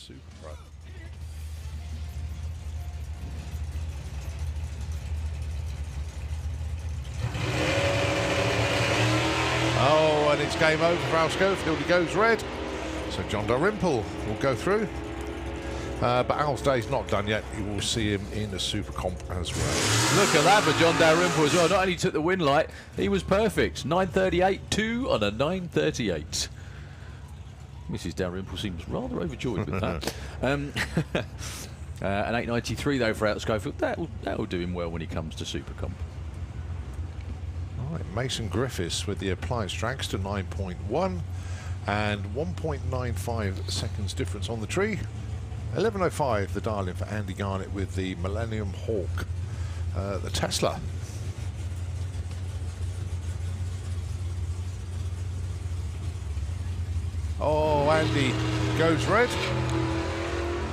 Super Pro. Oh, and it's game over for Al Schofield. He goes red. So John Dalrymple will go through. But Al's day's not done yet. You will see him in the Super Comp as well. Look at that for John Dalrymple as well. Not only took the win light, he was perfect. 9:38.2 on a 9:38. Mrs. Dalrymple seems rather overjoyed with that. An 8:93 though for Al Schofield. That'll do him well when he comes to Super Comp. All right, Mason Griffiths with the appliance tracks to 9.1 and 1.95 seconds difference on the tree. 11.05 the dial-in for Andy Garnett with the Millennium Hawk, the Tesla. Oh, Andy goes red.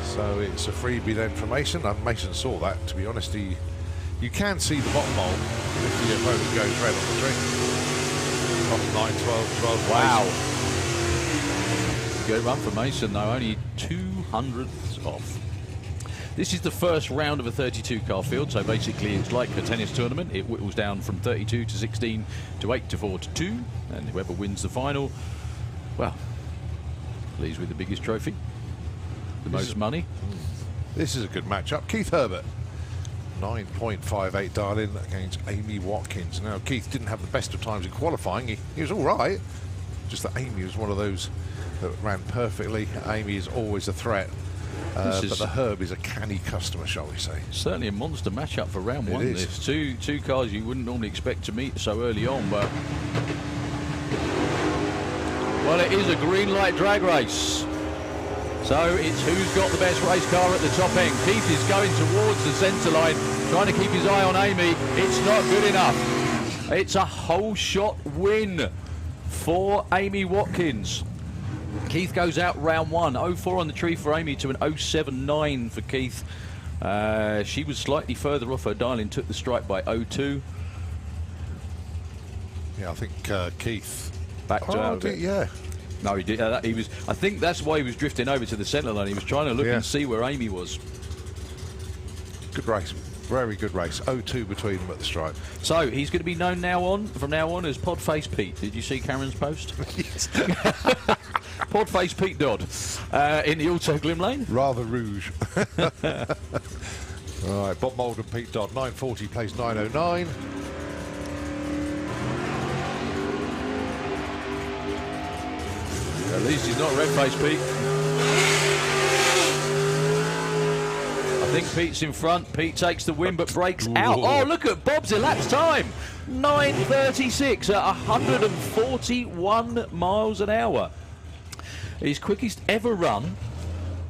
So it's a freebie then for Mason. Mason saw that, to be honest. You can see the bottom hole if the opponent goes red on the tree. Off 9, 12, 12. Wow. Good run for Mason though, only 200ths off. This is the first round of a 32 car field, so basically it's like a tennis tournament. It whittles down from 32 to 16 to 8 to 4 to 2, and whoever wins the final, well, leaves with the biggest trophy, the most money. This is a good matchup. Keith Herbert, 9.58 dial-in against Amy Watkins. Now, Keith didn't have the best of times in qualifying. He was all right, just that Amy was one of those that ran perfectly. Amy is always a threat, but the Herb is a canny customer, shall we say. Certainly a monster matchup for round one. This two cars you wouldn't normally expect to meet so early on, but well, it is a green light drag race. So it's who's got the best race car at the top end. Keith is going towards the centre line, trying to keep his eye on Amy. It's not good enough. It's a whole shot win for Amy Watkins. Keith goes out round one. 0.4 on the tree for Amy to an 0.79 for Keith. She was slightly further off her dial-in, took the strike by 0.2. Yeah, I think Keith backed out of it. Yeah. No, he did. He was. I think that's why he was drifting over to the centre line. He was trying to look and see where Amy was. Good race. Very good race. 0.2 between them at the stripe. So he's going to be known from now on as Podface Pete. Did you see Cameron's post? Yes. Podface Pete Dodd in the Auto Glim Lane. Rather rouge. All right, Bob Molden, Pete Dodd, 9.40 plays 9.09. At least he's not red-faced Pete. I think Pete's in front. Pete takes the win but breaks out. Oh, look at Bob's elapsed time. 9:36 at 141 miles an hour. His quickest ever run.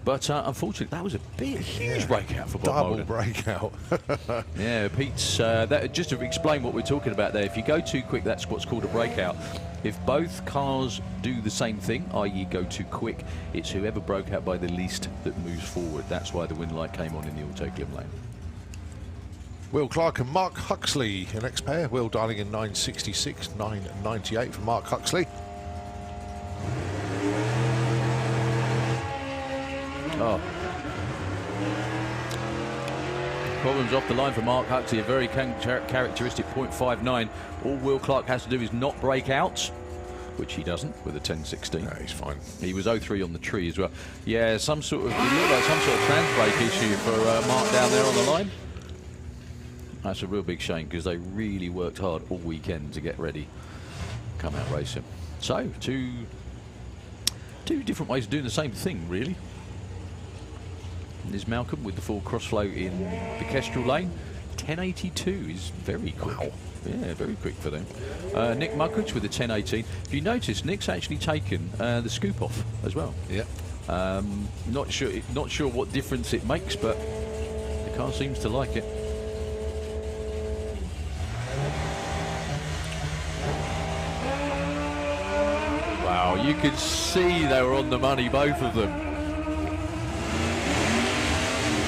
But unfortunately, that was a huge breakout for Bob Molden. Double breakout. Yeah, Pete's, just to explain what we're talking about there, if you go too quick, that's what's called a breakout. If both cars do the same thing, i.e. go too quick, it's whoever broke out by the least that moves forward. That's why the win light came on in the Auto Glim Lane. Will Clark and Mark Huxley, the next pair. Will dialing in 9.66, 9.98 for Mark Huxley. Oh. Problems off the line for Mark Huxley, a very characteristic 0.59. All Will Clark has to do is not break out, which he doesn't with a 10.16. No, he's fine. He was 0.3 on the tree as well. Yeah, it looked like some sort of trans brake issue for Mark down there on the line. That's a real big shame because they really worked hard all weekend to get ready, come out racing. So, two different ways of doing the same thing, really. There's Malcolm with the full crossflow in the Kestrel lane. 10.82 is very quick. Wow. Yeah, very quick for them. Nick Mugridge with the 10.18. If you notice, Nick's actually taken the scoop off as well. Yeah. Not sure what difference it makes, but the car seems to like it. Wow, you could see they were on the money, both of them.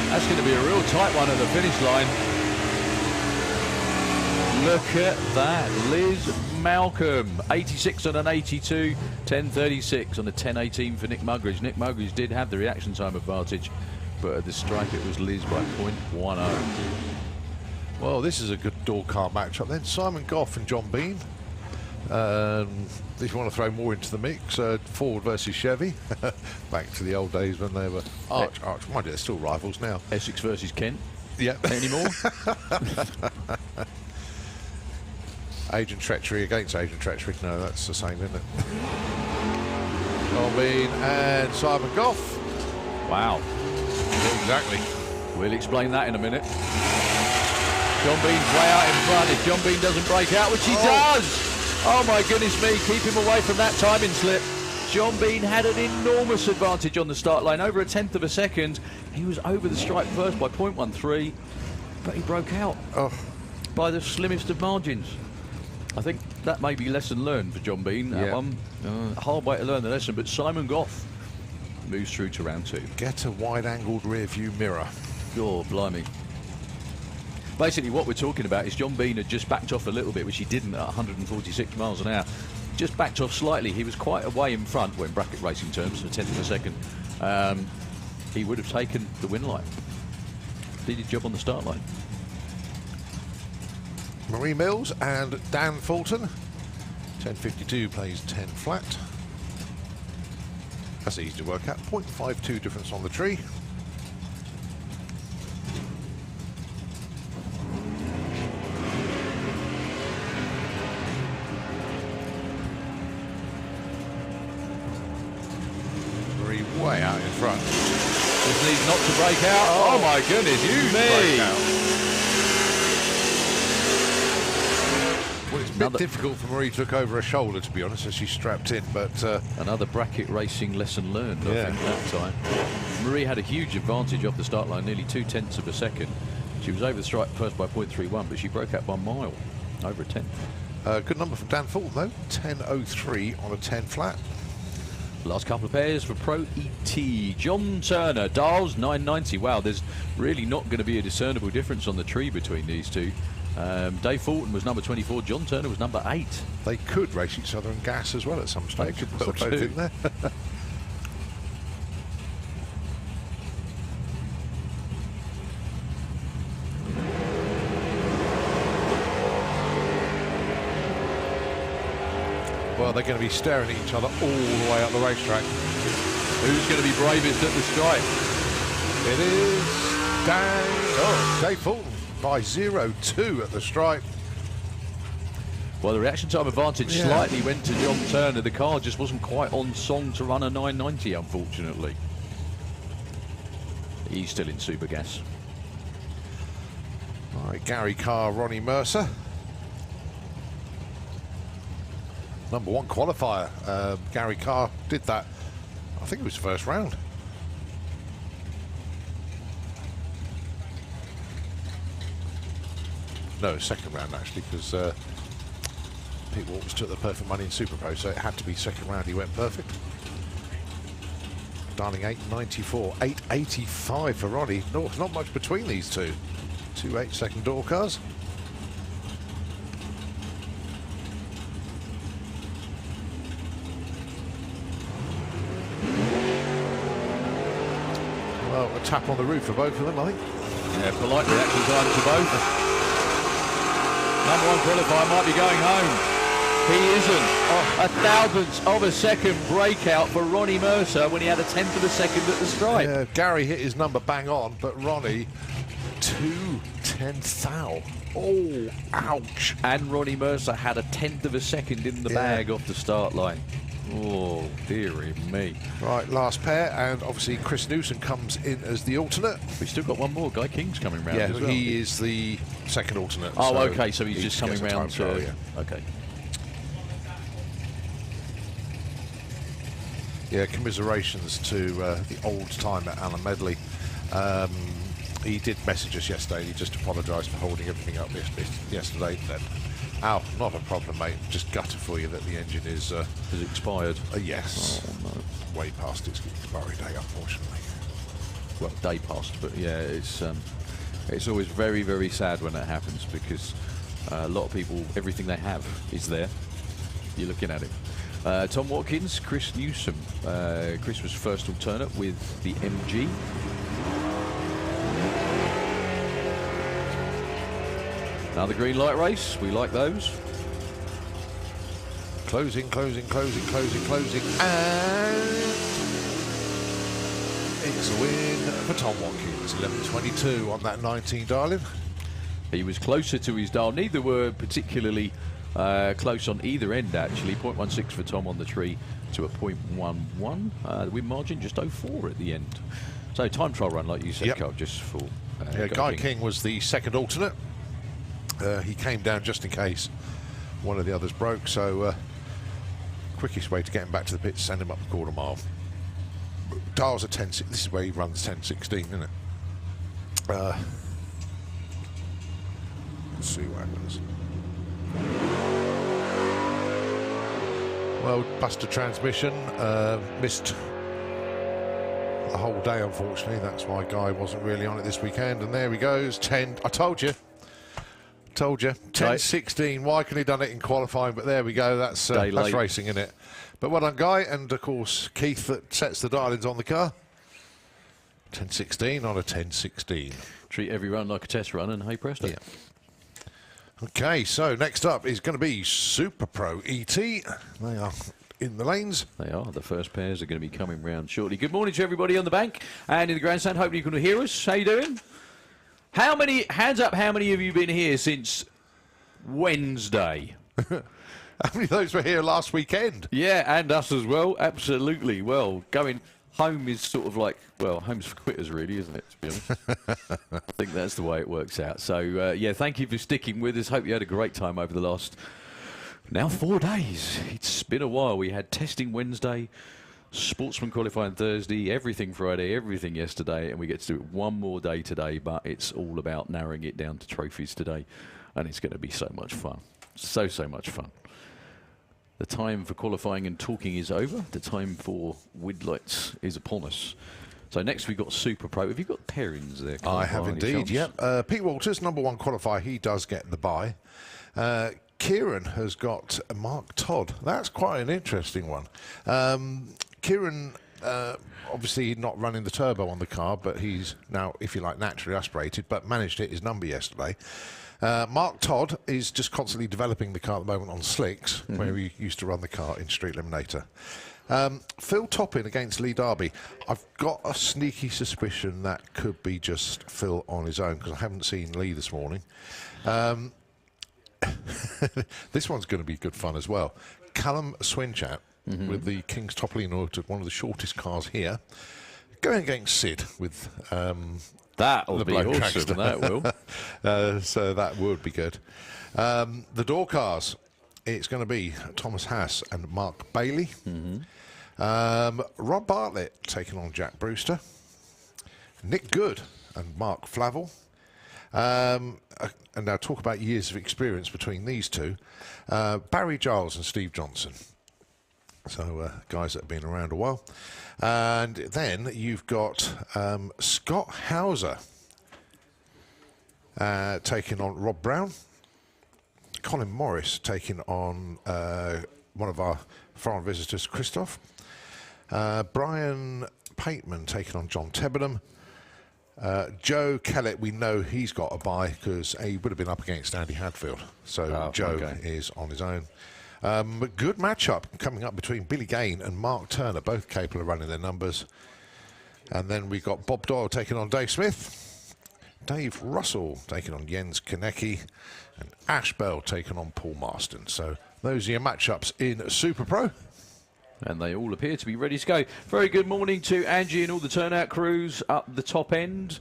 That's going to be a real tight one at the finish line. Look at that. Liz Malcolm, 86 on an 82, 10.36 on a 10.18 for Nick Mugridge. Nick Mugridge did have the reaction time advantage, but at the stripe it was Liz by 0.10. Well, this is a good door car matchup then. Simon Goff and John Bean. If you want to throw more into the mix, Ford versus Chevy. Back to the old days when they were arch. Mind you, they're still rivals now. Essex versus Kent. Yeah. Anymore? Agent treachery against agent treachery. No, that's the same, isn't it? John Bean and Simon Goff. Wow. Exactly. We'll explain that in a minute. John Bean's way out in front. If John Bean doesn't break out, which he does! Oh my goodness me, keep him away from that timing slip. John Bean had an enormous advantage on the start line, over a 1/10 of a second. He was over the stripe first by 0.13, but he broke out by the slimmest of margins. I think that may be lesson learned for John Bean. That one, hard way to learn the lesson, but Simon Goff moves through to round 2. Get a wide-angled rear-view mirror. Oh, blimey. Basically, what we're talking about is John Bean had just backed off a little bit, which he didn't at 146 miles an hour. Just backed off slightly. He was quite a way in front, well, in bracket racing terms, a 1/10 of a second. He would have taken the win line. Did his job on the start line. Marie Mills and Dan Fulton. 10.52 plays 10 flat. That's easy to work out. 0.52 difference on the tree. Way out in front. Just needs not to break out. Oh my goodness, you me! Well, it's a bit difficult for Marie to look over her shoulder, to be honest, as she's strapped in, but... another bracket racing lesson learned, I think, that time. Marie had a huge advantage off the start line, nearly 0.2 of a second. She was over the stripe first by 0.31, but she broke out by a mile, over a 10. Good number from Dan Fulton, though. 10.03 on a 10 flat. Last couple of pairs for Pro E.T. John Turner, Dials 990. Wow, there's really not going to be a discernible difference on the tree between these two. Dave Fulton was number 24, John Turner was number 8. They could race each other in gas as well at some stage. They could put them both in there. Well, they're going to be staring at each other all the way up the racetrack. Who's going to be bravest at the stripe? It is Dave Fulton by 0.2 at the stripe. Well, the reaction time advantage slightly went to John Turner. The car just wasn't quite on song to run a 990, unfortunately. He's still in super gas. All right, Gary Carr, Ronnie Mercer. Number 1 qualifier. Gary Carr did that, I think it was first round. No, second round actually, because Pete Walters took the perfect money in Super Pro, so it had to be second round. He went perfect. Darling 8.94, 8.85 for Ronnie. No, not much between these two. 2 8-second door cars. Well, a tap on the roof for both of them, I think. Yeah, polite reaction time to both. Number 1 qualifier might be going home. He isn't. A 1,000th of a second breakout for Ronnie Mercer when he had a 1/10 of a second at the stripe. Yeah, Gary hit his number bang on, but Ronnie, 2/10 thou. Oh, ouch. And Ronnie Mercer had a 1/10 of a second in the bag off the start line. Oh, dearie me. Right, last pair, and obviously Chris Newson comes in as the alternate. We've still got one more. Guy King's coming round as well. He is the second alternate. Oh, so okay, so he's just coming round to... Okay. Yeah, commiserations to the old timer Alan Medley. He did message us yesterday. He just apologised for holding everything up yesterday. Then, not a problem, mate. Just gutted for you that the engine is expired. Yes. Oh, no. Way past its expiry date, unfortunately. Well, day past, but yeah, it's always very, very sad when that happens, because A lot of people, everything they have is there. You're looking at it. Tom Watkins, Chris Newsom. Chris was first alternate with the MG. Another green light race. We like those. Closing, closing, closing, closing, closing, and it's a win for Tom Watkins. 11.22 on that 19, darling. He was closer to his dial. Neither were particularly close on either end, actually. 0.16 for Tom on the tree to a 0.11. The win margin just 0.4 at the end. So time trial run, like you said, Carl, just for... Guy King was the second alternate. He came down just in case one of the others broke, so quickest way to get him back to the pits, send him up a quarter mile. Dials at 10, this is where he runs 10.16, isn't it? Let's see what happens. Well, busted transmission, missed the whole day, unfortunately. That's why Guy wasn't really on it this weekend. And there he goes, 10. I told you. 10.16. Why couldn't he done it in qualifying? But there we go. That's racing, isn't it? But well done, Guy, and of course Keith that sets the dial-ins on the car. 10.16 on a 10.16. Treat every run like a test run, and hey presto. Yeah. Okay, so next up is going to be Super Pro E.T. They are in the lanes. They are. The first pairs are going to be coming round shortly. Good morning to everybody on the bank and in the grandstand. Hopefully you can hear us. How you doing? How many, hands up, how many of you been here since Wednesday? How many of those were here last weekend? Yeah, and us as well, absolutely. Well, going home is sort of like, well, home's for quitters really, isn't it, to be honest? I think that's the way it works out. So, yeah, thank you for sticking with us. Hope you had a great time over the last, now 4 days. It's been a while. We had testing Wednesday, Sportsman qualifying Thursday, everything Friday, everything yesterday, and we get to do it one more day today, but it's all about narrowing it down to trophies today, and it's going to be so much fun. So much fun. The time for qualifying and talking is over. The time for widlights is upon us. So next we've got Super Pro. Have you got pairings there, Carl? I have indeed, yep. Pete Walters, #1 qualifier, he does get the bye. Kieran has got Mark Todd. That's quite an interesting one. Kieran, obviously not running the turbo on the car, but he's now, if you like, naturally aspirated, but managed to hit his number yesterday. Mark Todd is just constantly developing the car at the moment on slicks, where he used to run the car in Street Eliminator. Phil Toppin against Lee Darby. I've got a sneaky suspicion that could be just Phil on his own, because I haven't seen Lee this morning. This one's going to be good fun as well. Callum Swinchat with the King's Top Lean Auto, one of the shortest cars here, going against Sid with that'll be awesome. That will. So that would be good. The door cars, it's going to be Thomas Haas and Mark Bailey. Rob Bartlett taking on Jack Brewster. Nick Good and Mark Flavel. And now talk about years of experience between these two. Barry Giles and Steve Johnson. So guys that have been around a while. And then you've got Scott Hauser taking on Rob Brown. Colin Morris taking on one of our foreign visitors, Christoph. Brian Pateman taking on John Tebbenham. Joe Kellett, we know he's got a bye because he would have been up against Andy Hadfield. So Joe is on his own. Good matchup coming up between Billy Gain and Mark Turner, both capable of running their numbers. And then we've got Bob Doyle taking on Dave Smith, Dave Russell taking on Jens Konecki, and Ash Bell taking on Paul Marston. So those are your matchups in Super Pro. And they all appear to be ready to go. Very good morning to Angie and all the turnout crews up the top end.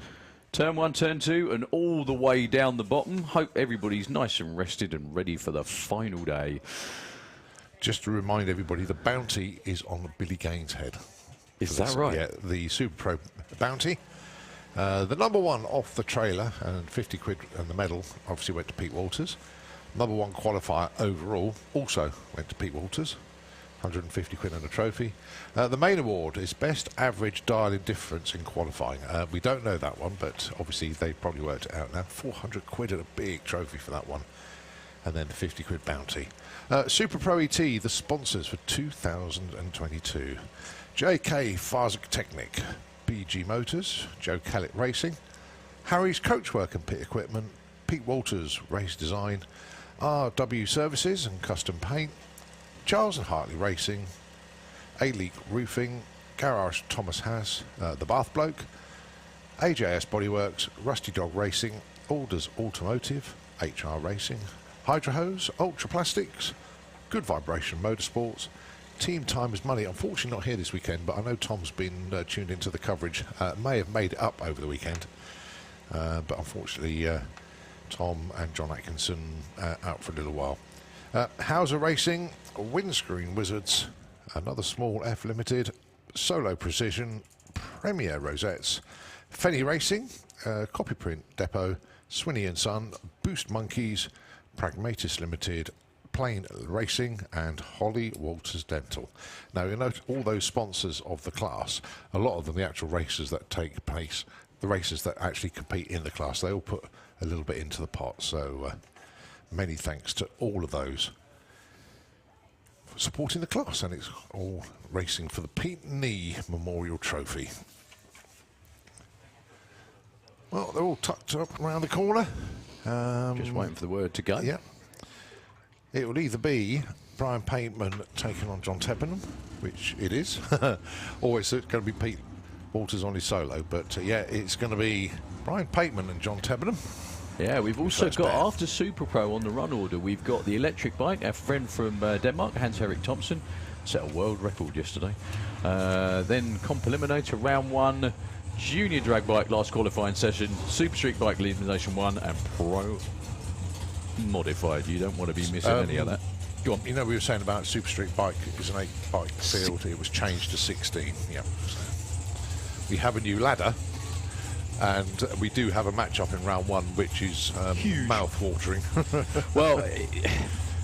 Turn 1, turn 2, and all the way down the bottom. Hope everybody's nice and rested and ready for the final day. Just to remind everybody, the bounty is on Billy Gain's head. Is that right? Yeah, the Super Pro bounty. The #1 off the trailer and 50 quid and the medal obviously went to Pete Walters. #1 qualifier overall also went to Pete Walters. 150 quid and a trophy. The main award is best average dial-in difference in qualifying. We don't know that one, but obviously they probably worked it out now. 400 quid and a big trophy for that one. and then the 50 quid bounty. Super Pro E.T, the sponsors for 2022. JK Farzik Technic, BG Motors, Joe Callett Racing, Harry's Coachwork and Pit Equipment, Pete Walters Race Design, RW Services and Custom Paint, Charles and Hartley Racing, A-Leak Roofing, Garage Thomas Haas, The Bath Bloke, AJS Bodyworks, Rusty Dog Racing, Alders Automotive, HR Racing, Hydro Hose, Ultra Plastics, Good Vibration Motorsports, Team Time is Money. Unfortunately not here this weekend, but I know Tom's been tuned into the coverage. May have made it up over the weekend, but unfortunately Tom and John Atkinson out for a little while. Hauser Racing, Windscreen Wizards, another small F Limited, Solo Precision, Premier Rosettes, Fenny Racing, Copyprint Depot, Swinney and Son, Boost Monkeys, Pragmatis Limited, Plain Racing, and Holly Walters Dental. Now, you note all those sponsors of the class, a lot of them, the actual races that take place, the races that actually compete in the class, they all put a little bit into the pot. So many thanks to all of those for supporting the class, and it's all racing for the Pete Nee Memorial Trophy. Well, they're all tucked up around the corner. Just waiting for the word to go. Yeah. It will either be Brian Pateman taking on John Teppenham, which it is, or it's going to be Pete Walters on his solo. But yeah, it's going to be Brian Pateman and John Teppenham. Yeah, we've also got, after Super Pro on the run order, we've got the electric bike. Our friend from Denmark, Hans-Erik Thompson, set a world record yesterday. Then Comp Eliminator Round 1, Junior Drag Bike last qualifying session, Super Street Bike Elimination 1, and Pro Modified. You don't want to be missing any of that. Go on. You know, we were saying about Super Street Bike, it was an 8-bike field, it was changed to 16. Yeah. So we have a new ladder, and we do have a match-up in round 1, which is mouth-watering. Well,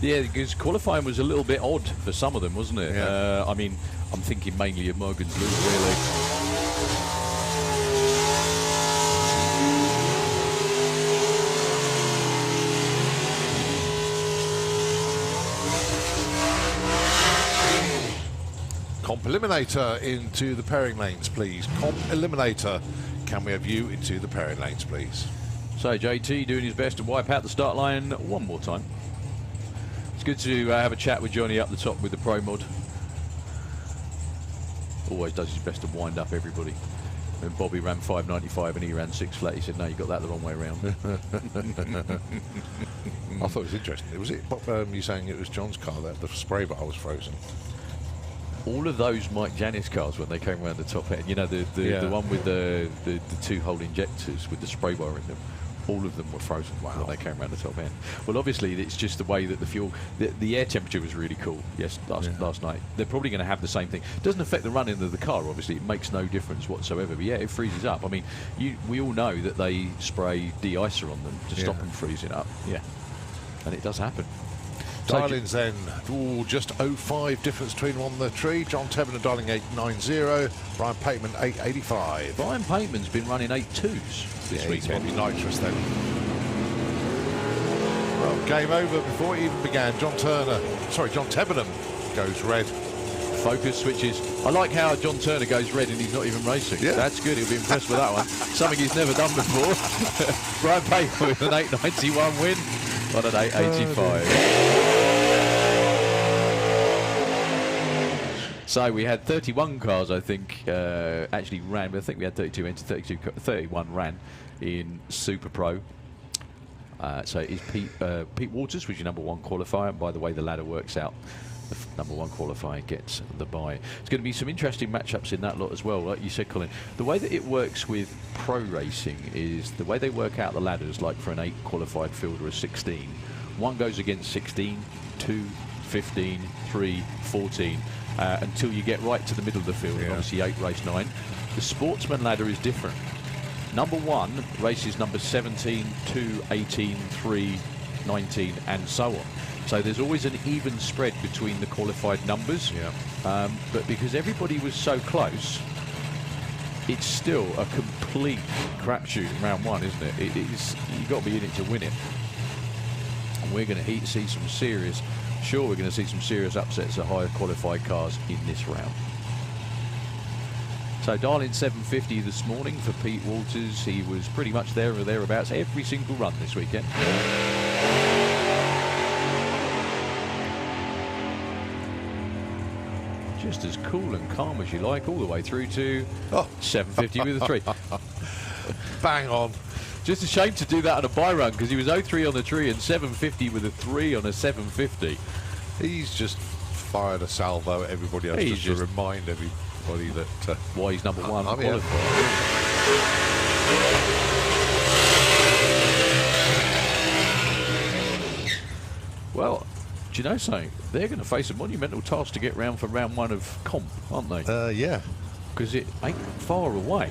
yeah, because qualifying was a little bit odd for some of them, wasn't it? Yeah. I mean, I'm thinking mainly of Morgan's Loop, really. Comp Eliminator into the pairing lanes, please. Comp Eliminator, can we have you into the pairing lanes, please? So JT doing his best to wipe out the start line one more time. It's good to have a chat with Johnny up the top with the Pro Mod. Always does his best to wind up everybody. When Bobby ran 5.95 and he ran 6 flat, he said, no, you got that the wrong way around. I thought it was interesting. Was it you saying it was John's car that the spray bar was frozen? All of those Mike Janis cars when they came around the top end, you know, the one with the 2-hole injectors with the spray bar in them, all of them were frozen when they came around the top end. Well, obviously, it's just the way that the fuel, the air temperature was really cool last night. They're probably going to have the same thing. It doesn't affect the running of the car, obviously. It makes no difference whatsoever. But yeah, it freezes up. I mean, we all know that they spray de-icer on them to stop them freezing up. Yeah, and it does happen. Dialings then, just 0.5 difference between them on the tree. John Tebben dialing 8.90, Brian Pateman 8.85. Brian Pateman's been running 8.2s this weekend. He's probably nitrous then. Well, game over before it even began. John Tebbenham goes red. Focus switches. I like how John Turner goes red and he's not even racing. Yeah. That's good. He'll be impressed with that one. Something he's never done before. Brian Pateman with an 8.91 win on an 8.85. So we had 31 cars, I think, actually ran. But I think we had 32 entered, 31 ran in Super Pro. So it is Pete Walters, which is your #1 qualifier. And by the way, the ladder works out. The #1 qualifier gets the bye. There's going to be some interesting matchups in that lot as well, like you said, Colin. The way that it works with pro racing is the way they work out the ladders, like for an 8 qualified field or a 16. One goes against 16, 2, 15, 3, 14, until you get right to the middle of the field. And obviously 8 race 9. The sportsman ladder is different. #1 races number 17, 2, 18, 3, 19, and so on. So there's always an even spread between the qualified numbers. Yeah. But because everybody was so close, it's still a complete crapshoot in round 1, isn't it? You've got to be in it to win it. we're going to see some serious, we're going to see some serious upsets of higher qualified cars in this round. So dial-in 750 this morning for Pete Walters. He was pretty much there or thereabouts every single run this weekend. Just as cool and calm as you like, all the way through to 750 with a 3. Bang on. Just a shame to do that on a bye run, because he was 0-3 on the tree and 750 with a 3 on a 750. He's just fired a salvo at everybody else just to remind everybody that why he's number one. Well, do you know something? They're going to face a monumental task to get round for round 1 of comp, aren't they? Yeah. Because it ain't far away.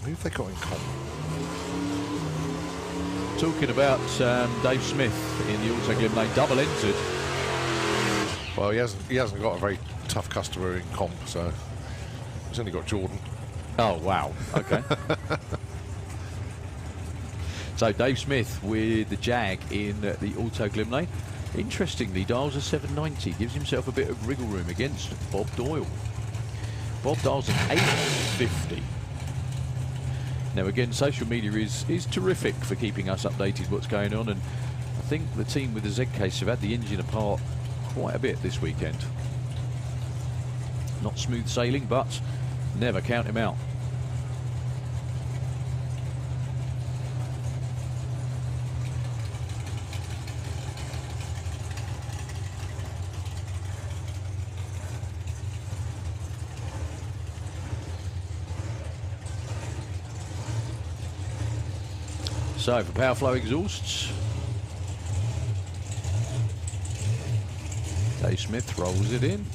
Who have they got in comp? Talking about Dave Smith in the Auto Eliminator double entered. Well, he hasn't got a very tough customer in comp, so he's only got Jordan. Oh wow. Okay. So Dave Smith with the Jag in the Auto Eliminator. Interestingly, dials a 790, gives himself a bit of wriggle room against Bob Doyle. Bob dials an 850. Now again, social media is terrific for keeping us updated what's going on, and I think the team with the Z case have had the engine apart quite a bit this weekend. Not smooth sailing, but never count him out. So for power flow exhausts, Dave Smith rolls it in.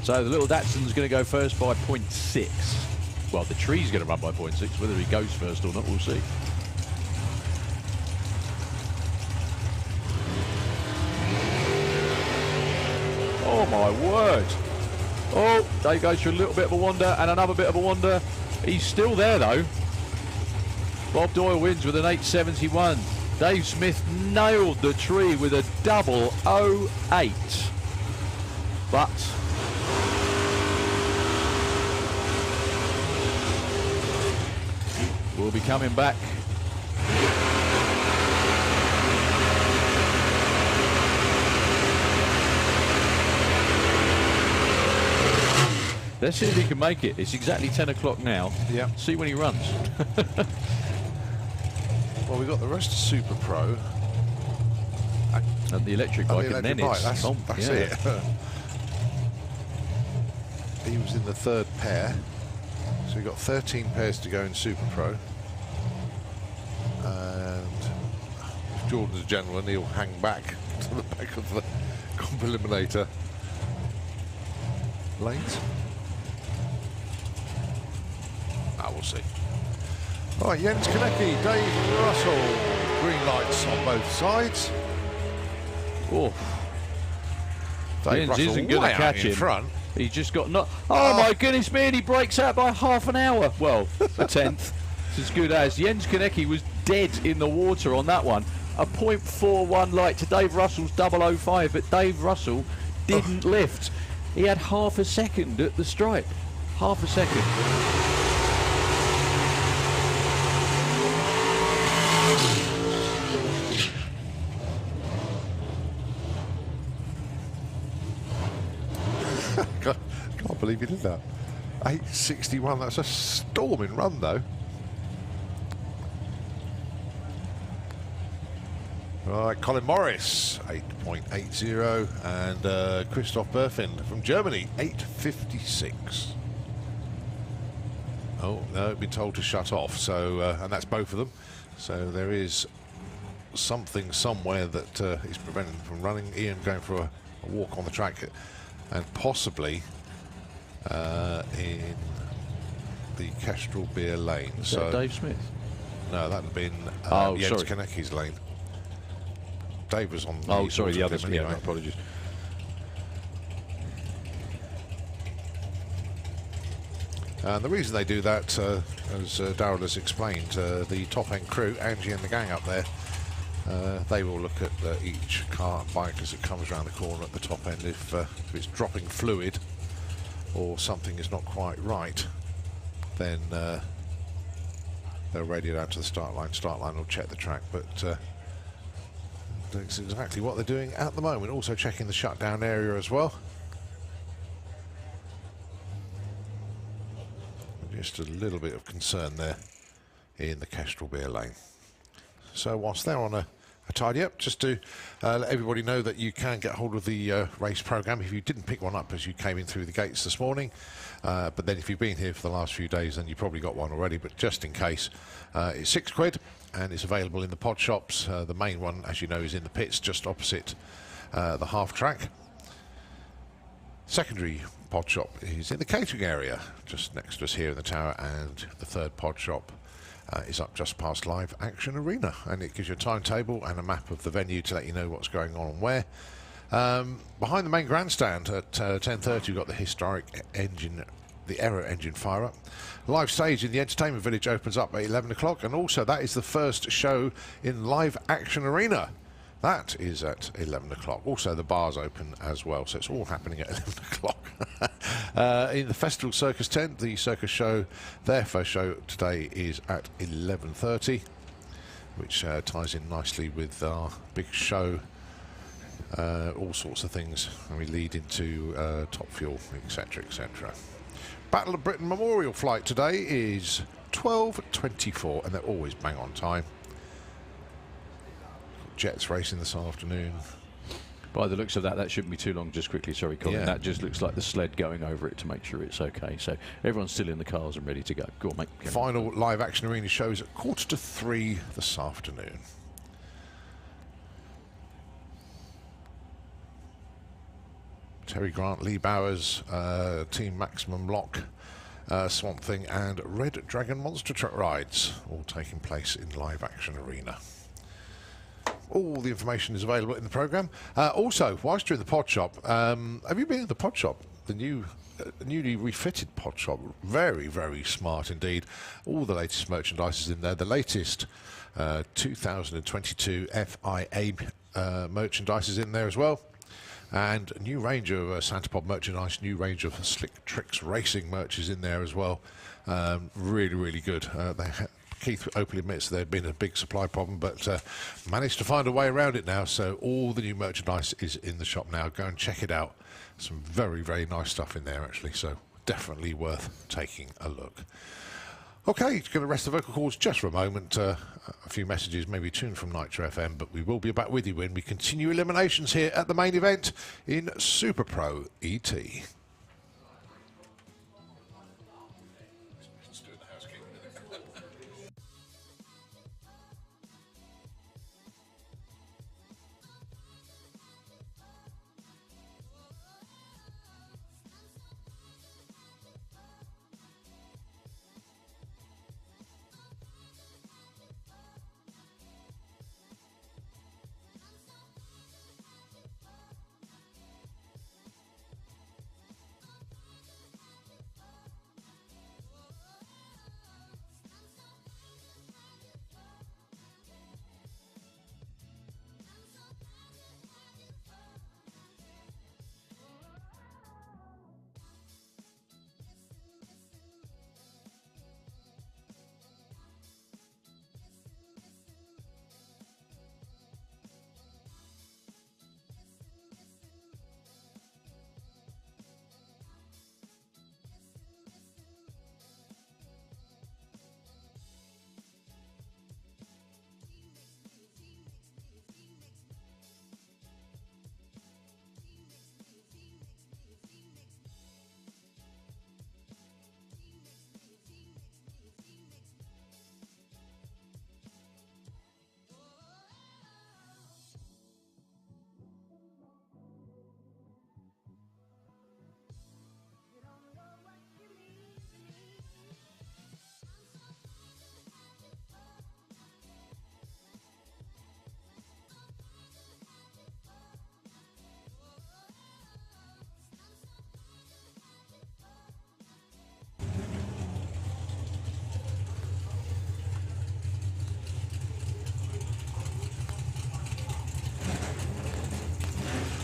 So the little Datsun's going to go first by 0.6. Well, the tree's going to run by 0.6. Whether he goes first or not, we'll see. Oh my word. Oh, Dave goes for a little bit of a wander and another bit of a wander. He's still there though. Bob Doyle wins with an 871. Dave Smith nailed the tree with a double 08. But we'll be coming back. Let's see if he can make it. It's exactly 10 o'clock now. Yeah. See when he runs. Well, we've got the rest of Super Pro. And the electric bike, and then it's that's it. He was in the 3rd pair. So we've got 13 pairs to go in Super Pro. And if Jordan's a gentleman, he'll hang back to the back of the comp eliminator lanes. We'll see. All right, Jens Konecki, Dave Russell, green lights on both sides. Oh, Dave Jens isn't going to catch him. Front. He just got not. Oh my goodness me! And he breaks out by half an hour. Well, a tenth. It's as good as. Jens Konecki was dead in the water on that one. A 0.41 light to Dave Russell's 005, but Dave Russell didn't lift. He had half a second at the stripe. Half a second. Can't believe he did that. 861, that's a storming run though. All right, Colin Morris, 8.80, and Christoph Berfin from Germany, 8.56. Oh, no, been told to shut off, so, and that's both of them. So there is something somewhere that is preventing them from running. Ian going for a walk on the track, and possibly in the Kestrel Beer lane. Is that Dave Smith? No, that had been Jens Konecki's lane. Dave was on the... Oh, sorry, the other... Anyway. Yeah, apologies. And the reason they do that, as Darryl has explained, the top-end crew, Angie and the gang up there, They will look at each car and bike as it comes around the corner at the top end. If it's dropping fluid or something is not quite right, then they'll radio down to the start line. Start line will check the track, but that's exactly what they're doing at the moment. Also checking the shutdown area as well. Just a little bit of concern there in the Kestrel beer lane. So whilst they're on a tidy up, just to let everybody know that you can get hold of the race program if you didn't pick one up as you came in through the gates this morning. But then if you've been here for the last few days, then you probably got one already. But just in case, it's £6 and it's available in the pod shops. The main one, as you know, is in the pits just opposite the half track. Secondary pod shop is in the catering area just next to us here in the tower, and the third pod shop is up just past Live Action Arena, and it gives you a timetable and a map of the venue to let you know what's going on and where. Behind the main grandstand at 10:30 we've got the historic engine, the Aero engine fire up. Live stage in the entertainment village opens up at 11 o'clock, and also that is the first show in Live Action Arena. That is at 11 o'clock. Also, the bar's open as well, so it's all happening at 11 o'clock. In the Festival Circus tent, the circus show, their first show today is at 11:30, which ties in nicely with our big show. All sorts of things, and we lead into Top Fuel, etc., etc. Battle of Britain Memorial flight today is 12:24, and they're always bang on time. Jets racing this afternoon. By the looks of that, that shouldn't be too long. Just quickly, sorry, Colin. Yeah. That just looks like the sled going over it to make sure it's okay. So everyone's still in the cars and ready to go. Go on, mate. Final Live Action Arena shows at 2:45 this afternoon. Terry Grant, Lee Bowers, Team Maximum Lock, Swamp Thing, and Red Dragon Monster Truck rides all taking place in Live Action Arena. All the information is available in the programme. Also, whilst you're in the pod shop, have you been in the pod shop? The newly refitted pod shop. Very, very smart indeed. All the latest merchandise is in there. The latest 2022 FIA merchandise is in there as well. And a new range of Santa Pod merchandise, new range of Slick Tricks Racing merch is in there as well. Really, really good. Keith openly admits there had been a big supply problem, but managed to find a way around it now. So all the new merchandise is in the shop now. Go and check it out. Some very, very nice stuff in there, actually. So definitely worth taking a look. Okay, going to rest the vocal cords just for a moment. A few messages, maybe tuned from Nitro FM, but we will be back with you when we continue eliminations here at the main event in Super Pro E.T.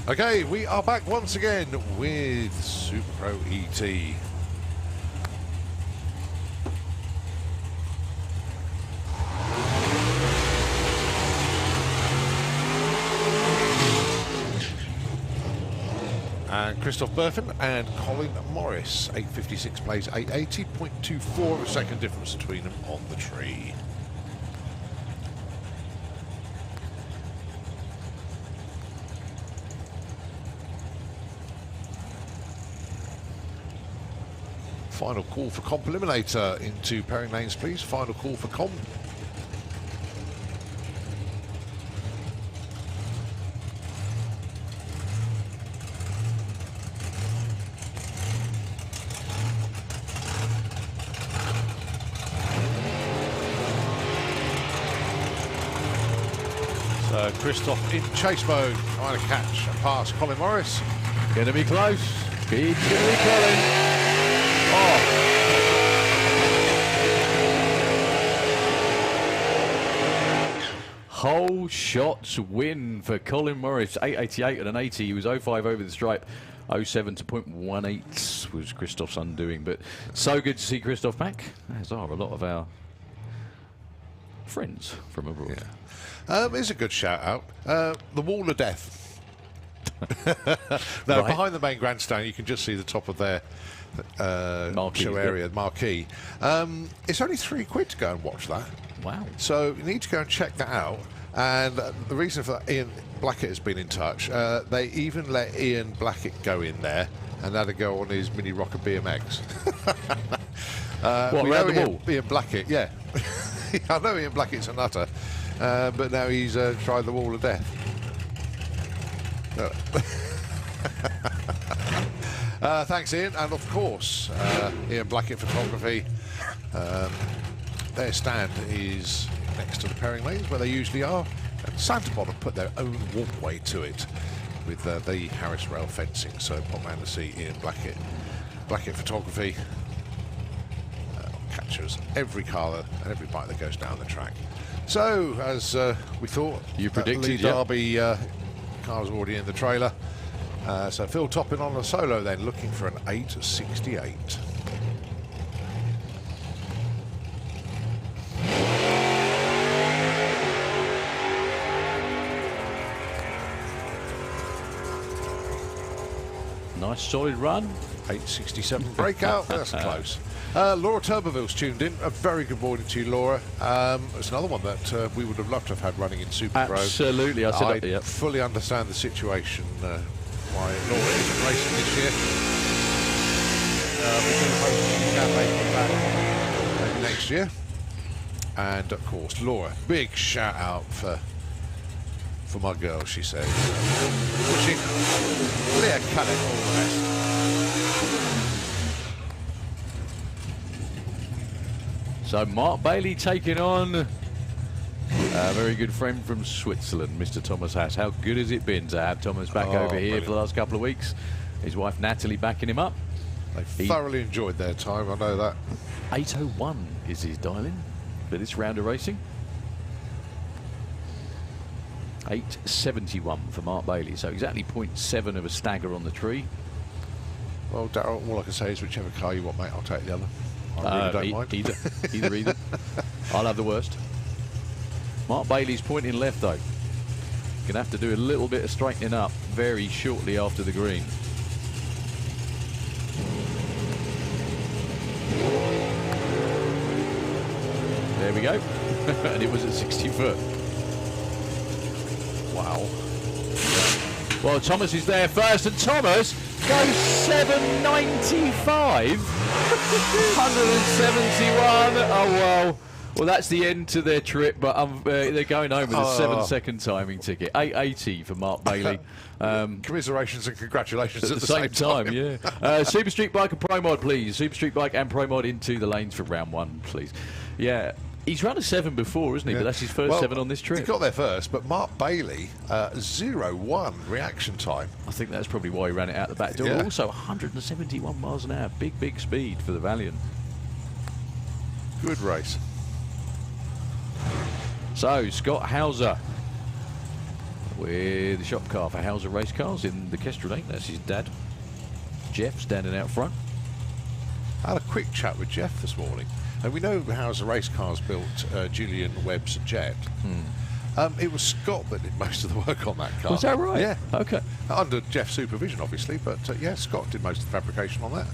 Okay, we are back once again with Super Pro E.T. And Christoph Burfin and Colin Morris. 856 plays 880, 0.24 of a second difference between them on the tree. Final call for comp eliminator into pairing lanes, please. Final call for comp. So Christoph in chase mode, trying to catch and pass Colin Morris. Going to be close. It's going to be Colin. Oh. Whole shots win for Colin Morris. 888 and an 80. He was 05 over the stripe. 07 to 0.18 was Christoph's undoing. But so good to see Christoph back, as are a lot of our friends from abroad. Yeah. It's a good shout out. The Wall of Death. Now, right behind the main grandstand, you can just see the top of their show area, marquee. It's only £3 to go and watch that. Wow. So you need to go and check that out. And the reason for that, Ian Blackett has been in touch. They even let Ian Blackett go in there and had to go on his mini rocker BMX. What, around the wall? Ian Blackett, yeah. I know Ian Blackett's a nutter. But now he's tried the Wall of Death. Thanks, Ian. And of course, Ian Blackett Photography. Their stand is next to the pairing lanes where they usually are. And Santapod have put their own walkway to it with the Harris rail fencing. So pop round to see Ian Blackett. Blackett Photography captures every car and every bike that goes down the track. So, as we thought, you predicted, Lee Derby car's already in the trailer. So Phil Toppin on a solo then, looking for an 868. Nice solid run. 867 breakout. That's close. Laura Turbeville's tuned in. A very good morning to you, Laura. It's another one that we would have loved to have had running in Super Pro. Absolutely. I fully understand the situation why Laura isn't racing this year. We do hope she can make it back next year. And of course, Laura, big shout out for my girl, she says. Pushing Leah Cullen, all the rest. So Mark Bailey taking on a very good friend from Switzerland, Mr. Thomas Haas. How good has it been to have Thomas back over here for the last couple of weeks? His wife Natalie backing him up. They thoroughly enjoyed their time, I know that. 801 is his dial-in for this round of racing. 871 for Mark Bailey, so exactly 0.7 of a stagger on the tree. Well, Darryl, all I can say is whichever car you want, mate, I'll take the other. I really don't mind. Either. I'll have the worst. Mark Bailey's pointing left, though. Gonna have to do a little bit of straightening up very shortly after the green. There we go. And it was at 60 foot. Wow. Well, Thomas is there first, and Thomas goes 795. 171. Oh, well. Well, that's the end to their trip, but they're going home with a 7-second timing ticket. 880 for Mark Bailey. Commiserations and congratulations at the same time. Yeah. Super Street Bike and Pro Mod, please. Super Street Bike and Pro Mod into the lanes for round one, please. Yeah. He's run a 7 before, isn't he? Yeah. But that's his first 7 on this trip. He got there first, but Mark Bailey, 0-1 reaction time. I think that's probably why he ran it out the back door. Yeah. Also, 171 miles an hour. Big, big speed for the Valiant. Good race. So, Scott Hauser. with the shop car for Hauser Race Cars in the Kestrel Lane. That's his dad, Jeff, standing out front. I had a quick chat with Jeff this morning, and we know Hauser Race Cars built Julian Webb's jet. It was Scott that did most of the work on that car. Was that right? Yeah. Okay. Under Jeff's supervision, obviously, but yeah, Scott did most of the fabrication on that.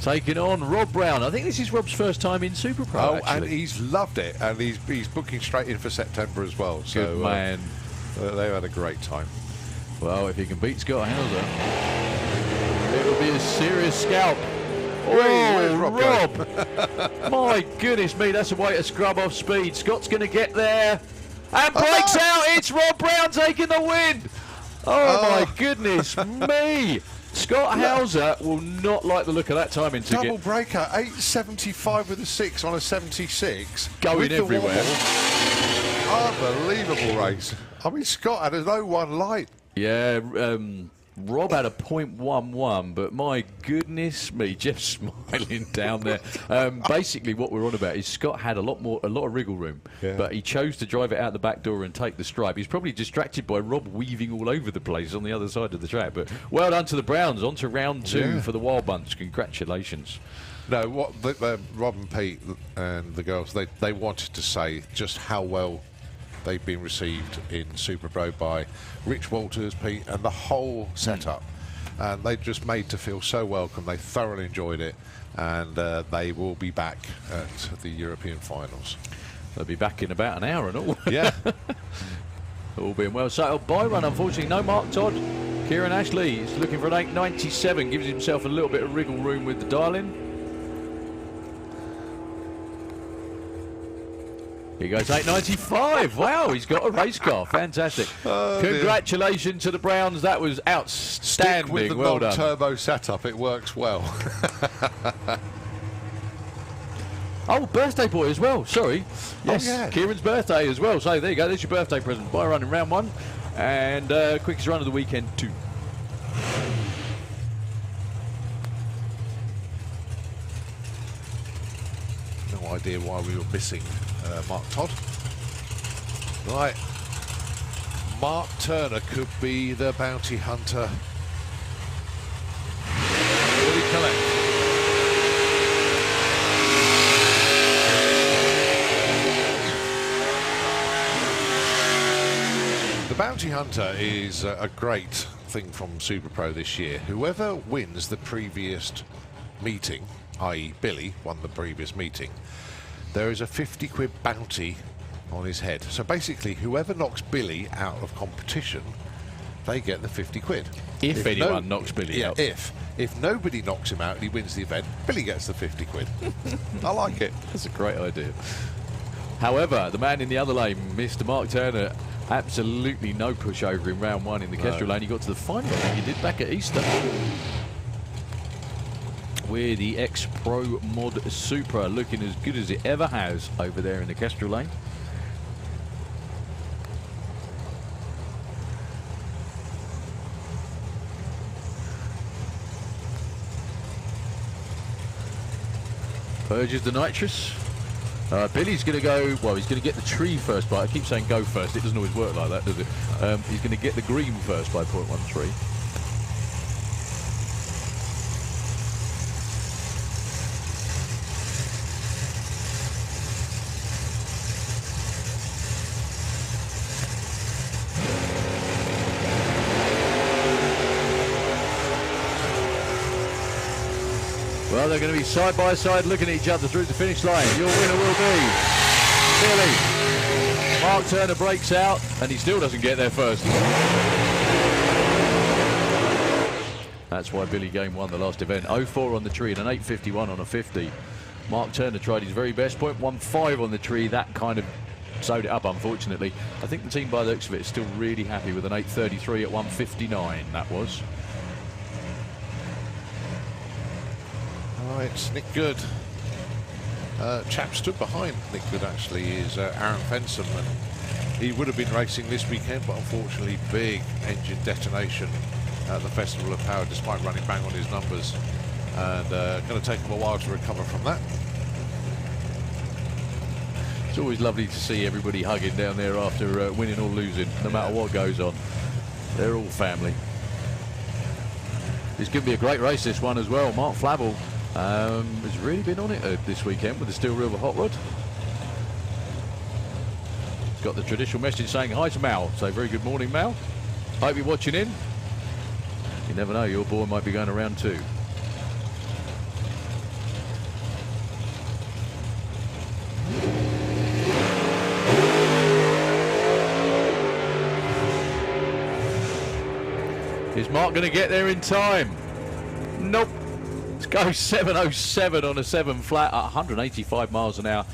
Taking on Rob Brown. I think this is Rob's first time in Super Pro. Oh, actually. and he's loved it, and he's booking straight in for September as well. So, good man. They've had a great time. Well, if he can beat Scott Hauser, it will be a serious scalp. Where's Oh, Rob? My goodness me, that's a way to scrub off speed. Scott's going to get there and breaks out. It's Rob Brown taking the win. Oh, my goodness me. Scott Hauser will not like the look of that timing ticket. Double breaker, 8.75 with a 6 on a 76. Going everywhere. Unbelievable race. I mean, Scott had a 0-1 light. Yeah, Rob had a .11, but my goodness me, Jeff's smiling down there. Basically, what we're on about is Scott had a lot of wriggle room, but he chose to drive it out the back door and take the stripe. He's probably distracted by Rob weaving all over the place on the other side of the track. But well done to the Browns. On to round 2 for the Wild Bunch. Congratulations. No, what Rob and Pete and the girls, they wanted to say just how well they've been received in Super Pro by Rich Walters, Pete, and the whole setup. And they just made to feel so welcome. They thoroughly enjoyed it, and they will be back at the European finals. They'll be back in about an hour and all. Yeah. All being well. So, by run, unfortunately, no Mark Todd. Kieran Ashley is looking for an 8.97, gives himself a little bit of wriggle room with the dial-in. He goes 8.95. Wow, he's got a race car. Fantastic. Congratulations to the Browns. That was outstanding. Stick with the well done. turbo setup. It works well. Oh, birthday boy as well. Sorry. Yes, yeah. Kieran's birthday as well. So there you go. There's your birthday present. By run in round 1. And quickest run of the weekend 2. No idea why we were missing Mark Todd. Right. Mark Turner could be the bounty hunter. Will he collect? The bounty hunter is a great thing from Super Pro this year. Whoever wins the previous meeting, i.e. Billy won the previous meeting, there is a 50 quid bounty on his head. So basically, whoever knocks Billy out of competition, they get the 50 quid. If anyone knocks Billy out. If nobody knocks him out and he wins the event, Billy gets the 50 quid. I like it. That's a great idea. However, the man in the other lane, Mr. Mark Turner, absolutely no pushover in round 1 in the Kestrel lane. He got to the final, I think he did, back at Easter. With the ex-Pro Mod Supra looking as good as it ever has over there in the Kestrel lane. Purges the nitrous. Billy's going to go, well, he's going to get the tree first, but I keep saying go first. It doesn't always work like that, does it? He's going to get the green first by .13. Well, they're going to be side by side looking at each other through the finish line. Your winner will be Billy. Mark Turner breaks out, and he still doesn't get there first. That's why Billy Game won the last event. 0.4 on the tree and an 8.51 on a 50. Mark Turner tried his very best. 0.15 on the tree. That kind of sewed it up, unfortunately. I think the team, by the looks of it, is still really happy with an 8.33 at 1.59. That was. Right, Nick Good. Chap stood behind Nick Good, actually, is Aaron Fensom, and he would have been racing this weekend, but unfortunately big engine detonation at the Festival of Power, despite running bang on his numbers, and going to take him a while to recover from that. It's always lovely to see everybody hugging down there after winning or losing, no matter what goes on. They're all family. It's going to be a great race, this one as well. Mark Flavel has really been on it this weekend with the Steel River Hot Rod. He's got the traditional message saying hi to Mal. So very good morning, Mal. Hope you're watching in. You never know, your boy might be going around too. Is Mark going to get there in time? Nope. Let's go 7:07 on a 7 flat at 185 miles an hour.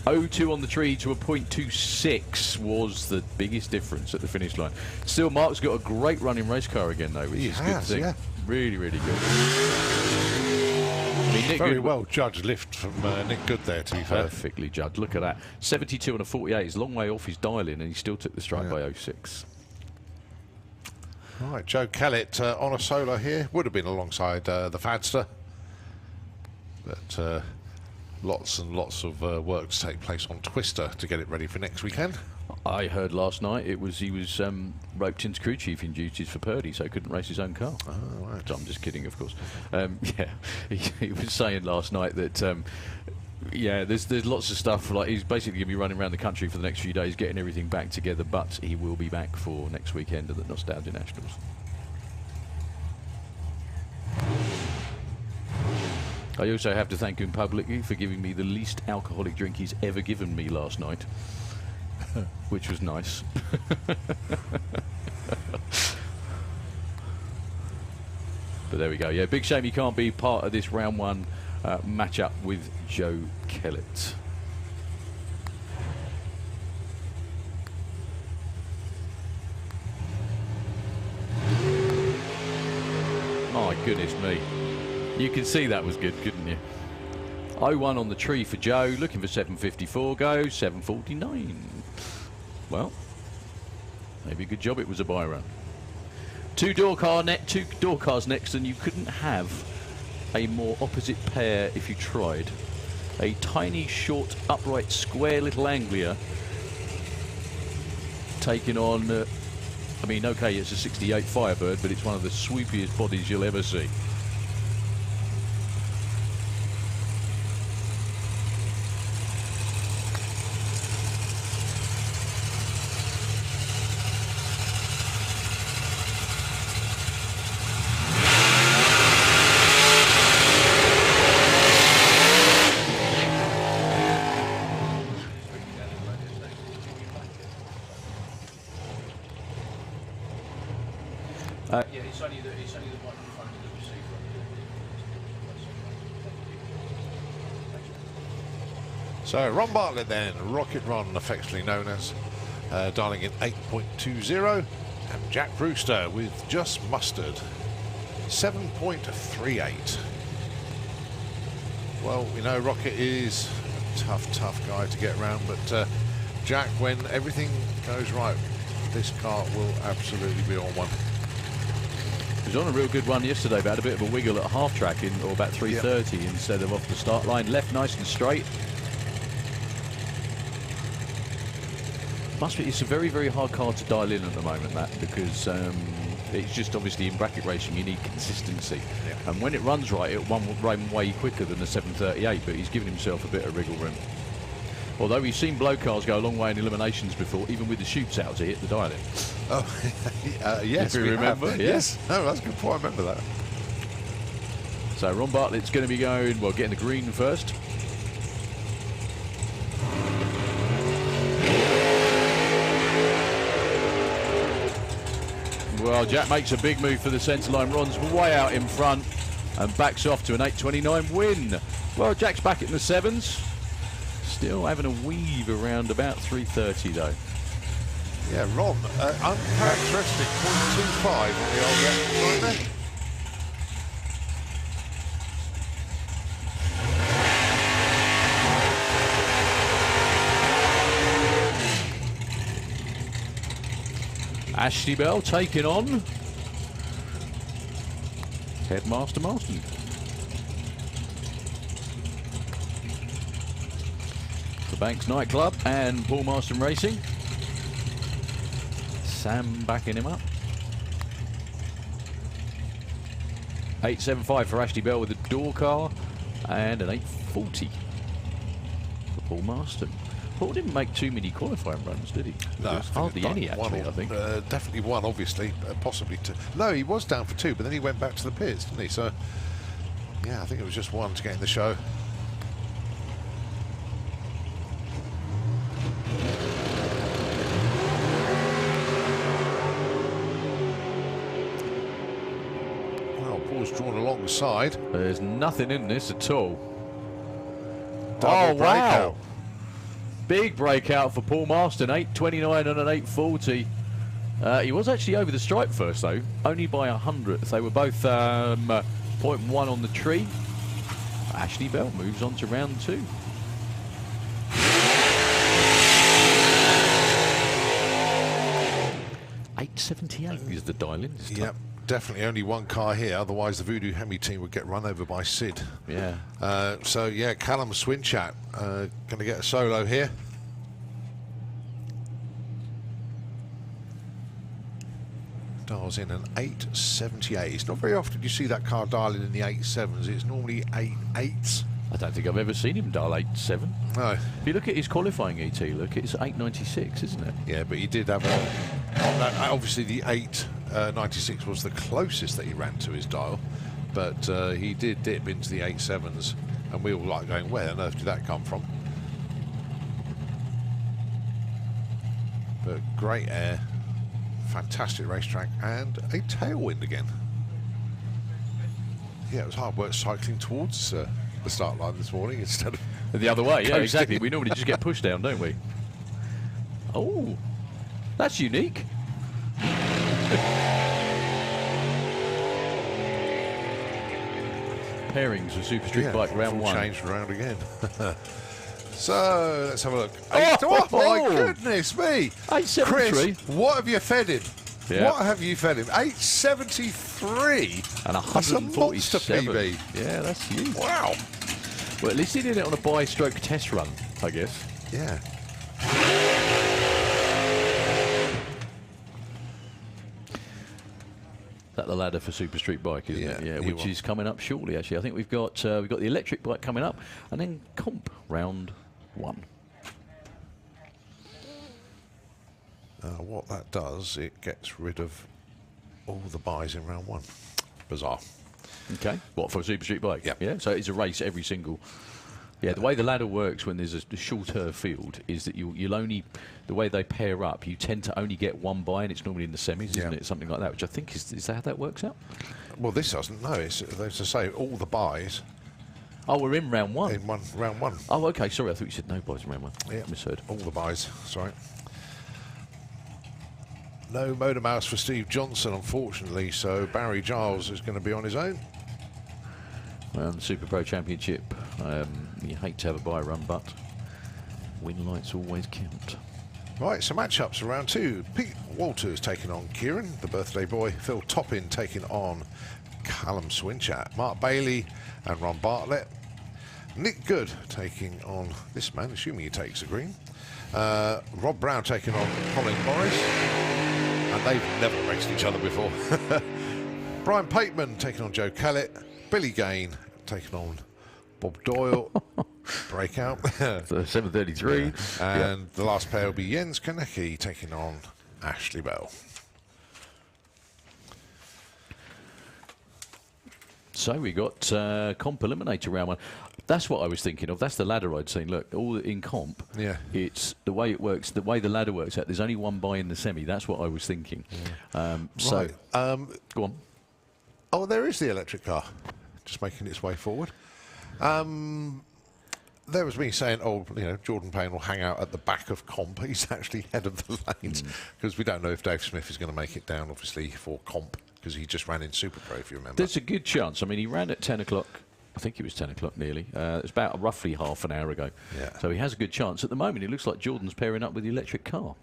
0.2 on the tree to a 0.26 was the biggest difference at the finish line. Still, Mark's got a great running race car again, though, which is a good thing. Yeah. Really, really good. I mean, Nick very Good, well judged lift from Nick Good there, to be fair. Perfectly judged. Look at that. 72 on a 48 is a long way off his dial-in, and he still took the strike by 0.6. Right, Joe Kellett on a solo here. Would have been alongside the Fadster. But lots and lots of work to take place on Twister to get it ready for next weekend. I heard last night he was roped into crew chiefing duties for Purdy, so he couldn't race his own car. Oh, right. I'm just kidding, of course. Yeah, he was saying last night that yeah, there's lots of stuff. Like, he's basically going to be running around the country for the next few days, getting everything back together. But he will be back for next weekend at the Nostalgia Nationals. I also have to thank him publicly for giving me the least alcoholic drink he's ever given me last night, which was nice. But there we go. Yeah, big shame he can't be part of this round one matchup with Joe Kellett. My goodness me. You can see that was good, couldn't you? 0-1 on the tree for Joe, looking for 754, goes 749. Well, maybe a good job it was a buy run. Two door cars next, and you couldn't have a more opposite pair if you tried. A tiny, short, upright, square little Anglia taking on, I mean, okay, it's a 68 Firebird, but it's one of the swoopiest bodies you'll ever see. Yeah, it's only the one in front of the receiver. So Ron Bartlett then, Rocket Ron, affectionately known as, dialing in 8.20, and Jack Brewster with just mustard 7.38. Well, you know, Rocket is a tough guy to get around, but Jack, when everything goes right, this car will absolutely be on one. He was on a real good run yesterday, but had a bit of a wiggle at half track or about 330 instead of off the start line. Left nice and straight. Must be, it's a very, very hard car to dial in at the moment, that, because it's just obviously in bracket racing you need consistency. Yeah. And when it runs right, it will run way quicker than the 738, but he's given himself a bit of wriggle room. Although we've seen blow cars go a long way in eliminations before, even with the shoots out to hit the dial in. Oh, yes, if you remember. Yeah. Yes, no, that's a good point. I remember that. So Ron Bartlett's going to be going, well, getting the green first. Well, Jack makes a big move for the centre line. Ron's way out in front and backs off to an 8.29 win. Well, Jack's back in the sevens. Still having a weave around about 330 though. Yeah, Ron, uncharacteristic 0.25 on the old record right there. Ashley Bell taking on Headmaster Marston. for Banks Nightclub and Paul Marston Racing. Sam backing him up. 8.75 for Ashley Bell with a door car, and an 8.40 for Paul Marston. Paul didn't make too many qualifying runs, did he? No, hardly any actually. I think definitely one, obviously, possibly two. No, he was down for two, but then he went back to the pits, didn't he? So yeah, I think it was just one to get in the show. Drawn alongside. There's nothing in this at all. Double breakout. Wow. Big breakout for Paul Marston, 8.29 and an 8.40. He was actually over the stripe first though, only by 100th. They were both 0.1 on the tree. Ashley Bell moves on to round 2. $8.78 is the dial-in this time. Yep. Definitely only one car here, otherwise the Voodoo Hemi team would get run over by Sid. Yeah. So yeah, Callum Swinchat going to get a solo here. Dials in an 8.78. It's not very often you see that car dialing in the 8.7s. It's normally 8.8s. I don't think I've ever seen him dial 8.7. No. If you look at his qualifying ET, look, it's 8.96, isn't it? Yeah, but he did have a... obviously the 8.96 was the closest that he ran to his dial, but he did dip into the 8.7s, and we all like going, where on earth did that come from? But great air, fantastic racetrack, and a tailwind again. Yeah, it was hard work cycling towards the start line this morning instead of the other way. Yeah, coasting. exactly. We normally just get pushed down, don't we? Oh, that's unique. Pairings for Super Street Bike round 1. Changed round again. So let's have a look. Oh my goodness me! 8.73. Chris, what have you fed him? Yeah. What have you fed him? 8.73 and 147. That's a monster PB. Yeah, that's huge. Wow. Well, at least he did it on a bi-stroke test run, I guess. Yeah. That the ladder for Super Street Bike, isn't it? Yeah, which will. is coming up shortly. Actually, I think we've got the electric bike coming up, and then comp round 1. What that does, it gets rid of all the buys in round 1. Bizarre. Okay. What, for a Super Street Bike? Yep. Yeah. So it's a race every single. Yeah. The way the ladder works when there's a shorter field is that you'll only, the way they pair up, you tend to only get one buy, and it's normally in the semis, isn't it? Something like that, which I think is that how that works out? Well, this doesn't. No, it's as I say, all the buys. Oh, we're in round 1. In round 1. Oh, okay. Sorry, I thought you said no buys in round 1. Yeah, misheard. All the buys. Sorry. No motor mouse for Steve Johnson, unfortunately. So Barry Giles is going to be on his own. Well, the Super Pro Championship, you hate to have a buy run, but win lights always count. Right, so matchups for round 2. Pete Walters taking on Kieran, the birthday boy. Phil Toppin taking on Callum Swinchat. Mark Bailey and Ron Bartlett. Nick Good taking on this man, assuming he takes the green. Rob Brown taking on Colin Morris. And they've never raced each other before. Brian Pateman taking on Joe Kellett. Billy Gain taking on Bob Doyle. Breakout. So 7.33. Yeah. And the last pair will be Jens Kanecki taking on Ashley Bell. So we got comp eliminator round 1. That's what I was thinking of. That's the ladder I'd seen. Look, all in comp. Yeah. It's the way it works, the way the ladder works out. There's only one buy in the semi. That's what I was thinking. Yeah. So, right. Go on. Oh, there is the electric car, just making its way forward. There was me saying, oh, you know, Jordan Payne will hang out at the back of comp. He's actually head of the lanes because we don't know if Dave Smith is going to make it down, obviously, for comp because he just ran in Super Pro, if you remember. There's a good chance. I mean, he ran at 10 o'clock. I think it was 10 o'clock nearly. It was about roughly half an hour ago. Yeah. So he has a good chance. At the moment, it looks like Jordan's pairing up with the electric car.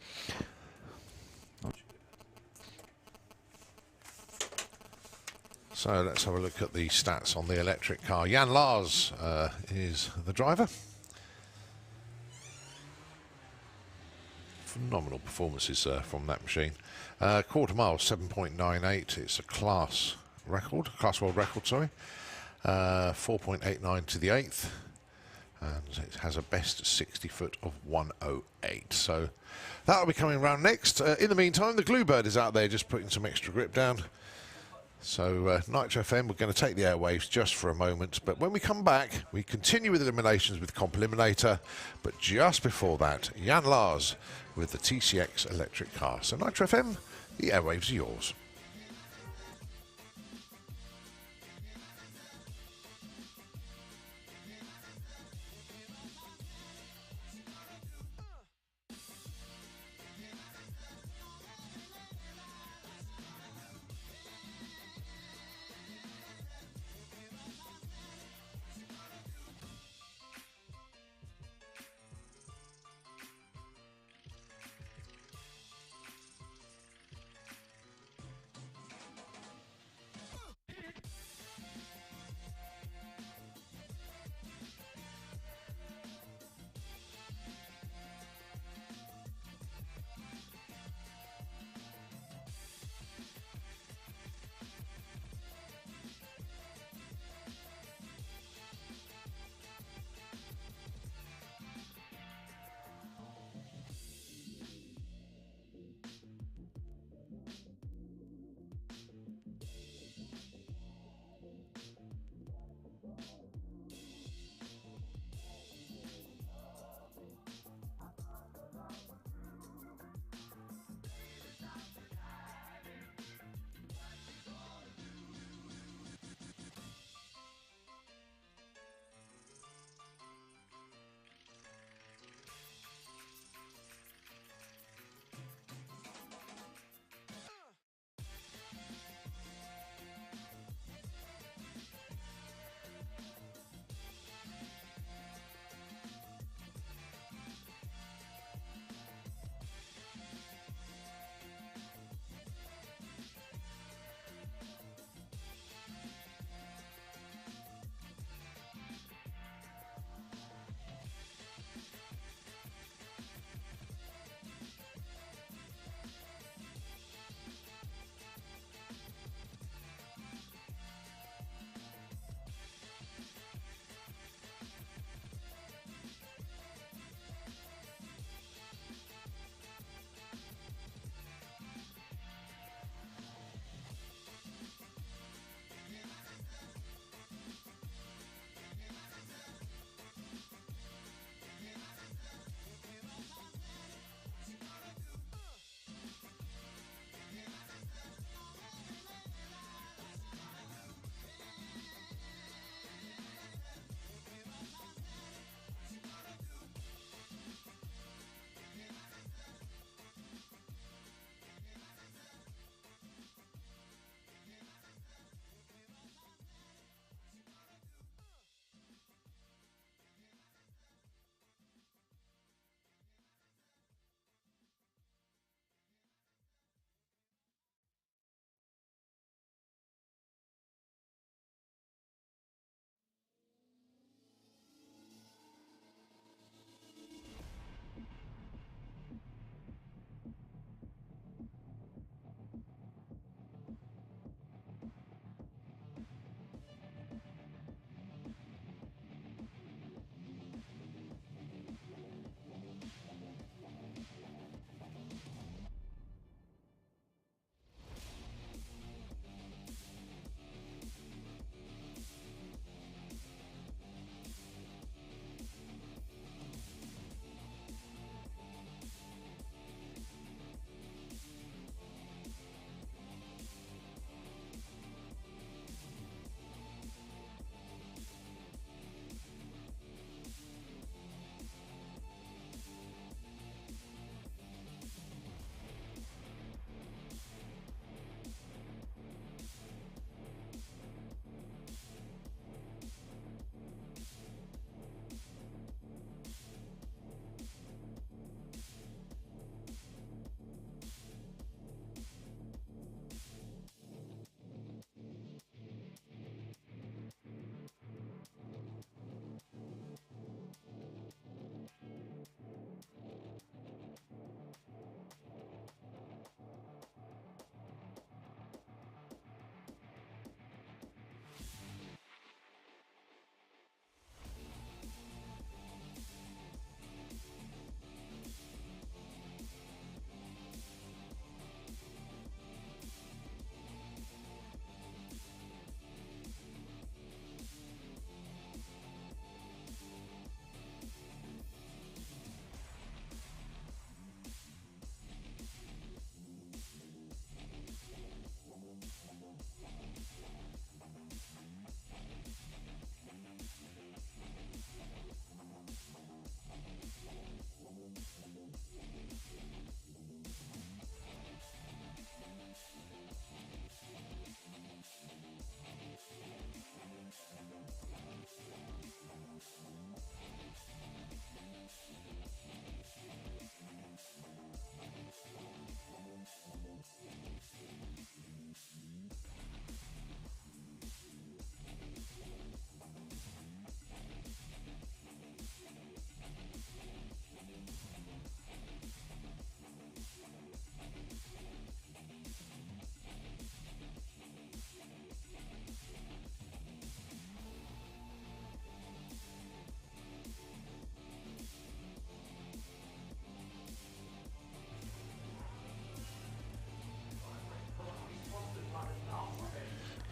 So let's have a look at the stats on the electric car. Jan Lars is the driver. phenomenal performances from that machine. Quarter mile 7.98. It's a class world record, sorry. 4.89 to the eighth, and it has a best 60 foot of 108. So that'll be coming around next. In the meantime, the Gluebird is out there just putting some extra grip down. So Nitro FM, we're going to take the airwaves just for a moment, but when we come back, we continue with eliminations with Comp Eliminator, but just before that, Jan Lars with the TCX electric car. So Nitro FM, the airwaves are yours.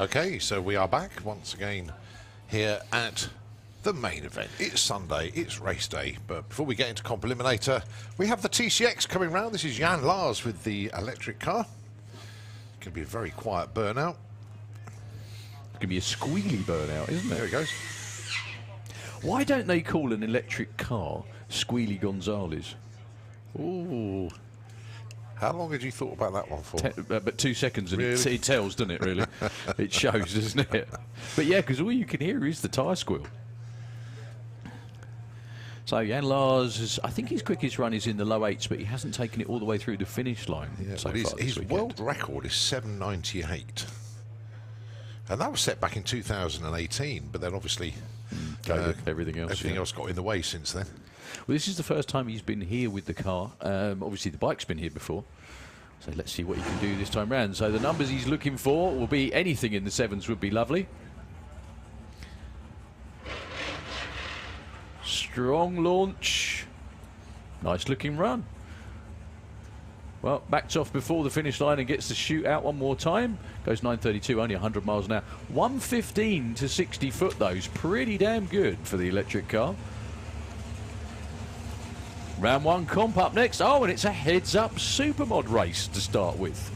Okay, so we are back once again here at the main event. It's Sunday, it's race day, but before we get into Comp Eliminator, we have the TCX coming round. This is Jan Lars with the electric car. Could be a very quiet burnout. It's going to be a squealy burnout, isn't it? There he goes. Why don't they call an electric car Squealy Gonzales? Ooh. How long had you thought about that one for? But 2 seconds, and Really? it tells, doesn't it, really? It shows, doesn't it? But yeah, because all you can hear is the tyre squeal. So Jan Lars, I think his quickest run is in the low 8s, but he hasn't taken it all the way through the finish line. Yeah, so well, far this his weekend. world record is 7:98. And that was set back in 2018, but then obviously everything else got in the way since then. Well, this is the first time he's been here with the car. Obviously, the bike's been here before. So let's see what he can do this time round. So the numbers he's looking for will be anything in the 7s would be lovely. Strong launch. Nice looking run. Well, backs off before the finish line and gets to shoot out one more time. Goes 9:32, only 100 miles an hour. 115 to 60 foot, though, is pretty damn good for the electric car. Round 1 comp up next. Oh, and it's a heads-up Supermod race to start with.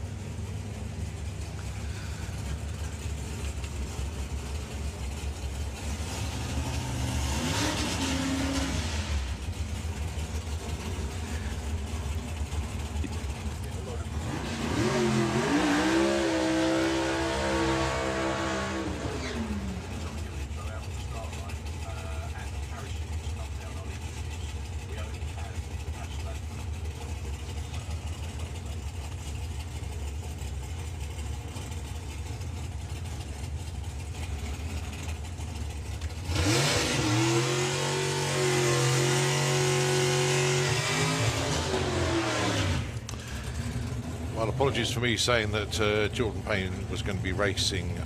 Well, apologies for me saying that Jordan Payne was going to be racing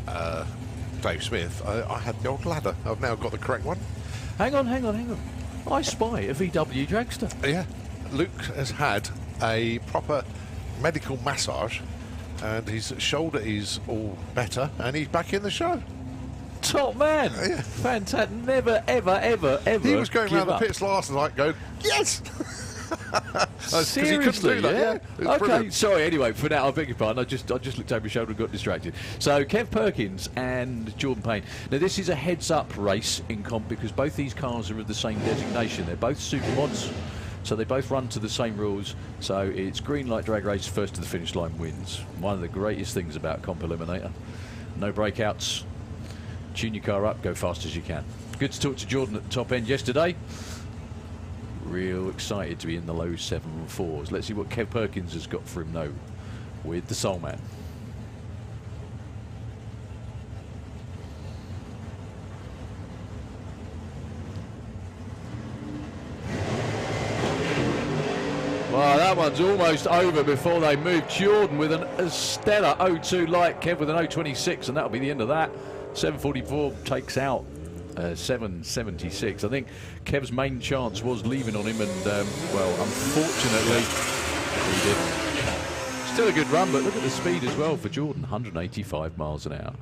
Dave Smith. I had the old ladder. I've now got the correct one. Hang on. I spy a VW dragster. Yeah, Luke has had a proper medical massage and his shoulder is all better and he's back in the show. Top man. Yeah. Fantastic. Never, ever. He was going around the up. pits last night going, yes! Seriously, he couldn't do that. Yeah. It was Okay, brilliant. sorry. Anyway, for now, I beg your pardon. I just looked over my shoulder and got distracted. So, Kev Perkins and Jordan Payne. Now, this is a heads-up race in comp because both these cars are of the same designation. They're both supermods, so they both run to the same rules. So, it's green light drag race. First to the finish line wins. One of the greatest things about Comp Eliminator. No breakouts. Tune your car up. Go fast as you can. Good to talk to Jordan at the top end yesterday. Real excited to be in the low 7.4s. Let's see what Kev Perkins has got for him now with the Soul Man. Well, that one's almost over before they move. Jordan with a stellar 0.2 light, Kev with an 0.26, and that'll be the end of that. 7.44 takes out 7.76. I think Kev's main chance was leaving on him, and well, unfortunately, he did. Still a good run, but look at the speed as well for Jordan, 185 miles an hour.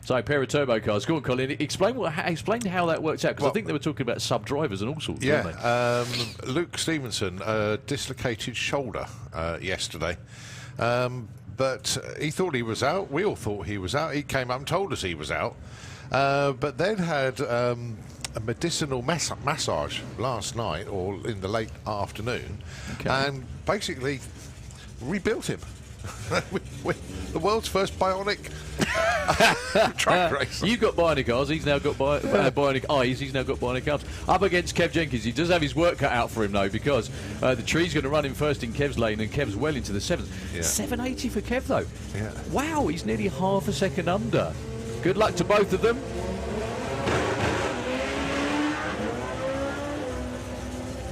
So, a pair of turbo cars. Go on, Colin. Explain how that works out, because I think they were talking about sub-drivers and all sorts, weren't they? Luke Stevenson dislocated shoulder yesterday. But he thought he was out. We all thought he was out. He came up and told us he was out. But then had a medicinal massage last night or in the late afternoon, and basically rebuilt him. The world's first bionic truck racer. You've got bionic eyes. He's now got bionic eyes. He's now got bionic arms. Up against Kev Jenkins. He does have his work cut out for him though, because the tree's going to run him first in Kev's lane, and Kev's well into the 7th. Yeah. 780 for Kev though. Yeah. Wow, he's nearly half a second under. Good luck to both of them.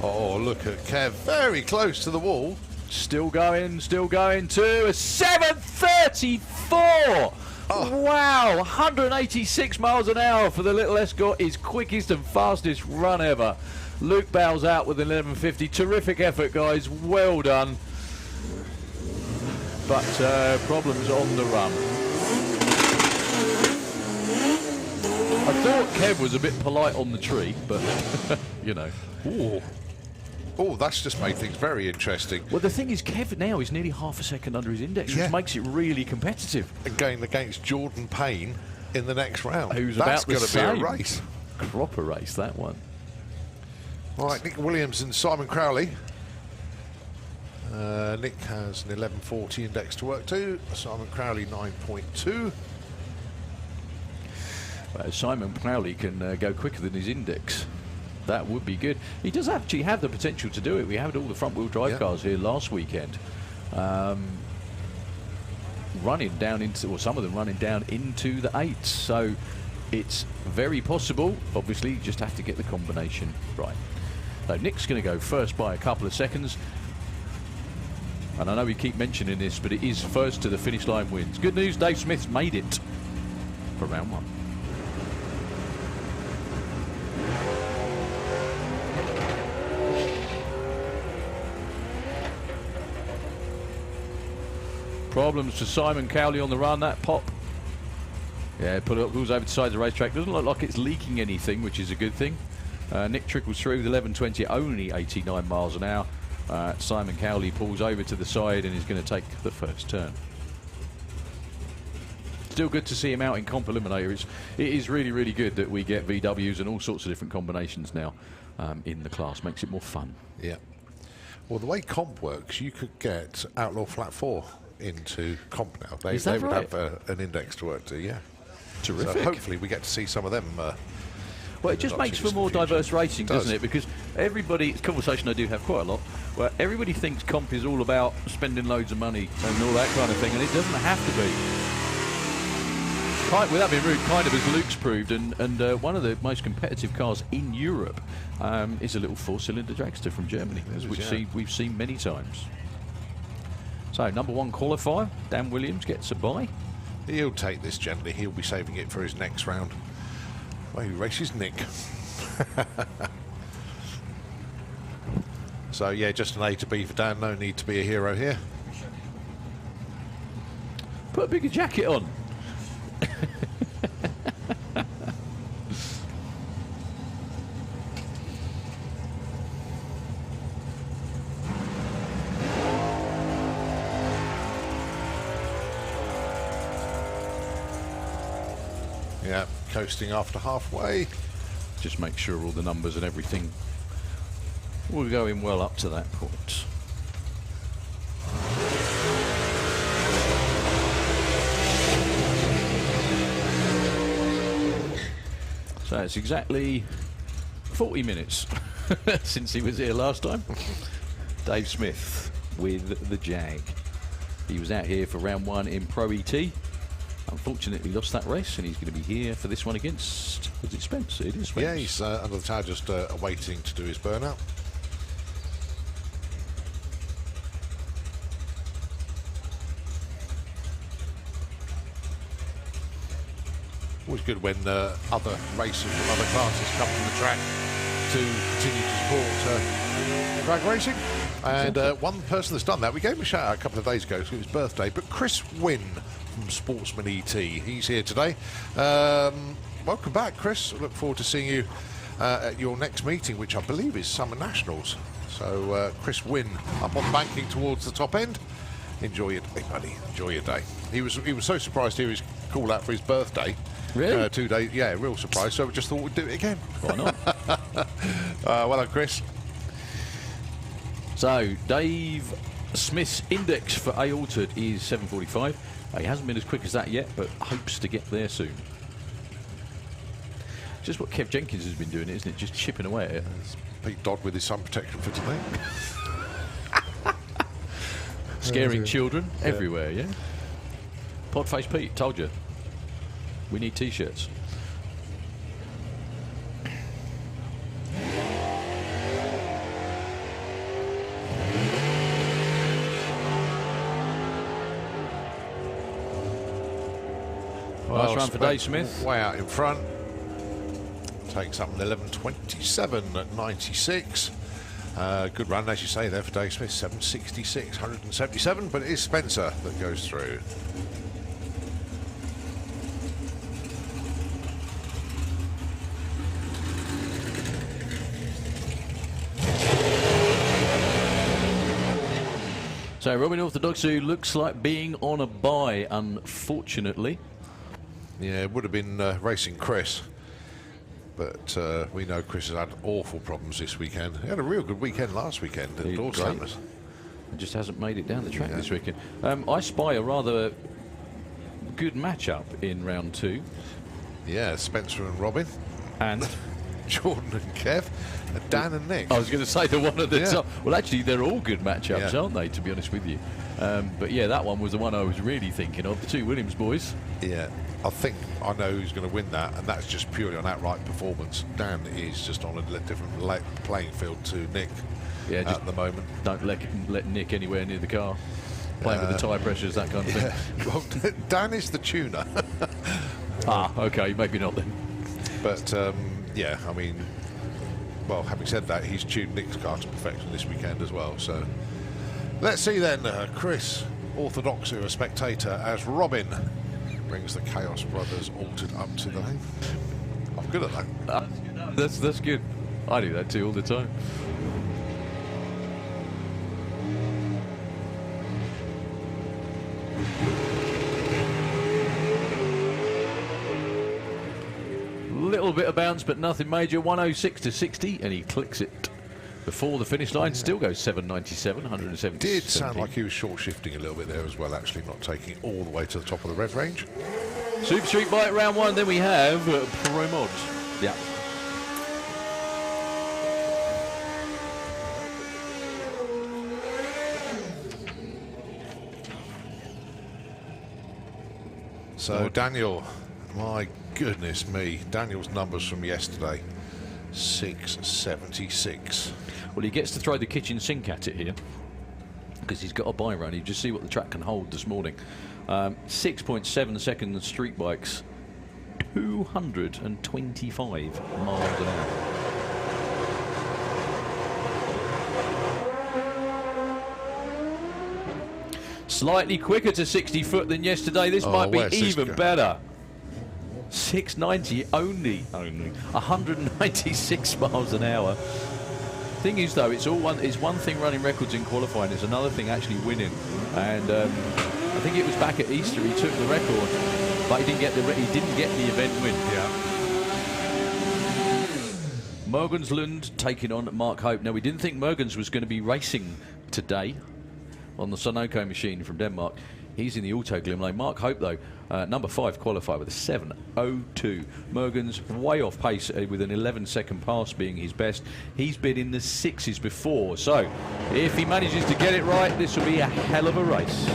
Oh, look at Kev, very close to the wall. Still going to a 734. Oh. Wow, 186 miles an hour for the little Escort, his quickest and fastest run ever. Luke bows out with 11.50. Terrific effort, guys. Well done. But problems on the run. I thought Kev was a bit polite on the tree, but, you know. Ooh. Oh, that's just made things very interesting. Well, the thing is, Kev now is nearly half a second under his index, which makes it really competitive. And going against Jordan Payne in the next round. Who's that's about the going to be same. a race. Cropper race, that one. Right, Nick Williams and Simon Crowley. Nick has an 11.40 index to work to. Simon Crowley 9.2. Simon Crowley can go quicker than his index. That would be good. He does actually have the potential to do it. We had all the front-wheel drive cars here last weekend, running down into, or some of them running down into the 8s. So it's very possible. Obviously, you just have to get the combination right. So Nick's going to go first by a couple of seconds. And I know we keep mentioning this, but it is first to the finish line wins. Good news, Dave Smith's made it for round 1. Problems for Simon Cowley on the run, that pop. Yeah, pulls over the side of the racetrack. Doesn't look like it's leaking anything, which is a good thing. Nick trickles through with 11.20, only 89 miles an hour. Simon Cowley pulls over to the side and is going to take the first turn. Still good to see him out in Comp Eliminator. It is really, really good that we get VWs and all sorts of different combinations now in the class. Makes it more fun. Yeah. Well, the way Comp works, you could get Outlaw Flat 4 into Comp now. They would have an index to work to, yeah. Terrific. So hopefully we get to see some of them. Well, it just makes for more diverse racing, doesn't it? Because everybody, it's a conversation I do have quite a lot, where everybody thinks Comp is all about spending loads of money and all that kind of thing, and it doesn't have to be. Without being rude, kind of, as Luke's proved, and one of the most competitive cars in Europe is a little 4-cylinder dragster from Germany, as we've seen many times. So, number 1 qualifier, Dan Williams gets a bye. He'll take this gently. He'll be saving it for his next round. Well, he races Nick. So, yeah, just an A to B for Dan. No need to be a hero here. Put a bigger jacket on. Yeah, coasting after halfway. Just make sure all the numbers and everything will go in well up to that point. So it's exactly 40 minutes since he was here last time. Dave Smith with the Jag. He was out here for round 1 in Pro E.T. Unfortunately lost that race, and he's going to be here for this one against, is it Spence? It is Spence. Yeah, he's under the tower just awaiting to do his burnout. Always good when other racers from other classes come to the track to continue to support drag racing. And one person that's done that, we gave him a shout out a couple of days ago, it was his birthday, but Chris Wynn from Sportsman E.T. He's here today. Welcome back, Chris. Look forward to seeing you at your next meeting, which I believe is Summer Nationals. So Chris Wynn up on the banking towards the top end. Enjoy your day, buddy. Enjoy your day. He was so surprised to hear his call out for his birthday. Really? 2 days. Yeah, real surprise. So we just thought we'd do it again. Why not? Well done, Chris. So Dave Smith's index for A Altered is 7:45. He hasn't been as quick as that yet, but hopes to get there soon. Just what Kev Jenkins has been doing, isn't it? Just chipping away at it. It's Pete Dodd with his sun protection for today. Scaring children everywhere, yeah? Podface Pete, told you. We need T-shirts. Last run for Dave Smith. Way out in front. Takes up an 11.27 at 96. Good run, as you say, there for Dave Smith. 7.66, 177, but it is Spencer that goes through. So Robin Orthodox, who looks like being on a bye, unfortunately. Yeah, it would have been racing Chris. But we know Chris has had awful problems this weekend. He had a real good weekend last weekend at Dorset. He just hasn't made it down the track this weekend. I spy a rather good matchup in round 2. Yeah, Spencer and Robin. And Jordan and Kev. And Dan and Nick. I was going to say the one at the top. Well, actually, they're all good matchups, aren't they, to be honest with you? But yeah, that one was the one I was really thinking of. The 2 Williams boys. Yeah, I think I know who's going to win that, and that's just purely on outright performance. Dan is just on a different playing field to Nick at the moment. Don't let Nick anywhere near the car. Playing with the tyre pressures, that kind of thing. Well, Dan is the tuner. Okay, maybe not then. But yeah, I mean, well, having said that, he's tuned Nick's car to perfection this weekend as well. So let's see then, Chris Orthodox, who a spectator, as Robin brings the Chaos Brothers altered up to the lane. I'm good at that. That's good. I do that too all the time. Little bit of bounce, but nothing major. 106 to 60, and he clicks it before the finish line. Still goes 797, 170. Did sound like he was short shifting a little bit there as well, actually, not taking it all the way to the top of the rev range. Super Street Bike round 1. Then we have Pro Mod. Yeah. So Daniel, my goodness me, Daniel's numbers from yesterday, 676. Well, he gets to throw the kitchen sink at it here because he's got a bye run. You just see what the track can hold this morning. 6.7 seconds street bikes, 225 miles an hour. Slightly quicker to 60 foot than yesterday. This might be even better. 690 only 196 miles an hour. Thing is, though, it's one thing running records in qualifying. It's another thing actually winning. And I think it was back at Easter he took the record, but he didn't get the event win. Yeah. Morganslund taking on Mark Hope. Now, we didn't think Morgans was going to be racing today on the Sunoco machine from Denmark. He's in the Auto Glim lane. Mark Hope, though, number 5 qualified with a 7.02. Morgan's way off pace with an 11-second pass being his best. He's been in the 6s before, so if he manages to get it right, this will be a hell of a race.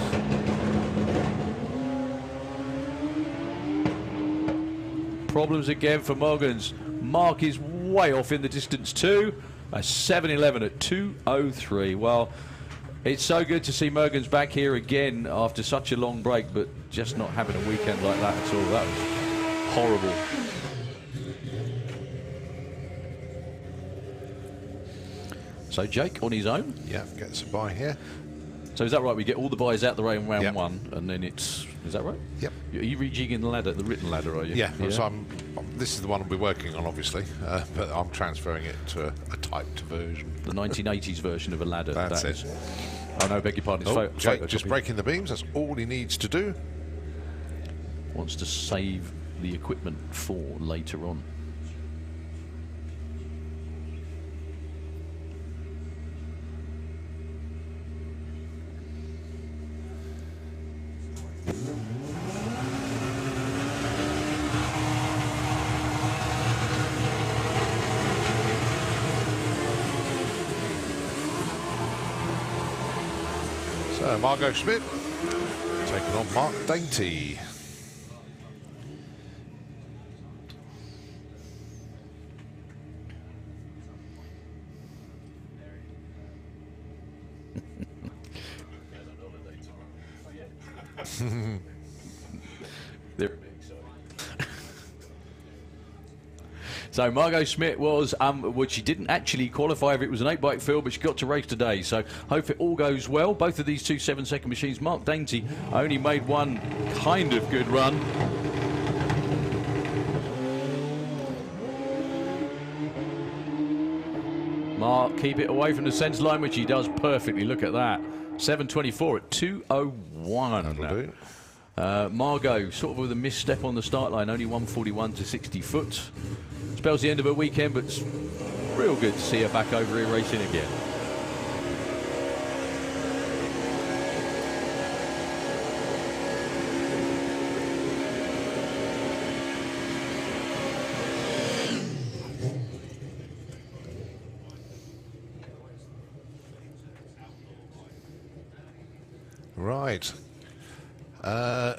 Problems again for Morgans. Mark is way off in the distance too. A 7.11 at 2.03. Well, it's so good to see Morgans back here again after such a long break, but just not having a weekend like that at all. That was horrible. So Jake on his own? Yeah, gets a bye here. So is that right? We get all the buys out the way in round 1, and then it's... Is that right? Yep. Are you rejigging the ladder, the written ladder, are you? Yeah. So this is the one we're working on, obviously, but I'm transferring it to a typed version. The 1980s version of a ladder. That's it. Oh, no, beg your pardon. Jake just breaking the beams. That's all he needs to do. Wants to save the equipment for later on. So Margot Schmidt taking on Mark Dainty. So Margot Schmidt was, well, she didn't actually qualify if it was an 8-bike field, but she got to race today. So hope it all goes well. Both of these 2 7-second machines. Mark Dainty only made one kind of good run. Mark, keep it away from the centre line, which he does perfectly. Look at that. 7:24 at 2:01. Margot sort of with a misstep on the start line, only 141 to 60 foot. Spells the end of her weekend, but it's real good to see her back over here racing again. Right.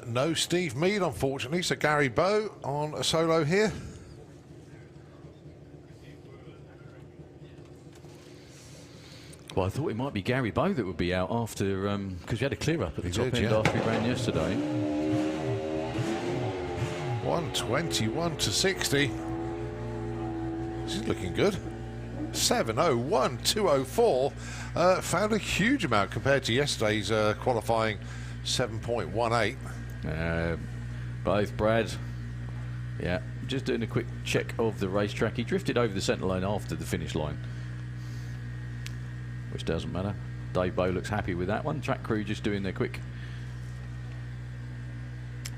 No Steve Mead, unfortunately, so Gary Bowe on a solo here. Well, I thought it might be Gary Bowe that would be out after, because we had a clear up at the top end after we ran yesterday. 121 to 60. This is looking good. 7:01, 2:04. Found a huge amount compared to yesterday's qualifying 7.18. Both Brad. Yeah, just doing a quick check of the racetrack. He drifted over the centre line after the finish line, which doesn't matter. Dave Bowe looks happy with that one. Track crew just doing their quick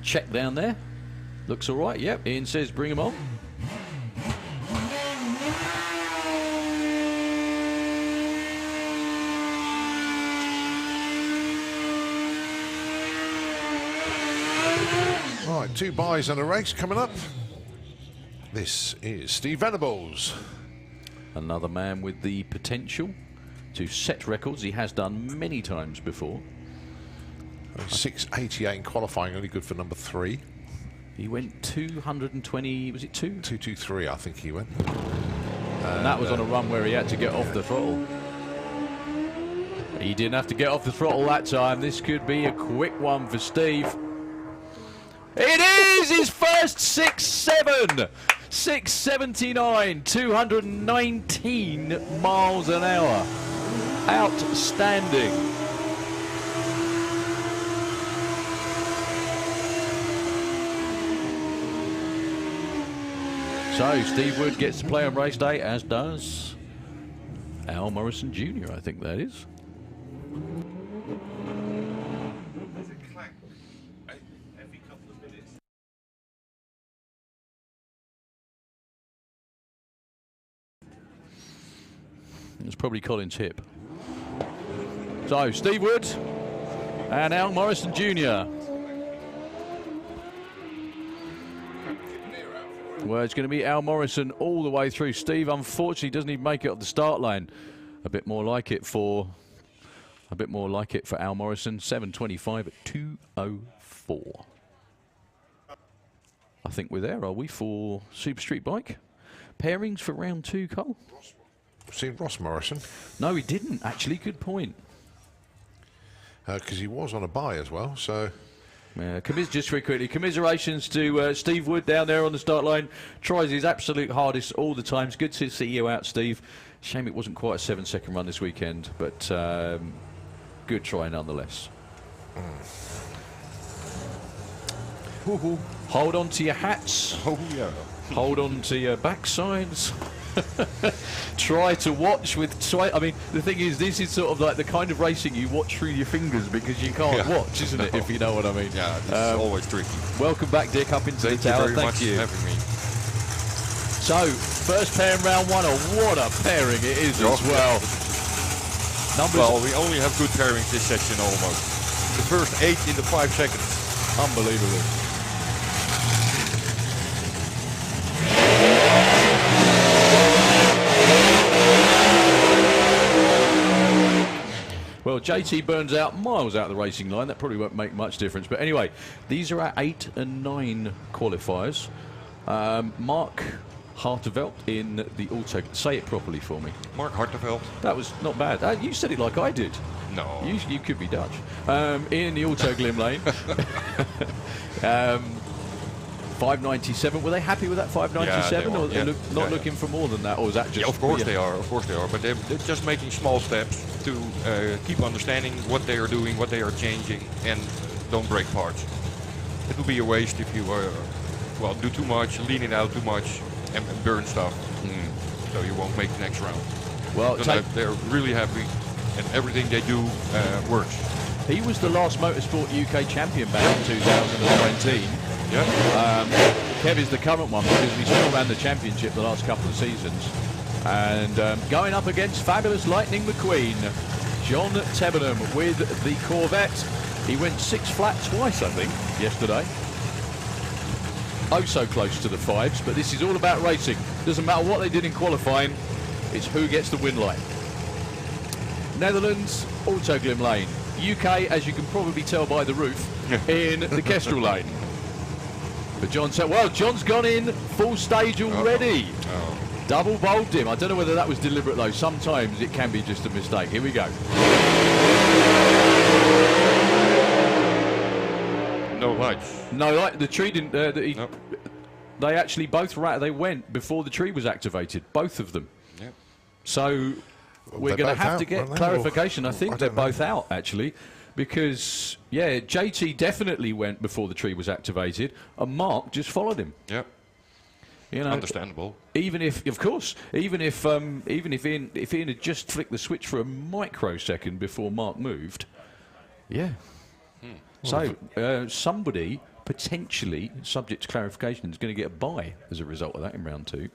check down there. Looks all right. Yep, Ian says bring him on. Right, 2 buys and a race coming up. This is Steve Venables. Another man with the potential to set records. He has done many times before. 6:88 in qualifying, only good for number 3. He went 220, was it 2? 2:23, I think he went. And that was on a run where he had to get off the throttle. He didn't have to get off the throttle that time. This could be a quick one for Steve. It is his first 6.7. 6:79, 219 miles an hour. Outstanding. So Steve Wood gets to play on race day, as does Al Morrison Jr., I think that is. It's probably Colin's hip. So, Steve Wood and Al Morrison Jr. Well, it's going to be Al Morrison all the way through. Steve, unfortunately, doesn't even make it up the start line. A bit more like it for Al Morrison. 7:25 at 2:04. I think we're there, are we, for Super Street Bike? Pairings for round 2, Cole? Seen Ross Morrison? No, he didn't, actually. Good point. Because he was on a buy as well, so... Just very quickly, commiserations to Steve Wood down there on the start line. Tries his absolute hardest all the time. It's good to see you out, Steve. Shame it wasn't quite a 7-second run this weekend, but good try nonetheless. Hold on to your hats. Oh, yeah. Hold on to your backsides. Try to watch with... I mean, the thing is, this is sort of like the kind of racing you watch through your fingers because you can't watch, isn't it, if you know what I mean? Yeah, this is always tricky. Welcome back, Dick, up into the tower. Thank you very much for having me. So, first pair in round 1, what a pairing it is as well. Well, we only have good pairings this section almost. The first 8 in the 5 seconds. Unbelievable. Well, JT burns out miles out of the racing line. That probably won't make much difference. But anyway, these are our 8 and 9 qualifiers. Mark Hartevelt in the auto. Say it properly for me. Mark Hartevelt. That was not bad. You said it like I did. No. You could be Dutch. In the auto glim lane. 597. Were they happy with that 597, or they not looking for more than that, or is that just? Yeah, of course they are. Of course they are. But they're just making small steps to keep understanding what they are doing, what they are changing, and don't break parts. It will be a waste if you do too much, lean it out too much, and burn stuff. So you won't make the next round. Well, they're really happy. and everything they do works. He was the last Motorsport UK champion back in 2019. Yeah. Kev is the current one because he still ran the championship the last couple of seasons. And going up against Fabulous Lightning McQueen, John Tebenham with the Corvette. He went 6 flat twice, I think, yesterday. Oh, so close to the 5s, but this is all about racing. Doesn't matter what they did in qualifying, it's who gets the win line. Netherlands, Autoglim lane. UK, as you can probably tell by the roof, in the Kestrel lane. But John said, well, John's gone in full stage already. Double bowled him. I don't know whether that was deliberate though. Sometimes it can be just a mistake. Here we go. No lights. No light. The tree didn't. They actually both they went before the tree was activated. Both of them. Yep. So we're going to have to get clarification. I think they're both out actually, because yeah, JT definitely went before the tree was activated, and Mark just followed him. Yep. You know, understandable. Even if, of course, even if Ian had just flicked the switch for a microsecond before Mark moved, yeah. So somebody potentially, subject to clarification, is going to get a bye as a result of that in round 2,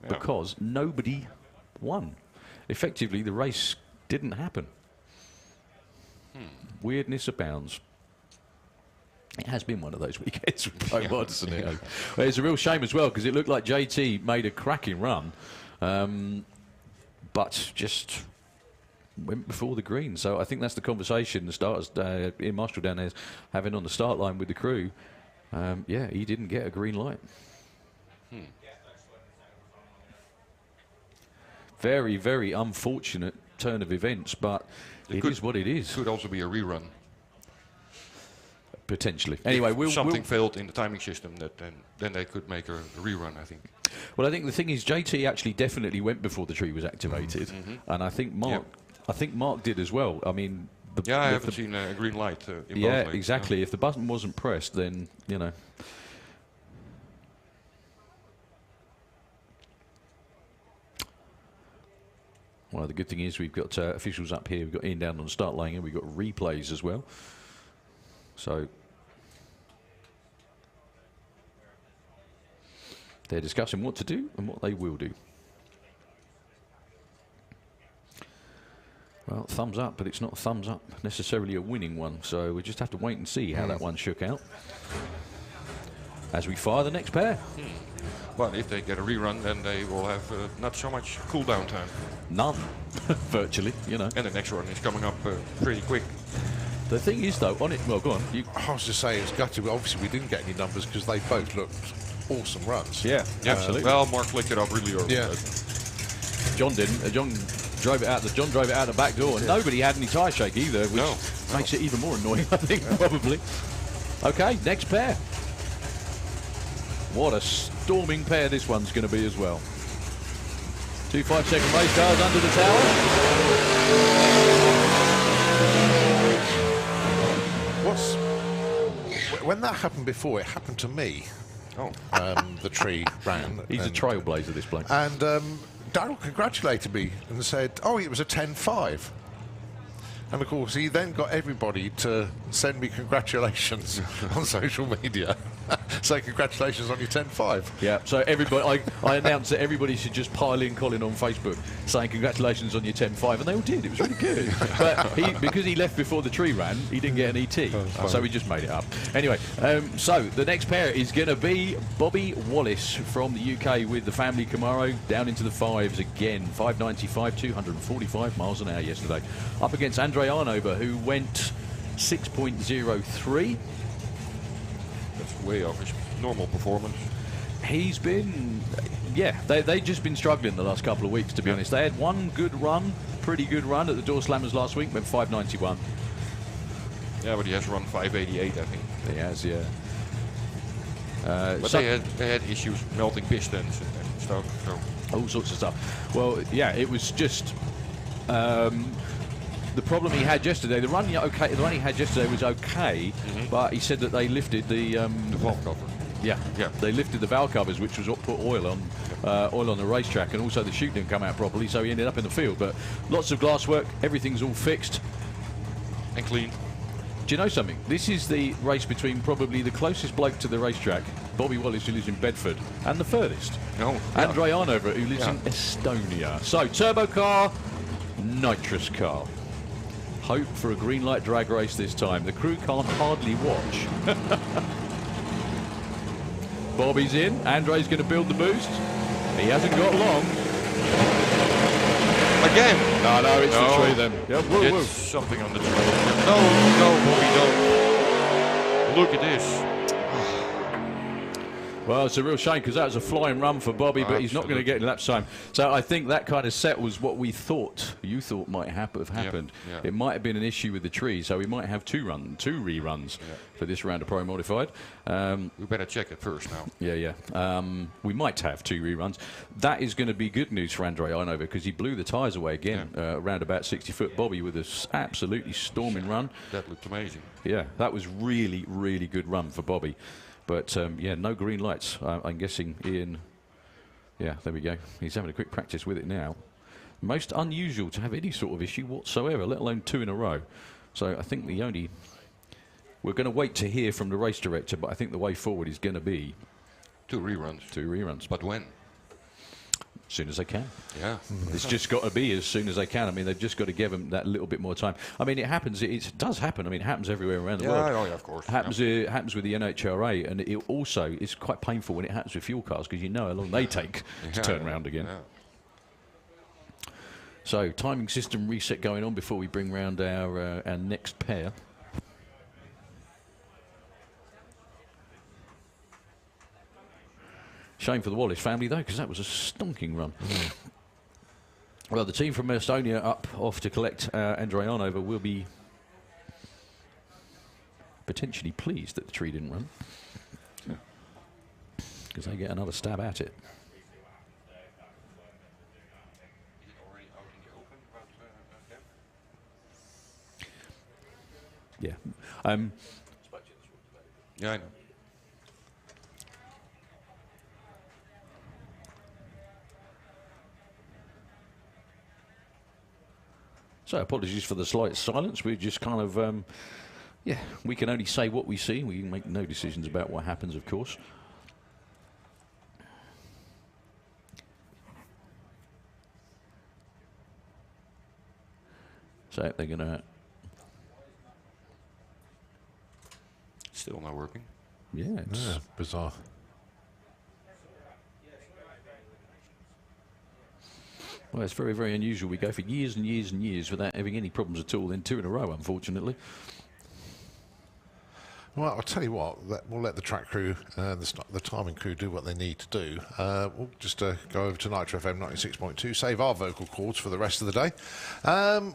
because nobody won. Effectively, the race didn't happen. Weirdness abounds. It has been one of those weekends with Pro Mod, isn't it? Well, it's a real shame as well, because it looked like JT made a cracking run, but just went before the green. So I think that's the conversation the starters, Ian Marshall down there, is having on the start line with the crew. Yeah, he didn't get a green light. Very, very unfortunate turn of events, but it is what it is. Could also be a rerun. Potentially. Anyway, if something failed in the timing system, that then they could make a rerun, I think. Well, I think the thing is, JT actually definitely went before the tree was activated, and I think Mark did as well. I mean, I haven't seen a green light. In yeah, both lanes. exactly. If the button wasn't pressed, then you know. Well, the good thing is we've got officials up here. We've got Ian down on the start line, and we've got replays as well. So they're discussing what to do and what they will do. Well, thumbs up, but it's not a thumbs up necessarily a winning one. So we just have to wait and see how that one shook out as we fire the next pair. Well, if they get a rerun, then they will have not so much cooldown time. None, virtually, you know. And the next one is coming up pretty quick. The thing is, though, on it. Well, go on. I was just saying, it's gutted. Obviously, we didn't get any numbers because they both looked awesome runs. Yeah, absolutely. Well, Mark flicked it up really early. Yeah. John didn't. John drove it out. John drove it out the back door, and nobody had any tyre shake either, which makes it even more annoying, I think, probably. Okay, next pair. What a storming pair this one's going to be as well. 2 5-second race cars under the tower. When that happened before, it happened to me. The tree ran. He's a trailblazer, this bloke. And Darryl congratulated me and said, oh, it was a 10.5. And of course, he then got everybody to send me congratulations on social media. Say congratulations on your 10.5. Yeah, so everybody, I announced that everybody should just pile in Colin on Facebook saying congratulations on your 10.5, and they all did. It was really good. But because he left before the tree ran, he didn't get an ET, so we just made it up. Anyway, so the next pair is going to be Bobby Wallace from the UK with the family Camaro down into the 5s again. 595, 245 miles an hour yesterday. Up against Andre Arnover, who went 6.03. That's way off his normal performance. He's been, yeah, they've just been struggling the last couple of weeks, to be honest. They had one good run, pretty good run at the Door Slammers last week, went 591. Yeah, but he has run 588, I think. He has, yeah. But they had issues melting pistons and stuff. So. All sorts of stuff. Well, yeah, it was just the problem he had yesterday. The run he had yesterday was okay, but he said that they lifted the valve cover. Yeah, they lifted the valve covers, which was what put oil on oil on the racetrack, and also the chute didn't come out properly, so he ended up in the field. But lots of glass work, everything's all fixed. And clean. Do you know something? This is the race between probably the closest bloke to the racetrack, Bobby Wallace, who lives in Bedford, and the furthest, Andrei Arnover, who lives in Estonia. So, turbo car, nitrous car. Hope for a green light drag race this time. The crew can't hardly watch. Bobby's in. Andrei's going to build the boost. He hasn't got long. Again. No, it's the tree then. Yep, it's something on the tree. No, Bobby, don't. Look at this. Well, it's a real shame because that was a flying run for Bobby, but he's not going to get in lap time. So I think that kind of settles what we thought, you thought might have happened. Yep. It might have been an issue with the tree, so we might have two reruns for this round of Pro Modified. We better check it first now. We might have two reruns. That is going to be good news for Andrei Arnover because he blew the tyres away again around about 60-foot Bobby with an absolutely storming run. That looked amazing. Yeah, that was really, really good run for Bobby. But, no green lights. I'm guessing Ian... Yeah, there we go. He's having a quick practice with it now. Most unusual to have any sort of issue whatsoever, let alone two in a row. So I think the only... We're going to wait to hear from the race director, but I think the way forward is going to be... Two reruns. Two reruns. But when? As soon as they can. Yeah. It's just got to be as soon as they can. I mean, they've just got to give them that little bit more time. I mean, it happens. It does happen. I mean, it happens everywhere around the world. Oh, yeah, of course. It happens with the NHRA, and it also is quite painful when it happens with fuel cars because you know how long they take to turn around again. Yeah. So, timing system reset going on before we bring round our next pair. Shame for the Wallace family, though, because that was a stonking run. Well, the team from Estonia off to collect Andrei Arnover will be potentially pleased that the tree didn't run. Because they get another stab at it. Yeah. Yeah, I know. So apologies for the slight silence. We're just kind of, we can only say what we see. We make no decisions about what happens, of course. So they're going to... Still not working. Yeah, it's bizarre. Well, it's very, very unusual. We go for years and years and years without having any problems at all, then two in a row, unfortunately. Well, I'll tell you what, we'll let the track crew, the timing crew, do what they need to do. We'll just go over to Nitro FM 96.2, save our vocal cords for the rest of the day.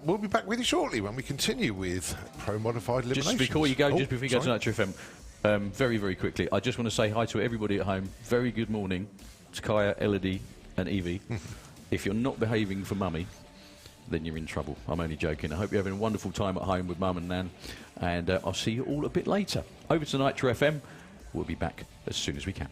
We'll be back with you shortly when we continue with Pro Modified Eliminations. Just before you go, just before you go to Nitro FM, very, very quickly, I just want to say hi to everybody at home. Very good morning to Kaya, Elodie and Evie. If you're not behaving for Mummy, then you're in trouble. I'm only joking. I hope you're having a wonderful time at home with Mum and Nan. And I'll see you all a bit later. Over to Nitro FM. We'll be back as soon as we can.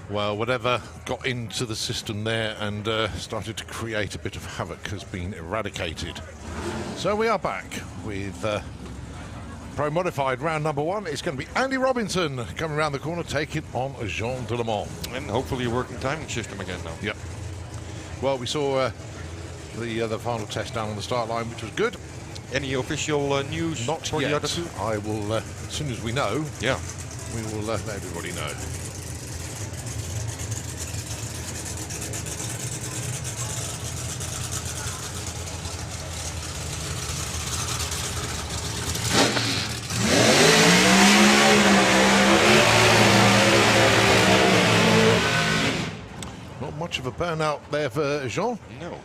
Well, whatever got into the system there and started to create a bit of havoc has been eradicated. So we are back with Pro Modified round number 1. It's going to be Andy Robinson coming around the corner, taking on Jean de Le Mans. And hopefully a working timing system again now. Yep. Well, we saw the final test down on the start line, which was good. Any official news Not for yet. the other two? I will, as soon as we know, Yeah. we will let everybody know. Not much of a burnout there for Jean. No.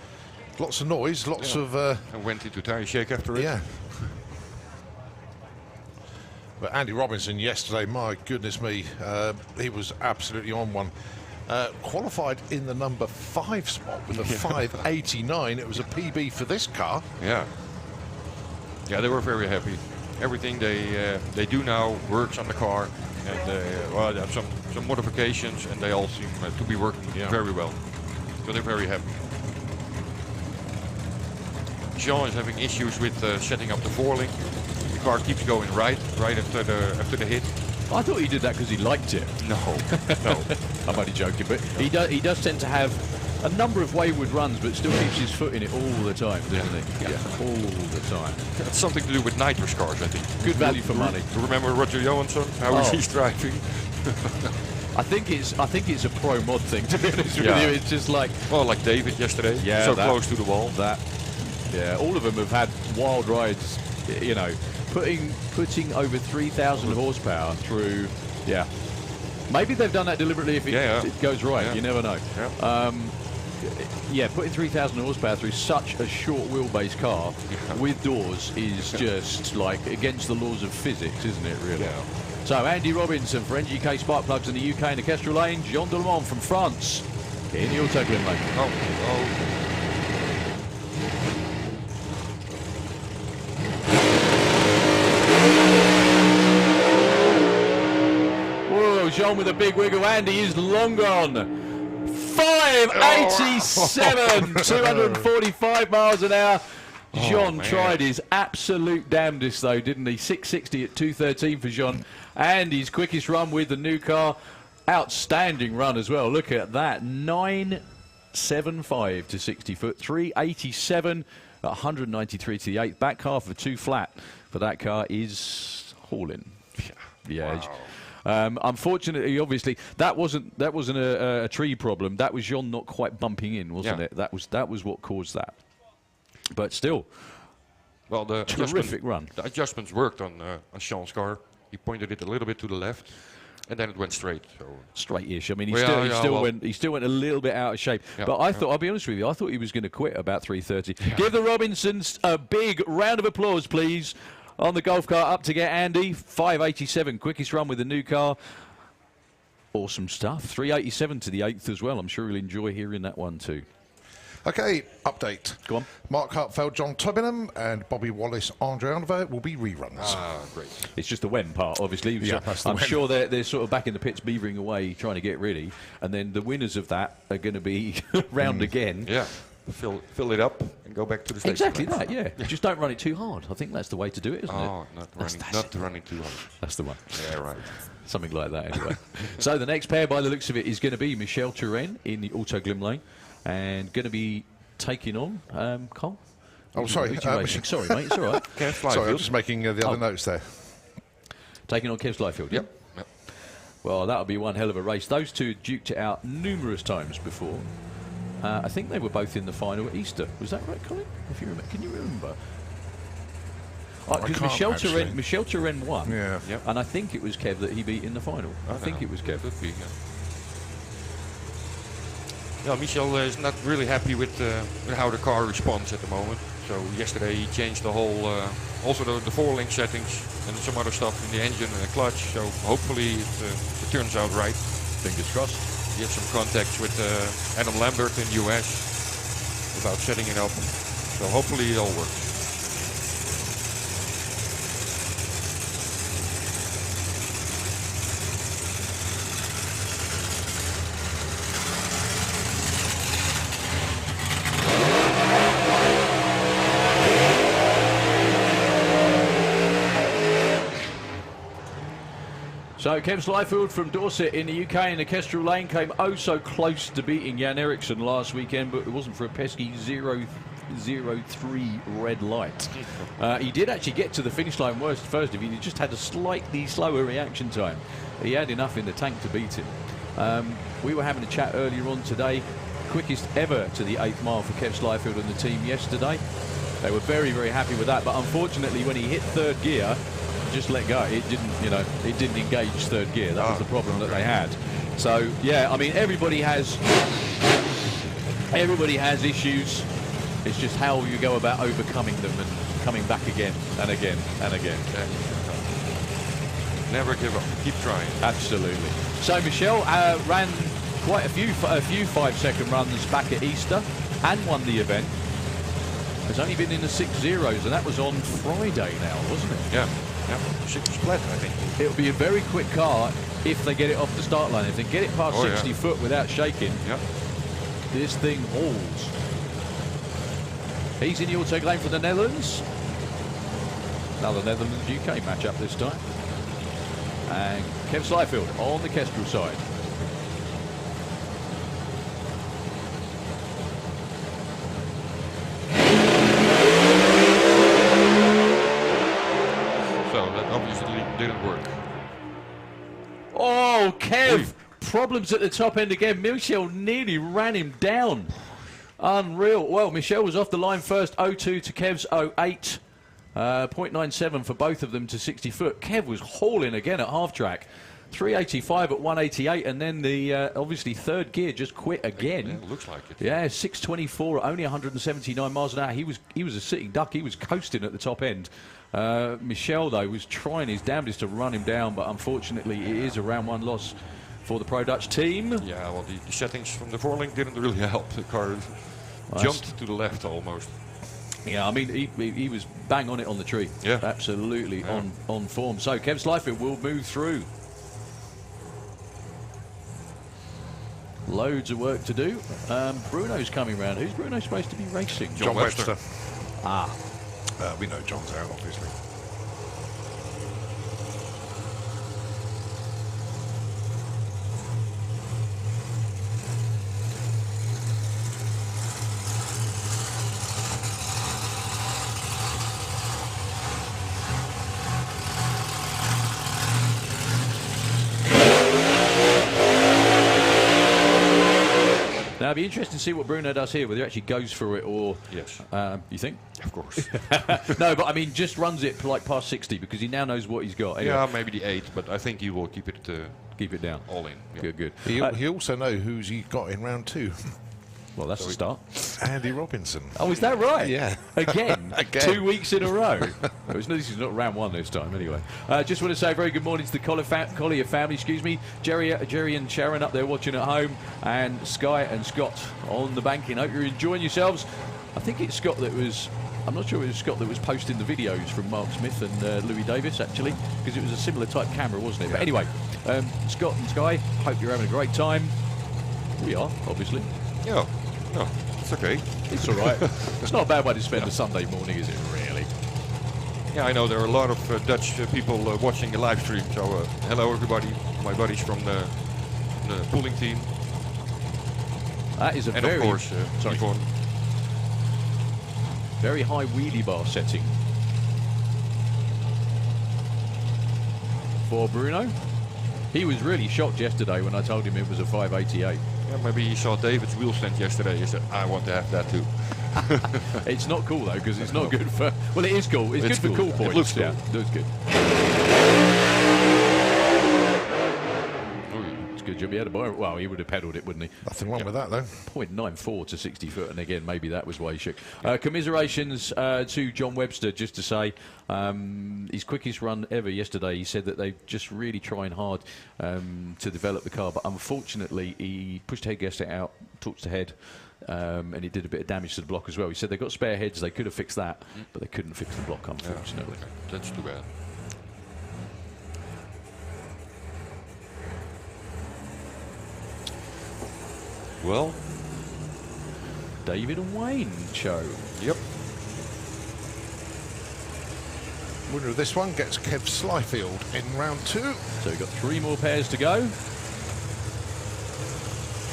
Lots of noise, lots of... I went into tire shake after it. Yeah. But Andy Robinson yesterday, my goodness me, he was absolutely on one. Qualified in the number 5 spot with a 5.89. It was a PB for this car. Yeah. Yeah, they were very happy. Everything they do now works on the car, and well, they have some modifications, and they all seem to be working very well. So they're very happy. Jean is having issues with setting up the four-link. The car keeps going right after the hit. I thought he did that because he liked it. No, no. I'm only joking, but he does tend to have a number of wayward runs, but still keeps his foot in it all the time, doesn't he? Yeah, all the time. That's something to do with nitrous cars, I think. Good value for money. Remember Roger Johansson? How is he driving? I think it's a pro mod thing, to be honest with you. It's just like, well, like David yesterday. Yeah, so that, close to the wall. Yeah, all of them have had wild rides. You know, putting over 3,000 horsepower through. Yeah, maybe they've done that deliberately. If it goes right, you never know. Yeah. Putting 3,000 horsepower through such a short wheelbase car with doors is just like against the laws of physics, isn't it? Really. Yeah. So Andy Robinson for NGK Spark Plugs in the UK in the Kestrel Lane. Jean de Le Mans from France in the Autoglim Lane. Oh. Jean with a big wiggle. Andy is long gone. 587, 245 miles an hour. Jean tried his absolute damnedest though, didn't he? 660 at 213 for Jean. And his quickest run with the new car. Outstanding run as well. Look at that. 975 to 60 foot. 387 at 193 to the 8th. Back half of 2 flat for that car is hauling. The edge. Unfortunately, obviously, that wasn't a tree problem. That was Jean not quite bumping in, wasn't it? That was what caused that. But still, well, the terrific run. The adjustments worked on Jean's car. He pointed it a little bit to the left, and then it went straight. So straight-ish. I mean, he still went a little bit out of shape. Yeah, but I thought, I'll be honest with you, I thought he was going to quit about 3:30. Give the Robinsons a big round of applause, please. On the golf car up to get Andy, 587, quickest run with the new car. Awesome stuff. 387 to the 8th as well. I'm sure he'll enjoy hearing that one too. Okay, update. Go on. Mark Hartfeld, John Tubingham, and Bobby Wallace, Andre Oliver will be reruns. Ah, great. It's just the when part, obviously. Yeah, so I'm sure they're sort of back in the pits beavering away, trying to get ready. And then the winners of that are going to be round again. Yeah. Fill it up and go back to the station. Exactly that, yeah. Just don't run it too hard. I think that's the way to do it, isn't it? Oh, not running too hard. That's the one. Yeah, right. Something like that, anyway. So the next pair, by the looks of it, is going to be Michel Turenne in the Autoglim Lane, and going to be taking on Cole. Oh, sorry. Sorry, mate. It's all right. Sorry, I'm just making the other notes there. Taking on Kev Slyfield. Yep. Well, that'll be one hell of a race. Those two duked it out numerous times before. I think they were both in the final at Easter. Was that right, Colin? If you remember, can you remember? Because Michel Turenne won. Yeah. Yep. And I think it was Kev that he beat in the final. I think it was Kev. Could be, yeah, Michel is not really happy with how the car responds at the moment. So yesterday he changed the whole, also the 4-link settings and some other stuff in the engine and the clutch. So hopefully it turns out right. Fingers crossed. He had some contacts with Adam Lambert in the US about setting it up. So hopefully it all works. So Kev Slyfield from Dorset in the UK in the Kestrel Lane came oh so close to beating Jan Eriksson last weekend, but it wasn't for a pesky 0.03 red light. He did actually get to the finish line first if he just had a slightly slower reaction time. He had enough in the tank to beat him. We were having a chat earlier on today. Quickest ever to the 8th mile for Kev Slyfield and the team yesterday. They were very, very happy with that, but unfortunately when he hit 3rd gear, just let go. It didn't, you know, it didn't engage 3rd gear. That was the problem that they had. So yeah, I mean everybody has issues. It's just how you go about overcoming them and coming back again and again and again. Never give up. Keep trying. Absolutely. So Michelle ran quite a few 5-second runs back at Easter and won the event. Has only been in the 6.0s, and that was on Friday now, wasn't it? Yeah. 6 flat, I think. It'll be a very quick car if they get it off the start line. If they get it past 60 foot without shaking, this thing hauls. He's in the auto lane for the Netherlands. Another Netherlands-UK matchup this time. And Kev Slyfield on the Kestrel side. Didn't work. Oh, Kev! Problems at the top end again. Michel nearly ran him down. Unreal. Well, Michel was off the line first, 0.2 to Kev's 0.8. 0.97 for both of them to 60 foot. Kev was hauling again at half track. 385 at 188, and then the obviously 3rd gear just quit again. Yeah, looks like it. Yeah, 624 at only 179 miles an hour. He was a sitting duck. He was coasting at the top end. Michel, though, was trying his damnedest to run him down, but unfortunately it is a round 1 loss for the Pro Dutch team. Yeah, well, the settings from the forelink didn't really help. The car jumped to the left almost. Yeah, I mean, he was bang on it on the tree. Yeah. Absolutely on form. So Kev Slyfield will move through. Loads of work to do. Bruno's coming round. Who's Bruno supposed to be racing? John Webster. Ah. We know John's out, obviously. Now, it'll be interesting to see what Bruno does here, whether he actually goes for it or... Yes. You think? Of course. No, but I mean, just runs it like past 60 because he now knows what he's got. Anyway. Yeah, maybe the 8, but I think he will keep it down. All in. Yeah. Good. He also knows who's he got in round 2. Well, that's a start. Andy Robinson. Oh, is that right? Yeah. Again? 2 weeks in a row. This is not round 1 this time, anyway. Just want to say a very good morning to the Collier family, excuse me. Jerry and Sharon up there watching at home, and Sky and Scott on the banking. Hope you're enjoying yourselves. I think it's Scott that was... I'm not sure it was Scott that was posting the videos from Mark Smith and Louis Davis, actually, because it was a similar type camera, wasn't it? But anyway, Scott and Sky, hope you're having a great time. We are, obviously. Yeah. No, it's okay. It's all right. It's not a bad way to spend a Sunday morning, is it, really? Yeah, I know there are a lot of Dutch people watching the live stream, so hello everybody, my buddies from the pooling team. That is a and very... of course, Yvonne. Very high wheelie bar setting for Bruno. He was really shocked yesterday when I told him it was a 588. Yeah, maybe he saw David's wheel stand yesterday. He said, I want to have that too. It's not cool though, because it's not good for... Well, it is cool. It's good for cool points. It looks cool. Yeah, it looks good. Good job. He had a buy. Well, he would have pedalled it, wouldn't he? Nothing wrong with that, though. 0.94 to 60 foot, and again, maybe that was why he shook. Commiserations to John Webster, just to say, his quickest run ever yesterday. He said that they're just really trying hard to develop the car, but unfortunately, he pushed head gasket out, torched the head, and it did a bit of damage to the block as well. He said they got spare heads, they could have fixed that, but they couldn't fix the block, unfortunately. Yeah, that's too bad. Well, David and Wayne show. Yep. Winner of this one gets Kev Slyfield in round 2. So we've got 3 more pairs to go.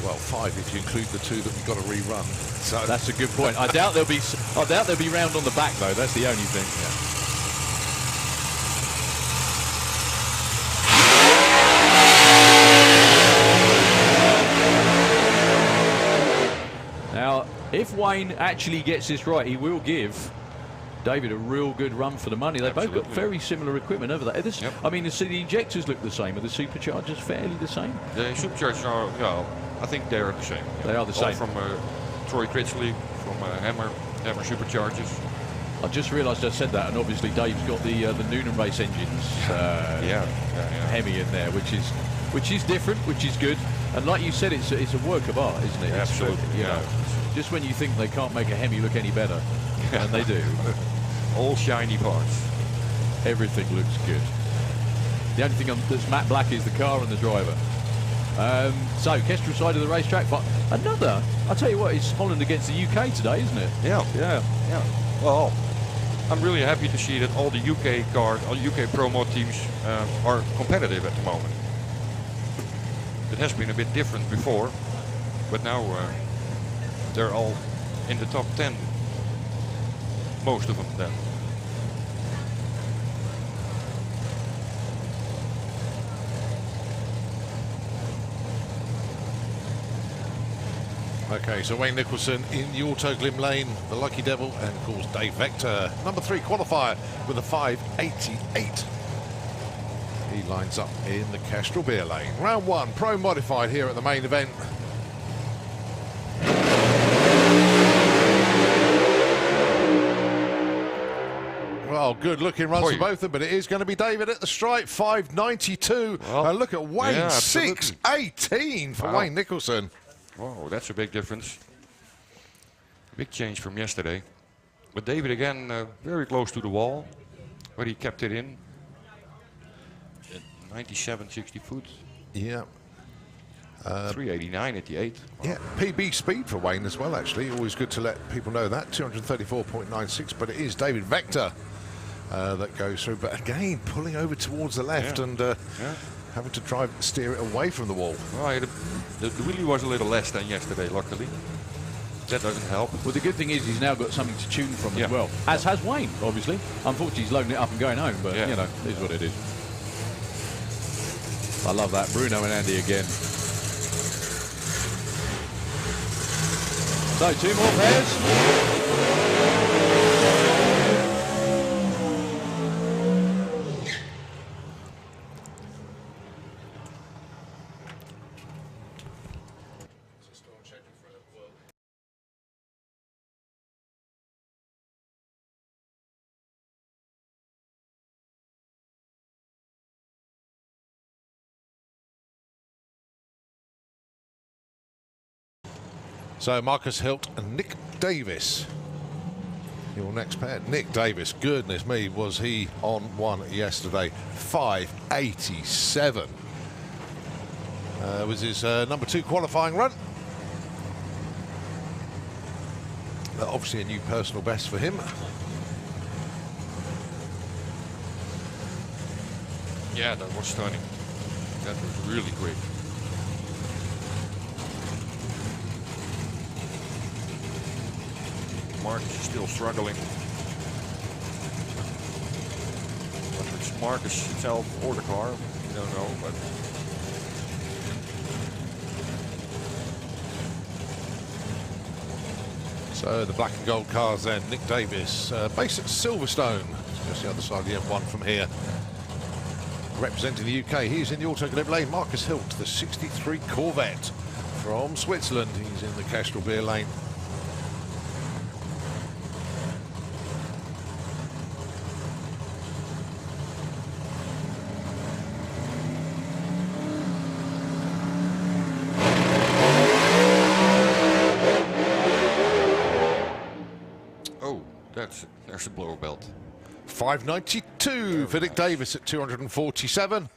Well, 5 if you include the 2 that we've got to rerun. So that's a good point. I doubt there'll be round on the back though. That's the only thing. Yeah. Now, if Wayne actually gets this right, he will give David a real good run for the money. They've both got very similar equipment over there. Yep. I mean, the injectors look the same. Are the superchargers fairly the same? The superchargers are, well, I think they are the same. Yeah. They are the same. All from Troy Critchley, from Hammer Superchargers. I just realised I said that, and obviously Dave's got the Noonan race engines, Hemi in there, which is different, which is good. And like you said, it's a work of art, isn't it? Yeah, absolutely. You know, just when you think they can't make a Hemi look any better, and they do. All shiny parts. Everything looks good. The only thing that's matte black is the car and the driver. So, Kestrel side of the racetrack, but another, I'll tell you what, it's Holland against the UK today, isn't it? Yeah. Well, I'm really happy to see that all the UK cars, all UK Pro Mod teams are competitive at the moment. It has been a bit different before, but now they're all in the top 10. Most of them then. Okay, so Wayne Nicholson in the Auto Glim lane, the Lucky Devil, and of course Dave Vector, number 3 qualifier with a 5.88. He lines up in the Kestrel beer lane. Round 1, Pro Modified here at the main event. Well, good looking runs for both of them, but it is going to be David at the stripe, 5.92. Well, and look at Wayne, 6.18 for Wayne Nicholson. Whoa, that's a big difference. Big change from yesterday. But David again very close to the wall, but he kept it in. 97, 60 foot. Yeah. 389 at the 8. Wow. Yeah, PB speed for Wayne as well, actually. Always good to let people know that. 234.96, but it is David Vector that goes through. But again, pulling over towards the left and having to steer it away from the wall. Well, the wheelie was a little less than yesterday, luckily. That doesn't help. Well, the good thing is he's now got something to tune from as well. As has Wayne, obviously. Unfortunately, he's loading it up and going home, but, you know, it is what it is. I love that. Bruno and Andy again. So, 2 more pairs. So Marcus Hilt and Nick Davis. Your next pair. Nick Davis, goodness me, was he on one yesterday. 5.87. Was his number 2 qualifying run. Obviously a new personal best for him. Yeah, that was stunning. That was really quick. Marcus is still struggling. Whether it's Marcus himself or the car, we don't know, but so the black and gold cars then. Nick Davis, based at Silverstone, just the other side of the M1 from here. Representing the UK, he's in the Auto Glim lane. Marcus Hilt, the 63 Corvette from Switzerland. He's in the Kestrel beer lane. There's a blower belt. 5.92 for Nick Davis at 247.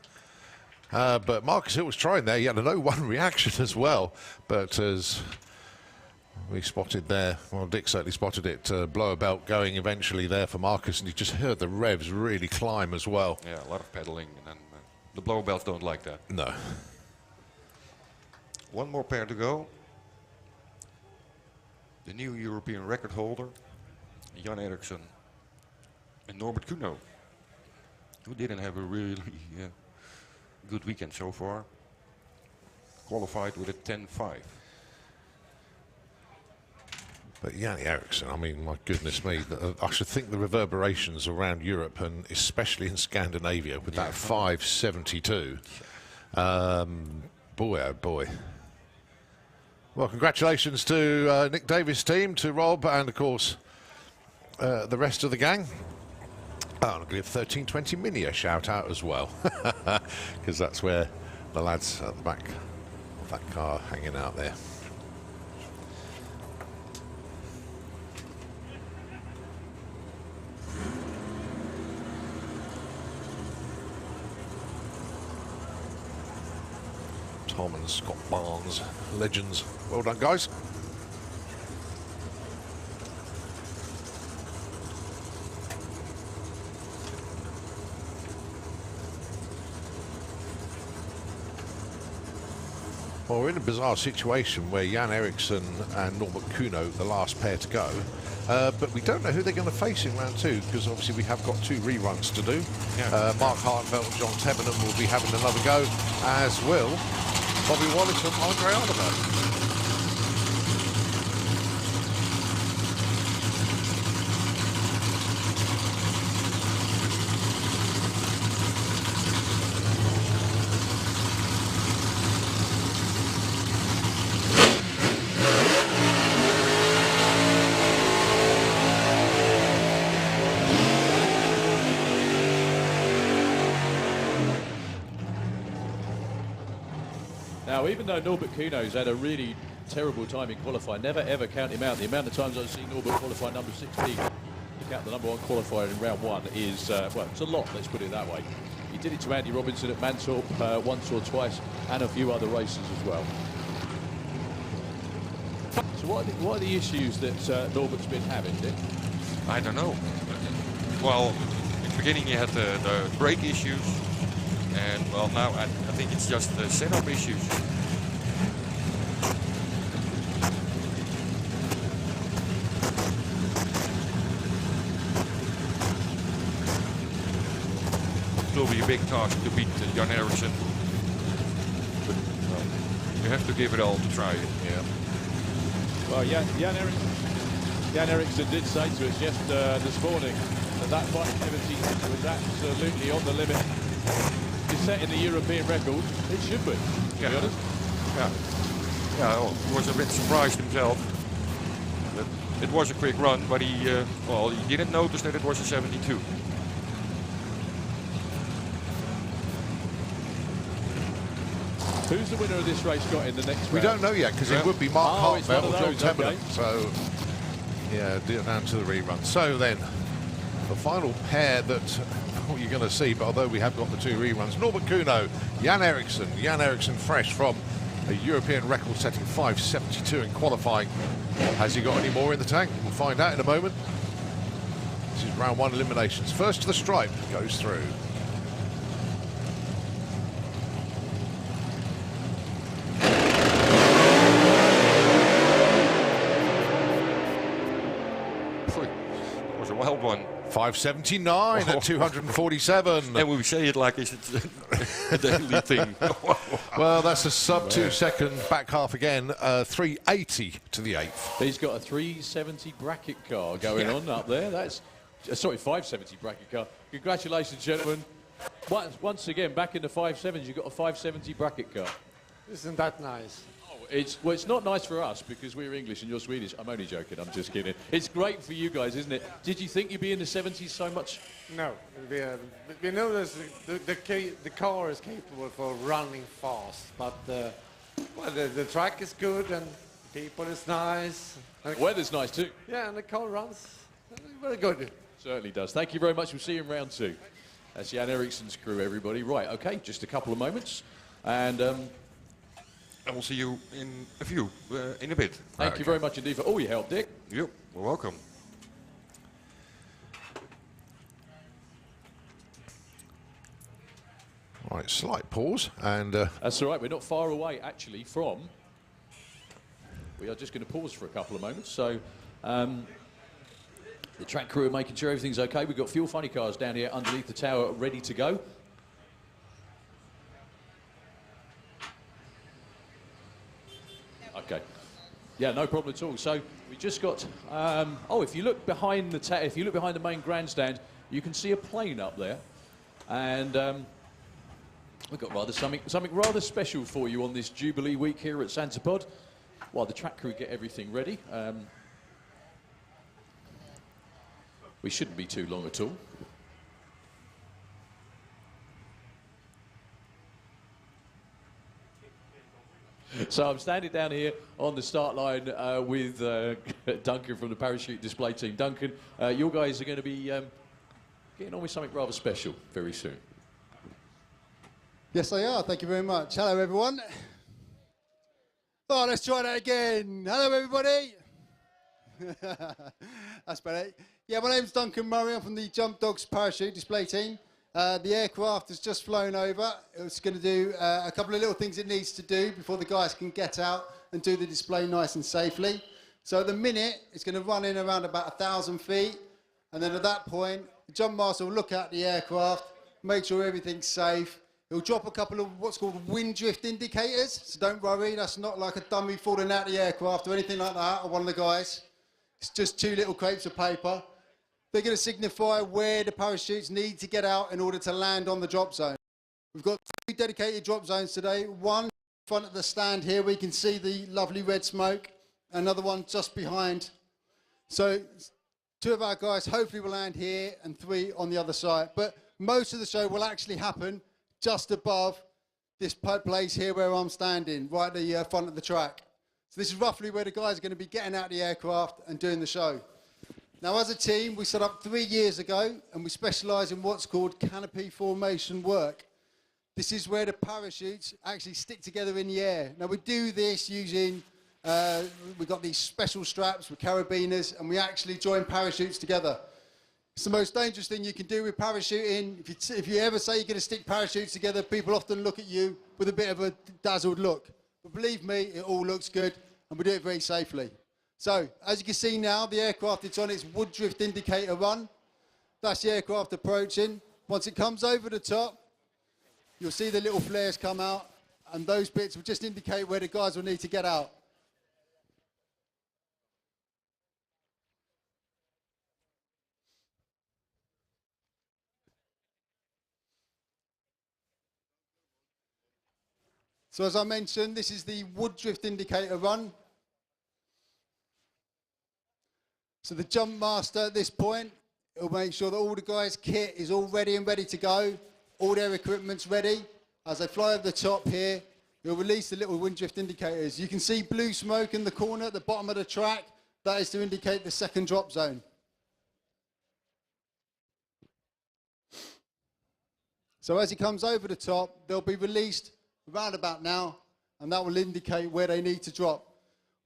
But Marcus Hill was trying there. He had a 0-1 reaction as well, but has We spotted there, well, Dick certainly spotted it, blower belt going eventually there for Marcus, and you just heard the revs really climb as well. Yeah, a lot of pedaling, and the blower belts don't like that. No. One more pair to go. The new European record holder, Jan Eriksson and Norbert Kuno, who didn't have a really good weekend so far. Qualified with a 10.5. But Jan Eriksson, I mean, my goodness me, I should think the reverberations around Europe and especially in Scandinavia with that 5.72. Boy, oh boy. Well, congratulations to Nick Davis' team, to Rob, and of course the rest of the gang. Oh, I'm going to give 1320 Mini a shout out as well, because that's where the lads at the back of that car hanging out there. Tom and Scott Barnes, legends. Well done, guys. Well, we're in a bizarre situation where Jan Eriksson and Norbert Kuno, the last pair to go, but we don't know who they're going to face in round 2, because obviously we have got 2 reruns to do. Yeah. Mark Hartfeld and John Tevenham will be having another go, as will Bobby Wallace and Andre Oliver. Now, even though Norbert Kuno's had a really terrible time in qualifying, never ever count him out. The amount of times I've seen Norbert qualify number 16, to count the number 1 qualifier in round 1 is, well, it's a lot, let's put it that way. He did it to Andy Robinson at Manstorp once or twice, and a few other races as well. So what are the issues that Norbert's been having, Dick? I don't know. Well, in the beginning you had the brake issues, and well, now I think it's just the setup issues. It will be a big task to beat Jan Eriksson, but you have to give it all to try it. Yeah. Well, Jan Eriksson did say to us just this morning that 570 was absolutely on the limit. He's setting the European record. It should be, to be honest. Yeah. Yeah, well, he was a bit surprised himself. It was a quick run, but he didn't notice that it was a 72. Who's the winner of this race got in the next round? We don't know yet, because it would be Mark Hartfeld or John Tevenham. Okay. So, yeah, down to the rerun. So then, the final pair that you're going to see, but although we have got the 2 reruns, Norbert Kuno, Jan Eriksson. Jan Eriksson fresh from a European record-setting 572 in qualifying. Has he got any more in the tank? We'll find out in a moment. This is round 1 eliminations. First to the stripe goes through. It was a wild one. 579 at 247. And we say it like it's a daily thing. Well, that's a sub 2 second back half again. 380 to the 8th. He's got a 370 bracket car going on up there. That's, sorry, 570 bracket car. Congratulations, gentlemen. Once again, back in the 5.7s, you've got a 570 bracket car. Isn't that nice? Well, it's not nice for us because we're English and you're Swedish. I'm only joking. I'm just kidding. It's great for you guys, isn't it? Did you think you'd be in the 70s so much? No. We know the car is capable for running fast, but well, the track is good and people is nice. The weather's nice too. Yeah, and the car runs very good. Certainly does. Thank you very much. We'll see you in round 2. That's Jan Eriksson's crew, everybody. Right, okay, just a couple of moments. And And we'll see you in a few, in a bit. Thank you very much indeed for all your help, Dick. Yep, well, welcome. Right, slight pause, and That's all right. We're not far away, actually, from... We are just going to pause for a couple of moments. So, the track crew are making sure everything's okay. We've got fuel funny cars down here underneath the tower ready to go. Okay. Yeah, no problem at all. So we just got. Oh, if you look behind the main grandstand, you can see a plane up there, and we've got something rather special for you on this Jubilee week here at Santa Pod. While the track crew get everything ready, we shouldn't be too long at all. So I'm standing down here on the start line with Duncan from the parachute display team. Duncan, you guys are going to be getting on with something rather special very soon. Yes, I are. Thank you very much. Hello, everyone. Oh, let's try that again. Hello, everybody. That's better. Yeah, my name's Duncan Murray. I'm from the Jump Dogs parachute display team. The aircraft has just flown over. It's going to do a couple of little things it needs to do before the guys can get out and do the display nice and safely. So at the minute, it's going to run in around about 1,000 feet. And then at that point, the jump master will look at the aircraft, make sure everything's safe. He'll drop a couple of what's called wind drift indicators. So don't worry, that's not like a dummy falling out the aircraft or anything like that, or one of the guys. It's just two little crepes of paper. They're going to signify where the parachutes need to get out in order to land on the drop zone. We've got 3 dedicated drop zones today. One in front of the stand here, we can see the lovely red smoke. Another one just behind. So 2 of our guys hopefully will land here and 3 on the other side. But most of the show will actually happen just above this place here where I'm standing, right at the front of the track. So this is roughly where the guys are going to be getting out of the aircraft and doing the show. Now, as a team, we set up 3 years ago, and we specialise in what's called canopy formation work. This is where the parachutes actually stick together in the air. Now, we do this using, we've got these special straps with carabiners, and we actually join parachutes together. It's the most dangerous thing you can do with parachuting. If you ever say you're going to stick parachutes together, people often look at you with a bit of a dazzled look. But believe me, it all looks good, and we do it very safely. So, as you can see now, the aircraft is on its wood drift indicator run. That's the aircraft approaching. Once it comes over the top, you'll see the little flares come out, and those bits will just indicate where the guys will need to get out. So, as I mentioned, this is the wood drift indicator run. So the jump master at this point, he'll make sure that all the guys' kit is all ready and ready to go. All their equipment's ready. As they fly over the top here, he'll release the little wind drift indicators. You can see blue smoke in the corner at the bottom of the track. That is to indicate the second drop zone. So as he comes over the top, they'll be released around about now, and that will indicate where they need to drop.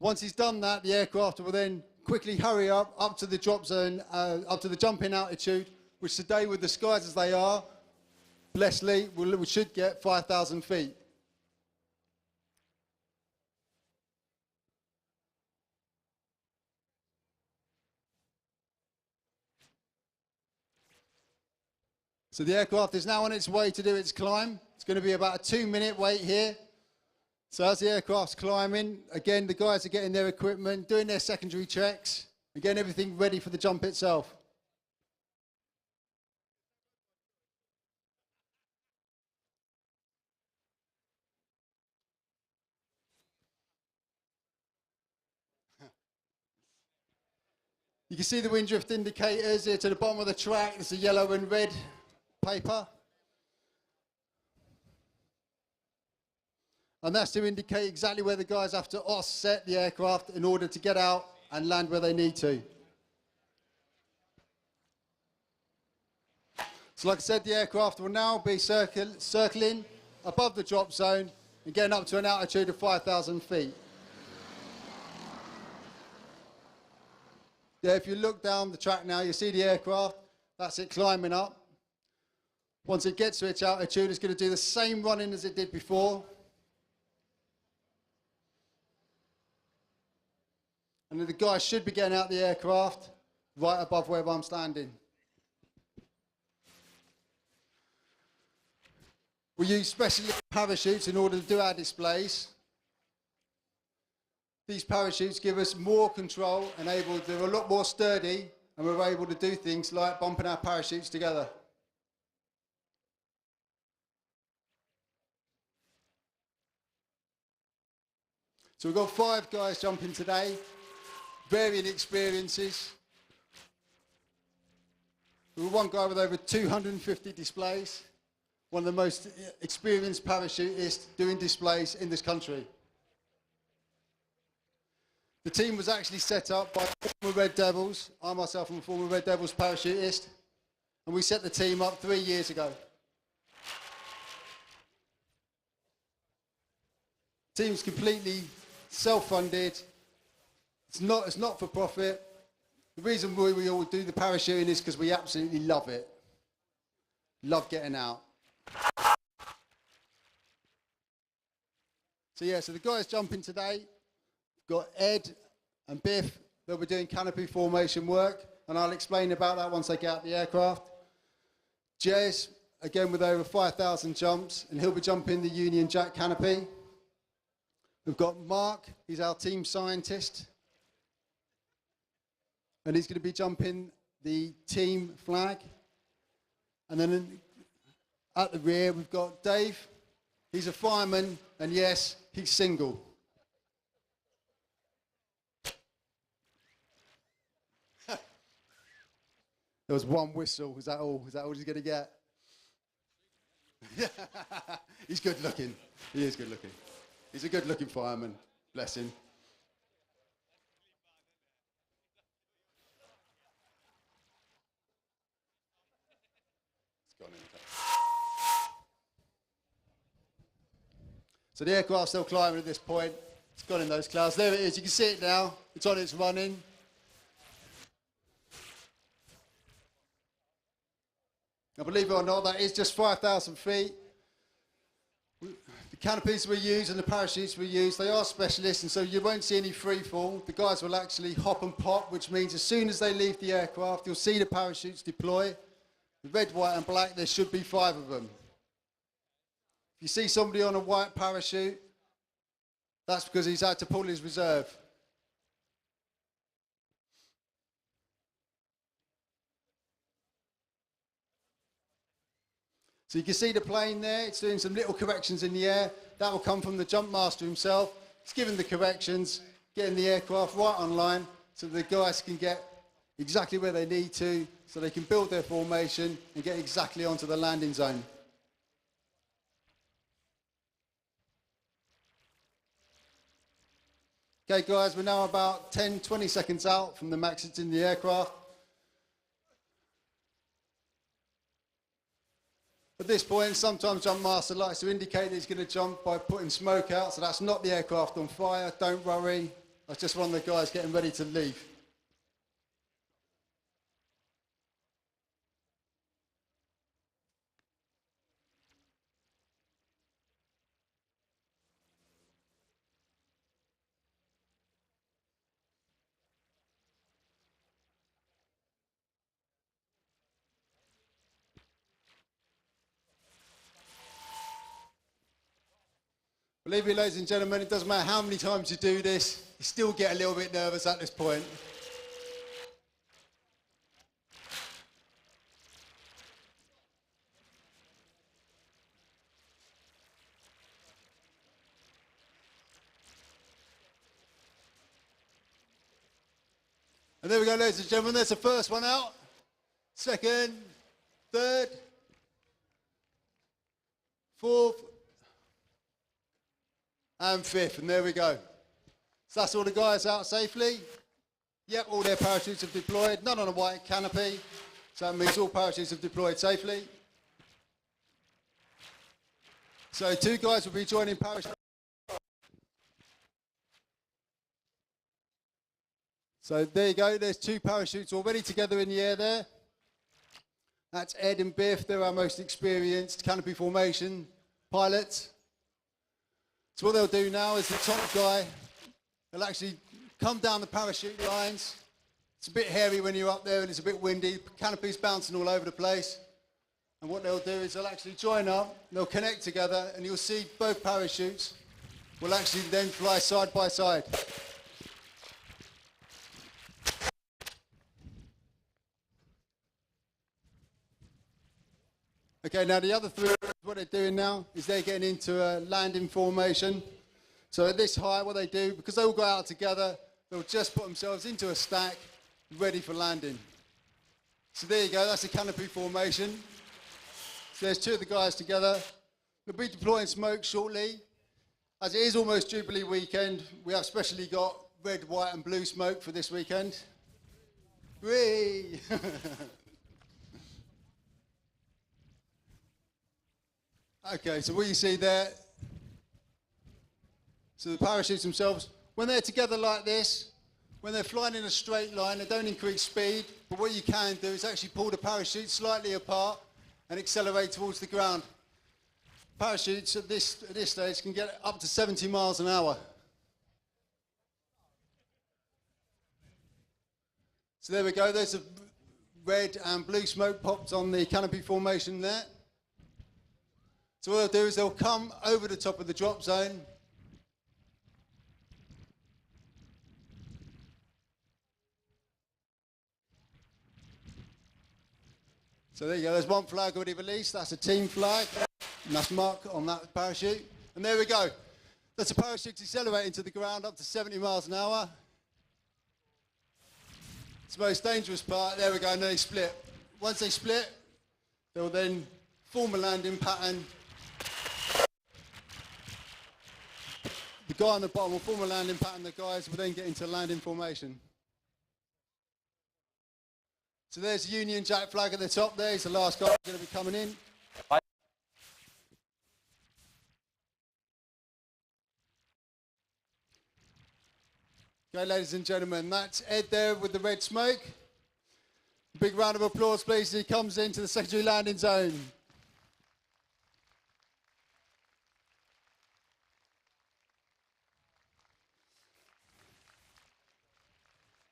Once he's done that, the aircraft will then quickly hurry up to the drop zone, up to the jumping altitude, which today with the skies as they are, blessedly, we should get 5,000 feet. So the aircraft is now on its way to do its climb. It's going to be about a 2-minute wait here. So as the aircraft's climbing, again, the guys are getting their equipment, doing their secondary checks, and getting everything ready for the jump itself. You can see the wind drift indicators here to the bottom of the track. It's a yellow and red paper. And that's to indicate exactly where the guys have to offset the aircraft in order to get out and land where they need to. So like I said, the aircraft will now be circling above the drop zone and getting up to an altitude of 5,000 feet. Yeah, if you look down the track now, you see the aircraft. That's it climbing up. Once it gets to its altitude, it's going to do the same running as it did before. And then the guy should be getting out the aircraft right above where I'm standing. We use special parachutes in order to do our displays. These parachutes give us more control and they're a lot more sturdy, and we're able to do things like bumping our parachutes together. So we've got 5 guys jumping today, varying experiences. We've got one guy with over 250 displays, one of the most experienced parachutists doing displays in this country. The team was actually set up by former Red Devils. I myself am a former Red Devils parachutist, and we set the team up 3 years ago. The team's completely self-funded. It's not for profit. The reason why we all do the parachuting is because we absolutely love it. Love getting out. So yeah, so the guys jumping today, we've got Ed and Biff. They'll be doing canopy formation work, and I'll explain about that once they get out the aircraft. Jez, again with over 5,000 jumps, and he'll be jumping the Union Jack canopy. We've got Mark, he's our team scientist, and he's going to be jumping the team flag. And then at the rear, we've got Dave. He's a fireman, and yes, he's single. There was one whistle. Was that all? Is that all he's going to get? He's good looking. He is good looking. He's a good looking fireman. Bless him. So the aircraft's still climbing at this point. It's gone in those clouds. There it is. You can see it now. It's on its running. Now, believe it or not, that is just 5,000 feet. The canopies we use and the parachutes we use, they are specialists, and so you won't see any free fall. The guys will actually hop and pop, which means as soon as they leave the aircraft, you'll see the parachutes deploy. The red, white and black, there should be 5 of them. If you see somebody on a white parachute, that's because he's had to pull his reserve. So you can see the plane there, it's doing some little corrections in the air. That will come from the jump master himself. He's giving the corrections, getting the aircraft right on line so the guys can get exactly where they need to, so they can build their formation and get exactly onto the landing zone. Okay guys, we're now about 10-20 seconds out from the max that's in the aircraft. At this point, sometimes Jump Master likes to indicate that he's going to jump by putting smoke out, so that's not the aircraft on fire, don't worry. That's just one of the guys getting ready to leave. Believe me, ladies and gentlemen, it doesn't matter how many times you do this, you still get a little bit nervous at this point. And there we go, ladies and gentlemen, there's the first one out. Second, third, fourth, and fifth, and there we go. So that's all the guys out safely. Yep, all their parachutes have deployed, none on a white canopy. So that means all parachutes have deployed safely. So 2 guys will be joining parachute. So there you go, there's 2 parachutes already together in the air there. That's Ed and Biff, they're our most experienced canopy formation pilots. So what they'll do now is the top guy, they'll actually come down the parachute lines. It's a bit hairy when you're up there and it's a bit windy, canopy's bouncing all over the place. And what they'll do is they'll actually join up, they'll connect together, and you'll see both parachutes will actually then fly side by side. Okay, now the other 3, what they're doing now is they're getting into a landing formation. So at this height, what they do, because they all go out together, they'll just put themselves into a stack, ready for landing. So there you go, that's a canopy formation. So there's 2 of the guys together. We'll be deploying smoke shortly. As it is almost Jubilee weekend, we have specially got red, white and blue smoke for this weekend. Whee! Okay, so what you see there, so the parachutes themselves, when they're together like this, when they're flying in a straight line, they don't increase speed, but what you can do is actually pull the parachute slightly apart and accelerate towards the ground. Parachutes at this stage can get up to 70 miles an hour. So there we go, there's a red and blue smoke popped on the canopy formation there. So what they'll do is they'll come over the top of the drop zone. So there you go, there's 1 flag already released, that's a team flag, and that's Mark on that parachute. And there we go, that's a parachute accelerating to the ground up to 70 miles an hour. It's the most dangerous part, there we go, and then they split. Once they split, they'll then form a landing pattern. The guy on the bottom will form a landing pattern, the guys will then get into landing formation. So there's the Union Jack flag at the top there, he's the last guy going to be coming in. Okay, ladies and gentlemen, that's Ed there with the red smoke. Big round of applause, please, as he comes into the secondary landing zone.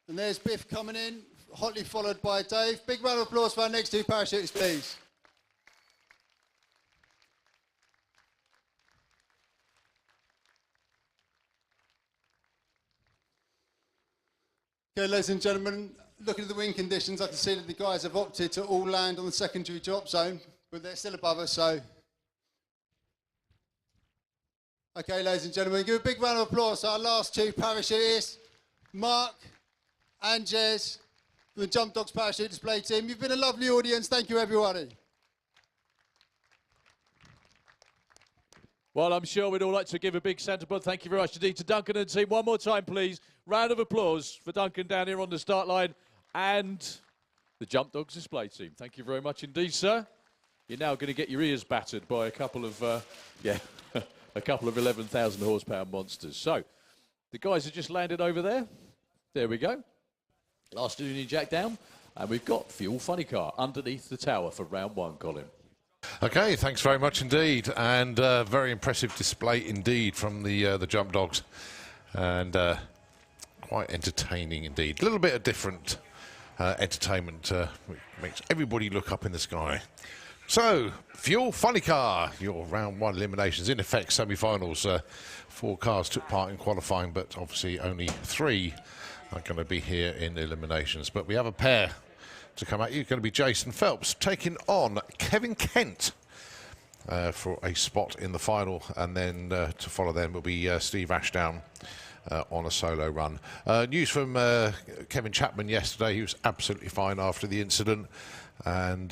And there's Biff coming in, hotly followed by Dave. Big round of applause for our next 2 parachutists, please. Okay, ladies and gentlemen, looking at the wind conditions, I can see that the guys have opted to all land on the secondary drop zone, but they're still above us, so. Okay, ladies and gentlemen, give a big round of applause to our last 2 parachutists, Mark and Jez, from the Jump Dogs Parachute Display Team. You've been a lovely audience. Thank you, everybody. Well, I'm sure we'd all like to give a big Santa Bud thank you very much indeed to Duncan and team. One more time, please. Round of applause for Duncan down here on the start line and the Jump Dogs Display Team. Thank you very much indeed, sir. You're now going to get your ears battered by a couple of, a couple of 11,000 horsepower monsters. So, the guys have just landed over there. There we go. Last Union Jack down. And we've got Fuel Funny Car underneath the tower for round 1, Colin. Okay, thanks very much indeed, and very impressive display indeed from the Jump Dogs, and quite entertaining indeed. A little bit of different entertainment makes everybody look up in the sky. So, Fuel Funny Car, your round 1 eliminations, in effect semi-finals. 4 cars took part in qualifying, but obviously only 3 are going to be here in eliminations. But we have a pair to come at you. Going to be Jason Phelps taking on Kevin Kent for a spot in the final, and then to follow them will be Steve Ashdown on a solo run. News from Kevin Chapman yesterday. He was absolutely fine after the incident, and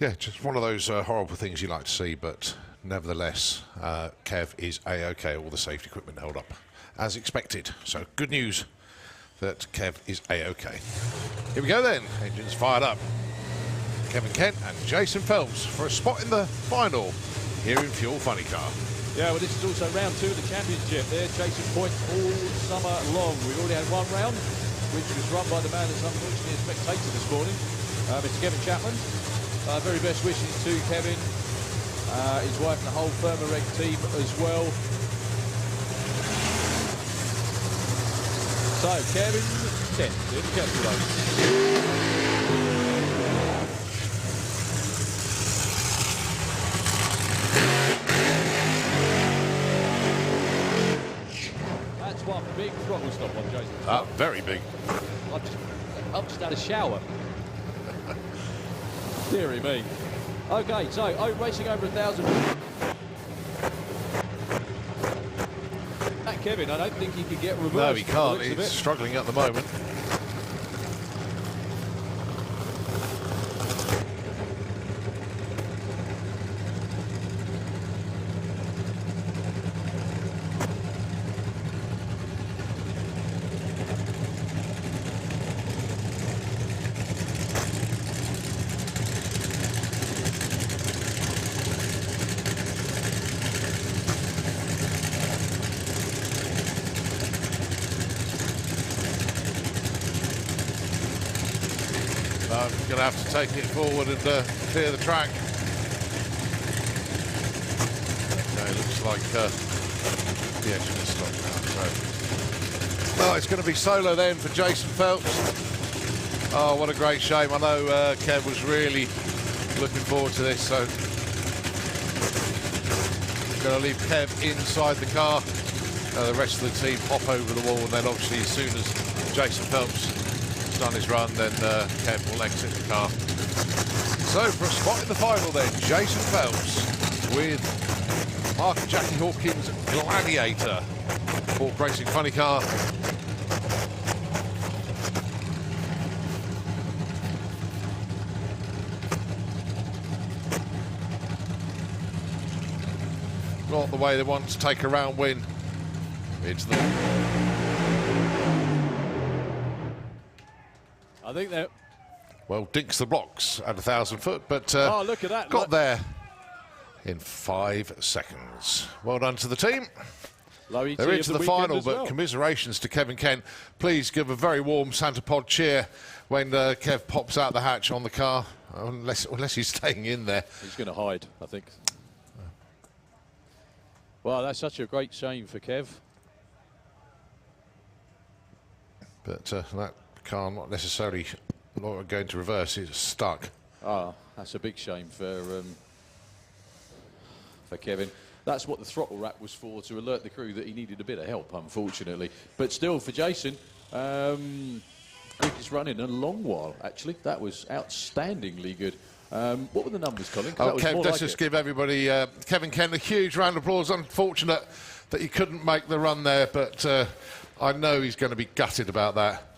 yeah, just one of those horrible things you like to see, but nevertheless Kev is A-OK. All the safety equipment held up as expected, so good news that Kev is A-OK. Here we go then, engines fired up. Kevin Kent and Jason Phelps for a spot in the final here in Fuel Funny Car. Yeah, well, this is also round 2 of the championship. They're chasing points all summer long. We've already had one round, which was run by the man that's unfortunately a spectator this morning, Mr. Kevin Chapman. Very best wishes to Kevin, his wife and the whole Firma Reg team as well. So, Kevin 10th in the Kessel race. One big throttle stop on Jason. Very big. I've just had a shower. Deary me. Okay, so racing over 1,000. That Kevin, I don't think he can get reversed. No, he can't. He's struggling at the moment. I'm going to have to take it forward and clear the track. No, it looks like the engine is stopped now. So. Oh, it's going to be solo then for Jason Phelps. Oh, what a great shame. I know Kev was really looking forward to this. So going to leave Kev inside the car. The rest of the team hop over the wall, and then obviously as soon as Jason Phelps done his run, then Kev will exit the car. So for a spot in the final then, Jason Phelps with Mark and Jackie Hawkins Gladiator. Hawk Racing funny car. Not the way they want to take a round win. It's the... I think they're... Well, dinks the blocks at 1,000 foot, but oh, look at that. got there in 5 seconds. Well done to the team. Low ET They're into the final, but well. commiserations to Kevin Kent. Please give a very warm Santa Pod cheer when Kev pops out the hatch on the car, unless he's staying in there. He's going to hide, I think. Well, that's such a great shame for Kev. But that car not necessarily going to reverse, it's stuck. Ah, that's a big shame for Kevin. That's what the throttle rack was for, to alert the crew that he needed a bit of help, unfortunately. But still, for Jason, quickest run in a long while, actually. That was outstandingly good. What were the numbers, Colin? Oh, Kev, let's just give everybody, Kevin Kent, a huge round of applause. Unfortunate that he couldn't make the run there, but I know he's going to be gutted about that.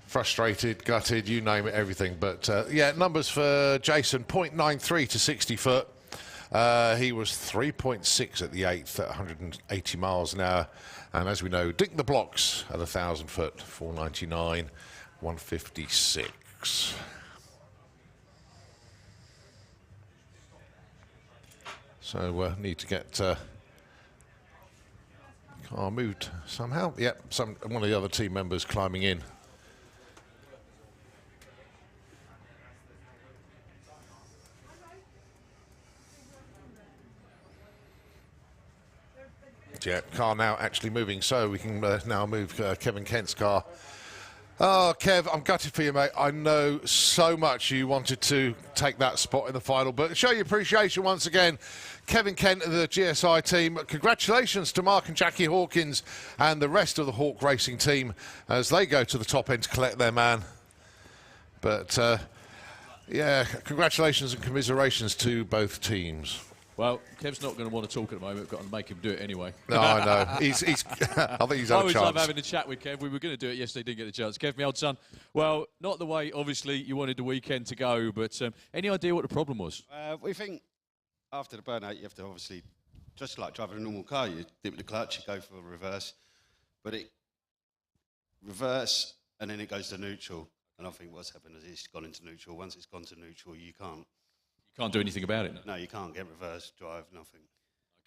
Frustrated, gutted, you name it, everything. But yeah, numbers for Jason, 0.93 to 60 foot. He was 3.6 at the 8th at 180 miles an hour. And as we know, dink the blocks at 1,000 foot, 499, 156. So need to get car moved somehow. Yep, one of the other team members climbing in. Yeah, car now actually moving, so we can now move Kevin Kent's car. Oh, Kev, I'm gutted for you, mate. I know so much you wanted to take that spot in the final, but show your appreciation once again. Kevin Kent of the GSI team, congratulations to Mark and Jackie Hawkins and the rest of the Hawk Racing team as they go to the top end to collect their man. But, yeah, congratulations and commiserations to both teams. Well, Kev's not going to want to talk at the moment. We've got to make him do it anyway. No, I know. I think he's had a chance. I always love having a chat with Kev. We were going to do it yesterday, didn't get the chance. Kev, my old son, well, not the way, obviously, you wanted the weekend to go, but any idea what the problem was? We think after the burnout, you have to obviously, just like driving a normal car, you dip the clutch, you go for a reverse, but it reverse and then it goes to neutral. And I think what's happened is it's gone into neutral. Once it's gone to neutral, you can't You can't do anything about it. No, you can't get reverse drive, nothing.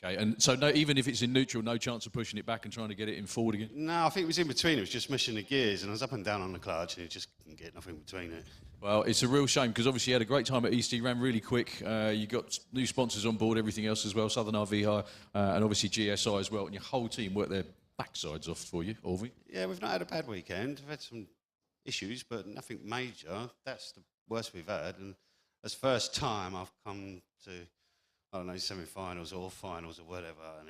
Okay, and so no, even if it's in neutral, no chance of pushing it back and trying to get it in forward again? No, I think it was in between. It was just missing the gears, and I was up and down on the clutch, and it just couldn't get nothing between it. Well, it's a real shame because obviously you had a great time at East. You ran really quick. You got new sponsors on board, everything else as well, Southern RV Hire, and obviously GSI as well. And your whole team worked their backsides off for you, Orvie. Yeah, we've not had a bad weekend. We've had some issues, but nothing major. That's the worst we've had. And it's the first time I've come to, I don't know, semi-finals or finals or whatever, and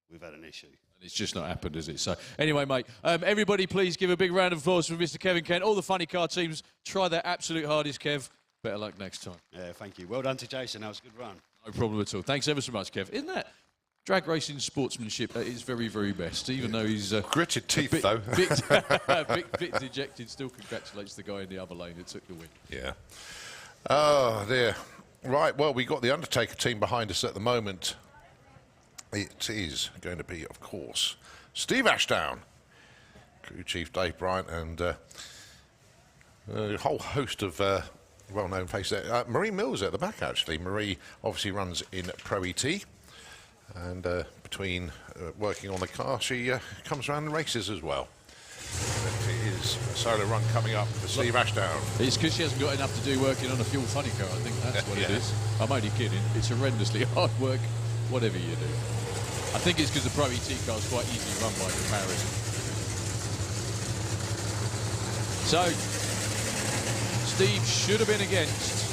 we've had an issue. And it's just not happened, is it? So anyway, mate, everybody please give a big round of applause for Mr. Kevin Kent. All the funny car teams, try their absolute hardest, Kev. Better luck next time. Yeah, thank you. Well done to Jason. That was a good run. No problem at all. Thanks ever so much, Kev. Isn't that drag racing sportsmanship at its very, very best? Even though he's... gritted teeth, though. bit dejected, still congratulates the guy in the other lane that took the win. Yeah. Oh, dear. Right, well, we got the Undertaker team behind us at the moment. It is going to be, of course, Steve Ashdown, crew chief Dave Bryant, and a whole host of well-known faces. Marie Mills at the back, actually. Marie obviously runs in Pro E.T. And between working on the car, she comes around and races as well. It is a solo run coming up for Steve Ashdown. It's because she hasn't got enough to do working on a fuel funny car. I think that's what it is. I'm only kidding. It's horrendously hard work, whatever you do. I think it's because the Pro E.T. car is quite easy to run by comparison. So, Steve should have been against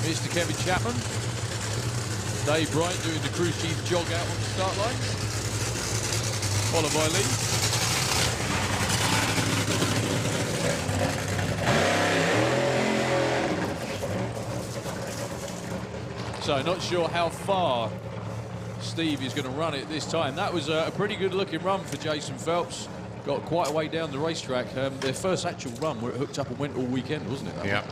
Mr. Kevin Chapman. Dave Bryant doing the crew chief jog out on the start line, followed by Lee. So not sure how far Steve is going to run it this time. That was a pretty good looking run for Jason Phelps. Got quite a way down the racetrack. Their first actual run where it hooked up and went all weekend, wasn't it? Yeah.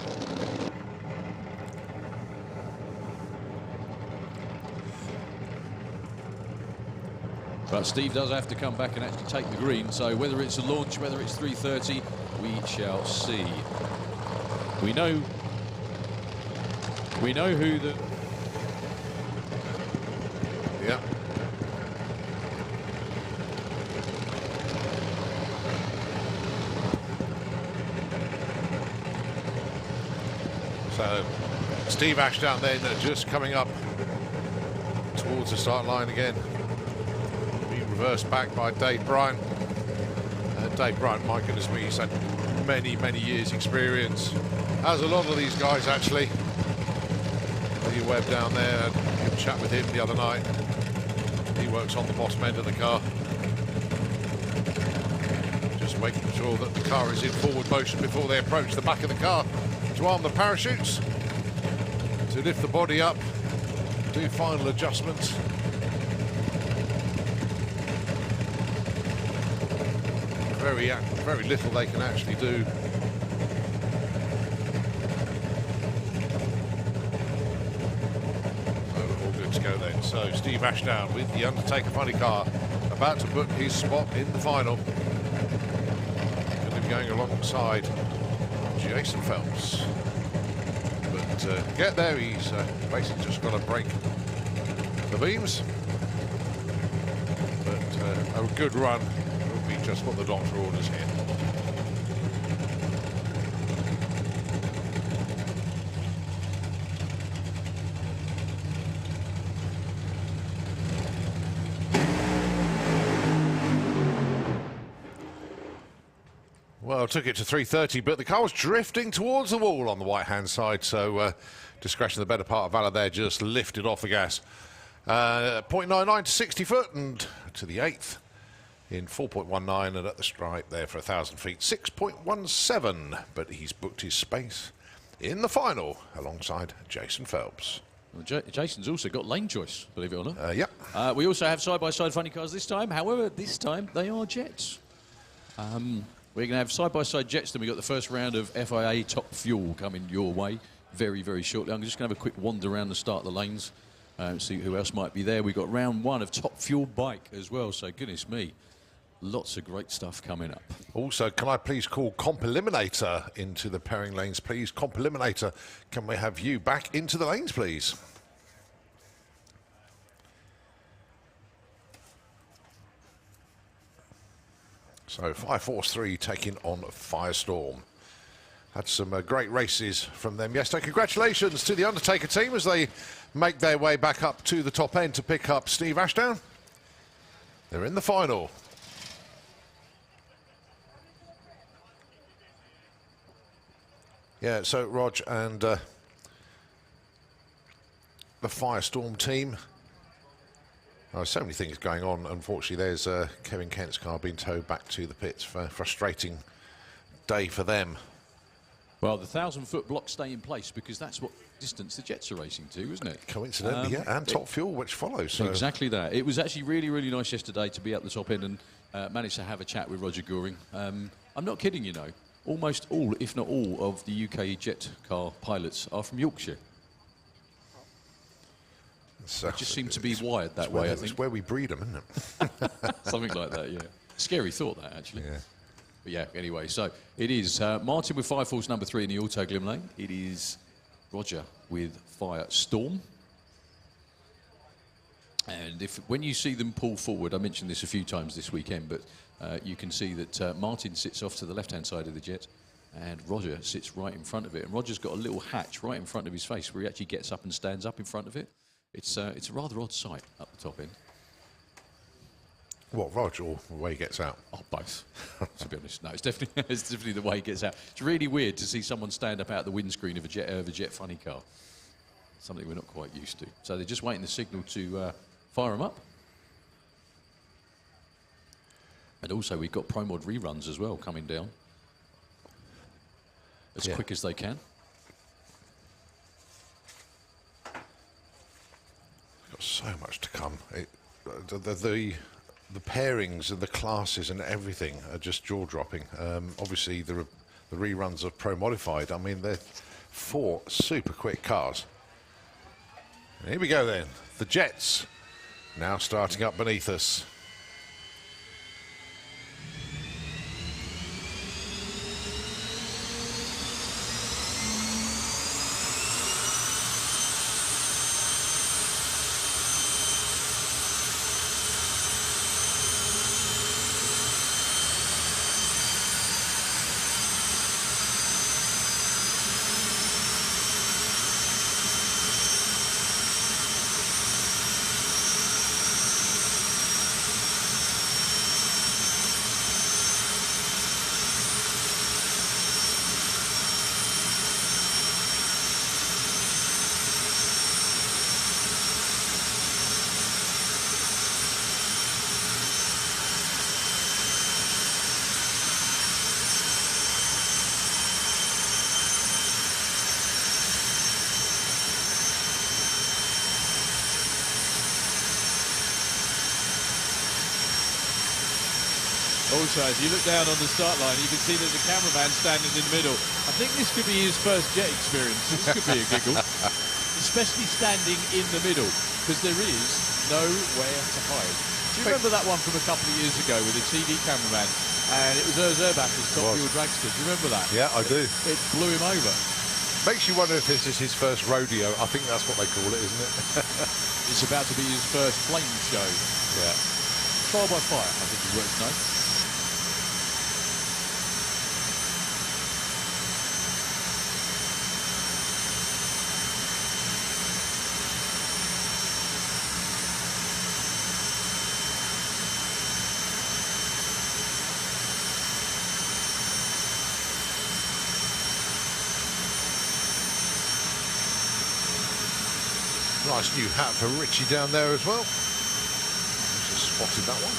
But Steve does have to come back and actually take the green. So whether it's a launch, whether it's 3:30, we shall see. We know who the... Yeah. So, Steve Ashdown then just coming up towards the start line again. Being reversed back by Dave Bryant. Dave Bryant, my goodness me, he's had many, many years experience. As a lot of these guys, actually. Lee Webb down there, had a chat with him the other night. He works on the bottom end of the car. Just making sure that the car is in forward motion before they approach the back of the car to arm the parachutes, to lift the body up, do final adjustments. Very little they can actually do. All good to go then. So Steve Ashdown with the Undertaker funny car, about to book his spot in the final. Going to be going alongside Jason Phelps. But to get there, he's basically just got to break the beams. But a good run will be just what the doctor orders here. Well, took it to 3:30, but the car was drifting towards the wall on the right-hand side, so discretion the better part of Valor there, just lifted off the gas. 0.99 to 60 foot and to the 8th in 4.19, and at the stripe there for 1,000 feet, 6.17, but he's booked his space in the final alongside Jason Phelps. Well, Jason's also got lane choice, believe it or not. Yep. We also have side-by-side funny cars this time. However, this time they are jets. We're going to have side-by-side jets, then we've got the first round of FIA Top Fuel coming your way very, very shortly. I'm just going to have a quick wander around the start of the lanes and see who else might be there. We've got round one of Top Fuel Bike as well, so goodness me, lots of great stuff coming up. Also, can I please call Comp Eliminator into the pairing lanes, please? Comp Eliminator, can we have you back into the lanes, please? So Fire Force 3 taking on Firestorm. Had some great races from them yesterday. Congratulations to the Undertaker team as they make their way back up to the top end to pick up Steve Ashdown. They're in the final. Yeah, so Rog and the Firestorm team. Oh, so many things going on. Unfortunately, there's Kevin Kent's car being towed back to the pits for a frustrating day for them. Well, the 1,000-foot blocks stay in place because that's what distance the jets are racing to, isn't it? Coincidentally, yeah, and top fuel, which follows. So. Exactly that. It was actually really, really nice yesterday to be at the top end and manage to have a chat with Roger Goring. I'm not kidding, you know. Almost all, if not all, of the UK jet car pilots are from Yorkshire. So It just seems to be wired that way, I think. It's where we breed them, isn't it? Something like that, yeah. Scary thought, that, actually. Yeah. But yeah, anyway, so it is Martin with Fire Force number 3 in the Auto Glim lane. It is Roger with Firestorm. And when you see them pull forward, I mentioned this a few times this weekend, but you can see that Martin sits off to the left-hand side of the jet and Roger sits right in front of it. And Roger's got a little hatch right in front of his face where he actually gets up and stands up in front of it. It's a rather odd sight up the top end. What, Rog, or the way he gets out? Oh, both. To be honest, no, it's definitely the way he gets out. It's really weird to see someone stand up out the windscreen of a jet funny car. Something we're not quite used to. So they're just waiting the signal to fire them up. And also we've got Pro Mod Reruns as well coming down as quick as they can. Got so much to come. The pairings and the classes and everything are just jaw-dropping. Obviously, the reruns of Pro Modified, I mean, they're 4 super quick cars. And here we go then. The Jets now starting up beneath us. Also, as you look down on the start line, you can see there's a cameraman standing in the middle. I think this could be his first jet experience. This could be a giggle. Especially standing in the middle, because there is nowhere to hide. Do you remember that one from a couple of years ago with a TV cameraman? And it was Urs Erbach's Top Fuel Dragster. Do you remember that? Yeah, I do. It blew him over. Makes you wonder if this is his first rodeo. I think that's what they call it, isn't it? It's about to be his first flame show. Yeah. Trial by fire, I think is what it's known. Nice new hat for Richie down there as well. Just spotted that one.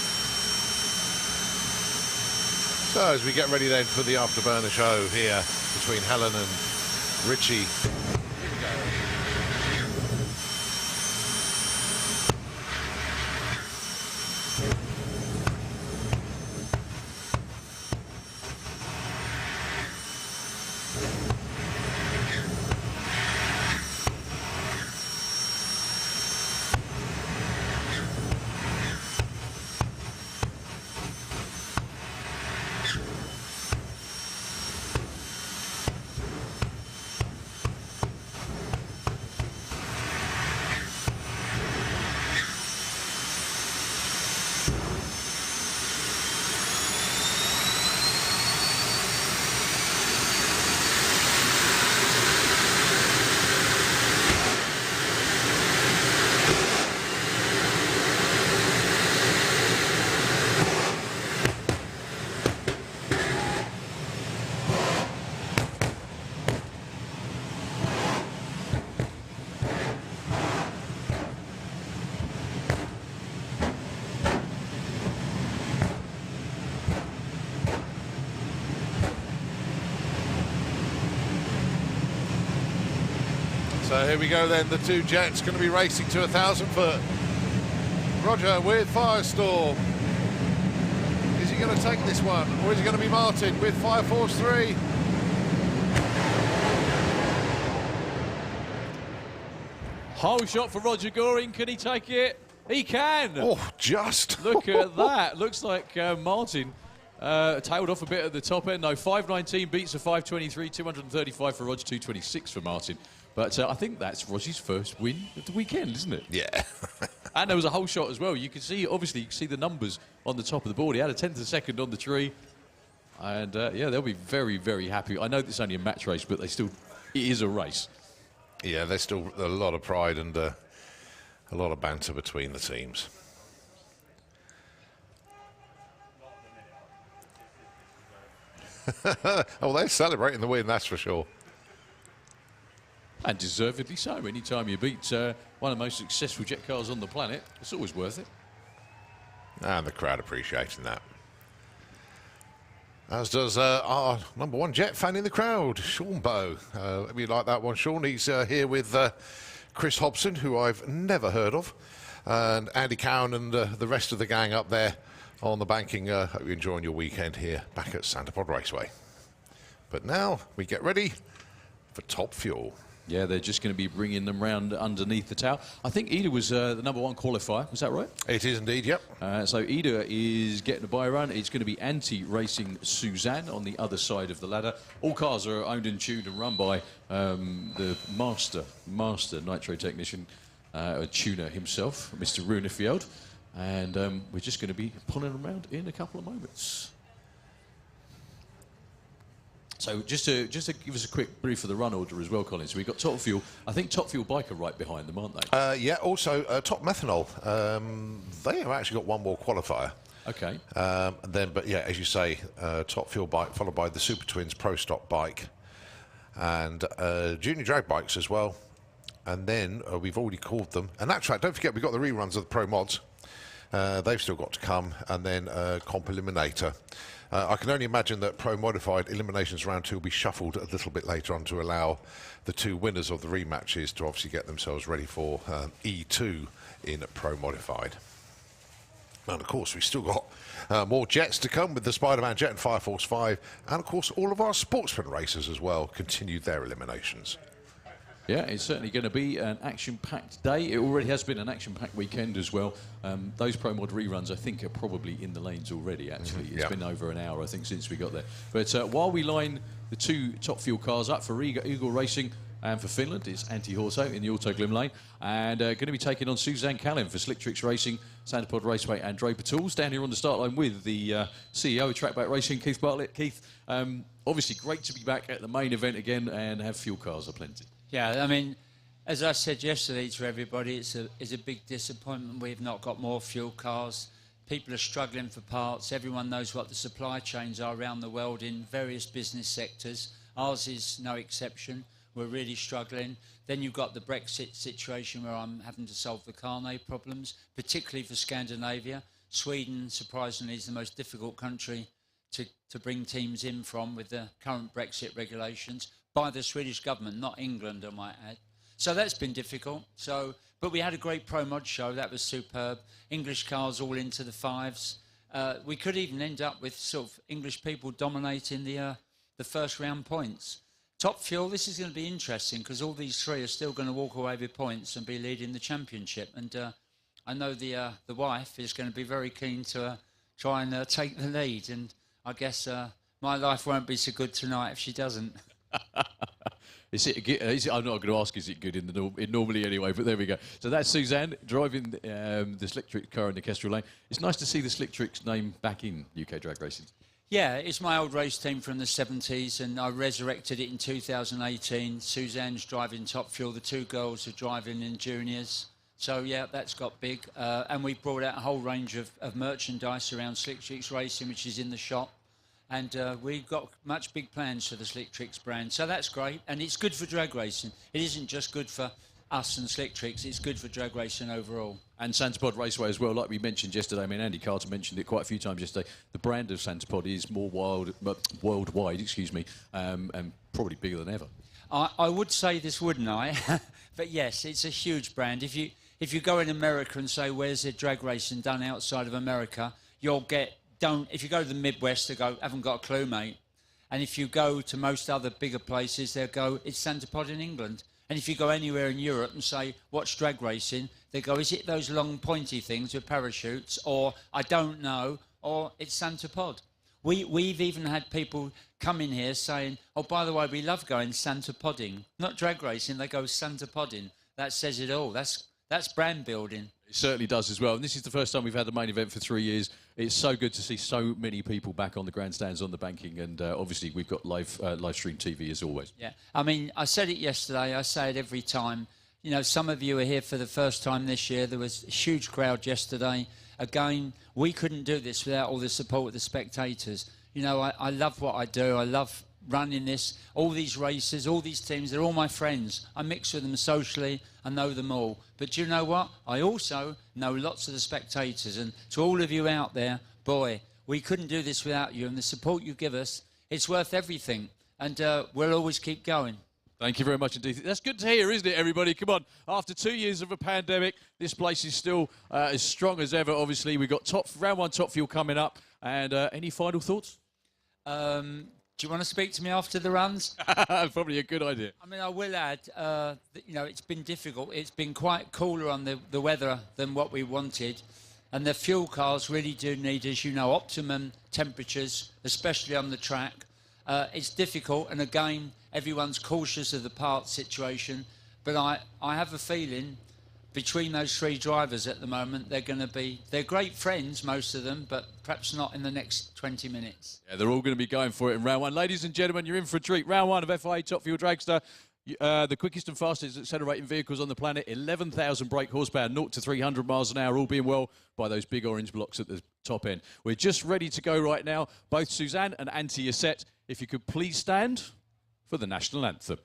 So as we get ready then for the Afterburner show here between Helen and Richie. Here we go. So here we go then, the two jets going to be racing to 1,000 foot. Roger with Firestorm. Is he going to take this one, or is he going to be Martin with Fire Force 3? Whole shot for Roger Goring. Can he take it? He can. Oh, just. Look at that. Looks like Martin tailed off a bit at the top end. No, 519 beats a 523, 235 for Roger, 226 for Martin. But I think that's Roger's first win of the weekend, isn't it? Yeah. And there was a whole shot as well. You can see, obviously, you can see the numbers on the top of the board. He had a 10th of a second on the tree. And, yeah, they'll be very, very happy. I know it's only a match race, but it is a race. Yeah, there's still a lot of pride and a lot of banter between the teams. Oh, they're celebrating the win, that's for sure. And deservedly so. Anytime you beat one of the most successful jet cars on the planet, it's always worth it. And the crowd appreciating that. As does our #1 jet fan in the crowd, Sean Bowe. We like that one, Sean. He's here with Chris Hobson, who I've never heard of, and Andy Cowan and the rest of the gang up there on the banking. Hope you're enjoying your weekend here back at Santa Pod Raceway. But now we get ready for Top Fuel. Yeah, they're just going to be bringing them round underneath the tower. I think Ida was the #1 qualifier. Was that right? It is indeed, yep. So Ida is getting a buy run. It's going to be anti-racing Suzanne on the other side of the ladder. All cars are owned and tuned and run by the master nitro technician, tuner himself, Mr. Runefield. And we're just going to be pulling them around in a couple of moments. So just to give us a quick brief of the run order as well, Colin. So we've got Top Fuel. I think Top Fuel Bike are right behind them, aren't they? Yeah, also Top Methanol. They have actually got one more qualifier. Okay. But yeah, as you say, Top Fuel Bike, followed by the Super Twins Pro Stock Bike, and Junior Drag Bikes as well. And then we've already called them. And that track, don't forget, we've got the reruns of the Pro Mods. They've still got to come. And then Comp Eliminator. I can only imagine that Pro Modified Eliminations Round 2 will be shuffled a little bit later on to allow the two winners of the rematches to obviously get themselves ready for E2 in Pro Modified. And of course, we've still got more jets to come with the Spider-Man Jet and Fire Force 5. And of course, all of our sportsman racers as well continue their eliminations. Yeah, it's certainly going to be an action-packed day. It already has been an action-packed weekend as well. Those Pro Mod reruns, I think, are probably in the lanes already, actually. It's been over an hour, I think, since we got there. But while we line the two Top Fuel cars up for Eagle Racing and for Finland, it's Anti-Horto in the Auto Glim lane. And going to be taking on Suzanne Callan for Slictrix Racing, Santa Pod Raceway and Draper Tools. Down here on the start line with the CEO of Trackback Racing, Keith Bartlett. Keith, obviously great to be back at the main event again and have fuel cars aplenty. Yeah, I mean, as I said yesterday to everybody, it's a big disappointment we've not got more fuel cars. People are struggling for parts. Everyone knows what the supply chains are around the world in various business sectors. Ours is no exception. We're really struggling. Then you've got the Brexit situation where I'm having to solve the carnet problems, particularly for Scandinavia. Sweden, surprisingly, is the most difficult country to bring teams in from with the current Brexit regulations. By the Swedish government, not England, I might add. So that's been difficult. But we had a great Pro Mod show. That was superb. English cars all into the fives. We could even end up with sort of English people dominating the first round points. Top Fuel, this is going to be interesting because all these three are still going to walk away with points and be leading the championship. And I know the wife is going to be very keen to try and take the lead. And I guess my life won't be so good tonight if she doesn't. Is it, I'm not going to ask is it good in normally anyway, but there we go. So that's Suzanne driving the Slictrix car in the Kestrel lane. It's nice to see the Slictrix name back in UK drag racing. Yeah, it's my old race team from the 70s and I resurrected it in 2018. Suzanne's driving Top Fuel, the two girls are driving in juniors. So yeah, that's got big. And we brought out a whole range of merchandise around Slictrix Racing, which is in the shop. And we've got much big plans for the Slictrix brand. So that's great. And it's good for drag racing. It isn't just good for us and Slictrix, it's good for drag racing overall. And Santa Pod Raceway as well, like we mentioned yesterday. I mean, Andy Carter mentioned it quite a few times yesterday. The brand of Santa Pod is more worldwide, and probably bigger than ever. I would say this, wouldn't I? But yes, it's a huge brand. If you go in America and say, where's the drag racing done outside of America, you'll get, if you go to the Midwest, they go, haven't got a clue, mate. And if you go to most other bigger places, they'll go, it's Santa Pod in England. And if you go anywhere in Europe and say, what's drag racing? They go, is it those long pointy things with parachutes? Or, I don't know, or it's Santa Pod. We've even had people come in here saying, oh, by the way, we love going Santa Podding. Not drag racing, they go Santa Podding. That says it all. That's brand building. It certainly does as well. And this is the first time we've had the main event for 3 years. It's so good to see so many people back on the grandstands, on the banking, and obviously we've got live stream TV as always. Yeah, I mean, I said it yesterday, I say it every time. You know, some of you are here for the first time this year. There was a huge crowd yesterday. Again, we couldn't do this without all the support of the spectators. You know, I love what I do. I love running this. All these races, all these teams, they're all my friends. I mix with them socially. I know them all. But do you know what? I also know lots of the spectators. And to all of you out there, boy, we couldn't do this without you. And the support you give us, it's worth everything. And we'll always keep going. Thank you very much indeed. That's good to hear, isn't it, everybody? Come on. After 2 years of a pandemic, this place is still as strong as ever, obviously. We've got round one Top Fuel coming up. And any final thoughts? Do you want to speak to me after the runs? Probably a good idea. I mean, I will add that, you know, it's been difficult. It's been quite cooler on the weather than what we wanted. And the fuel cars really do need, as you know, optimum temperatures, especially on the track. It's difficult, and again, everyone's cautious of the parts situation. But I have a feeling between those three drivers at the moment, they're great friends, most of them, but perhaps not in the next 20 minutes. Yeah, they're all going to be going for it in round one. Ladies and gentlemen, you're in for a treat. Round one of FIA Top Fuel Dragster. The quickest and fastest accelerating vehicles on the planet, 11,000 brake horsepower, 0 to 300 miles an hour, all being well by those big orange blocks at the top end. We're just ready to go right now. Both Suzanne and Antti are set. If you could please stand for the national anthem.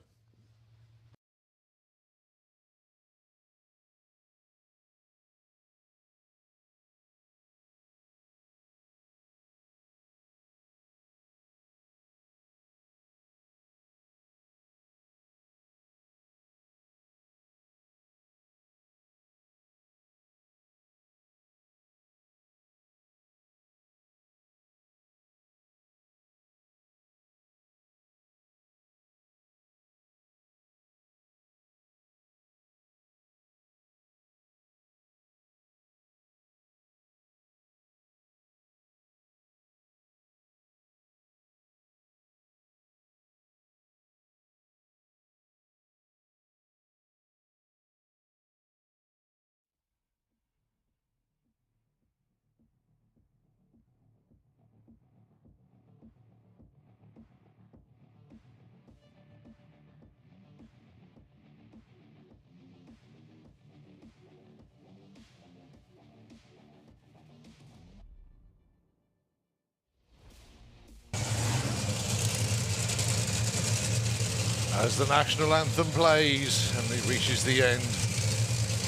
As the national anthem plays and it reaches the end,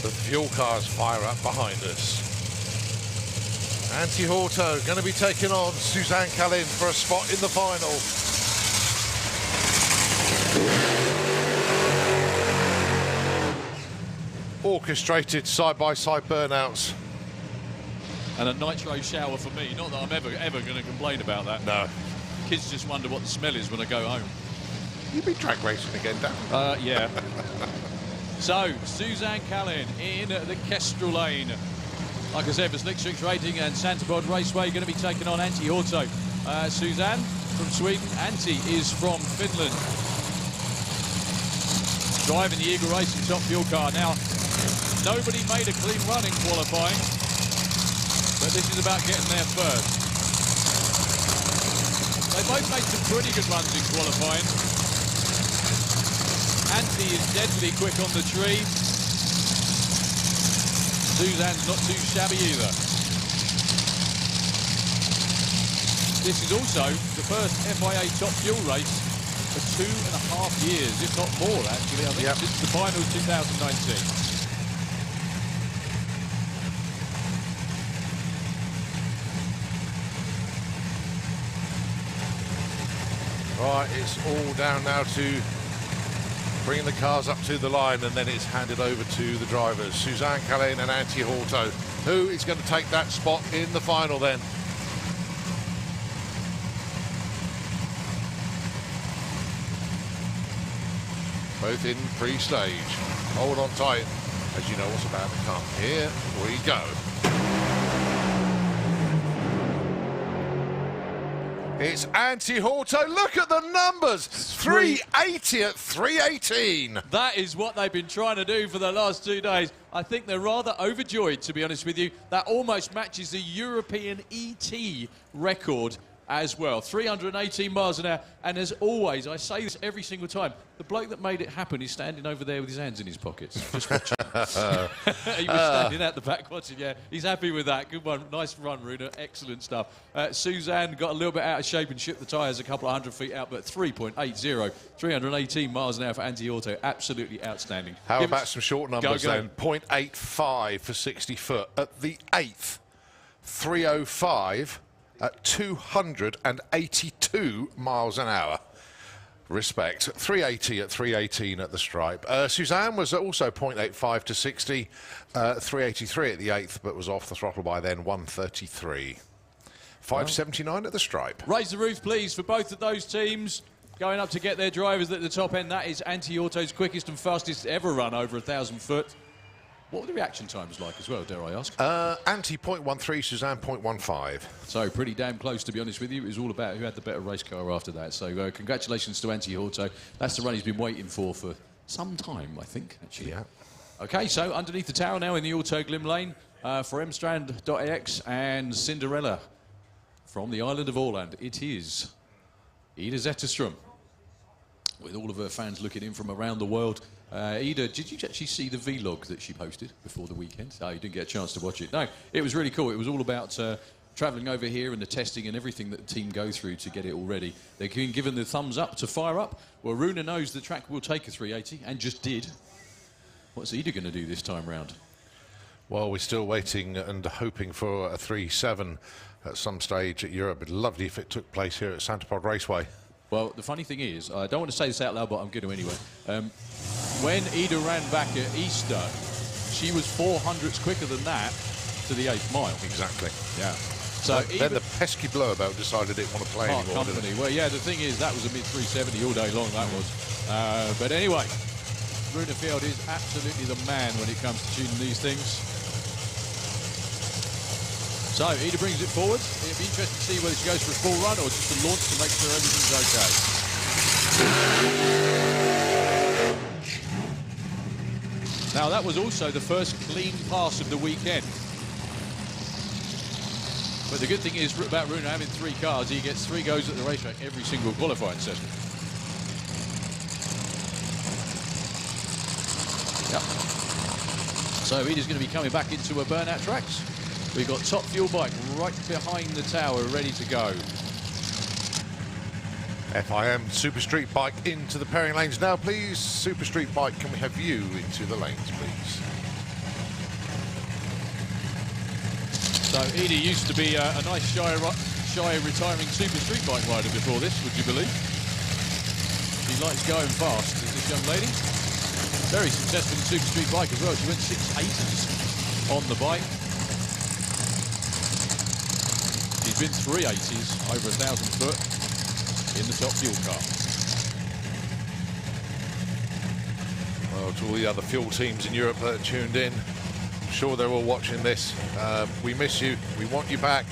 the fuel cars fire up behind us. Antti Horto going to be taking on Suzanne Kalin for a spot in the final. Orchestrated side-by-side burnouts. And a nitro shower for me. Not that I'm ever going to complain about that. No. Kids just wonder what the smell is when I go home. You'll be drag racing again, Dan. Yeah. So, Suzanne Kalin in the Kestrel lane. Like I said, for Slick Tricks Racing and Santa Pod Raceway, going to be taking on Antti Horto. Suzanne from Sweden, Antti is from Finland. Driving the Eagle Racing Top Fuel car. Now, nobody made a clean run in qualifying, but this is about getting there first. They both made some pretty good runs in qualifying. Antti is deadly quick on the tree. Suzanne's not too shabby either. This is also the first FIA Top Fuel race for 2.5 years, if not more, actually, I think, since the final 2019. Right, it's all down now to bringing the cars up to the line, and then it's handed over to the drivers, Suzanne Calais and Antti Horto. Who is going to take that spot in the final then? Both in pre-stage. Hold on tight, as you know what's about to come. Here we go. It's Antti Horto. Look at the numbers. 380 at 318. That is what they've been trying to do for the last 2 days. I think they're rather overjoyed, to be honest with you. That almost matches the European E.T. record as well. 318 miles an hour. And as always, I say this every single time, the bloke that made it happen is standing over there with his hands in his pockets. Just watching. He was standing at the back watching, yeah. He's happy with that. Good one. Nice run, Runa. Excellent stuff. Suzanne got a little bit out of shape and shipped the tyres a couple of 100 feet out, but 3.80, 318 miles an hour for Antti Horto. Absolutely outstanding. How about some short numbers then? 0.85 for 60 foot. At the 8th, 305 at 282 miles an hour. Respect. 380 at 318 at the stripe. Suzanne was also 0.85 to 60, 383 at the 8th, but was off the throttle by then, 133. 579 at the stripe. Raise the roof, please, for both of those teams. Going up to get their drivers at the top end. That is Antti Horto's quickest and fastest ever run over 1,000 foot. What were the reaction times like as well, dare I ask? Antti 0.13, Suzanne 0.15. So pretty damn close, to be honest with you. It was all about who had the better race car after that. So congratulations to Antti Horto. That's the run he's been waiting for some time, I think, actually. Yeah. OK, so underneath the tower now in the Auto Glim lane for Mstrand.ax and Cinderella from the island of Åland. It is Ida Zetterström, with all of her fans looking in from around the world. Ida, did you actually see the vlog that she posted before the weekend? Oh, you didn't get a chance to watch it. No, it was really cool. It was all about travelling over here and the testing and everything that the team go through to get it all ready. They've been given the thumbs up to fire up. Well, Runa knows the track will take a 380 and just did. What's Ida going to do this time round? Well, we're still waiting and hoping for a 3.7 at some stage at Europe. It'd be lovely if it took place here at Santa Pod Raceway. Well, the funny thing is, I don't want to say this out loud, but I'm going to anyway. When Ida ran back at Easter, she was 400ths quicker than that to the 8th mile. Exactly. Yeah. So then the pesky blowout decided it didn't want to play anymore. Company. Well, yeah, the thing is, that was a mid 370 all day long, that was. But anyway, Runa Field is absolutely the man when it comes to tuning these things. So Ida brings it forward. It'll be interesting to see whether she goes for a full run or just a launch to make sure everything's okay. Now, that was also the first clean pass of the weekend. But the good thing is about Runa having 3 cars, he gets 3 goes at the racetrack every single qualifying session. Yep. So Ida's going to be coming back into her burnout tracks. We've got Top Fuel Bike right behind the tower, ready to go. FIM Super Street Bike into the pairing lanes now, please. Super Street Bike, can we have you into the lanes, please? So Ida used to be a nice shy retiring Super Street Bike rider before this, would you believe? She likes going fast, is this young lady. Very successful in Super Street Bike as well. She went 680s on the bike. She's been 380s over 1,000 foot in the Top Fuel car. Well, to all the other fuel teams in Europe that are tuned in, I'm sure they're all watching this. We miss you. We want you back.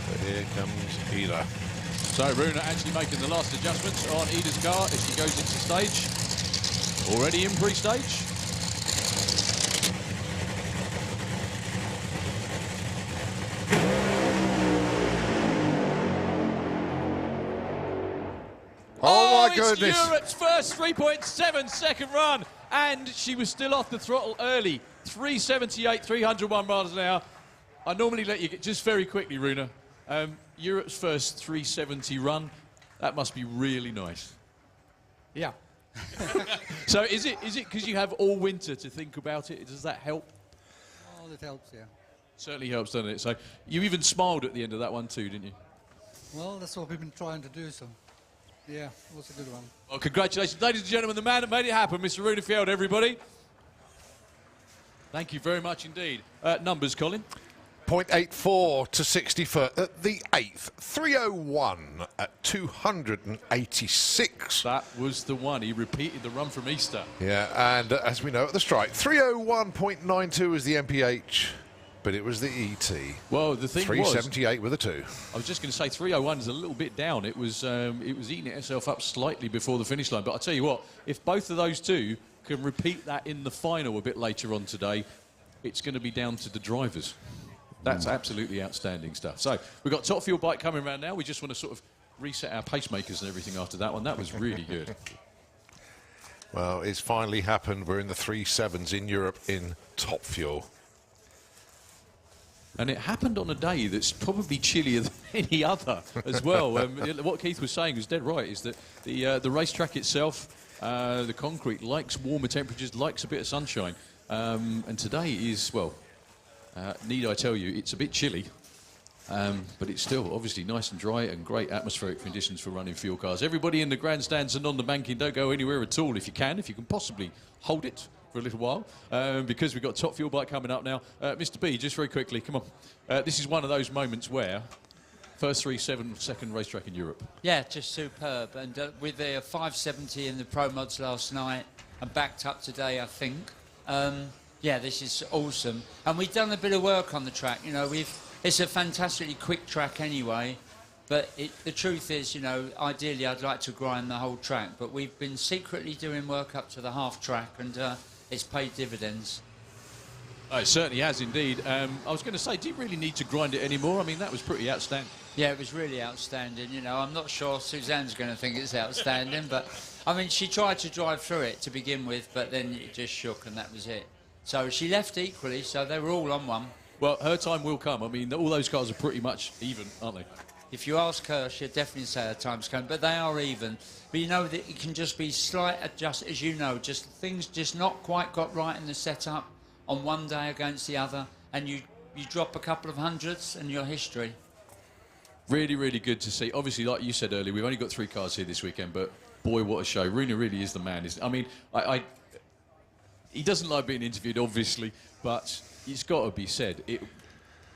But here comes Ida. So Runa actually making the last adjustments on Ida's car as she goes into stage. Already in pre-stage. Oh my goodness. It's Europe's first 3.7 second run, and she was still off the throttle early. 378, 301 miles an hour. I normally let you get just very quickly, Runa. Europe's first 370 run. That must be really nice. Yeah. So is it because you have all winter to think about it? Does that help? Oh, that helps, yeah. Certainly helps, doesn't it? So you even smiled at the end of that one too, didn't you? Well, that's what we've been trying to do, so yeah, it was a good one. Well, congratulations, ladies and gentlemen, the man that made it happen, Mr. Runefield, everybody. Thank you very much indeed. Numbers, Colin? 0.84 to 60 foot at the 8th. 3:01 at 286. That was the one. He repeated the run from Easter. Yeah, and as we know at the strike, 3:01.92 was the MPH, but it was the ET. Well, the thing 378 with a 2. I was just going to say 3:01 is a little bit down. It was eating itself up slightly before the finish line. But I'll tell you what, if both of those two can repeat that in the final a bit later on today, it's going to be down to the drivers. That's absolutely outstanding stuff. So we've got top fuel bike coming around now. We just want to sort of reset our pacemakers and everything after that one. That was really good. Well, it's finally happened. We're in the 3.7s in Europe in top fuel. And it happened on a day that's probably chillier than any other as well. What Keith was saying was dead right, is that the racetrack itself, the concrete, likes warmer temperatures, likes a bit of sunshine. And today is, well, need I tell you, it's a bit chilly, but it's still obviously nice and dry and great atmospheric conditions for running fuel cars. Everybody in the grandstands and on the banking, don't go anywhere at all if you can possibly hold it for a little while, because we've got top fuel bike coming up now. Mr. B, just very quickly, come on. This is one of those moments where first 3.7-second racetrack in Europe. Yeah, just superb. And with the 570 in the Pro Mods last night and backed up today, I think. Yeah, this is awesome. And we've done a bit of work on the track. You know, it's a fantastically quick track anyway. But the truth is, you know, ideally I'd like to grind the whole track. But we've been secretly doing work up to the half track, and it's paid dividends. Oh, it certainly has indeed. I was going to say, do you really need to grind it anymore? I mean, that was pretty outstanding. Yeah, it was really outstanding. You know, I'm not sure Suzanne's going to think it's outstanding, but I mean, she tried to drive through it to begin with, but then it just shook and that was it. So she left equally, so they were all on one. Well, her time will come. I mean, all those cars are pretty much even, aren't they? If you ask her, she'll definitely say her time's coming, but they are even. But you know that it can just be slight adjust, as you know, just things just not quite got right in the setup on one day against the other, and you drop a couple of hundreds and you're history. Really, really good to see. Obviously, like you said earlier, we've only got 3 cars here this weekend, but boy, what a show. Runa really is the man. I mean, he doesn't like being interviewed, obviously, but it's got to be said.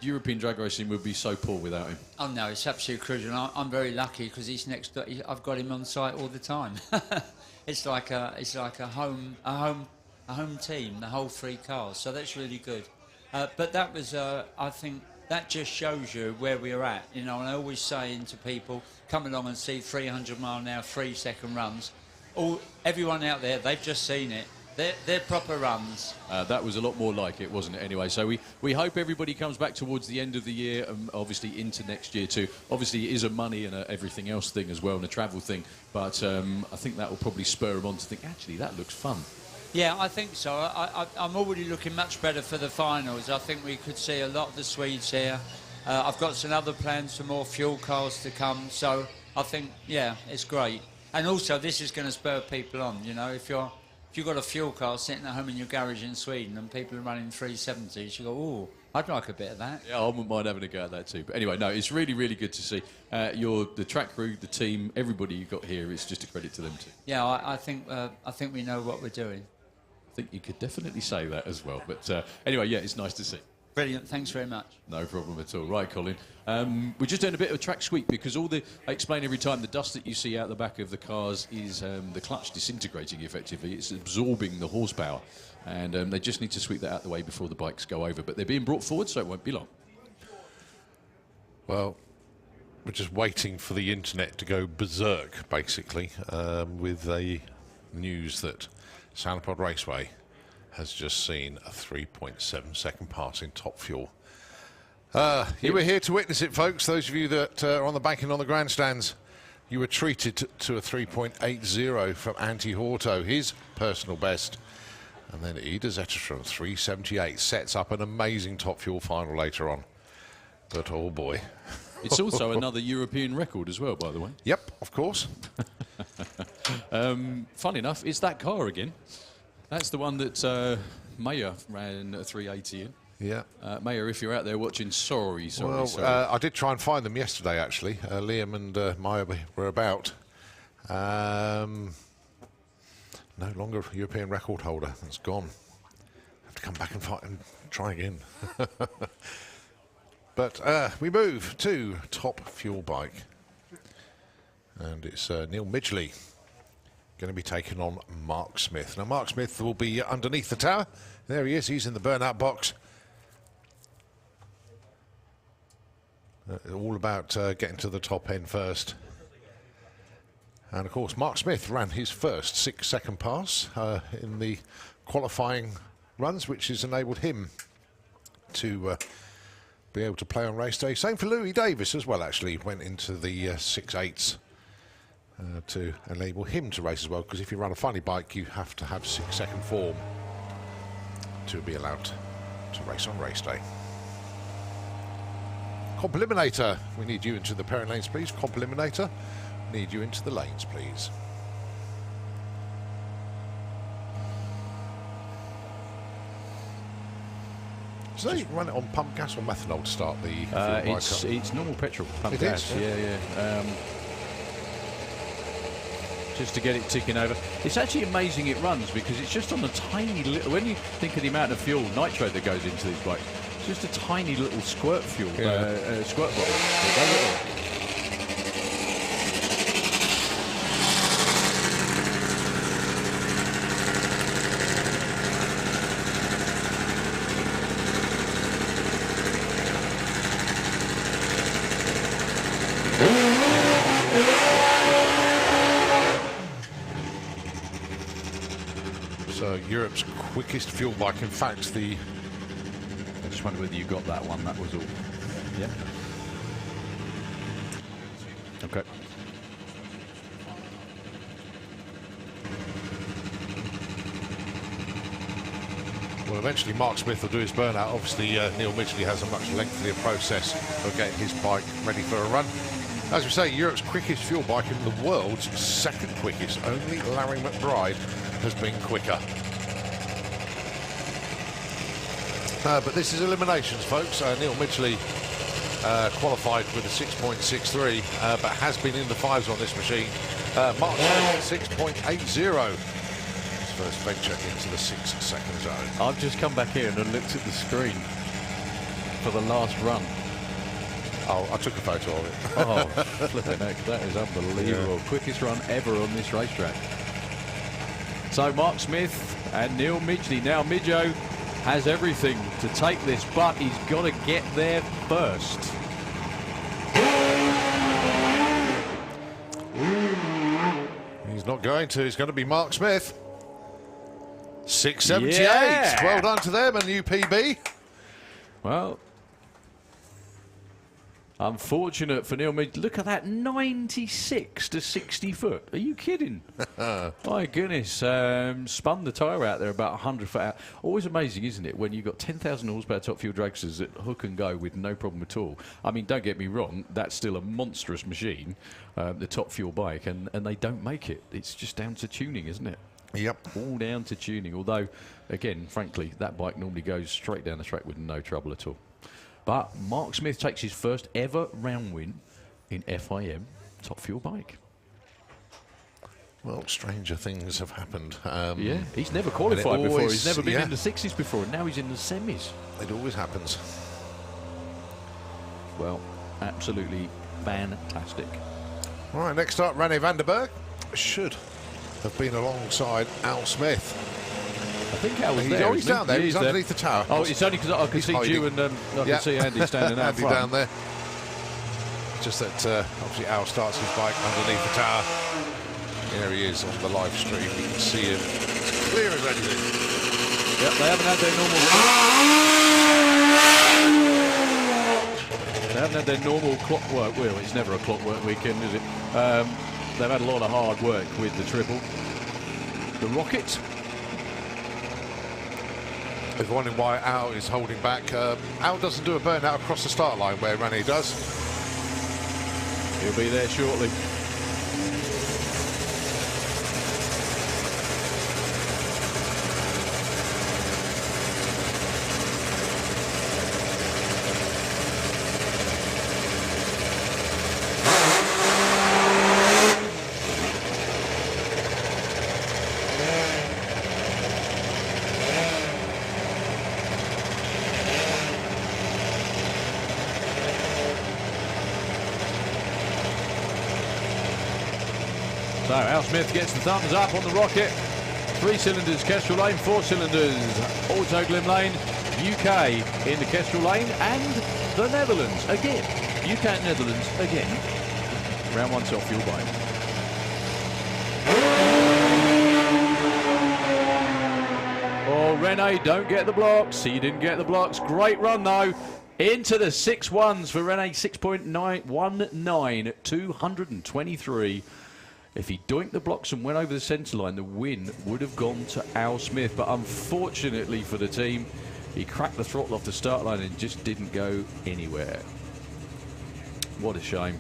European drag racing would be so poor without him. Oh no, it's absolutely crucial. I'm very lucky because he's next. I've got him on site all the time. It's like a home team, the whole 3 cars. So that's really good. But that was, I think, that just shows you where we're at. You know, and I always say to people, come along and see 300-mile-an-hour 3-second runs. Everyone out there, they've just seen it. They're proper runs. That was a lot more like it, wasn't it, anyway? So we hope everybody comes back towards the end of the year and obviously into next year too. Obviously, it is a money and everything else thing as well, and a travel thing. But I think that will probably spur them on to think, actually, that looks fun. Yeah, I think so. I'm already looking much better for the finals. I think we could see a lot of the Swedes here. I've got some other plans for more fuel cars to come. So I think, yeah, it's great. And also, this is going to spur people on, you know, if you've got a fuel car sitting at home in your garage in Sweden and people are running 370s, you go, oh, I'd like a bit of that. Yeah, I wouldn't mind having a go at that too. But anyway, no, it's really, really good to see. The track crew, the team, everybody you've got here, it's just a credit to them too. Yeah, I think we know what we're doing. I think you could definitely say that as well. But anyway, yeah, it's nice to see. Brilliant, thanks very much. No problem at all. Right, Colin. We're just doing a bit of a track sweep because I explain every time, the dust that you see out the back of the cars is the clutch disintegrating effectively. It's absorbing the horsepower. And they just need to sweep that out the way before the bikes go over. But they're being brought forward, so it won't be long. Well, we're just waiting for the internet to go berserk, basically, with the news that Sanapod Raceway has just seen a 3.7-second pass in top fuel. You were here to witness it, folks. Those of you that are on the back and on the grandstands, you were treated to a 3.80 from Antti Horto, his personal best. And then Ida Zetterström, 378, sets up an amazing top fuel final later on. But oh boy. It's also another European record as well, by the way. Yep, of course. Fun enough, it's that car again. That's the one that Mayer ran a 380 in. Yeah. Mayor, if you're out there watching, sorry. I did try and find them yesterday, actually. Liam and Maya were about. No longer European record holder. That's gone. Have to come back and fight and try again. But we move to top fuel bike. And it's Neil Midgley going to be taking on Mark Smith. Now, Mark Smith will be underneath the tower. There he is. He's in the burnout box. All about getting to the top end first. And of course, Mark Smith ran his first 6-second pass in the qualifying runs, which has enabled him to be able to play on race day. Same for Louis Davis as well, actually. Went into the 6/8s to enable him to race as well, because if you run a funny bike, you have to have 6-second form to be allowed to race on race day. Comp Eliminator, we need you into the pairing lanes, please. Comp Eliminator, need you into the lanes, please. So you run it on pump gas or methanol to start the fuel bike? It's normal petrol, pump gas. Yeah. Just to get it ticking over. It's actually amazing it runs, because it's just on a tiny little, when you think of the amount of fuel, nitro that goes into these bikes, it's just a tiny little squirt fuel, squirt bottle. So Europe's quickest fuel bike. In fact, I just wondered whether you got that one. That was all. Yeah. Okay. Well, eventually Mark Smith will do his burnout. Obviously, Neil Midgley has a much lengthier process of getting his bike ready for a run. As we say, Europe's quickest fuel bike in the world's second quickest. Only Larry McBride has been quicker. But this is eliminations, folks. Neil Midgley qualified with a 6.63, but has been in the fives on this machine. Mark Smith, 6.80. His first venture into the 6-second zone. I've just come back here and looked at the screen for the last run. Oh, I took a photo of it. Oh, flipping heck, that is unbelievable. Yeah. Quickest run ever on this racetrack. So Mark Smith and Neil Midgley. Now Midjo has everything to take this, but he's got to get there first. He's not going to. He's going to be Mark Smith. 6.78. Yeah. Well done to them, a new PB. Well, unfortunate for Neil Midgley. Look at that, 96 to 60 foot. Are you kidding? My goodness. Spun the tyre out there about 100 foot out. Always amazing, isn't it, when you've got 10,000 horsepower top fuel dragsters that hook and go with no problem at all. I mean, don't get me wrong, that's still a monstrous machine, the top fuel bike, and they don't make it. It's just down to tuning, isn't it? Yep. All down to tuning. Although, again, frankly, that bike normally goes straight down the track with no trouble at all. But Mark Smith takes his first ever round win in FIM top fuel bike. Well, stranger things have happened. Yeah, he's never qualified before. He's never been in the 60s before, and now he's in the semis. It always happens. Well, absolutely fantastic. All right, next up, René van der Berg should have been alongside Al Smith. I think Al was there. He's down there. He's underneath the tower. Oh, it's only because I can see you and I can see Andy standing out Andy front. down there. Just that obviously Al starts his bike underneath the tower. There he is on the live stream. You can see him. It's clear as anything. Yep, they haven't had their normal. They haven't had their normal clockwork. Well, it's never a clockwork weekend, is it? They've had a lot of hard work with the triple. The Rocket. If you're wondering why Al is holding back, Al doesn't do a burnout across the start line where René does. He'll be there shortly. So Al Smith gets the thumbs up on the rocket. 3 cylinders Kestrel Lane, 4 cylinders Auto Glim Lane, UK in the Kestrel Lane, and the Netherlands again. UK and Netherlands again. Round 1 soft fuel bike. Oh, Rene, don't get the blocks. He didn't get the blocks. Great run though. Into the 6-1s for Rene, 6.919, 223. If he doinked the blocks and went over the centre line, the win would have gone to Al Smith. But unfortunately for the team, he cracked the throttle off the start line and just didn't go anywhere. What a shame.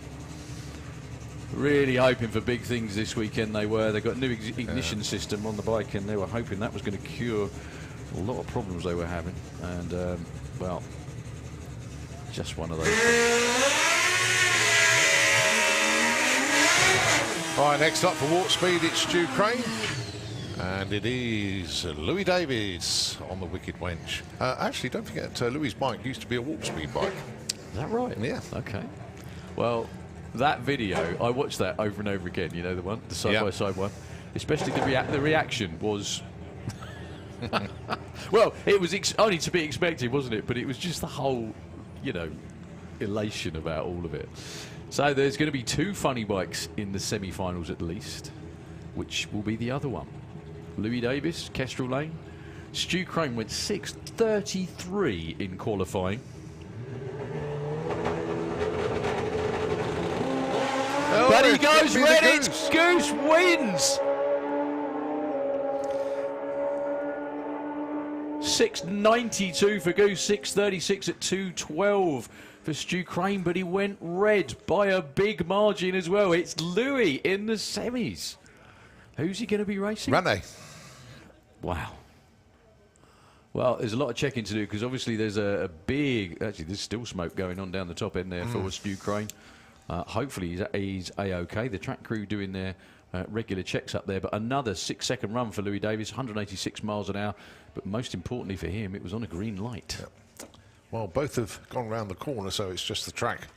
Really hoping for big things this weekend they were. They got a new ignition system on the bike and they were hoping that was going to cure a lot of problems they were having. And, well, just one of those things. All right, next up for Warp Speed, it's Stu Crane. And it is Louis Davies on the Wicked Wench. Actually, don't forget, Louis' bike used to be a Warp Speed bike. Is that right? Yeah. Okay. Well, that video, I watched that over and over again, you know, the one, the side-by-side one. Especially the reaction was... well, it was only to be expected, wasn't it? But it was just the whole, you know, elation about all of it. So there's going to be 2 funny bikes in the semi-finals at least. Which will be the other one? Louis Davis, Kestrel Lane. Stu Crane went 6.33 in qualifying. Oh, but he goes red, it's Goose wins! 6.92 for Goose, 6.36 at 2.12 for Stu Crane, but he went red by a big margin as well. It's Louis in the semis. Who's he going to be racing? Rene. Wow. Well, there's a lot of checking to do because obviously there's a big... Actually, there's still smoke going on down the top end there for Stu Crane. Hopefully he's A-OK. The track crew doing their regular checks up there. But another 6-second run for Louis Davis, 186 miles an hour. But most importantly for him, it was on a green light. Yep. Well, both have gone round the corner, so it's just the track.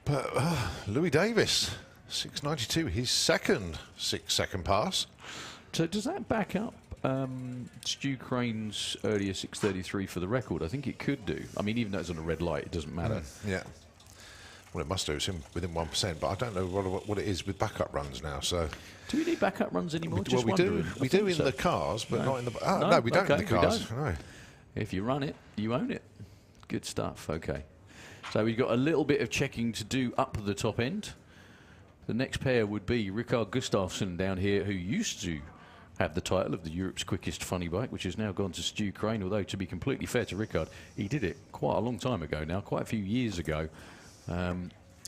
But Louis Davis, 6.92, his second 6-second pass. So does that back up Stu Crane's earlier 6.33 for the record? I think it could do. I mean, even though it's on a red light, it doesn't matter. Yeah. Well, it must do. It's within 1%, but I don't know what it is with backup runs now. So, do we need backup runs anymore? Well, we do. We do in the cars, but not in the. Oh, no, we don't in the cars. No. If you run it, you own it. Good stuff. Okay. So we've got a little bit of checking to do up at the top end. The next pair would be Rikard Gustafsson down here, who used to have the title of the Europe's quickest funny bike, which has now gone to Stu Crane. Although, to be completely fair to Rikard, he did it quite a long time ago now, quite a few years ago.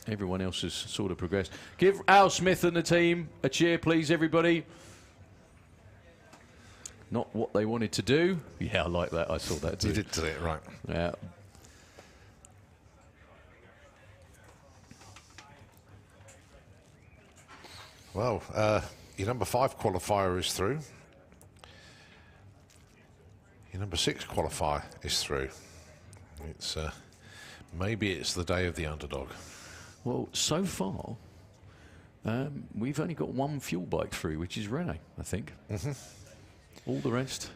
Everyone else has sort of progressed. Give Al Smith and the team a cheer, please, everybody. Not what they wanted to do. Yeah, I like that. I saw that too. You did say it right. Yeah. Well, your number 5 qualifier is through. Your number 6 qualifier is through. It's maybe it's the day of the underdog. Well, so far, we've only got 1 fuel bike through, which is Rene, I think. All the rest.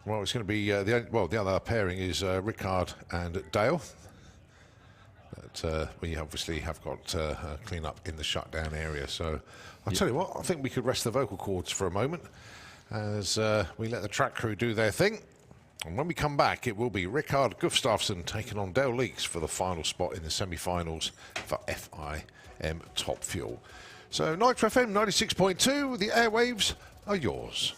Well, it's going to be the other pairing is Rikard and Dale. But we obviously have got clean up in the shutdown area. So I'll tell you what, I think we could rest the vocal cords for a moment as we let the track crew do their thing. And when we come back, it will be Rikard Gustafsson taking on Dale Leaks for the final spot in the semi-finals for FIM Top Fuel. So Nitro FM 96.2, the airwaves are yours.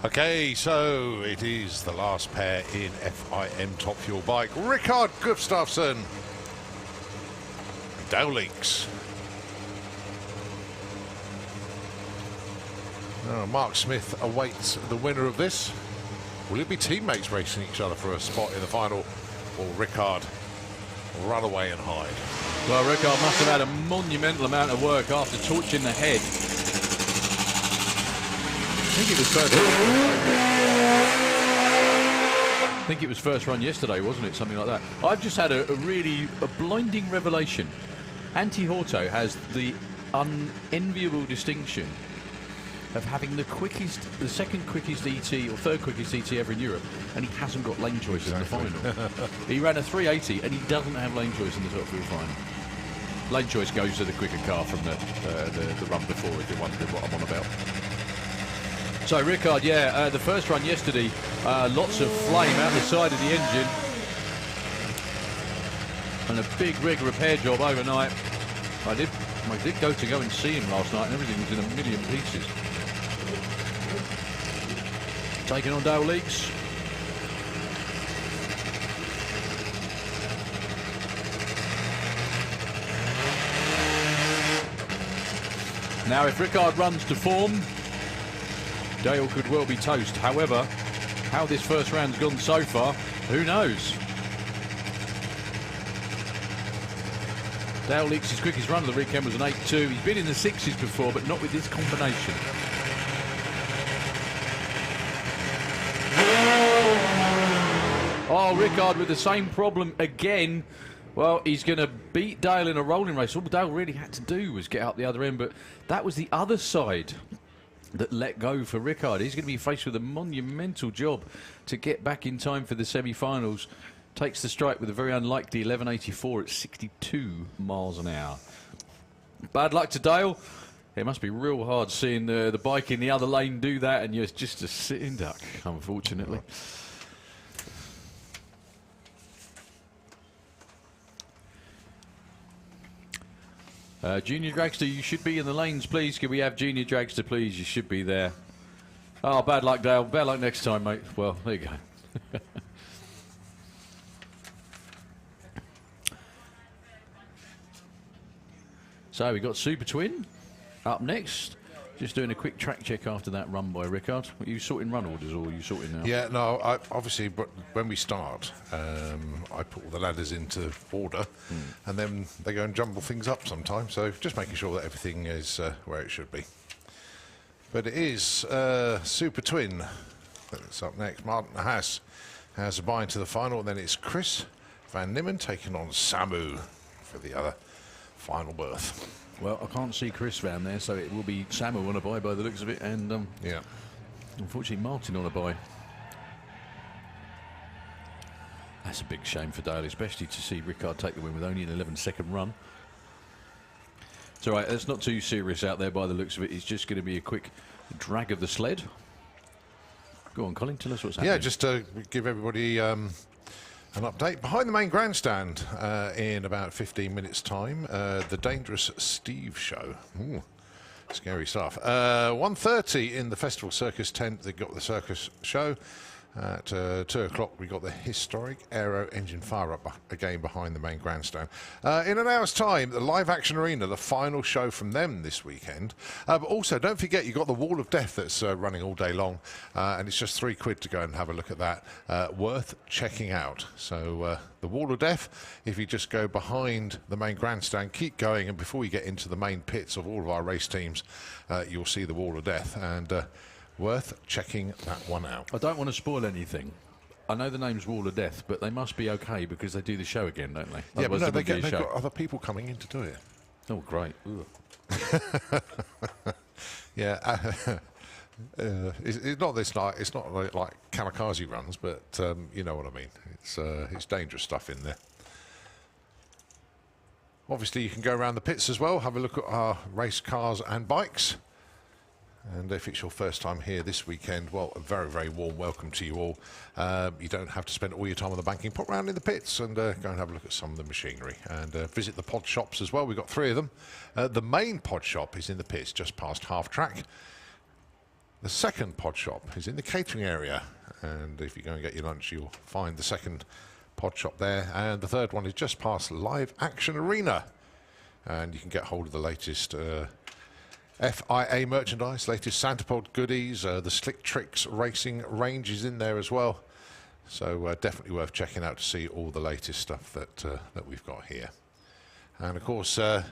Okay, so it is the last pair in FIM Top Fuel Bike. Rickard Gustafsson, Dale Leaks. Mark Smith awaits the winner of this. Will it be teammates racing each other for a spot in the final, or Rickard run away and hide? Well, Rickard must have had a monumental amount of work after torching the head. I think it was first run yesterday, wasn't it? Something like that. I've just had a blinding revelation. Antti Horto has the unenviable distinction of having the second quickest ET or third quickest ET ever in Europe, and he hasn't got lane choice in the final. He ran a 380 and he doesn't have lane choice in the top fuel final. Lane choice goes to the quicker car from the run before, if you're wondering what I'm on about. So Rickard, yeah, the first run yesterday, lots of flame out the side of the engine, and a big rig repair job overnight. I did go and see him last night, and everything was in a million pieces. Taking on Dale Leaks. Now, if Rickard runs to form, Dale could well be toast. However, how this first round's gone so far, who knows? Dale Leaks' quickest run of the weekend was an 8.2. He's been in the 6s before, but not with this combination. Oh, Rickard with the same problem again. Well, he's going to beat Dale in a rolling race. All Dale really had to do was get up the other end, but that was the other side that let go for Rickard. He's going to be faced with a monumental job to get back in time for the semi-finals. Takes the strike with a very unlikely 11.84 at 62 miles an hour. Bad luck to Dale. It must be real hard seeing the bike in the other lane do that, and you're just a sitting duck, unfortunately. Junior Dragster, you should be in the lanes, please. Can we have Junior Dragster, please? You should be there. Oh, bad luck, Dale. Bad luck next time, mate. Well, there you go. So we got Super Twin up next. Just doing a quick track check after that run by Rickard. Are you sorting run orders, or are you sorting now? Yeah, no, obviously, but when we start, I put all the ladders into order, and then they go and jumble things up sometimes. So just making sure that everything is where it should be. But it is Super Twin that's up next. Martin Haas has a bye into the final, and then it's Chris Van Nimmen taking on Samu for the other final berth. Well, I can't see Chris Van there, so it will be Samu on a bye by the looks of it, and yeah, unfortunately Martin on a bye. That's a big shame for Dale, especially to see Rickard take the win with only an 11-second run. It's all right, it's not too serious out there by the looks of it. It's just going to be a quick drag of the sled. Go on, Colin, tell us what's happening. Yeah, just to give everybody an update. Behind the main grandstand in about 15 minutes' time, the Dangerous Steve show. Ooh, scary stuff. 1:30 in the Festival Circus tent, they got the circus show. At 2 o'clock, we got the historic Aero engine fire-up again behind the main grandstand. In an hour's time, the Live Action Arena, the final show from them this weekend. But also, don't forget, you've got the Wall of Death that's running all day long, and it's just £3 to go and have a look at that. Worth checking out. So the Wall of Death, if you just go behind the main grandstand, keep going, and before you get into the main pits of all of our race teams, you'll see the Wall of Death. And worth checking that one out. I don't want to spoil anything. I know the name's Wall of Death, but they must be okay because they do the show again, don't they? Yeah, otherwise but no, they've got other people coming in to do it. Oh, great. Yeah, it's not this like it's not like kamikaze runs, but you know what I mean. It's dangerous stuff in there. Obviously, you can go around the pits as well, have a look at our race cars and bikes. And if it's your first time here this weekend, well, a very, very warm welcome to you all. You don't have to spend all your time on the banking. Pop round in the pits and go and have a look at some of the machinery. And visit the pod shops as well. We've got 3 of them. The main pod shop is in the pits just past half track. The second pod shop is in the catering area, and if you go and get your lunch, you'll find the second pod shop there. And the third one is just past Live Action Arena, and you can get hold of the latest FIA merchandise, latest Santa Pod goodies. The Slick Tricks racing range is in there as well, so definitely worth checking out to see all the latest stuff that we've got here. And of course, to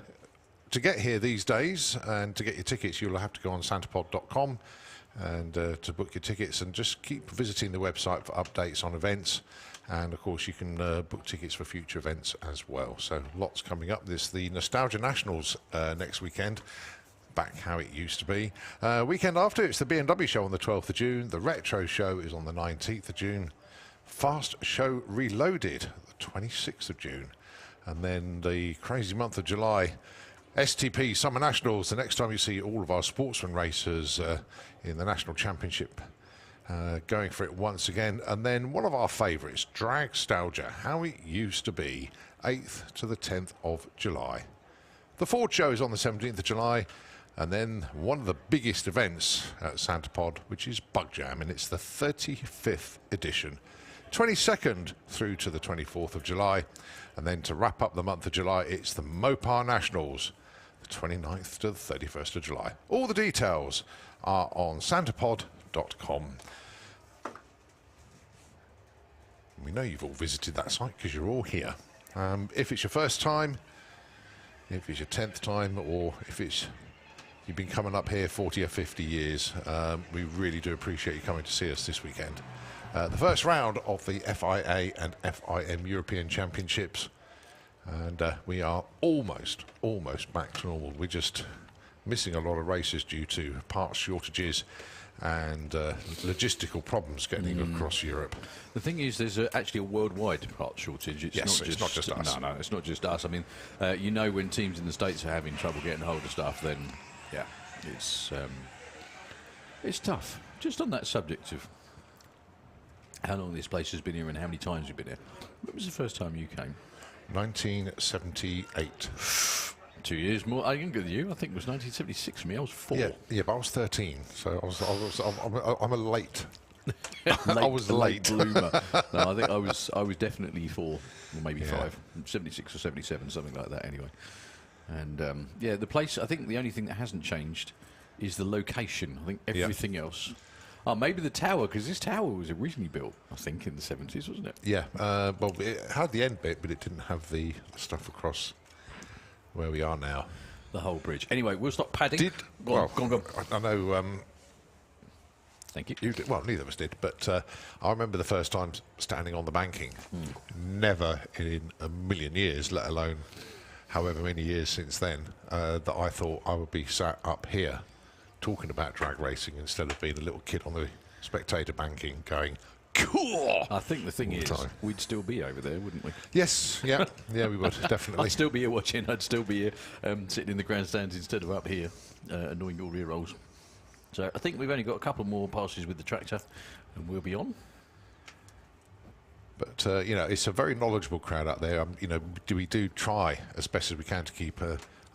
get here these days and to get your tickets, you'll have to go on santapod.com and to book your tickets, and just keep visiting the website for updates on events. And of course, you can book tickets for future events as well. So lots coming up. There's the Nostalgia Nationals next weekend, back how it used to be. Weekend after, it's the BMW show on the 12th of June. The Retro show is on the 19th of June. Fast Show Reloaded, the 26th of June. And then the crazy month of July, STP Summer Nationals, the next time you see all of our sportsman racers in the National Championship going for it once again. And then one of our favourites, Dragstalgia, how it used to be, 8th to the 10th of July. The Ford show is on the 17th of July. And then one of the biggest events at Santa Pod, which is Bug Jam, and it's the 35th edition. 22nd through to the 24th of July. And then to wrap up the month of July, it's the Mopar Nationals, the 29th to the 31st of July. All the details are on santapod.com. We know you've all visited that site because you're all here. If it's your first time, if it's your 10th time, or if you've been coming up here 40 or 50 years, we really do appreciate you coming to see us this weekend. The first round of the FIA and FIM European Championships, and we are almost back to normal. We're just missing a lot of races due to parts shortages and logistical problems getting across Europe. The thing is, there's actually a worldwide part shortage. It's not just us. No, it's not just us. I mean, you know, when teams in the States are having trouble getting hold of stuff, then yeah, it's tough. Just on that subject of how long this place has been here and how many times you've been here. When was the first time you came? 1978. 2 years more younger than you. I think it was 1976 for me. I was 4. Yeah, but I was 13, so I'm a late. I was late bloomer. No, I think I was definitely 4, or maybe 5, 76 or 77, something like that. Anyway, and yeah, the place. I think the only thing that hasn't changed is the location. I think everything else. Oh, maybe the tower, because this tower was originally built, I think, in the 70s, wasn't it? Yeah, well, it had the end bit, but it didn't have the stuff across where we are now. The whole bridge. Anyway, we'll stop padding. Go on. I know. Thank you. You did, well, neither of us did, but I remember the first time standing on the banking. Never in a million years, let alone however many years since then, that I thought I would be sat up here talking about drag racing instead of being a little kid on the spectator banking going, cool! I think the thing is, we'd still be over there, wouldn't we? Yes, yeah, we would, definitely. I'd still be here watching, I'd still be here sitting in the grandstands instead of up here, annoying your rear rolls. So I think we've only got a couple more passes with the tractor, and we'll be on. But, you know, it's a very knowledgeable crowd out there. You know, we do try as best as we can to keep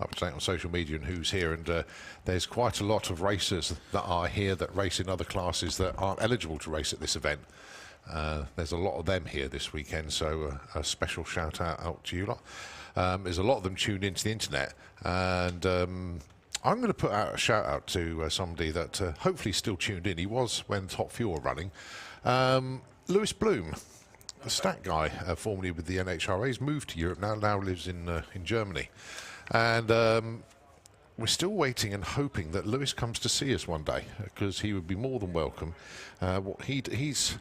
up to date on social media and who's here, and there's quite a lot of racers that are here that race in other classes that aren't eligible to race at this event. There's a lot of them here this weekend, so a special shout out to you lot. There's a lot of them tuned into the internet, and I'm going to put out a shout out to somebody that hopefully still tuned in. He was when Top Fuel were running. Lewis Bloom, a stat guy, formerly with the NHRA. He's moved to Europe now lives in Germany. And we're still waiting and hoping that Lewis comes to see us one day, because he would be more than welcome. He's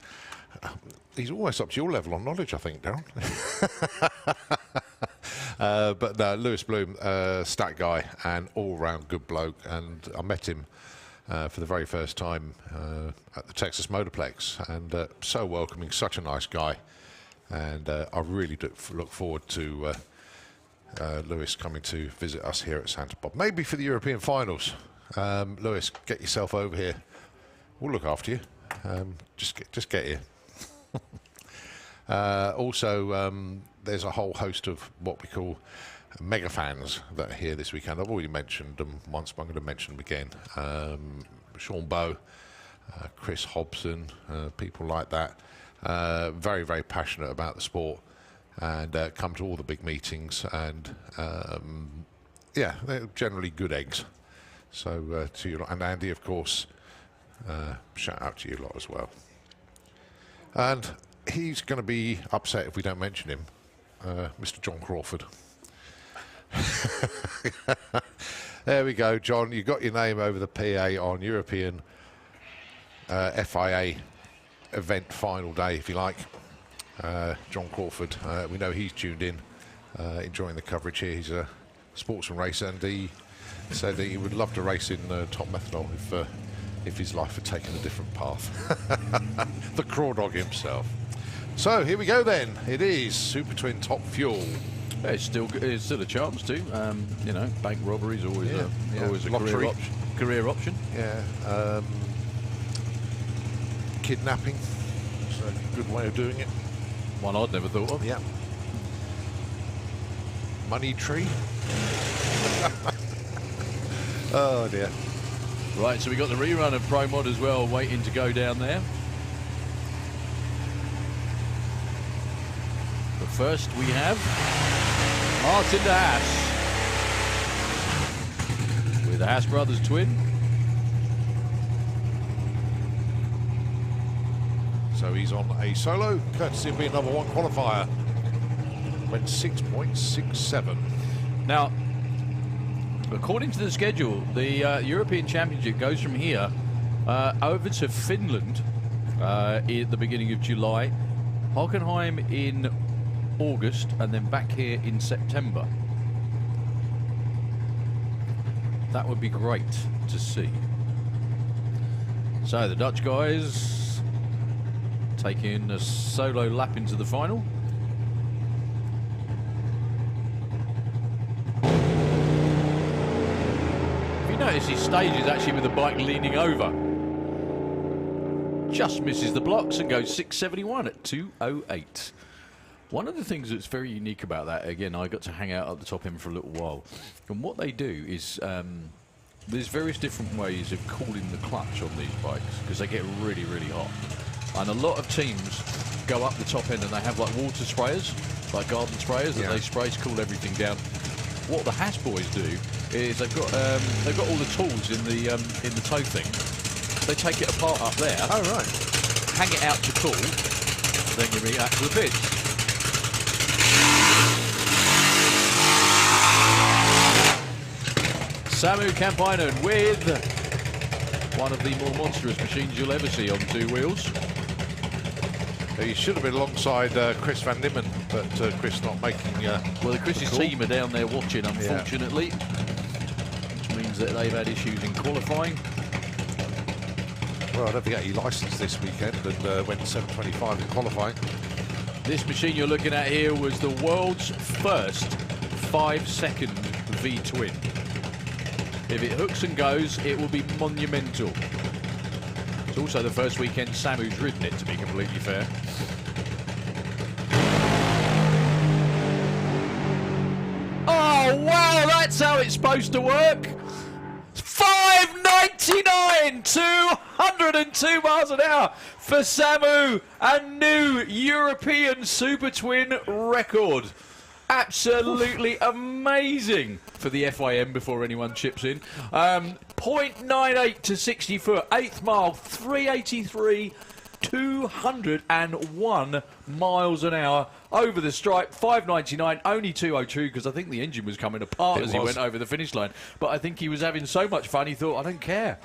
almost up to your level on knowledge, I think, Darren. But no, Lewis Bloom, stat guy and all-round good bloke. And I met him for the very first time at the Texas Motorplex, and so welcoming, such a nice guy. And I really do look forward to Lewis coming to visit us here at Santa Bob, maybe for the European finals. Lewis, get yourself over here. We'll look after you. Just get here. Also, there's a whole host of what we call mega fans that are here this weekend. I've already mentioned them once, but I'm going to mention them again. Sean Bowe, Chris Hobson, people like that. Very, very passionate about the sport, and come to all the big meetings, and yeah, they're generally good eggs. So to you lot, and Andy, of course, shout out to you lot as well. And he's going to be upset if we don't mention him, Mr. John Crawford. There we go, John. You got your name over the PA on European FIA event final day, if you like. John Crawford, we know he's tuned in, enjoying the coverage here. He's a sportsman racer, and he said that he would love to race in top methanol if his life had taken a different path. The craw dog himself. So here we go then. It is Super Twin Top Fuel. Yeah, it's still a chance too. You know, bank robbery is always always a career option. Yeah. Kidnapping. It's a good way of doing it. One I'd never thought of. Yeah. Money tree. Oh dear. Right, so we got the rerun of Pro Mod as well, waiting to go down there. But first we have Martin de Haas with the Haas brothers twin. So he's on a solo, courtesy of being number one qualifier. Went 6.67. Now, according to the schedule, the European Championship goes from here over to Finland at the beginning of July, Hockenheim in August, and then back here in September. That would be great to see. So the Dutch guys taking a solo lap into the final. If you notice, his stage is actually with the bike leaning over. Just misses the blocks and goes 671 at 2:08. One of the things that's very unique about that, again, I got to hang out at the top end for a little while, and what they do is there's various different ways of cooling the clutch on these bikes, because they get really, really hot. And a lot of teams go up the top end and they have like water sprayers, like garden sprayers that they spray to cool everything down. What the Haas boys do is they've got all the tools in the tow thing. They take it apart up there. Oh right. Hang it out to cool, then give it back to the pits. Samu Kampainen with one of the more monstrous machines you'll ever see on two wheels. He should have been alongside Chris Van Nimmen, but Chris not making. Well, Chris's team are down there watching, unfortunately, which means that they've had issues in qualifying. Well, don't forget he licensed this weekend and went 7:25 in qualifying. This machine you're looking at here was the world's first 5-second V-twin. If it hooks and goes, it will be monumental. It's also the first weekend Samu's ridden it, to be completely fair. Oh, wow, that's how it's supposed to work. 599, 202 miles an hour for Samu, a new European Super Twin record. Absolutely amazing for the FIM before anyone chips in. 0.98 to 60 foot, 8th mile, 383, 201 miles an hour over the stripe, 599, only 202 because I think the engine was coming apart as he went over the finish line. But I think he was having so much fun he thought, I don't care.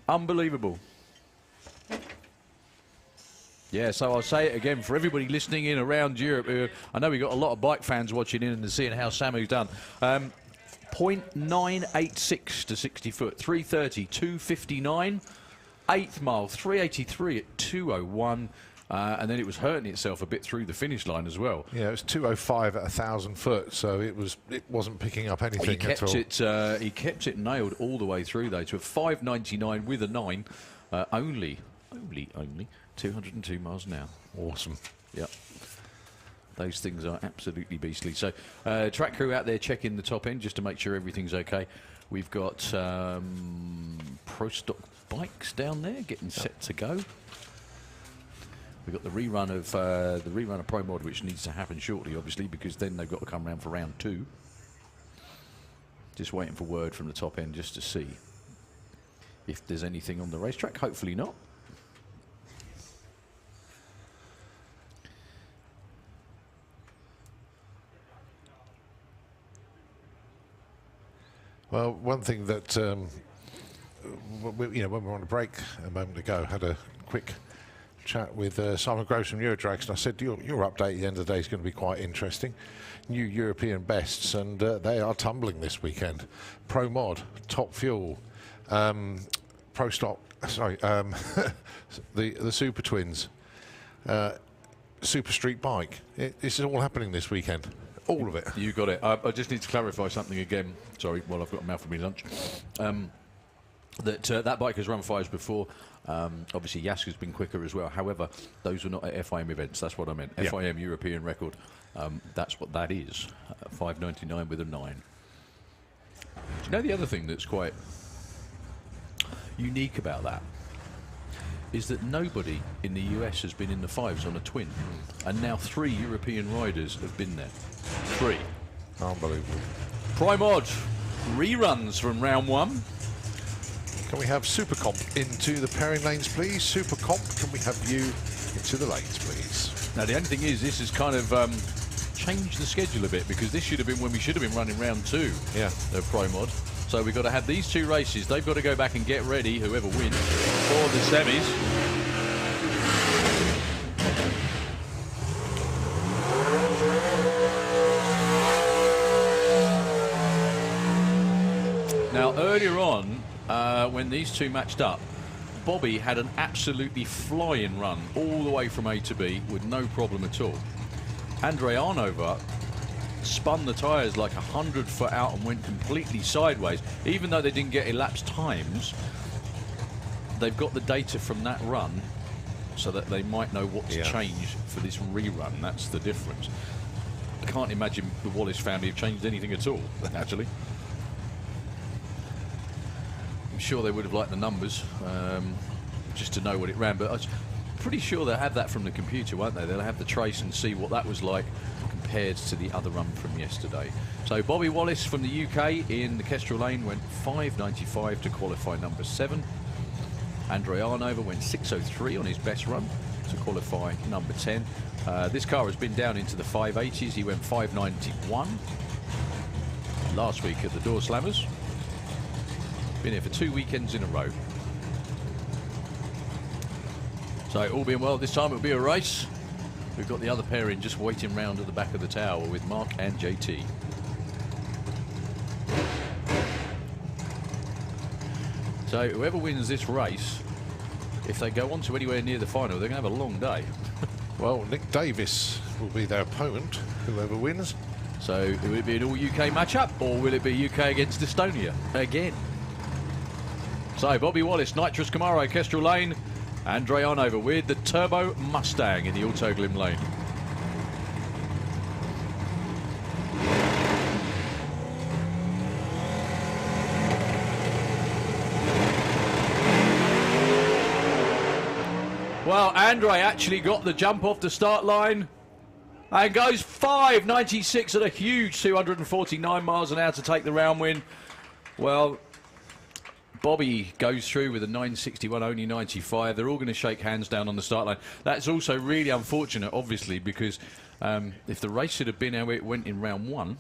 Unbelievable. Yeah, so I'll say it again for everybody listening in around Europe. I know we've got a lot of bike fans watching in and seeing how Samu's done. 0.986 to 60 foot, 330, 259, 8th mile, 383 at 201. And then it was hurting itself a bit through the finish line as well. Yeah, it was 205 at 1,000 foot, so it wasn't picking up anything at all. He kept it nailed all the way through though to a 599 with a 9, only 202 miles an hour. Awesome. Yep. Those things are absolutely beastly. So track crew out there checking the top end just to make sure everything's okay. We've got Pro Stock bikes down there getting set to go. We've got the rerun of Pro Mod, which needs to happen shortly, obviously, because then they've got to come around for round 2. Just waiting for word from the top end just to see if there's anything on the racetrack. Hopefully not. Well, one thing that, when we were on a break a moment ago, had a quick chat with Simon Groves from Eurodrags, and I said, your update at the end of the day is going to be quite interesting. New European bests, and they are tumbling this weekend. Pro Mod, Top Fuel, Pro Stock, sorry, the Super Twins, Super Street Bike. This is all happening this weekend. All of it. You got it. I just need to clarify something again. Sorry, while I've got a mouthful of my lunch. That bike has run 5s before. Obviously, Yaska's been quicker as well. However, those were not at FIM events. That's what I meant. Yeah. FIM European record. That's what that is. 5.99 with a 9. Do you know the other thing that's quite unique about that is that nobody in the US has been in the 5s on a twin, and now 3 European riders have been there. 3. Unbelievable. Pro Mod reruns from round 1. Can we have Super Comp into the pairing lanes, please? Super Comp, can we have you into the lanes, please? Now, the only thing is, this has kind of changed the schedule a bit, because this should have been when we should have been running round 2 of Pro Mod. So we've got to have these 2 races. They've got to go back and get ready, whoever wins, for the semis. Now, earlier on, when these 2 matched up, Bobby had an absolutely flying run all the way from A to B with no problem at all. Andre Arnover spun the tyres like 100 foot out and went completely sideways. Even though they didn't get elapsed times, they've got the data from that run so that they might know what to change for this rerun. That's the difference. I can't imagine the Wallace family have changed anything at all, actually. I'm sure they would have liked the numbers just to know what it ran, but I'm pretty sure they'll have that from the computer, won't they? They'll have the trace and see what that was like compared to the other run from yesterday. So Bobby Wallace from the UK in the Kestrel Lane went 5.95 to qualify number 7. Andre Arnover went 6.03 on his best run to qualify number 10. This car has been down into the 580s. He went 5.91 last week at the Door Slammers. Been here for 2 weekends in a row. So all being well, this time it'll be a race. We've got the other pairing just waiting round at the back of the tower with Mark and JT. So whoever wins this race, if they go on to anywhere near the final, they're going to have a long day. Well, Nick Davis will be their opponent, whoever wins. So will it be an all-UK matchup, or will it be UK against Estonia again? So Bobby Wallace, Nitrous Camaro, Kestrel Lane. Andre Arnover with the Turbo Mustang in the Autoglim lane. Well, Andre actually got the jump off the start line and goes 5.96 at a huge 249 miles an hour to take the round win. Well, Bobby goes through with a 961, only 95. They're all going to shake hands down on the start line. That's also really unfortunate, obviously, because if the race had been how it went in round 1,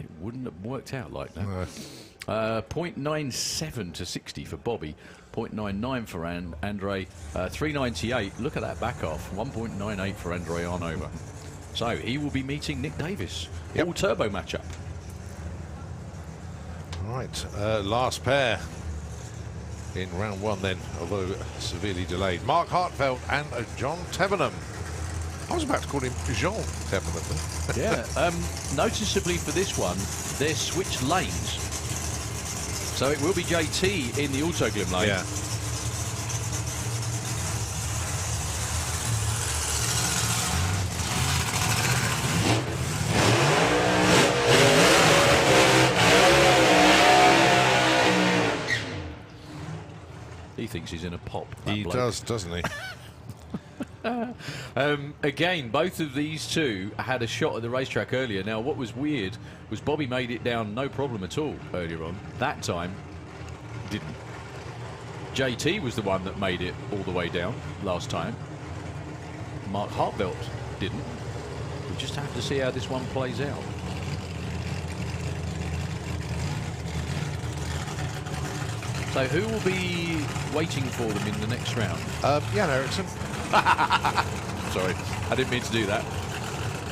it wouldn't have worked out like that. No. 0.97 to 60 for Bobby, 0.99 for Andre, 398. Look at that back off, 1.98 for Andre Arnover. So he will be meeting Nick Davis. All turbo matchup. Right, last pair in round 1 then, although severely delayed. Mark Hartfeld and John Tevenham. I was about to call him Jean Tevenham. Yeah, noticeably for this one, they're switched lanes. So it will be JT in the Autoglim lane. Yeah. thinks he's in a pop. He does, doesn't he? Again, both of these two had a shot at the racetrack earlier. Now, what was weird was Bobby made it down no problem at all earlier on. That time, didn't. JT was the one that made it all the way down last time. Mark Hartvelt didn't. We just have to see how this one plays out. So who will be waiting for them in the next round? Jan Eriksson. Sorry, I didn't mean to do that.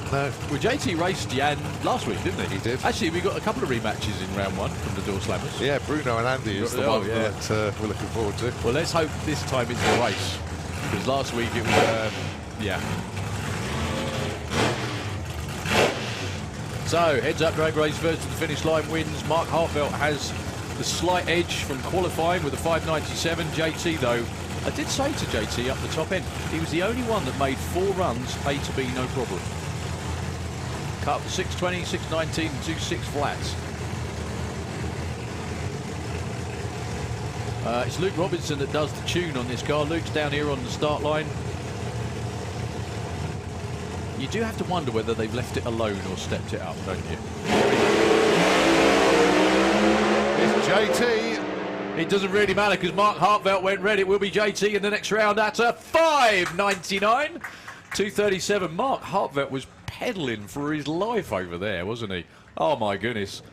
No. Well, JT raced Jan last week, didn't he? He did. Actually, we got a couple of rematches in round one from the Door Slammers. Yeah, Bruno and Andy is the one that we're looking forward to. Well, let's hope this time it's a race. Because last week it was, yeah. So, heads up drag race first to the finish line wins. Mark Hartvelt has the slight edge from qualifying with a 5.97. JT, though, I did say to JT up the top end, he was the only one that made 4 runs A to B, no problem. Cut up to 6.20, 6.19, and 2.6 flats. It's Luke Robinson that does the tune on this car. Luke's down here on the start line. You do have to wonder whether they've left it alone or stepped it up, don't you? It's JT. It doesn't really matter because Mark Hartvelt went red. It will be JT in the next round at a 5.99. 2.37. Mark Hartvelt was pedaling for his life over there, wasn't he? Oh, my goodness.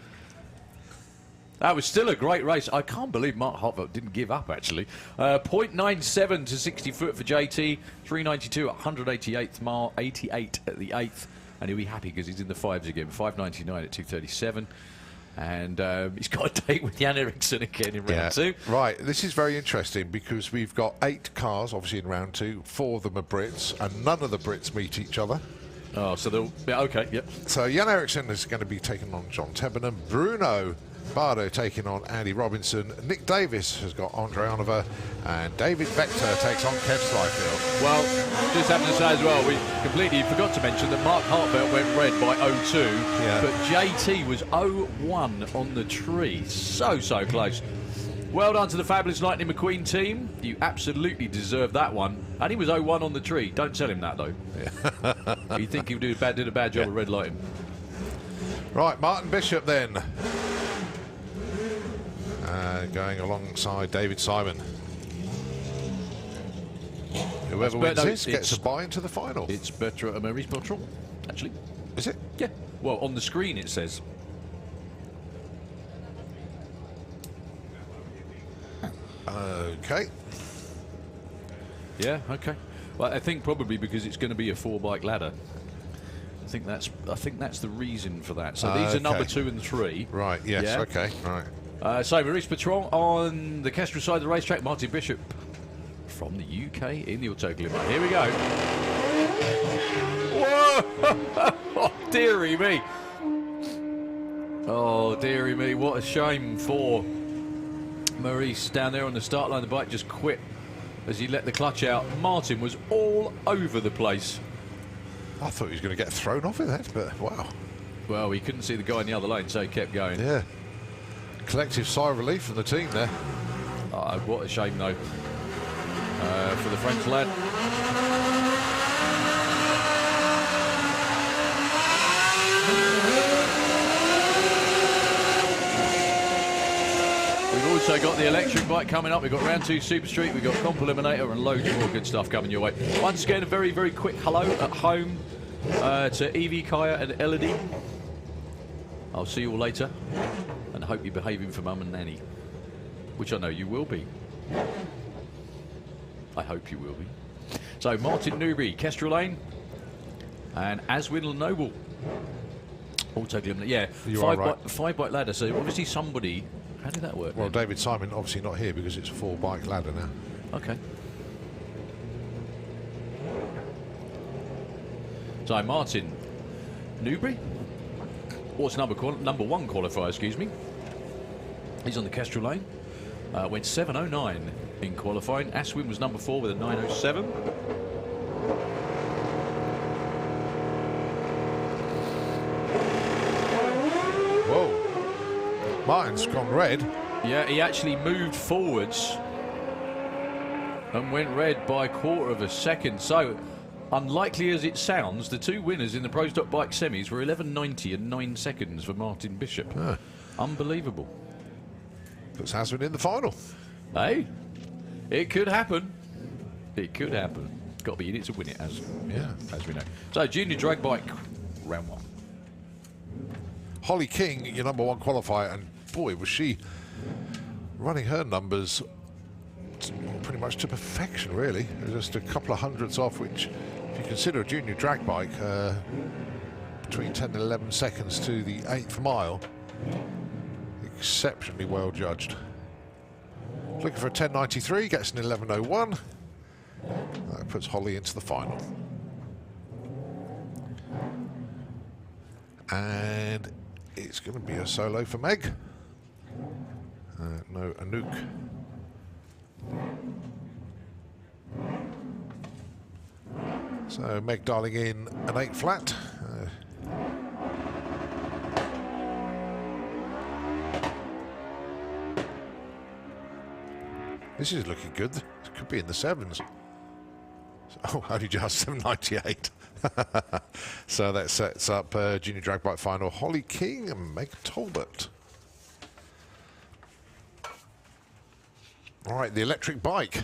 That was still a great race. I can't believe Mark Hartvelt didn't give up, actually. 0.97 to 60 foot for JT. 3.92 at 188th mile. 88 at the 8th. And he'll be happy because he's in the 5s again. 5.99 at 2.37. And he's got a date with Jan Eriksson again in round 2. Right, this is very interesting because we've got 8 cars, obviously, in round 2. 4 of them are Brits, and none of the Brits meet each other. Oh, so they'll... Yeah, okay, yep. So Jan Eriksson is going to be taking on John Tebenham. Bruno Bardo taking on Andy Robinson. Nick Davis has got Andre Oliver, and David Vector takes on Kev Slyfield. Well, just having to say as well, we completely forgot to mention that Mark Hartvelt went red by 0.2, but JT was 0.1 on the tree. So close. Well done to the fabulous Lightning McQueen team. You absolutely deserve that one. And he was 0.1 on the tree. Don't tell him that, though. Yeah. You think he did a bad job of red lighting. Right, Martin Bishop then. Going alongside David Simon. Whoever wins this gets a bye into the final. It's Maurice Bertrand, actually. Is it? Yeah. Well, on the screen it says. Okay. Yeah, okay. Well, I think probably because it's going to be a 4-bike ladder. I think that's the reason for that. So these are number 2 and 3. Right, yes, yeah? okay, right. So Maurice Bertrand on the Kestrel side of the racetrack. Martin Bishop from the UK in the Auto Glimmer. Here we go. Whoa! Oh, dearie me. Oh, dearie me. What a shame for Maurice down there on the start line. The bike just quit as he let the clutch out. Martin was all over the place. I thought he was going to get thrown off of that, but wow. Well, he couldn't see the guy in the other lane, so he kept going. Yeah. Collective sigh of relief from the team there. What a shame, though, for the French lad. We've also got the electric bike coming up. We've got round 2 Super Street. We've got Comp Eliminator and loads more good stuff coming your way. Once again, a very, very quick hello at home to Evie, Kaya and Elodie. I'll see you all later. And hope you're behaving for Mum and Nanny, which I know you will be. I hope you will be. So Martin Newbury, Kestrel Lane, and Aswin Noble. Auto Glimmer, yeah. 5-bike ladder. So obviously somebody. How did that work? Well, then? David Simon obviously not here because it's a 4-bike ladder now. Okay. So Martin Newbury. What's number 1 qualifier, excuse me. He's on the Kestrel lane. Went 7.09 in qualifying. Aswin was number 4 with a 9.07. Whoa. Martin's gone red. Yeah, he actually moved forwards and went red by 1/4 of a second. So, unlikely as it sounds, the two winners in the Pro Stock Bike semis were 11.90 and 9 seconds for Martin Bishop. Unbelievable. Puts Hasman in the final. Hey, it could happen. It could happen. Got to be in it to win it, as we know. So, junior drag bike, round 1. Holly King, your #1 qualifier, and boy, was she running her numbers pretty much to perfection, really. Just a couple of hundredths off, which, if you consider a junior drag bike, between 10 and 11 seconds to the 8th mile, exceptionally well judged. Looking for a 10.93, gets an 11.01. That puts Holly into the final. And it's going to be a solo for Meg. No Anouk. So Meg dialing in an 8 flat. This is looking good. It could be in the 7s. Oh, only just 7.98. So that sets up junior drag bike final. Holly King and Meg Talbot. All right, the electric bike.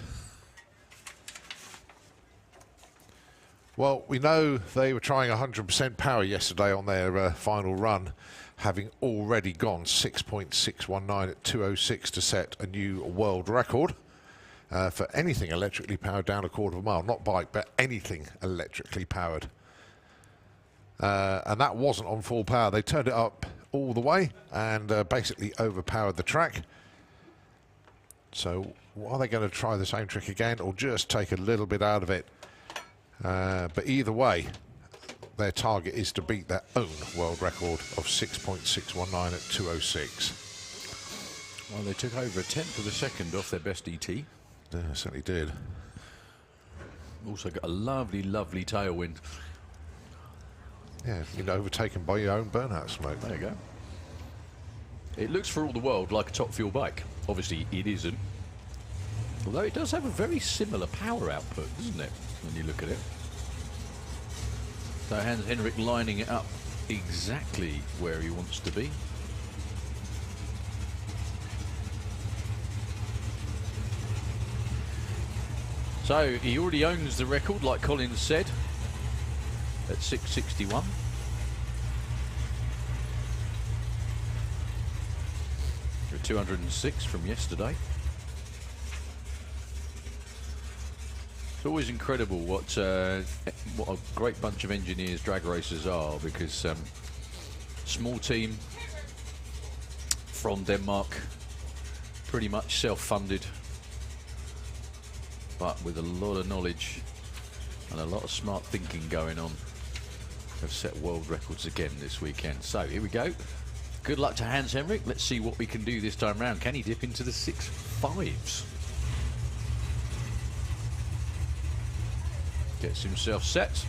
Well, we know they were trying 100% power yesterday on their final run, having already gone 6.619 at 2:06 to set a new world record for anything electrically powered down a 1/4 mile. Not bike, but anything electrically powered. And that wasn't on full power. They turned it up all the way and basically overpowered the track. So are they going to try the same trick again or just take a little bit out of it? But either way, their target is to beat their own world record of 6.619 at 2:06. Well, they took over 1/10 of a second off their best ET. Yeah, certainly did. Also got a lovely, lovely tailwind. Yeah, you're overtaken by your own burnout smoke. There you go. It looks for all the world like a top fuel bike. Obviously, it isn't. Although it does have a very similar power output, doesn't it, when you look at it? So Hans Henrik lining it up exactly where he wants to be. So he already owns the record, like Collins said, at 6:61. At 206 from yesterday. It's always incredible what a great bunch of engineers drag racers are, because small team from Denmark, pretty much self-funded, but with a lot of knowledge and a lot of smart thinking going on, have set world records again this weekend. So here we go. Good luck to Hans Henrik. Let's see what we can do this time round. Can he dip into the 6.5s? Gets himself set.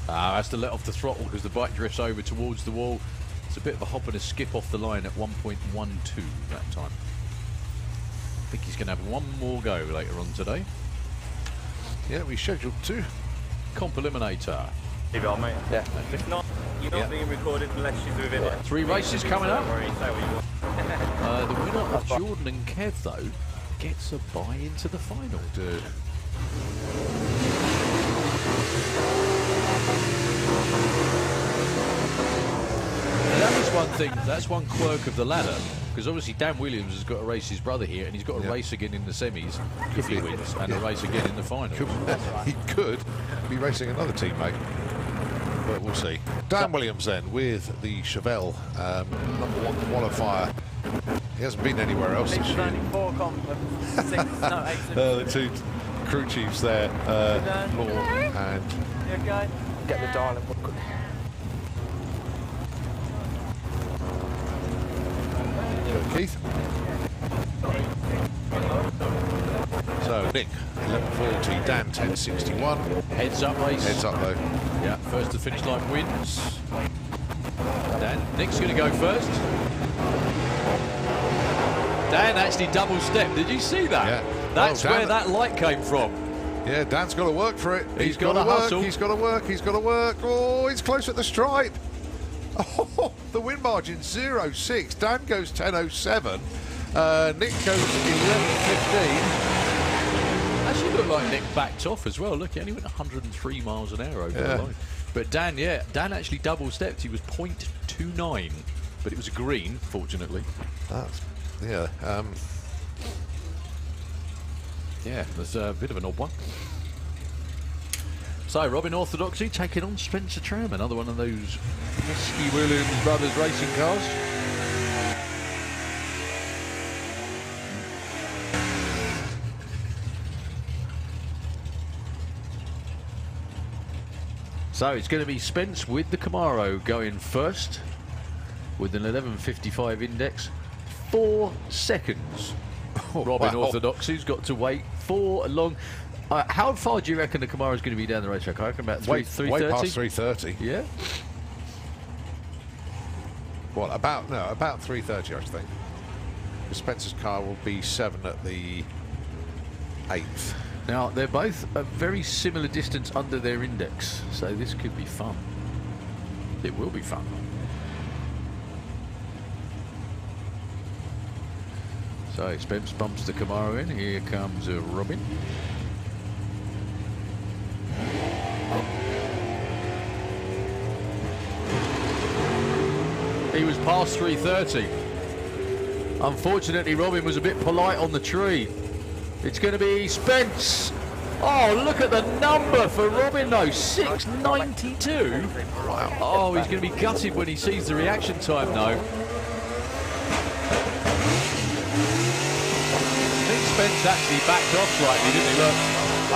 Has to let off the throttle because the bike drifts over towards the wall. It's a bit of a hop and a skip off the line at 1.12 that time. I think he's going to have one more go later on today. Yeah, we scheduled 2. Comp Eliminator. Leave it on, mate. Yeah. If not, you're not being recorded unless she's within it. 3 races coming up. Don't worry, say what you want. The winner of Jordan and Kev, though, gets a bye into the final. Dude. That was one thing, that's one quirk of the ladder, because obviously Dan Williams has got to race his brother here, and he's got to race again in the semis if he wins, and a race again in the final. He could be racing another teammate, but we'll see. Dan Williams then with the Chevelle #1 qualifier. He hasn't been anywhere else this year. Only 4 comp, 6, no, 8. The 2 crew chiefs there, Law and... You okay? Get the dial in. Keith. So Nick 11.40, Dan 10.61. Heads up race. Heads up though. Yeah, first to finish line wins. Dan, Nick's going to go first. Dan actually double stepped. Did you see that? Yeah. That's Well, where that light came from. Yeah, Dan's got to work for it. He's got to to work. hustle. He's got to work. He's got to work. Oh, he's close at the stripe. Oh, the win margin 0.6. Dan goes 10.07. Nick goes 11.15. Actually looked like Nick backed off as well. Look, he only went 103 miles an hour over the line. But Dan, Dan actually double stepped. He was 0.29, but it was a green, fortunately. That's, that's a bit of an odd one. So, Robin Orthodoxy taking on Spencer Tram, another one of those pesky Williams Brothers racing cars. So it's going to be Spence with the Camaro going first with an 11.55 index. 4 seconds. Robin Orthodoxy's got to wait 4 long. How far do you reckon the Camaro's going to be down the racetrack? I reckon about 3:30. Way past 3:30. Yeah. Well, about 3:30, I think. Spencer's car will be 7 at the 8th. Now, they're both a very similar distance under their index, so this could be fun. It will be fun. So, Spence bumps the Camaro in. Here comes Robin. He was past 3:30. Unfortunately, Robin was a bit polite on the tree. It's going to be Spence. Oh, look at the number for Robin, though. 6.92. Wow. Oh, he's going to be gutted when he sees the reaction time, though. I think Spence actually backed off slightly, didn't he? Look,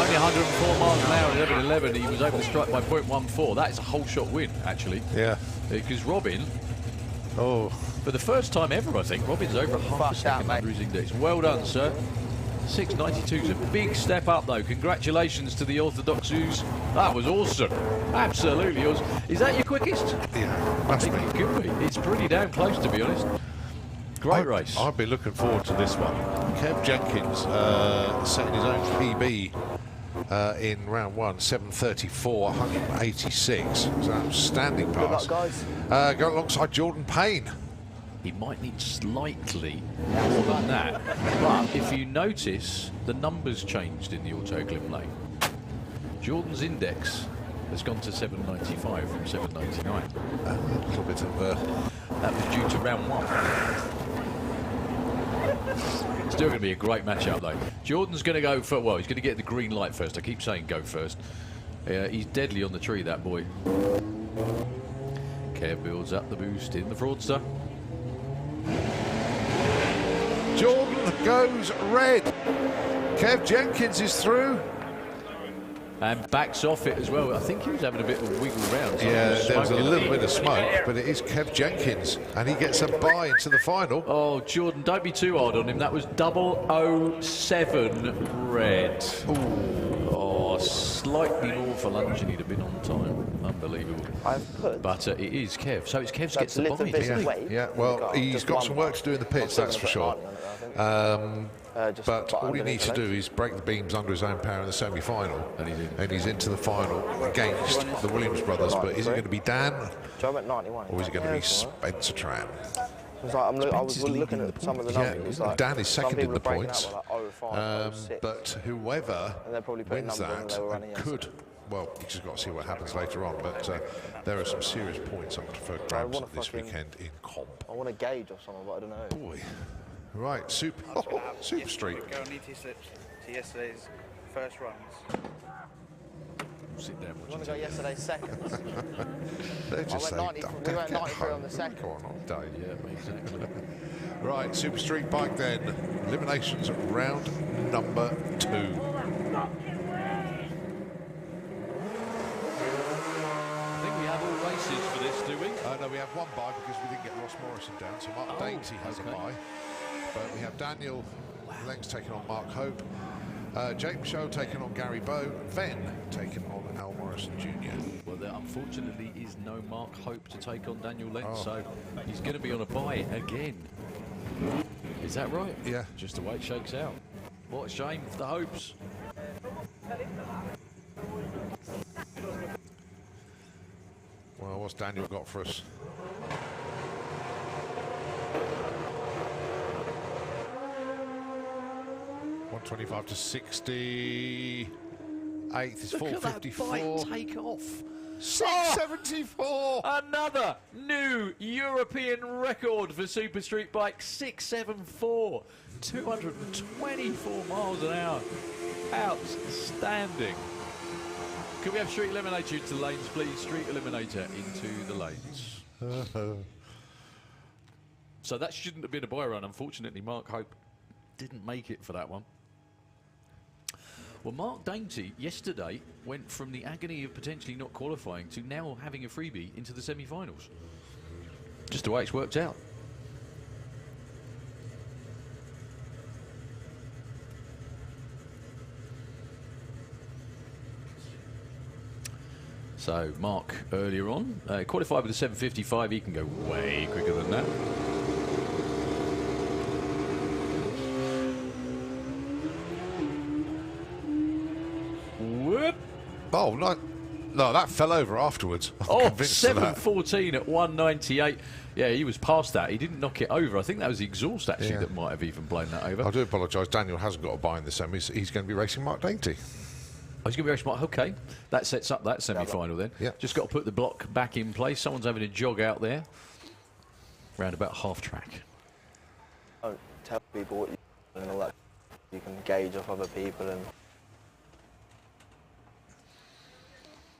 only 104 miles an hour at 11.11. He was over the stripe by 0.14. That is a whole shot win, actually. Yeah. Because Robin, for the first time ever, I think, Robin's over half a second under his index. Well done, sir. 6.92 is a big step up, though. Congratulations to the Orthodoxus. That was awesome. Absolutely awesome. Is that your quickest? Yeah, must be. It could be. It's pretty damn close, to be honest. Great race. I've been looking forward to this one. Kev Jenkins setting his own PB in round 1, 7:34, 186. It's an outstanding pass. Good luck, guys. Go alongside Jordan Payne. He might need slightly more than that. But if you notice, the numbers changed in the Autoglim lane. Jordan's index has gone to 7.95 from 7.99. A little bit of... that was due to round 1. Still going to be a great matchup, though. Jordan's going to go for... Well, he's going to get the green light first. I keep saying go first. He's deadly on the tree, that boy. Kev builds up the boost in the Fraudster. Jordan goes red. Kev Jenkins is through. And backs off it as well. I think he was having a bit of a wiggle round. Yeah, there was a little bit of smoke, but it is Kev Jenkins, and he gets a bye into the final. Oh, Jordan, don't be too hard on him. That was 007 red. Ooh. Oh, slightly more for lunch, and he'd have been on time. Unbelievable. But it is Kev. So it's Kev's gets the bye. Yeah, well, he's got some work to do in the pits, that's for sure. But all he needs to do is break the beams under his own power in the semi-final, and he's into the final against the Williams brothers. But is it going to be Dan, or is it going to be Spencer Tram? I was looking at some of the numbers. Yeah, Dan is second in the points, but whoever wins that could. Well, you just got to see what happens later on, but there are some serious points up for grabs this weekend in comp. I want a gauge or something, but I don't know. Boy. Right, Super Street. Go on ET slips to yesterday's first runs. Sit down. You want to go yesterday's seconds? They just say, we went 93 on the second. Go on day. Yeah, exactly. Right, Super Street Bike then. Eliminations round number 2. I think we have all races for this, do we? No, we have one bye because we didn't get Ross Morrison down, so Mark Dainty has a bye. But we have Daniel Lengs taking on Mark Hope, Jake Michaud taking on Gary Bowe, Venn taking on Al Morrison Jr. Well, there unfortunately is no Mark Hope to take on Daniel Lenz, so he's going to be on a bye again. Is that right? Yeah. Just the way it shakes out. What a shame for the hopes. Well, what's Daniel got for us? $125 to 60. Eighth is Look at that 454. bike take off. 674. Another new European record for Super Street Bike. 674. 224 miles an hour. Outstanding. Could we have Street Eliminator into the lanes, please? Street Eliminator into the lanes. So that shouldn't have been a buy run. Unfortunately, Mark Hope didn't make it for that one. Well, Mark Dainty yesterday went from the agony of potentially not qualifying to now having a freebie into the semi-finals. Just the way it's worked out. So Mark earlier on qualified with a 7:55. He can go way quicker than that. Whoop. Oh, no, that fell over afterwards. Oh, 7:14 at 198. Yeah, he was past that. He didn't knock it over. I think that was the exhaust, actually, that might have even blown that over. I do apologise. Daniel hasn't got a buy in the semis. He's going to be racing Mark Dainty. Oh, he's going to be very smart. Okay, that sets up that semi-final then. Yeah. Just got to put the block back in place. Someone's having a jog out there. Round about half track. Don't tell people what you do and all that. You can gauge off other people and...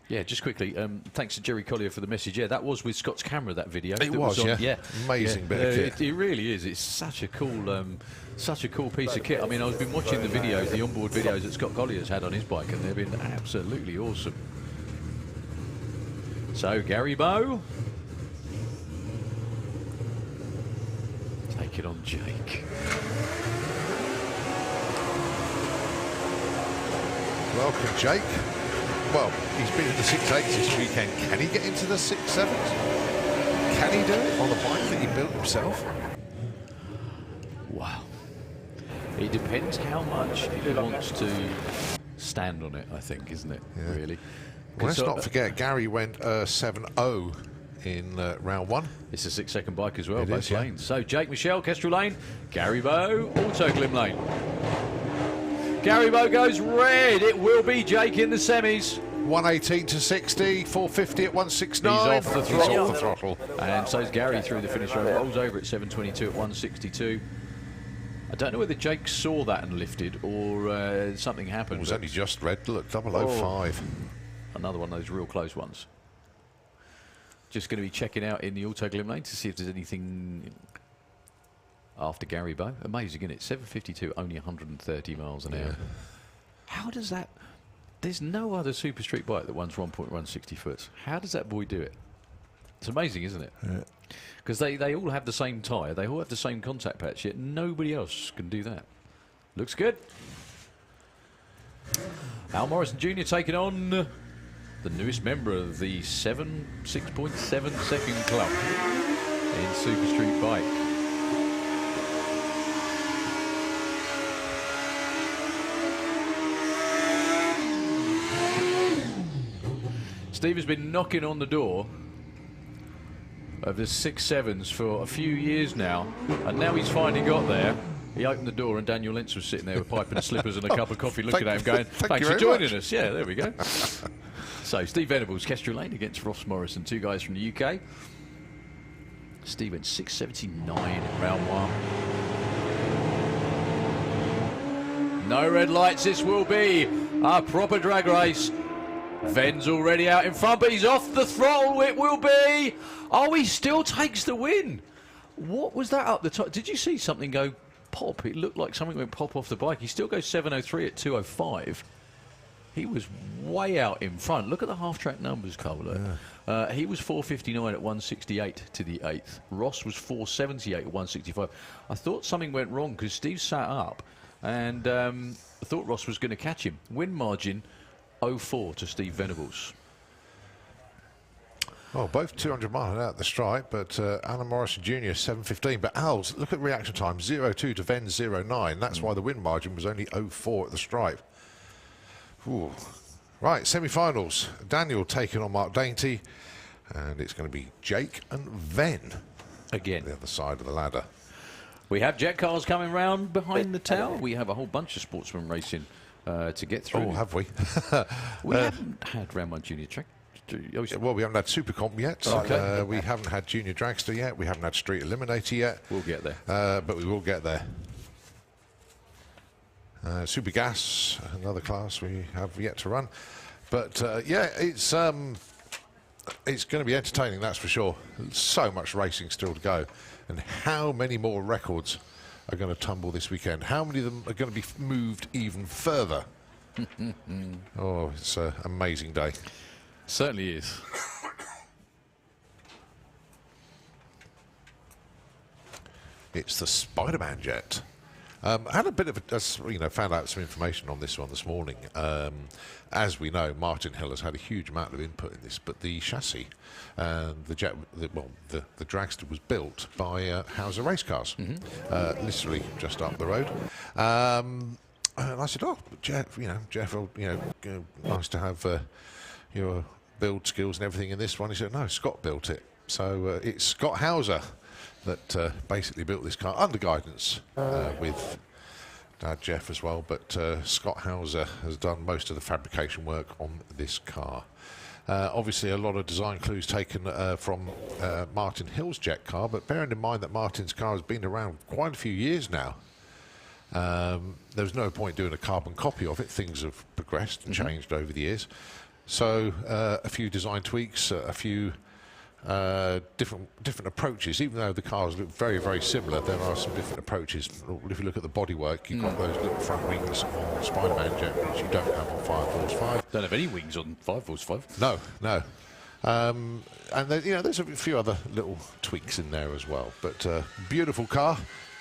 Yeah, just quickly, thanks to Jerry Collier for the message. Yeah, that was with Scott's camera, that video. It was, on, yeah. Amazing bit of kit. It really is. It's such a cool piece of kit. I mean, I've been watching the videos, the onboard videos that Scott Collier's had on his bike, and they've been absolutely awesome. So, Gary Bow. Take it on Jake. Welcome, Jake. Well, he's been in the 6.8s this weekend. Can he get into the 6.7s? Can he do it on the bike that he built himself? Wow. It depends how much he wants to stand on it, I think, isn't it? Yeah. Really. Well, let's not forget, Gary went 7.0 in round one. It's a 6-second bike as well, It both is, yeah. lanes. So, Jake Michelle, Kestrel Lane. Gary Bow, Auto Glim Lane. Gary Bow goes red. It will be Jake in the semis. 118 to 60, 450 at 169. He's off the throttle. He's off the throttle. And so's Gary through the finish line. Rolls over at 7:22 at 162. I don't know whether Jake saw that and lifted or something happened. It was only just red. Look, 005. Another one of those real close ones. Just going to be checking out in the Auto Glim Lane to see if there's anything after Gary Bow. Amazing, isn't it? 7:52, only 130 miles an hour. How does that... There's no other super street bike that runs 1.160 foot. How does that boy do it? It's amazing, isn't it? Because they all have the same tyre, they all have the same contact patch, yet nobody else can do that. Looks good. Al Morrison Jr. taking on the newest member of the 6.7 second club in Super Street Bike. Steve has been knocking on the door of the 6.7s for a few years now, and now he's finally got there. He opened the door and Daniel Lentz was sitting there with pipe and slippers and a cup of coffee looking at him going, thanks for joining us. Yeah, there we go. So Steve Venables, Kestrel Lane against Ross Morrison, two guys from the UK. Steve went 6.79 in round one. No red lights, this will be a proper drag race. Ven's already out in front, but he's off the throttle. It will be. Oh, he still takes the win. What was that up the top? Did you see something go pop? It looked like something went pop off the bike. He still goes 7:03 at 2:05. He was way out in front. Look at the half-track numbers, Cola. Yeah. He was 4:59 at 168 to the 8th. Ross was 4:78 at 165. I thought something went wrong because Steve sat up and I thought Ross was going to catch him. Win margin 0.4 to Steve Venables. Well, both 200 miles out the stripe, but Alan Morrison Jr. 7:15. But Al's, look at reaction time, 0.2 to Ven's 0.9. That's why the win margin was only 0.4 at the stripe. Ooh. Right, semi-finals. Daniel taking on Mark Dainty, and it's going to be Jake and Ven again, the other side of the ladder. We have jet cars coming round behind the tower. We have a whole bunch of sportsman racing to get through. Oh, have we? We haven't had Round 1 Junior Track. Well, we haven't had Super Comp yet. Okay. We haven't had Junior Dragster yet. We haven't had Street Eliminator yet. We'll get there. But we will get there. Super Gas, another class we have yet to run. But yeah, it's going to be entertaining, that's for sure. So much racing still to go. And how many more records are going to tumble this weekend? How many of them are going to be moved even further? Oh, it's an amazing day. Certainly is. It's the Spider-Man jet. I had a bit of found out some information on this one this morning. As we know, Martin Hill has had a huge amount of input in this, but the chassis and the jet, the dragster was built by Hauser Race Cars, literally just up the road. And I said, "Oh, Jeff, nice to have your build skills and everything in this one." He said, "No, Scott built it." So it's Scott Hauser that basically built this car under guidance with Dad Jeff as well, but Scott Hauser has done most of the fabrication work on this car. Obviously a lot of design clues taken from Martin Hill's jet car, but bearing in mind that Martin's car has been around quite a few years now, there was no point doing a carbon copy of it. Things have progressed and changed over the years. So a few design tweaks, a few different approaches. Even though the cars look very, very similar, there are some different approaches. If you look at the bodywork, you've got those little front wings on Spider-Man jet, which you don't have on Fire Force 5. Don't have any wings on Fire Force 5. No, no. And then, there's a few other little tweaks in there as well. But beautiful car,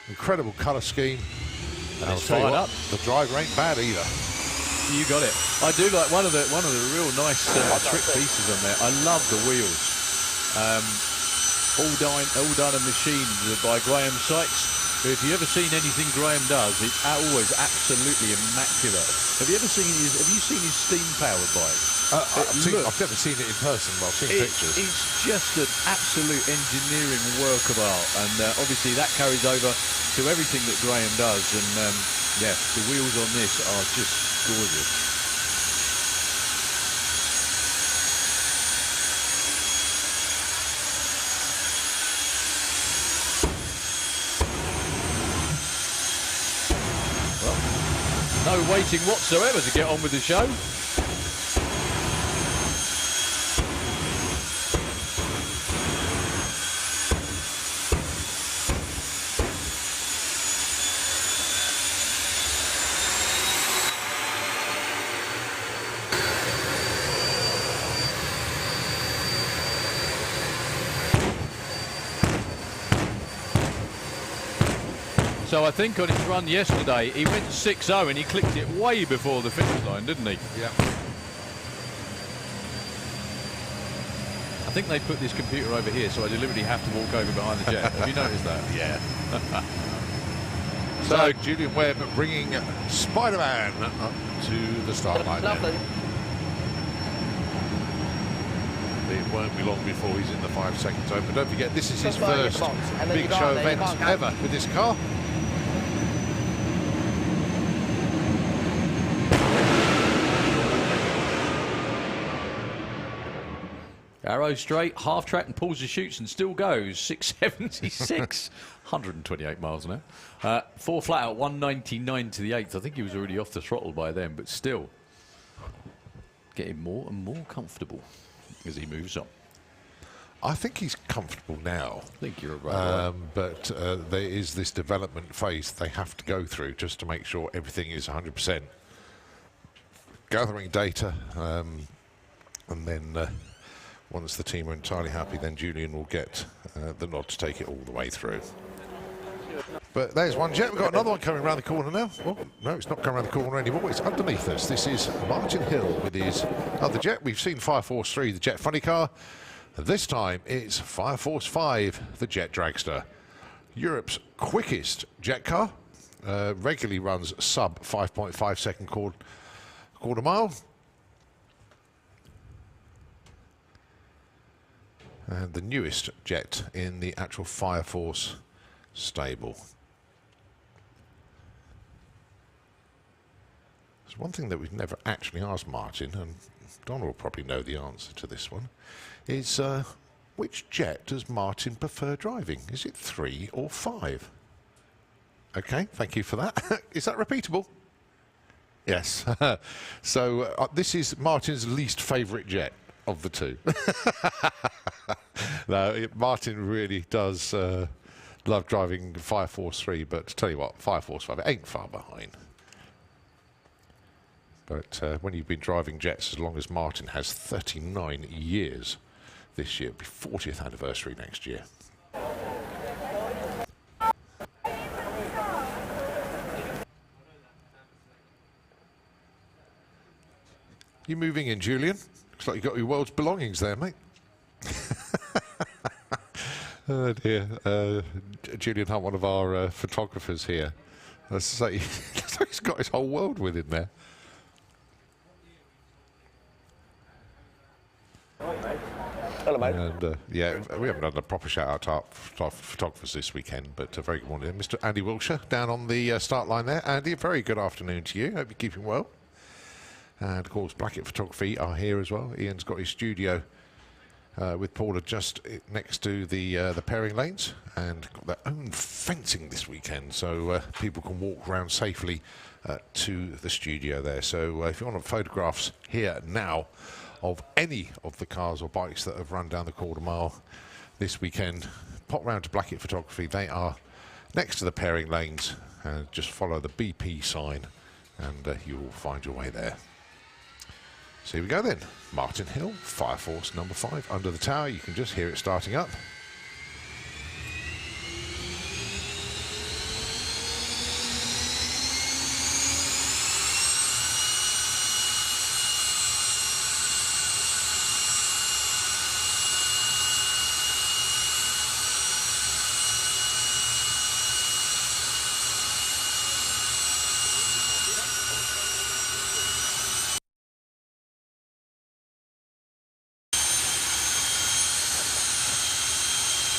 incredible colour scheme. And I'll tell you what, the driver ain't bad either. You got it. I do like one of the real nice trick pieces on there. I love the wheels. All done and machined by Graham Sykes. If you've ever seen anything Graham does, it's always absolutely immaculate. Have you seen his steam-powered bike? I've never seen it in person, but I've seen pictures. It's just an absolute engineering work of art, and obviously that carries over to everything that Graham does. And yeah, the wheels on this are just gorgeous. No waiting whatsoever to get on with the show. So I think on his run yesterday, he went 6-0 and he clicked it way before the finish line, didn't he? Yeah. I think they put this computer over here, so I deliberately have to walk over behind the jet. Have you noticed that? Yeah. So Julian Webb bringing Spider-Man up to the start line. Lovely. It won't be long before he's in the 5 second zone. But don't forget, this is his first big show event ever with this car. Arrow straight, half track and pulls the chutes and still goes. 676, 128 miles an hour. 4 flat out, 199 to the 8th. I think he was already off the throttle by then, but still getting more and more comfortable as he moves on. I think he's comfortable now. I think you're right. But there is this development phase they have to go through just to make sure everything is 100%. Gathering data, and then once the team are entirely happy, then Julian will get the nod to take it all the way through. But there's one jet. We've got another one coming around the corner now. Well, no, it's not coming around the corner anymore. It's underneath us. This is Martin Hill with his other jet. We've seen Fire Force 3, the Jet Funny car. This time it's Fire Force 5, the Jet Dragster. Europe's quickest jet car, regularly runs sub 5.5 second quarter mile. And the newest jet in the actual Fire Force stable. There's one thing that we've never actually asked Martin, and Don will probably know the answer to this one, is which jet does Martin prefer driving? Is it 3 or 5? Okay, thank you for that. Is that repeatable? Yes. So this is Martin's least favourite jet of the two. No, Martin really does love driving Fire Force 3, but to tell you what, Fire Force 5 ain't far behind. But when you've been driving jets as long as Martin has, 39 years this year, it'll be 40th anniversary next year. You moving in, Julian? Looks like you got your world's belongings there, mate. Oh dear. Julian Hunt, one of our photographers here. Looks like he's got his whole world with him there. Hello, mate. And yeah, we haven't done a proper shout out to our photographers this weekend, but a very good morning. Mr. Andy Wilshire down on the start line there. Andy, a very good afternoon to you. Hope you're keeping well. And of course, Blackett Photography are here as well. Ian's got his studio with Paula just next to the pairing lanes, and got their own fencing this weekend, so people can walk around safely to the studio there. So if you want photographs here now of any of the cars or bikes that have run down the quarter mile this weekend, pop round to Blackett Photography. They are next to the pairing lanes, and just follow the BP sign and you will find your way there. So here we go then. Martin Hill, Fire Force number 5, under the tower. You can just hear it starting up.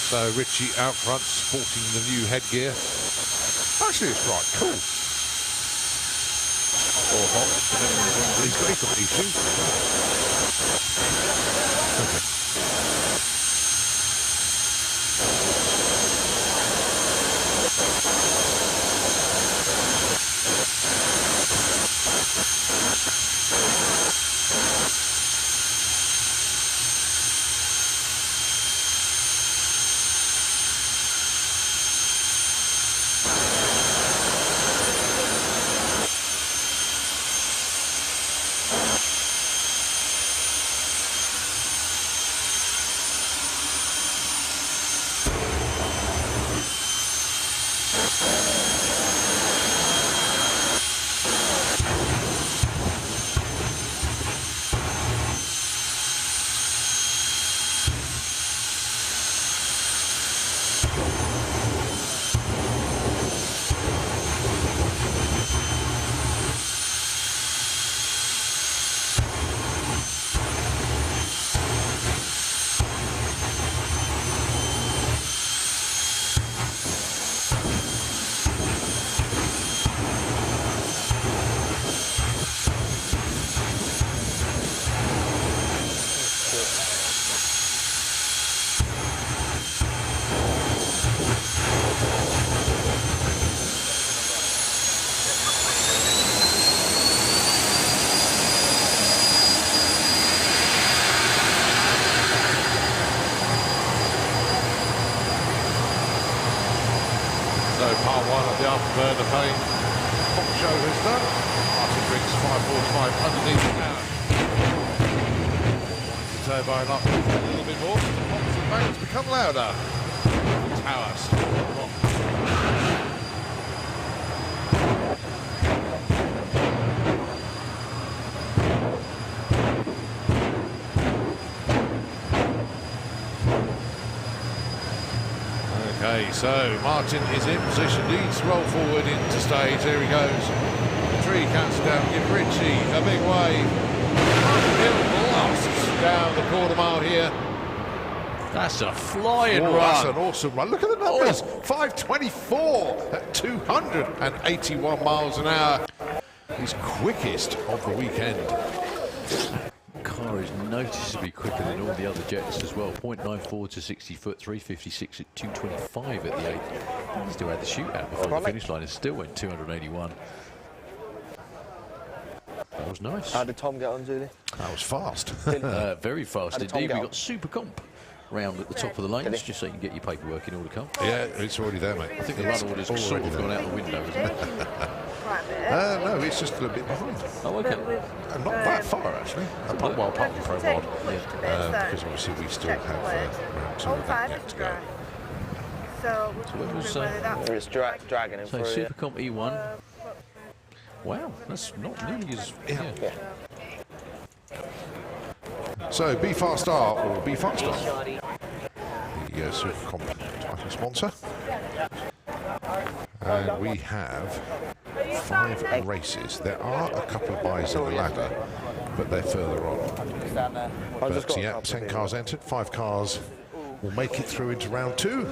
So Richie out front sporting the new headgear. Actually, it's right cool. Or hot. He's got these shoes. Afterburner paint hot show has done. Martin brings 545 underneath the tower. Winds the turbine up a little bit more. The pops and bangs become louder. The tower still rock. Okay, so Martin is in position. Needs to roll forward into stage. There he goes. The tree counts down. Give Richie a big wave. Hill blasts down the quarter mile here. That's a flying run. That's an awesome run. Look at the numbers. 5:24 at 281 miles an hour. His quickest of the weekend. Car is noticeably quicker than all the other jets as well. 0.94 to 60 foot, 356 at 225 at the 8th. He still had the shootout before the finish line and still went 281. That was nice. How did Tom get on, Julie? That was fast. Very fast indeed. We got super comp round at the top of the lanes, just so you can get your paperwork in order, Carl. Yeah, it's already there, mate. I think the run order's sort of gone out the window, isn't it? No, it's just a little bit behind. Oh, okay. Not that far, actually. Apart from Pro Mod. Because obviously we still have round 2 of that yet to go. So it was it's dragging him so through. super comp E1. Wow, that's not nearly as... Yeah. So, Be Fast R or Be Faster, the Super Comp title sponsor. And we have 5 races. There are a couple of buys in the ladder, but they're further on. But yeah, 10 cars entered, 5 cars will make it through into round 2.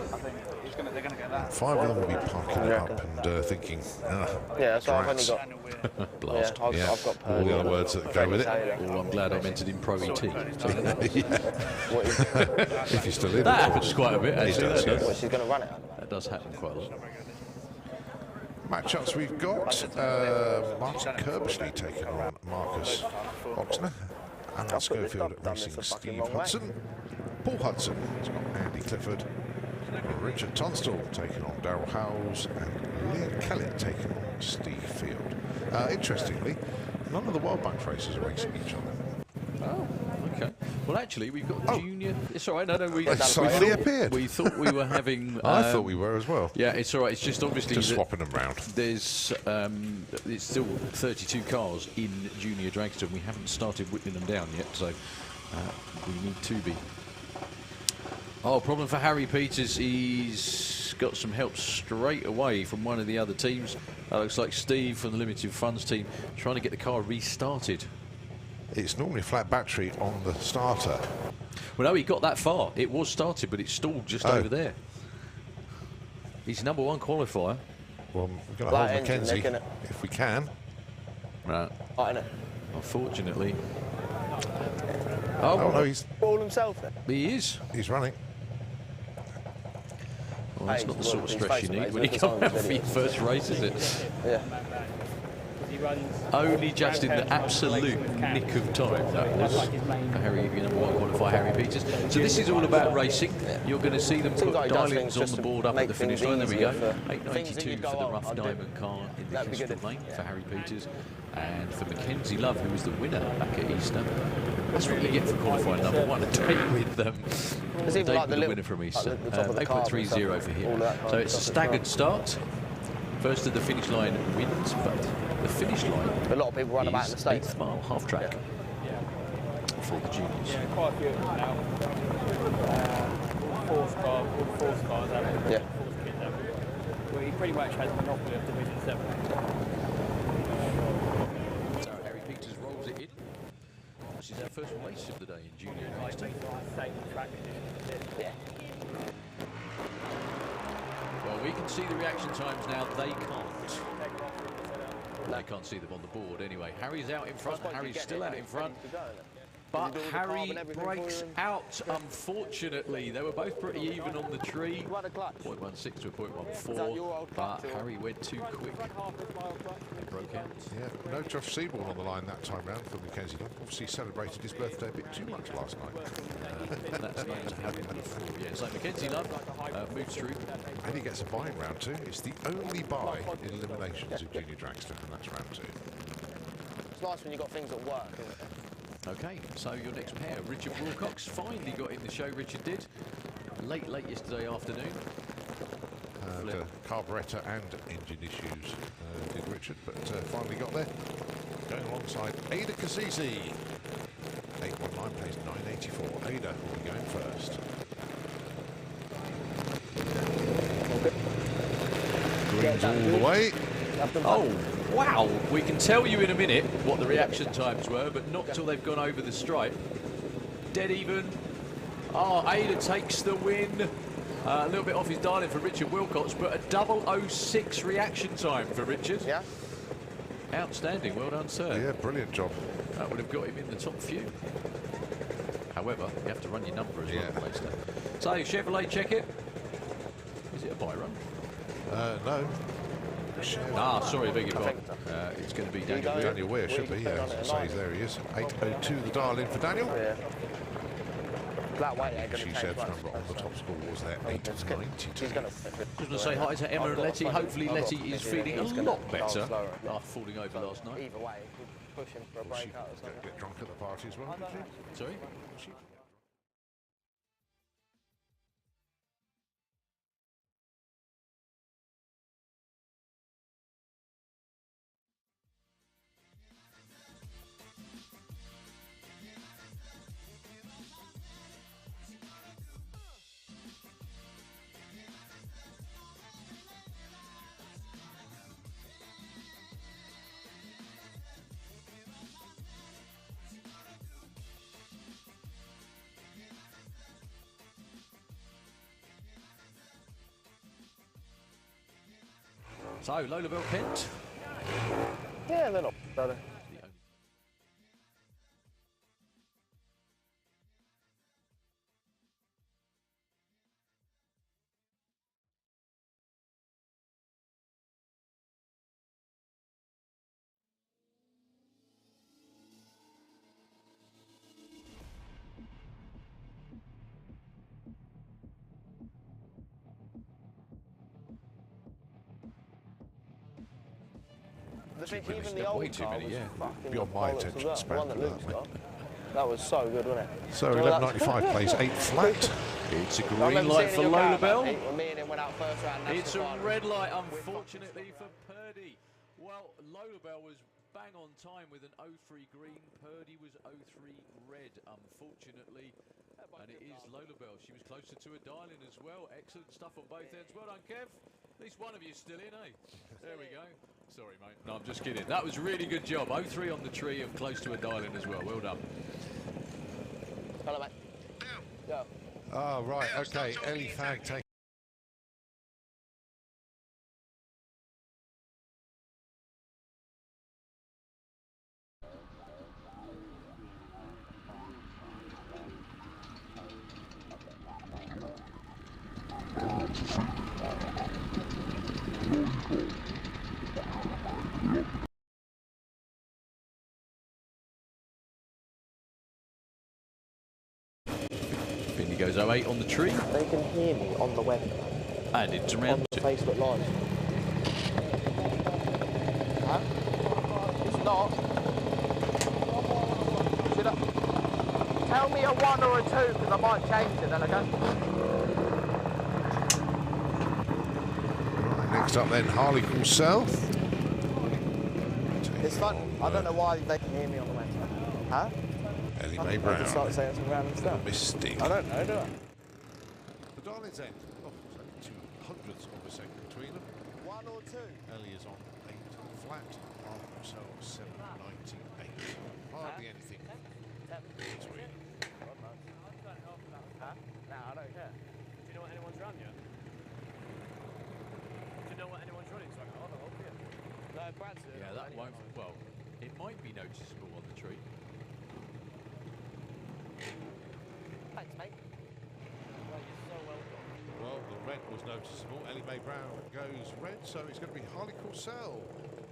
5 of them will be parking it up and thinking, yeah, so I've only got blast. Yeah, I've got all the other words that go with it. Well, I'm glad I entered in Pro E.T. If you're still in that happens quite a bit, actually. Does, Well, she's going to run it. That does happen quite a lot. Matchups we've got Martin Kirbishley taking on Marcus Oxner, Alan Schofield racing Steve Hudson, Paul Hudson has got Andy Clifford, Richard Tunstall taking on Darryl Howells, and Liam Kellett taking on Steve Field. Interestingly, none of the World Bank racers are racing each other. Oh, okay. Well, actually, we've got junior. It's all right. No, They suddenly appeared. We thought we were having. I thought we were as well. Yeah, it's all right. It's just obviously just swapping them round. There's it's still 32 cars in junior dragster. We haven't started whittling them down yet, so we need to be. Oh, problem for Harry Peters. He's got some help straight away from one of the other teams. Looks like Steve from the Limited Funds team trying to get the car restarted. It's normally a flat battery on the starter. Well, no, he got that far. It was started, but it stalled just over there. He's #1 qualifier. Well, we're going to hold Mackenzie if we can. Right. Unfortunately. Oh, no, he's ball himself then. He is. He's running. Well, that's not the sort of stress you need when you come out for your first race, is it? Yeah. Only just in the absolute nick of time. That was for Harry, #1 qualifier, Harry Peters. So this is all about racing. You're going to see them put dial-ins on the board up at the finish line. There we go. 8.92 for the rough diamond car in the Crystal Lane for Harry Peters. And for Mackenzie Love, who was the winner back at Easter. That's what you get for qualifying #1. A date with them. The winner from Easter. 8.30 for him. So it's a staggered start. First at the finish line wins, but the finish line. A lot of people run about in the States. 8th mile half track for the juniors. Yeah, quite a few of them now. All the fourth cars have it. Yeah. Fourth kids have it. Well, he pretty much has a monopoly of Division 7. So Harry Peters rolls it in. This is our first race of the day in junior. Yeah. Well, we can see the reaction times now. They can't. They can't see them on the board anyway. Harry's out in front. Harry's still out in front. But Harry breaks out, unfortunately. They were both pretty even on the tree. 0.16 to a 0.14. But Harry went too quick. It broke out. Yeah, no Josh Seaborn on the line that time round for Mackenzie. Obviously celebrated his birthday a bit too much last night. That's known to happen before. Yeah, so Mackenzie Love moves through. And he gets a bye in round 2. It's the only bye in eliminations of junior dragster, and that's round 2. It's nice when you've got things at work, isn't it? Okay, so your next pair, Richard Wilcox finally got in the show. Richard did late yesterday afternoon. The carburettor and engine issues did Richard, but finally got there. Going alongside Ada Cassisi. 819 plays 984. Ada will be going first. Springs all the way. Oh, wow. We can tell you in a minute what the reaction times were, but not till they've gone over the stripe. Dead even. Oh, Ada takes the win. A little bit off his darling for Richard Wilcox, but a 0:06 reaction time for Richard. Yeah. Outstanding. Well done, sir. Yeah, brilliant job. That would have got him in the top few. However, you have to run your number as well. So, Chevrolet, check it. Is it a buy run? No. Sorry, I beg your pardon. It's going to be Daniel Weir, should be, yeah. Says there he is. 8:02 the dial in for Daniel. Shev's number on the top score was there, 8:92. Just going to say hi to Emma and Letty. Hopefully Letty is feeling a lot better after falling over last night. Either way, push him for a breakout or something. Get drunk at the party as well, did she? Sorry? So, Lola Bell Kent. Yeah, they're not better. Even the old car was fucking beyond my attention span. One that Luke's got. That was so good, wasn't it? So 11.95 plays 8 flat. It's a green light for Lola Bell. Me and him went out first round. It's a red light, unfortunately, for Purdy. Well, Lola Bell was bang on time with an 03 green. Purdy was 03 red, unfortunately. And it is Lola Bell. She was closer to a dial-in as well. Excellent stuff on both ends. Well done, Kev. At least one of you is still in, eh? There we go. Sorry, mate. No, I'm just kidding. That was a really good job. 03 on the tree and close to a dial-in as well. Well done. Hello, mate. Go. Oh, right. Okay. Ellie Fag taking. Finley goes 08 on the tree. They can hear me on the web. And into round on the Facebook Live. Huh? It's not. Should I... Tell me a 1 or a 2 because I might change it then, okay? Right, next up then, Harley Coulsell. It's fun. I don't know why they can hear me on the web. Huh? Ellie Mae Brown. Just start saying some random stuff. Mystique. I don't know, do I? The dial-in's end. Oh, it's only 200ths of a second between them. 1 or 2. Ellie is on 8 flat. Harley Coulsell 7.98. Hardly anything between. Huh? No, I don't care. Do you know what anyone's run yet? Do you know what anyone's running? So I can have a look here. No, Brad's doing it. Yeah, that won't. Well, it might be noticeable on the tree. Thanks, mate. Well, you're so welcome. Well, the red was noticeable. Ellie Mae Brown goes red, so it's going to be Harley Coulsell.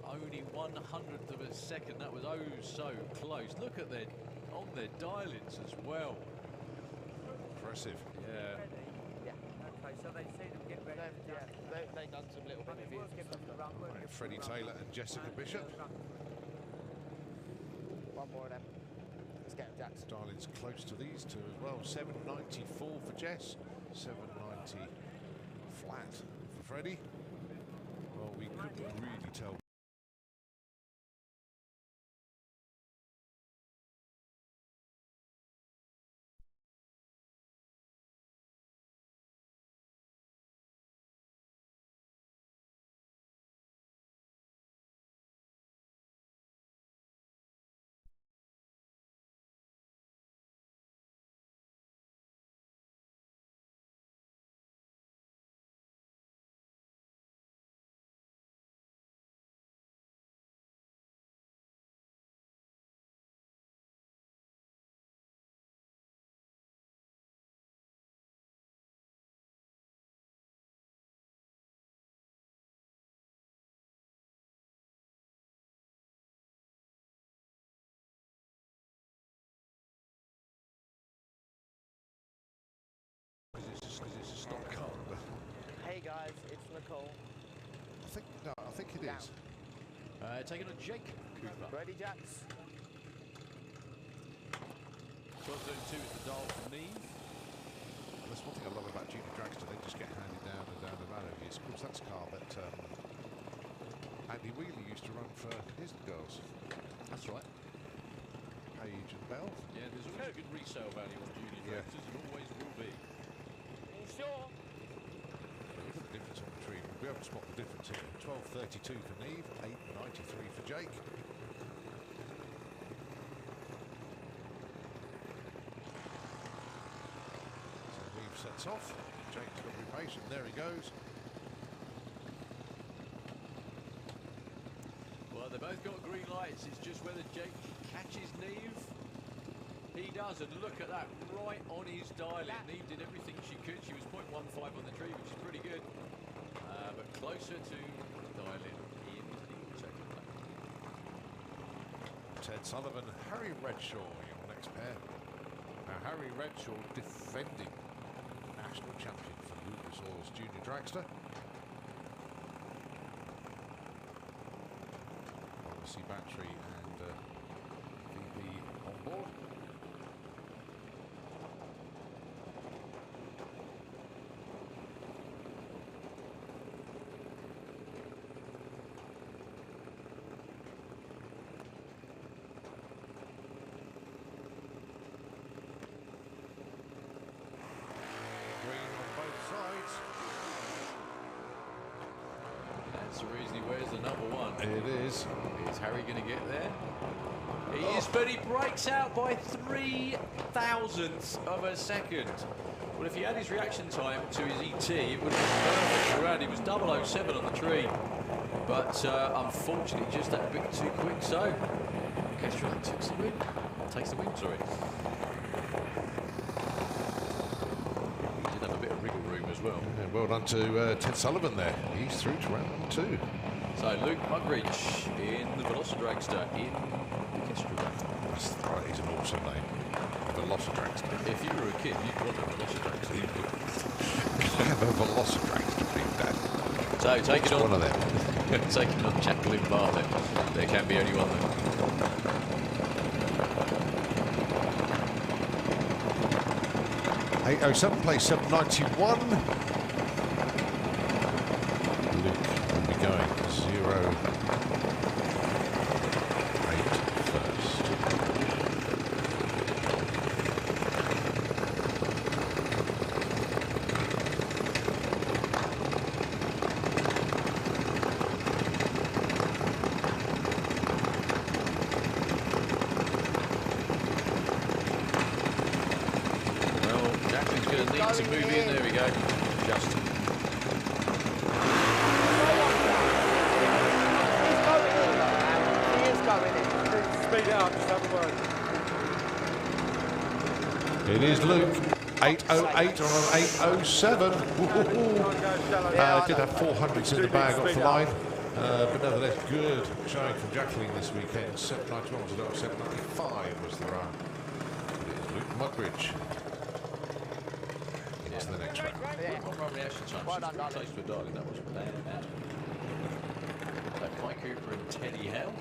Only 1/100th of a second. That was oh so close. Look at their on their dial-ins as well. Impressive. Yeah. Yeah. Okay, so they see them get ready. They've done some little bit of reviews. Right, Freddie Taylor and Jessica Bishop. One more of them. Let's get him, Jackson. Darling's close to these two as well. 7.94 for Jess. 7.90 flat for Freddie. Well, we couldn't really tell call. I think it is. Taking on Jake Cooper. Ready, Jacks? 12:32 is the dial for Neve. That's one thing I love about Junior Dragster. They just get handed down and down the valley. Of course, that's a car that Andy Wheeler used to run for his girls. That's right. Page and Bell. Yeah, there's always a good resale value on Junior Dragsters, and always will be. Are you sure? Look at the difference on the tree. We'll be able to spot the difference here. 12:32 for Neve, 8:93 for Jake. So Neve sets off. Jake's got to be patient. There he goes. Well, they both got green lights. It's just whether Jake catches Neve. He does, and look at that, right on his dial-in. Neve did everything she could. She was 0.15 on the tree, which is pretty good. But closer to dial-in in the second lap. Ted Sullivan, Harry Redshaw, your next pair. Now, Harry Redshaw, defending national champion for Lucas Oil's Junior Dragster. Obviously, battery and VP on board. That's the reason he wears the number 1. It is. Is Harry going to get there? He is, but he breaks out by 0.003 of a second. Well, if he had his reaction time to his ET, it would have been perfect around. He was 007 on the tree. But unfortunately, just that bit too quick. So, Castro takes the win. Takes the win, sorry. He did have a bit of wriggle room as well. Yeah, well done to Ted Sullivan there. He's through to round 2. So Luke Mugridge in the Velocidragster in the Kestrel. That's right, he's an awesome name. Velocidragster. If you were a kid, you'd want a Velocidragster. Have a Velocidragster, big dad. So taking on one of them. taking on Jacqueline Bartlett. There can be only one though. .807 place 791. Luke will be going 0.8 first. Well, Jacqueline's going to need to move in. There we go. Just. Speed it up, just have a word. It is Luke. 808 on an 807. Did have 400s in the bag off the line. But nevertheless, good showing from Jacqueline this weekend. 791 was the goal, 795 was the run. It is Luke Mugridge into the next round. One reaction time. Well done, She's for darling. That was bad. So Mike Cooper and Teddy Howe.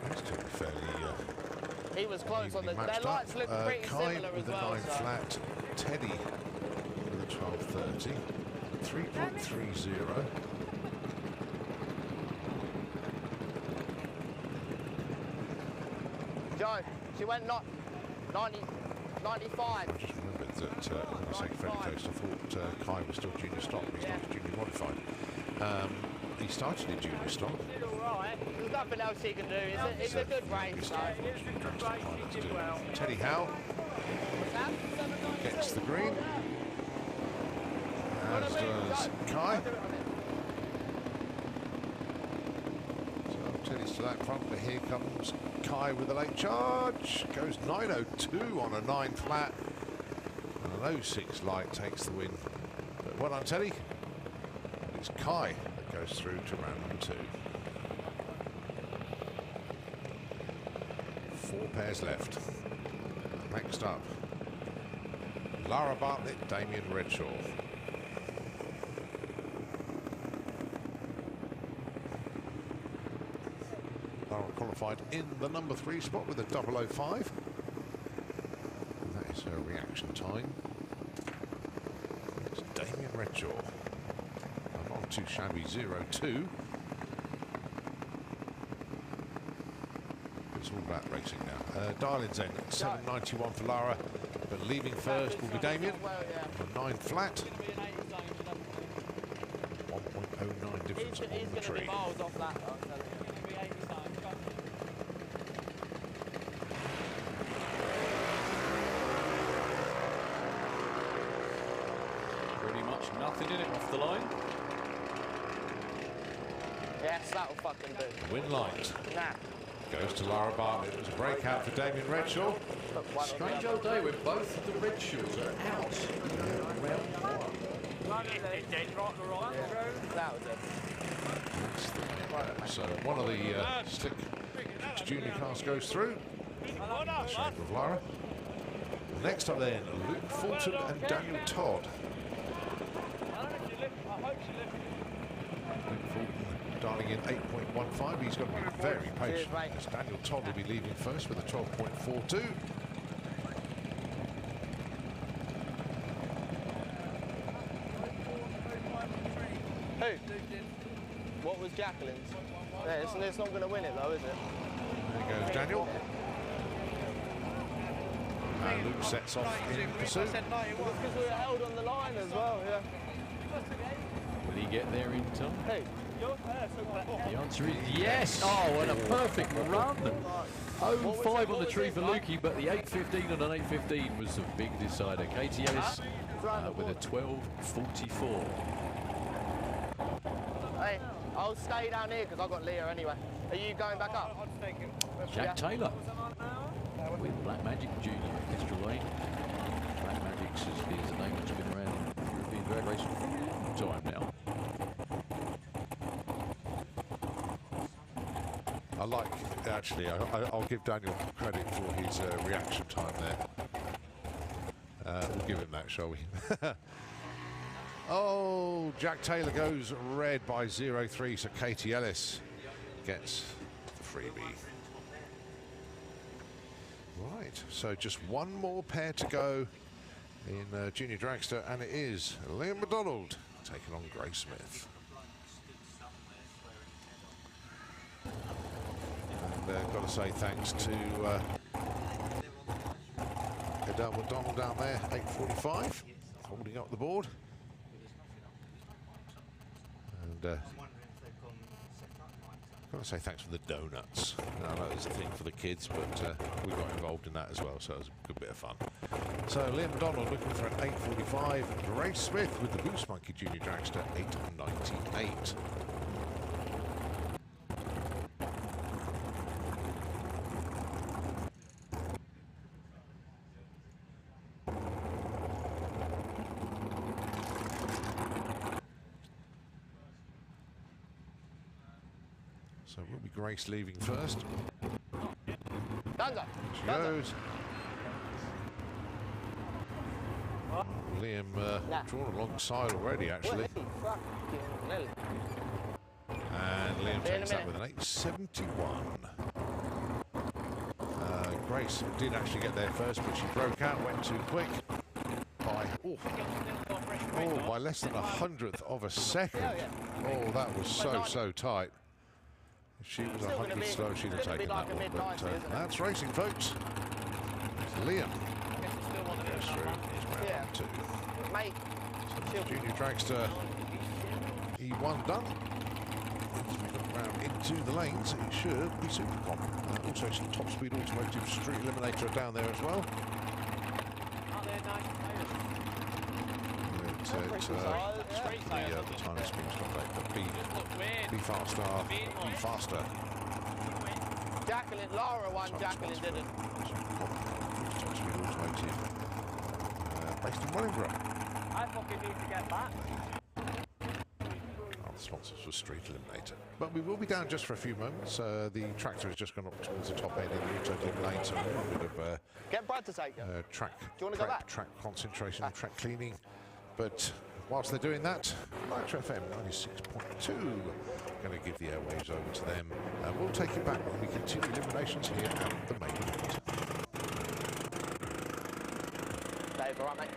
These two are fairly He was close on the. Their matched lights up. look pretty Kai similar with as the well. 9 flat, Teddy with a 1230, 3.30. Joe, she went 90, 95. I just remembered that when I say fairly close, I thought Kai was still junior stock, but he's not junior modified. He started in junior stock. Did all right. There's nothing else he can do. It's a good race. Teddy Howe gets the green, as does Kai. So Teddy's to that front, but here comes Kai with a late charge. Goes 902 on a 9 flat, and an 06 light takes the win. But well done, Teddy. It's Kai that goes through to round number 2. 4 pairs left. Next up, Lara Bartlett, Damien Redshaw. qualified in the number 3 spot with a 005. And that is her reaction time. It's Damien Redshaw. Not too shabby, 0-2. It's all about racing now. Darlin's in, 7.91 for Lara, but leaving first will be Damien. 9 flat. 1.09 difference on the tree. Pretty much nothing in it off the line. Yes, that'll fucking do. Win light. Nah. Goes to Lara Bartlett. It was a breakout for Damien Redshaw. Strange old day when both of the Redshaws are out. That was it. So one of the Slick Junior cars goes through. Shame of Lara. Next up then, Luke Fulton and Daniel Todd. Luke Fulton dialing in 8.15. He's got to be very patient as Daniel Todd will be leaving first with a 12.42. Who? What was Jacqueline's? Yeah, it's not going to win it though, is it? There goes Daniel. And Luke sets off in pursuit. Because we were held on the line as well, yeah. Will he get there in time? Hey. The answer is yes. Oh, and a perfect run. 0.5 on the tree for Lukey, but the 8.15 and an 8.15 was the big decider. Katie Ellis with a 12.44. Hey, I'll stay down here because I've got Leah anyway. Are you going back up? Jack Taylor with Black Magic Junior, Orchestra Lane. Black Magic's is a name that's been around European drag racing for a long time now. I like, actually, I'll give Daniel credit for his reaction time there. We'll give him that, shall we? Oh, Jack Taylor goes red by 0.3, so Katie Ellis gets the freebie. Right, so just one more pair to go in Junior Dragster, and it is Liam McDonald taking on Gray Smith. And got to say thanks to Adele McDonald down there, 8.45, holding up the board. And got to say thanks for the donuts. I know there's a thing for the kids, but we got involved in that as well, so it was a good bit of fun. So Liam McDonald looking for an 8.45. Gray Smith with the Boost Monkey Junior Dragster, 8.98. So will be Grace leaving first. She goes. Liam drawn alongside already, actually. And Liam takes that with an 8.71. Grace did actually get there first, but she broke out, went too quick by by less than 100th of a second. Oh, that was so tight. If she was 100 slow, she'd have taken that one. But that's racing, folks. Liam goes through. He's round 2. So Junior Dragster E1 done. As we look round into the lanes, it should be Supercom. Also some Top Speed Automotive Street Eliminator down there as well. The time screen's not great, but be faster, be faster. Jacqueline, Lara won, Jacqueline didn't. Top Speed Automotive, based in Wellingborough. I fucking need to get back. The sponsors for Street Eliminator. But we will be down just for a few moments. The tractor has just gone up towards the top end in the auto lane, so a little bit of get Brad to take it. track, Do you want to go back? Track concentration, track cleaning. But whilst they're doing that, Nitro FM 96.2. Going to give the airwaves over to them. We'll take it back when we continue eliminations here at the main event. Dave, all right, mate?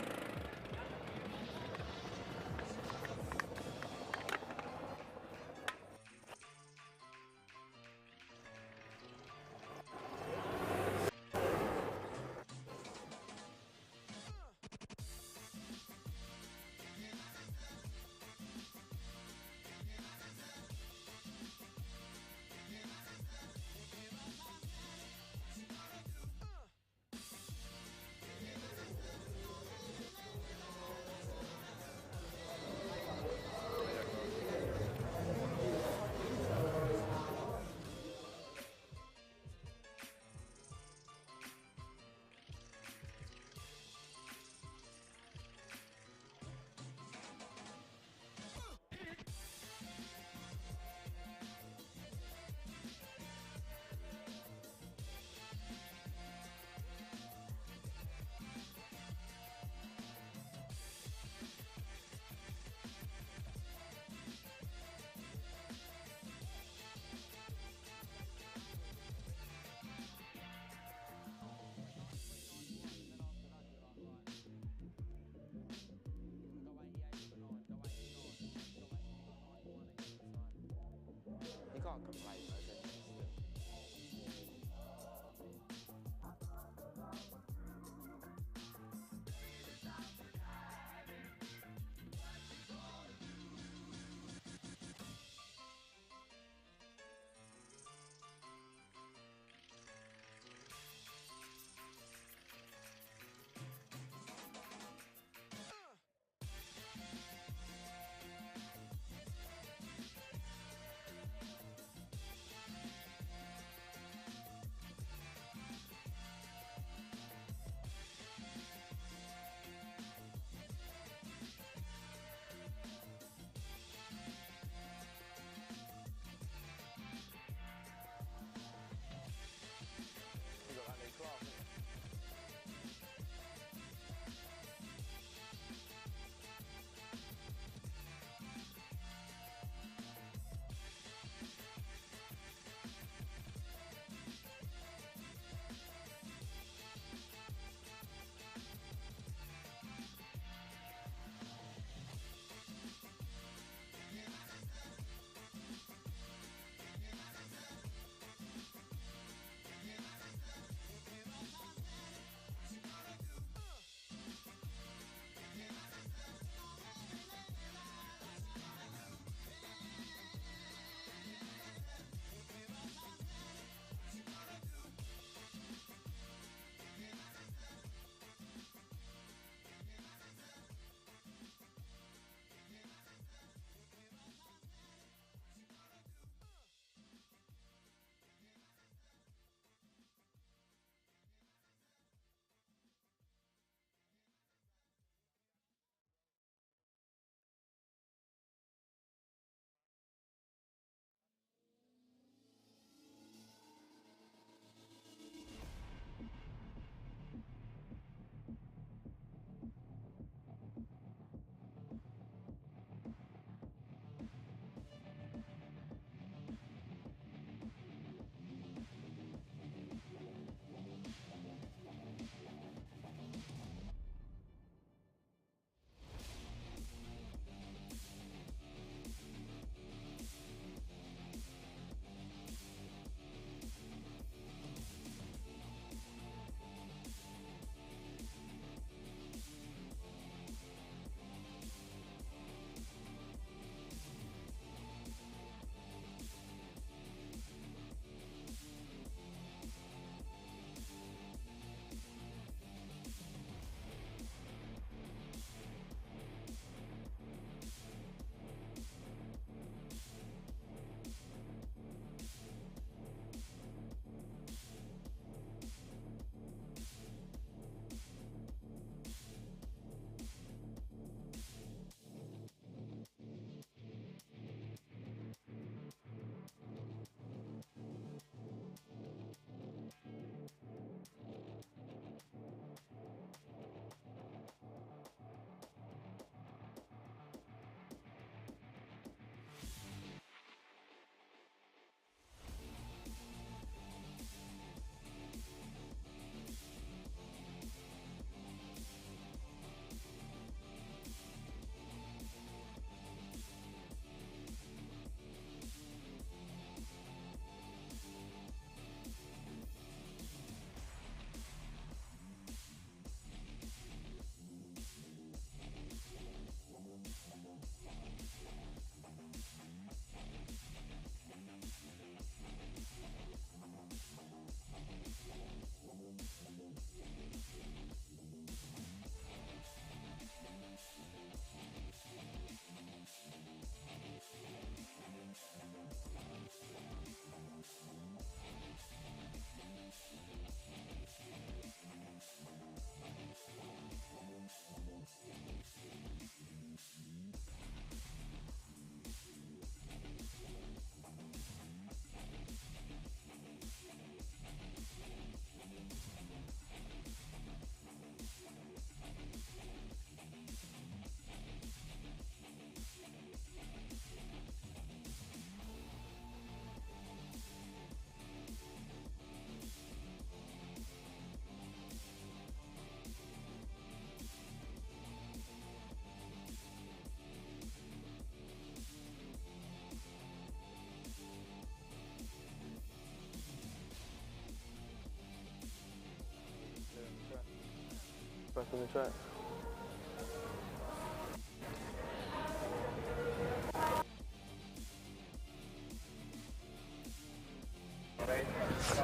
back on the track.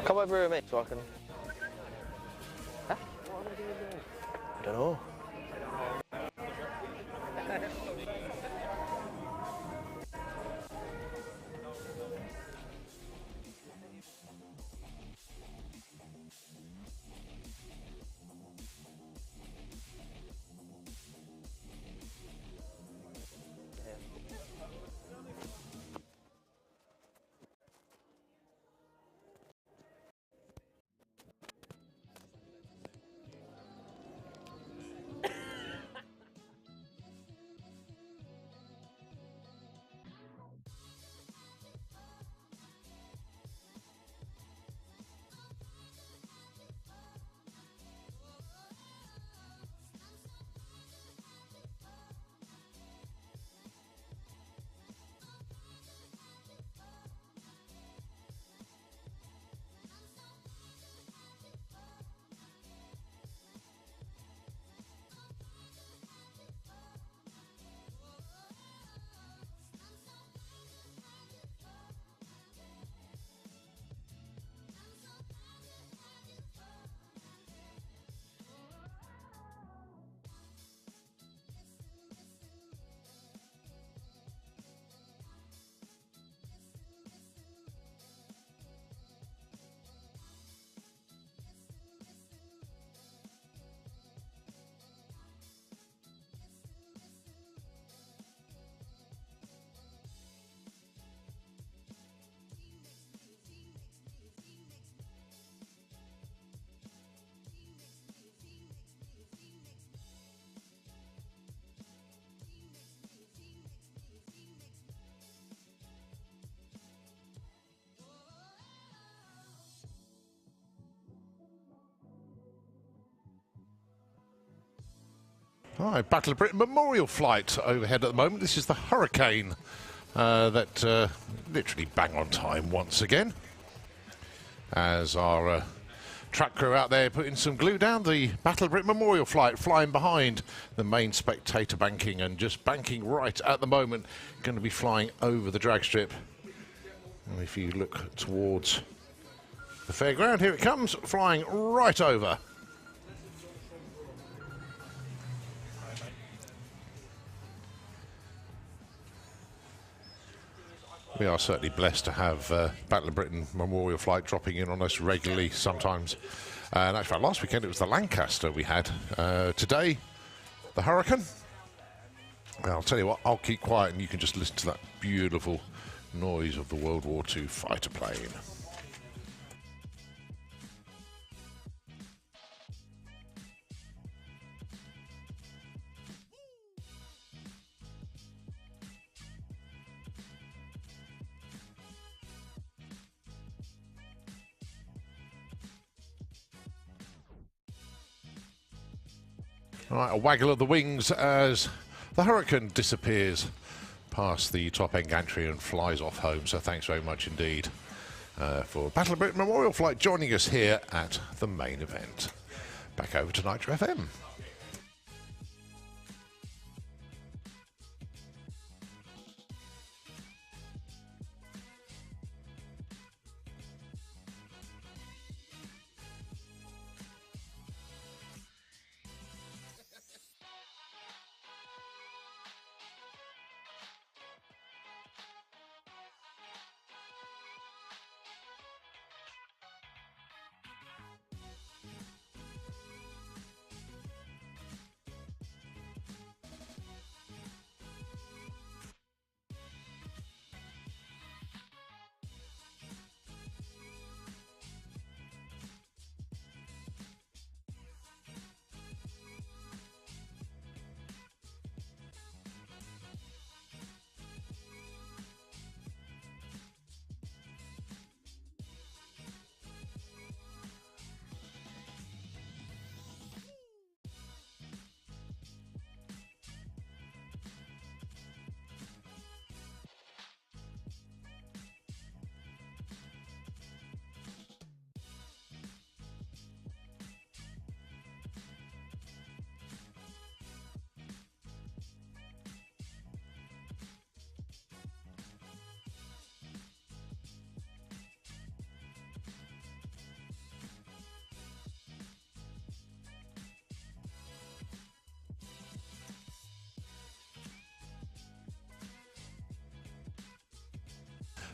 Come over here with me so I can... Huh? I don't know. All right, Battle of Britain Memorial Flight overhead at the moment. This is the Hurricane that literally bang on time once again. As our track crew out there putting some glue down, the Battle of Britain Memorial Flight flying behind the main spectator banking and just banking right at the moment. Going to be flying over the drag strip. And if you look towards the fairground, here it comes, flying right over. We are certainly blessed to have Battle of Britain Memorial Flight dropping in on us regularly sometimes. And actually, last weekend it was the Lancaster we had. Today, the Hurricane. Well, I'll tell you what, I'll keep quiet and you can just listen to that beautiful noise of the World War II fighter plane. All right, a waggle of the wings as the Hurricane disappears past the top end gantry and flies off home. So thanks very much indeed for Battle of Britain Memorial Flight joining us here at the main event. Back over to Nitro FM.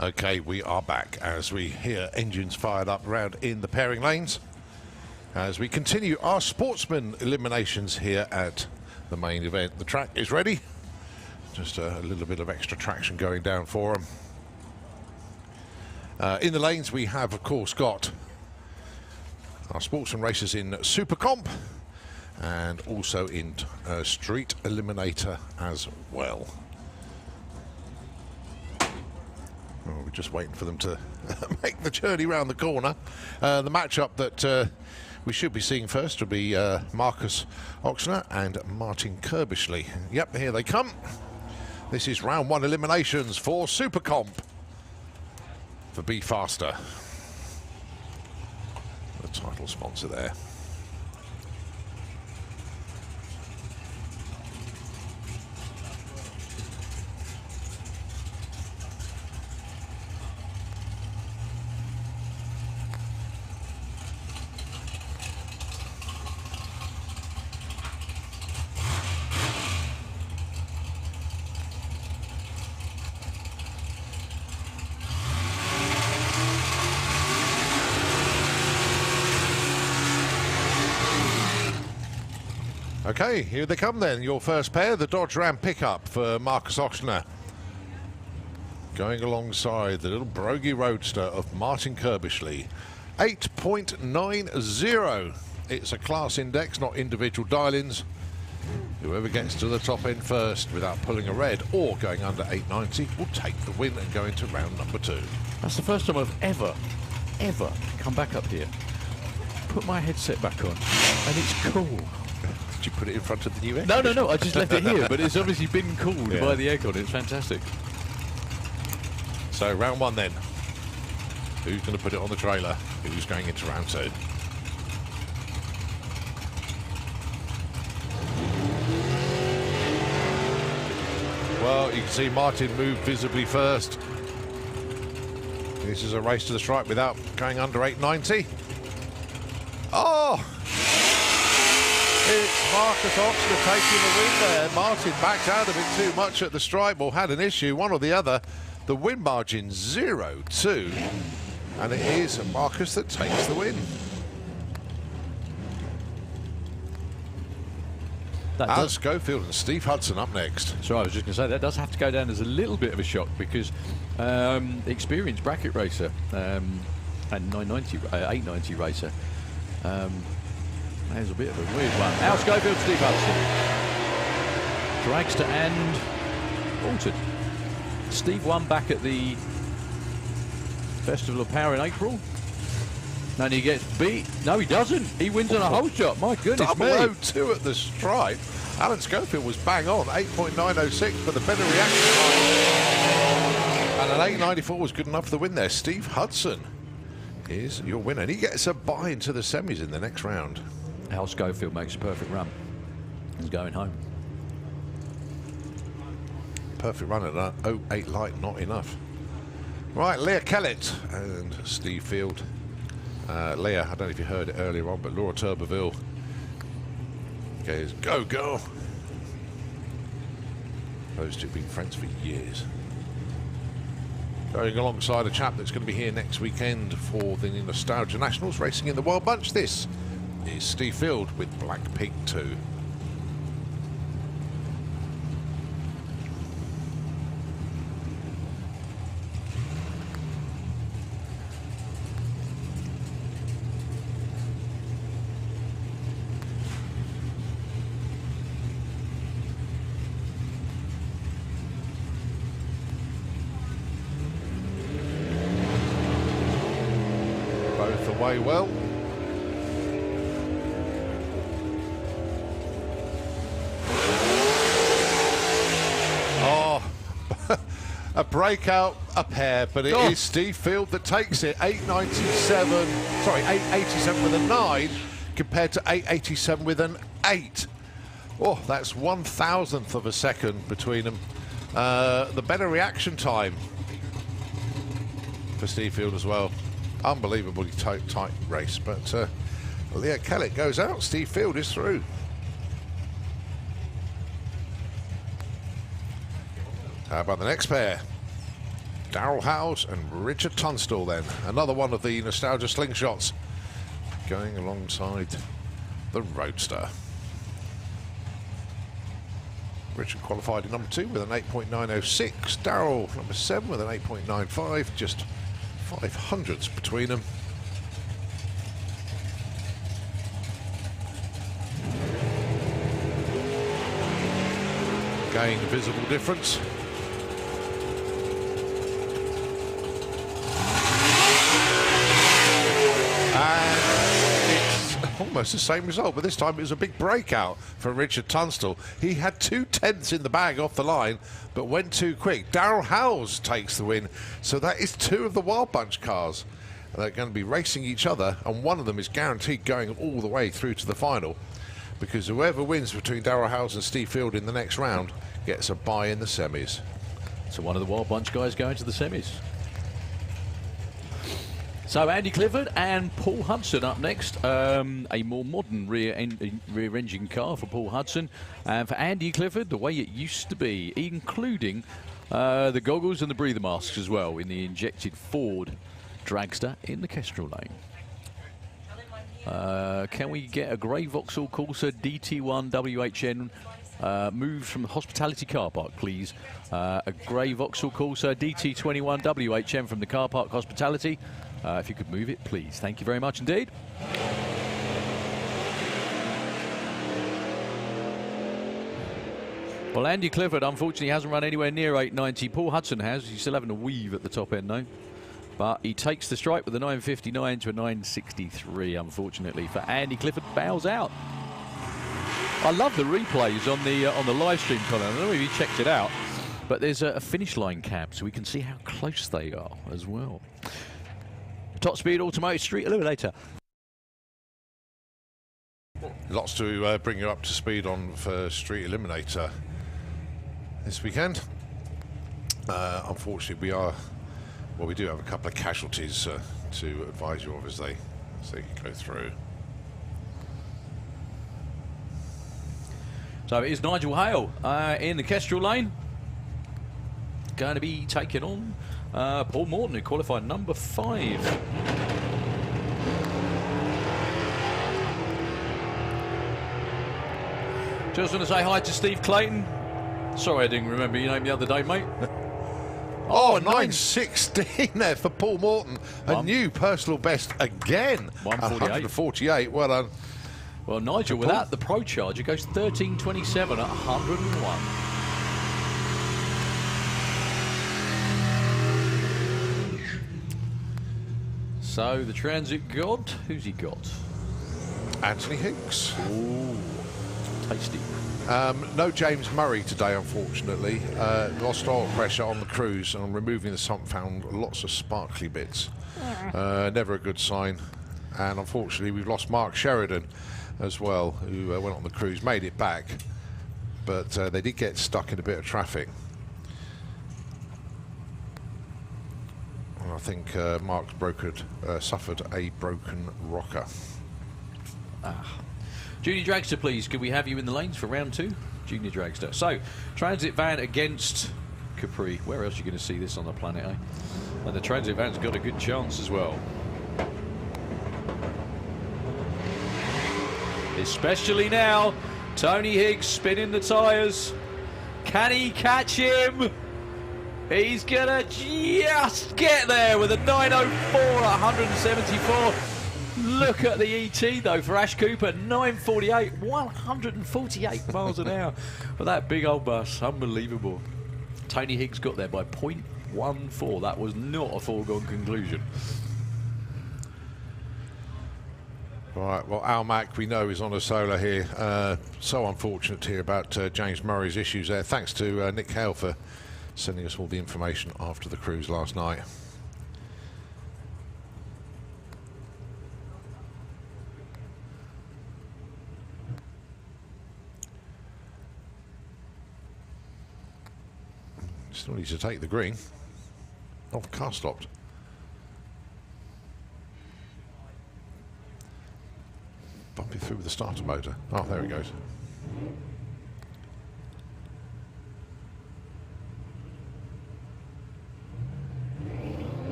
Okay, we are back as we hear engines fired up around in the pairing lanes as we continue our sportsman eliminations here at the main event. The track is ready. Just a little bit of extra traction going down for them. In the lanes we have, of course, got our sportsman racers in Super Comp and also in Street Eliminator as well. Oh, we're just waiting for them to make the journey round the corner. The matchup that we should be seeing first will be Marcus Oxner and Martin Kirbishley. Yep, here they come. This is round 1 eliminations for Super Comp for Be Faster. The title sponsor there. Okay, here they come then. Your first pair, the Dodge Ram pickup for Marcus Oxner. Going alongside the little Brogy Roadster of Martin Kirbishley. 8.90. It's a class index, not individual dial-ins. Whoever gets to the top end first without pulling a red or going under 890 will take the win and go into round number 2. That's the first time I've ever come back up here, put my headset back on, and it's cool. Did you put it in front of the new engine? No, I just left it here, but it's obviously been cooled by the aircon. It's fantastic. So round 1 then. Who's going to put it on the trailer? Who's going into round 2? Well, you can see Martin move visibly first. This is a race to the stripe without going under 890. Oh! It's Marcus Oxner taking the win there. Martin backed out a bit too much at the stripe or had an issue, one or the other. The win margin 0-2. And it is Marcus that takes the win. Alan Schofield and Steve Hudson up next. So I was just going to say, that does have to go down as a little bit of a shock because experienced bracket racer and 890 racer. There's a bit of a weird one. Al Schofield, Steve Hudson. Dragster and altered. Steve won back at the Festival of Power in April. And he gets beat. No, he doesn't. He wins on a whole shot. My goodness me. 0-2 at the stripe. Alan Schofield was bang on. 8.906 for the better reaction time. And an 894 was good enough for the win there. Steve Hudson is your winner. And he gets a bye into the semis in the next round. Al Schofield makes a perfect run. He's going home. Perfect run at that 08 light, not enough. Right, Leah Kellett and Steve Field. Leah, I don't know if you heard it earlier on, but Laura Turbeville goes, go girl. Those two have been friends for years. Going alongside a chap that's going to be here next weekend for the Nostalgia Nationals, racing in the Wild Bunch. This is Steve Field with Black Pig 2. Both away well. A breakout, a pair, but it is Steve Field that takes it. 897, sorry, 887 with a 9 compared to 887 with an 8. Oh, that's 1,000th of a second between them. The better reaction time for Steve Field as well. Unbelievably tight race, but Leah Kellett goes out. Steve Field is through. How about the next pair? Darryl Howes and Richard Tunstall then. Another one of the nostalgia slingshots going alongside the Roadster. Richard qualified in number 2 with an 8.906. Darryl, number 7 with an 8.95. Just 500ths between them. Again, a visible difference. And it's almost the same result, but this time it was a big breakout for Richard Tunstall. He had 2/10 in the bag off the line, but went too quick. Darryl Howes takes the win, so that is 2 of the Wild Bunch cars. And they're going to be racing each other, and one of them is guaranteed going all the way through to the final, because whoever wins between Darryl Howes and Steve Field in the next round gets a bye in the semis. So one of the Wild Bunch guys going to the semis. So Andy Clifford and Paul Hudson up next. A more modern rear engine car for Paul Hudson. And for Andy Clifford, the way it used to be, including the goggles and the breather masks as well in the injected Ford dragster in the Kestrel lane. Can we get a grey Vauxhall Corsa DT1 WHN moved from the hospitality car park, please? A grey Vauxhall Corsa DT21 WHN from the car park hospitality. If you could move it, please. Thank you very much indeed. Well, Andy Clifford, unfortunately, hasn't run anywhere near 890. Paul Hudson has. He's still having a weave at the top end, though. But he takes the strike with a 959 to a 963, unfortunately. For Andy Clifford, bows out. I love the replays on the live stream, Colin. I don't know if you checked it out, but there's a finish line cam, so we can see how close they are as well. Top Speed Automotive Street Eliminator. Lots to bring you up to speed on for Street Eliminator this weekend. Unfortunately, we do have a couple of casualties to advise you of as they go through. So it is Nigel Hale in the Kestrel lane. Going to be taking on Paul Morton, who qualified number 5. Just want to say hi to Steve Clayton. Sorry I didn't remember your name the other day, mate. Oh, 9:16 there for Paul Morton. A new personal best again. 148. Well done. Well, Nigel, without the Pro Charge, it goes 13:27 at 101. So the Transit God, who's he got? Anthony Hicks. Ooh, tasty. No James Murray today, unfortunately. Lost oil pressure on the cruise, and on removing the sump found lots of sparkly bits. Never a good sign. And unfortunately, we've lost Mark Sheridan as well, who went on the cruise, made it back, but they did get stuck in a bit of traffic. And I think Mark's suffered a broken rocker. Junior Dragster, please. Could we have you in the lanes for round 2? Junior Dragster. So, Transit Van against Capri. Where else are you going to see this on the planet, eh? And the Transit Van's got a good chance as well. Especially now. Tony Higgs spinning the tyres. Can he catch him? He's going to just get there with a 904 at 174. Look at the ET, though, for Ash Cooper. 948, 148 miles an hour for that big old bus. Unbelievable. Tony Higgs got there by 0.14. That was not a foregone conclusion. Right, well, Al Mack, we know, is on a solo here. So unfortunate to hear about James Murray's issues there. Thanks to Nick Hale for sending us all the information after the cruise last night. Still needs to take the green. Oh, the car stopped. Bumping through with the starter motor. Oh, there it goes.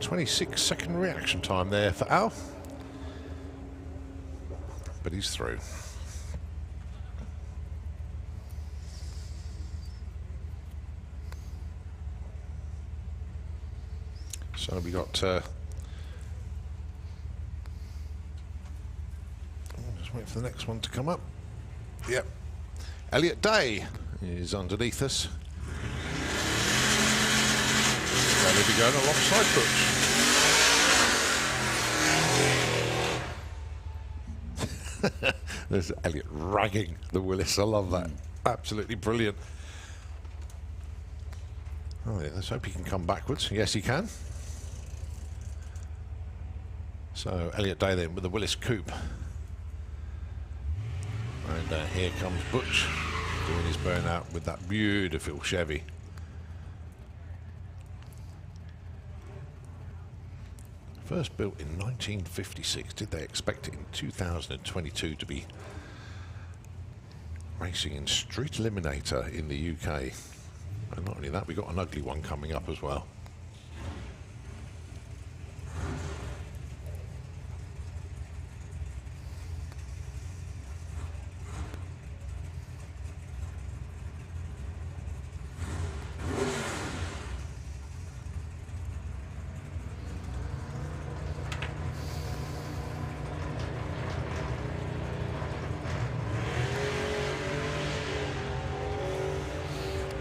26-second reaction time there for Al. But he's through. So we got just wait for the next one to come up. Yep. Elliot Day is underneath us. So they'll be going alongside Butch. There's Elliot ragging the Willis. I love that. Absolutely brilliant. Oh yeah, let's hope he can come backwards. Yes, he can. So Elliot Day then with the Willis Coupe. And here comes Butch doing his burnout with that beautiful Chevy. First built in 1956. Did they expect it in 2022 to be racing in Street Eliminator in the UK? And not only that, we got an ugly one coming up as well.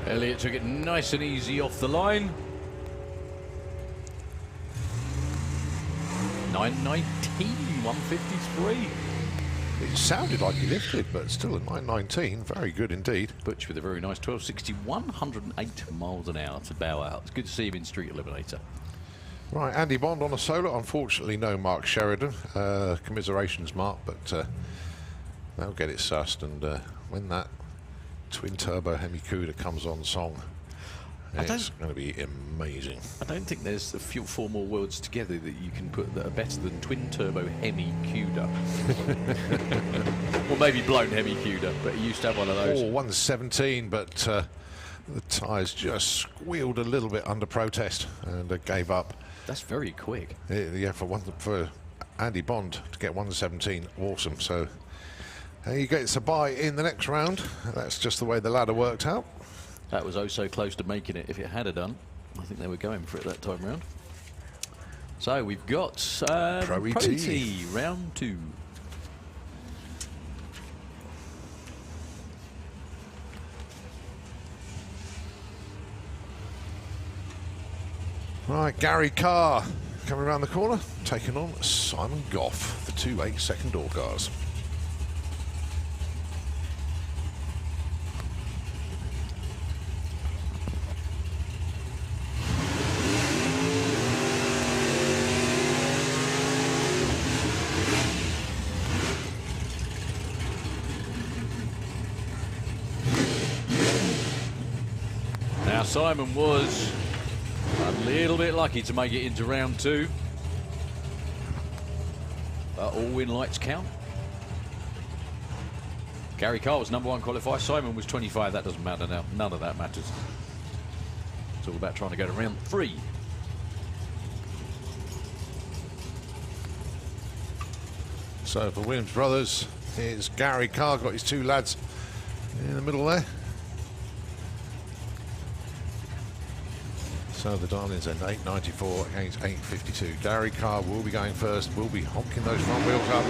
Elliot took it nice and easy off the line. 919, 153. It sounded like he lifted, but still at 919, very good indeed. Butch with a very nice 1260, 108 miles an hour to bow out. It's good to see him in Street Eliminator. Right, Andy Bond on a solo. Unfortunately, no Mark Sheridan. Commiserations, Mark, but they'll get it sussed. And when that twin turbo Hemi Cuda comes on song, it's going to be amazing. I don't think there's a few 4 more words together that you can put that are better than twin turbo Hemi Cuda. Or maybe blown Hemi Cuda, but he used to have one of those. Oh, 117, but the tyres just squealed a little bit under protest and gave up. That's very quick. Yeah, for Andy Bond to get 117, awesome. So he gets a bye in the next round. That's just the way the ladder worked out. That was oh so close to making it if it had done. I think they were going for it that time round. So we've got Pro E.T. round 2. Right, Gary Carr coming around the corner, taking on Simon Goff, the 2 8-second door cars. Now Simon was a little bit lucky to make it into round 2. But all win lights count. Gary Carr was #1 qualifier. Simon was 25. That doesn't matter now. None of that matters. It's all about trying to go to round 3. So for Williams Brothers, here's Gary Carr, got his 2 lads in the middle there. So the Darlings at 894 against 852. Gary Carr will be going first, will be honking those front wheels up.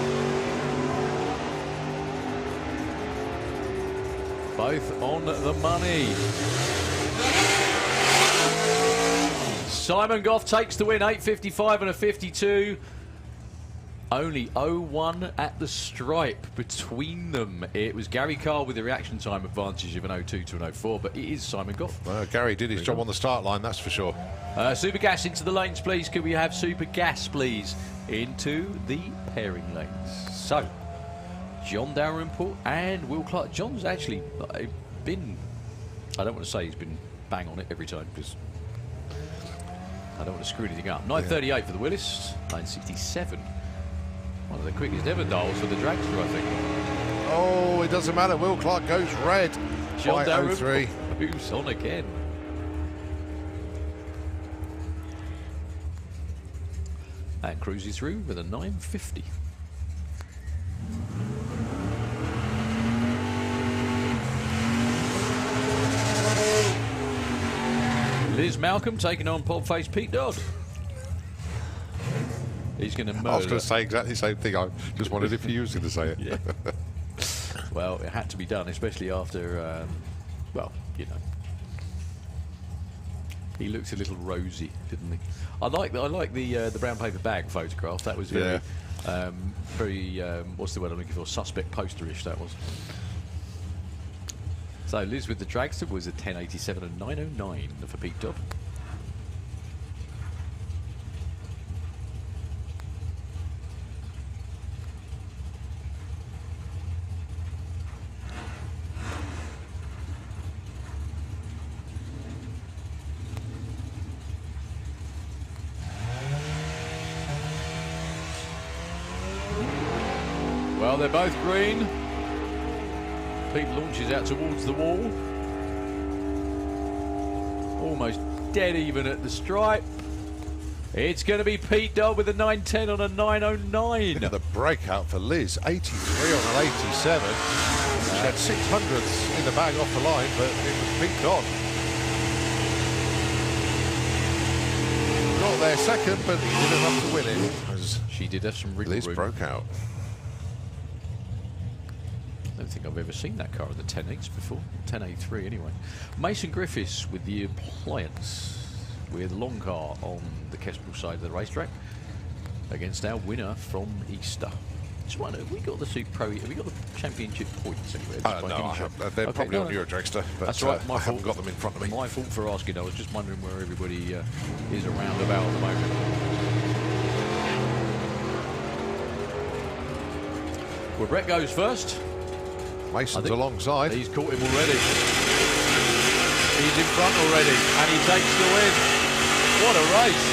Both on the money. Simon Goff takes the win, 855 and a 52. Only 0-1 at the stripe between them. It was Gary Carr with the reaction time advantage of an 0-2 to an 0-4, but it is Simon Goff. Gary did his job on the start line, that's for sure. Super Gas into the lanes, please. Could we have Super Gas, please, into the pairing lanes? So, John Dalrymple and Will Clark. John's actually been, I don't want to say he's been bang on it every time, because I don't want to screw anything up. 938 for the Willis, 967. One of the quickest ever dials for the dragster, I think. Oh, it doesn't matter. Will Clark goes red. John Dalrymple, 03. who's on again. and cruises through with a 950. Liz Malcolm taking on Podface Pete Dodd. He's going to murder. I was going to say exactly the same thing. I just wondered if you was going to say it. Yeah. Well, it had to be done, especially after, well, you know. He looked a little rosy, didn't he? I like the brown paper bag photograph. That was very, what's the word I'm looking for? Suspect posterish. That was. So Liz with the dragster was a 1087 and 909 for Pete Dodd. Well, they're both green. Pete launches out towards the wall. Almost dead even at the stripe. It's going to be Pete Dodd with a 910 on a 909. The breakout for Liz, 83 on an 87. She had 600s in the bag off the line, but it was Pete Dodd. Got there second, but he did enough to win it. As she did have some wriggle Liz room. broke out. I don't think I've ever seen that car at the 10X before. 10A3 anyway. Mason Griffiths with the appliance with long car on the Kestrel side of the racetrack against our winner from Easter. Just wonder, have we got the Super Pro? Have we got the championship points anywhere? No, I have. They're probably on your dragster, but that's right. I haven't got them in front of me. My fault for asking. I was just wondering where everybody is around about at the moment. Well, Brett goes first. Mason's alongside. He's caught him already. He's in front already, and he takes the win. What a race.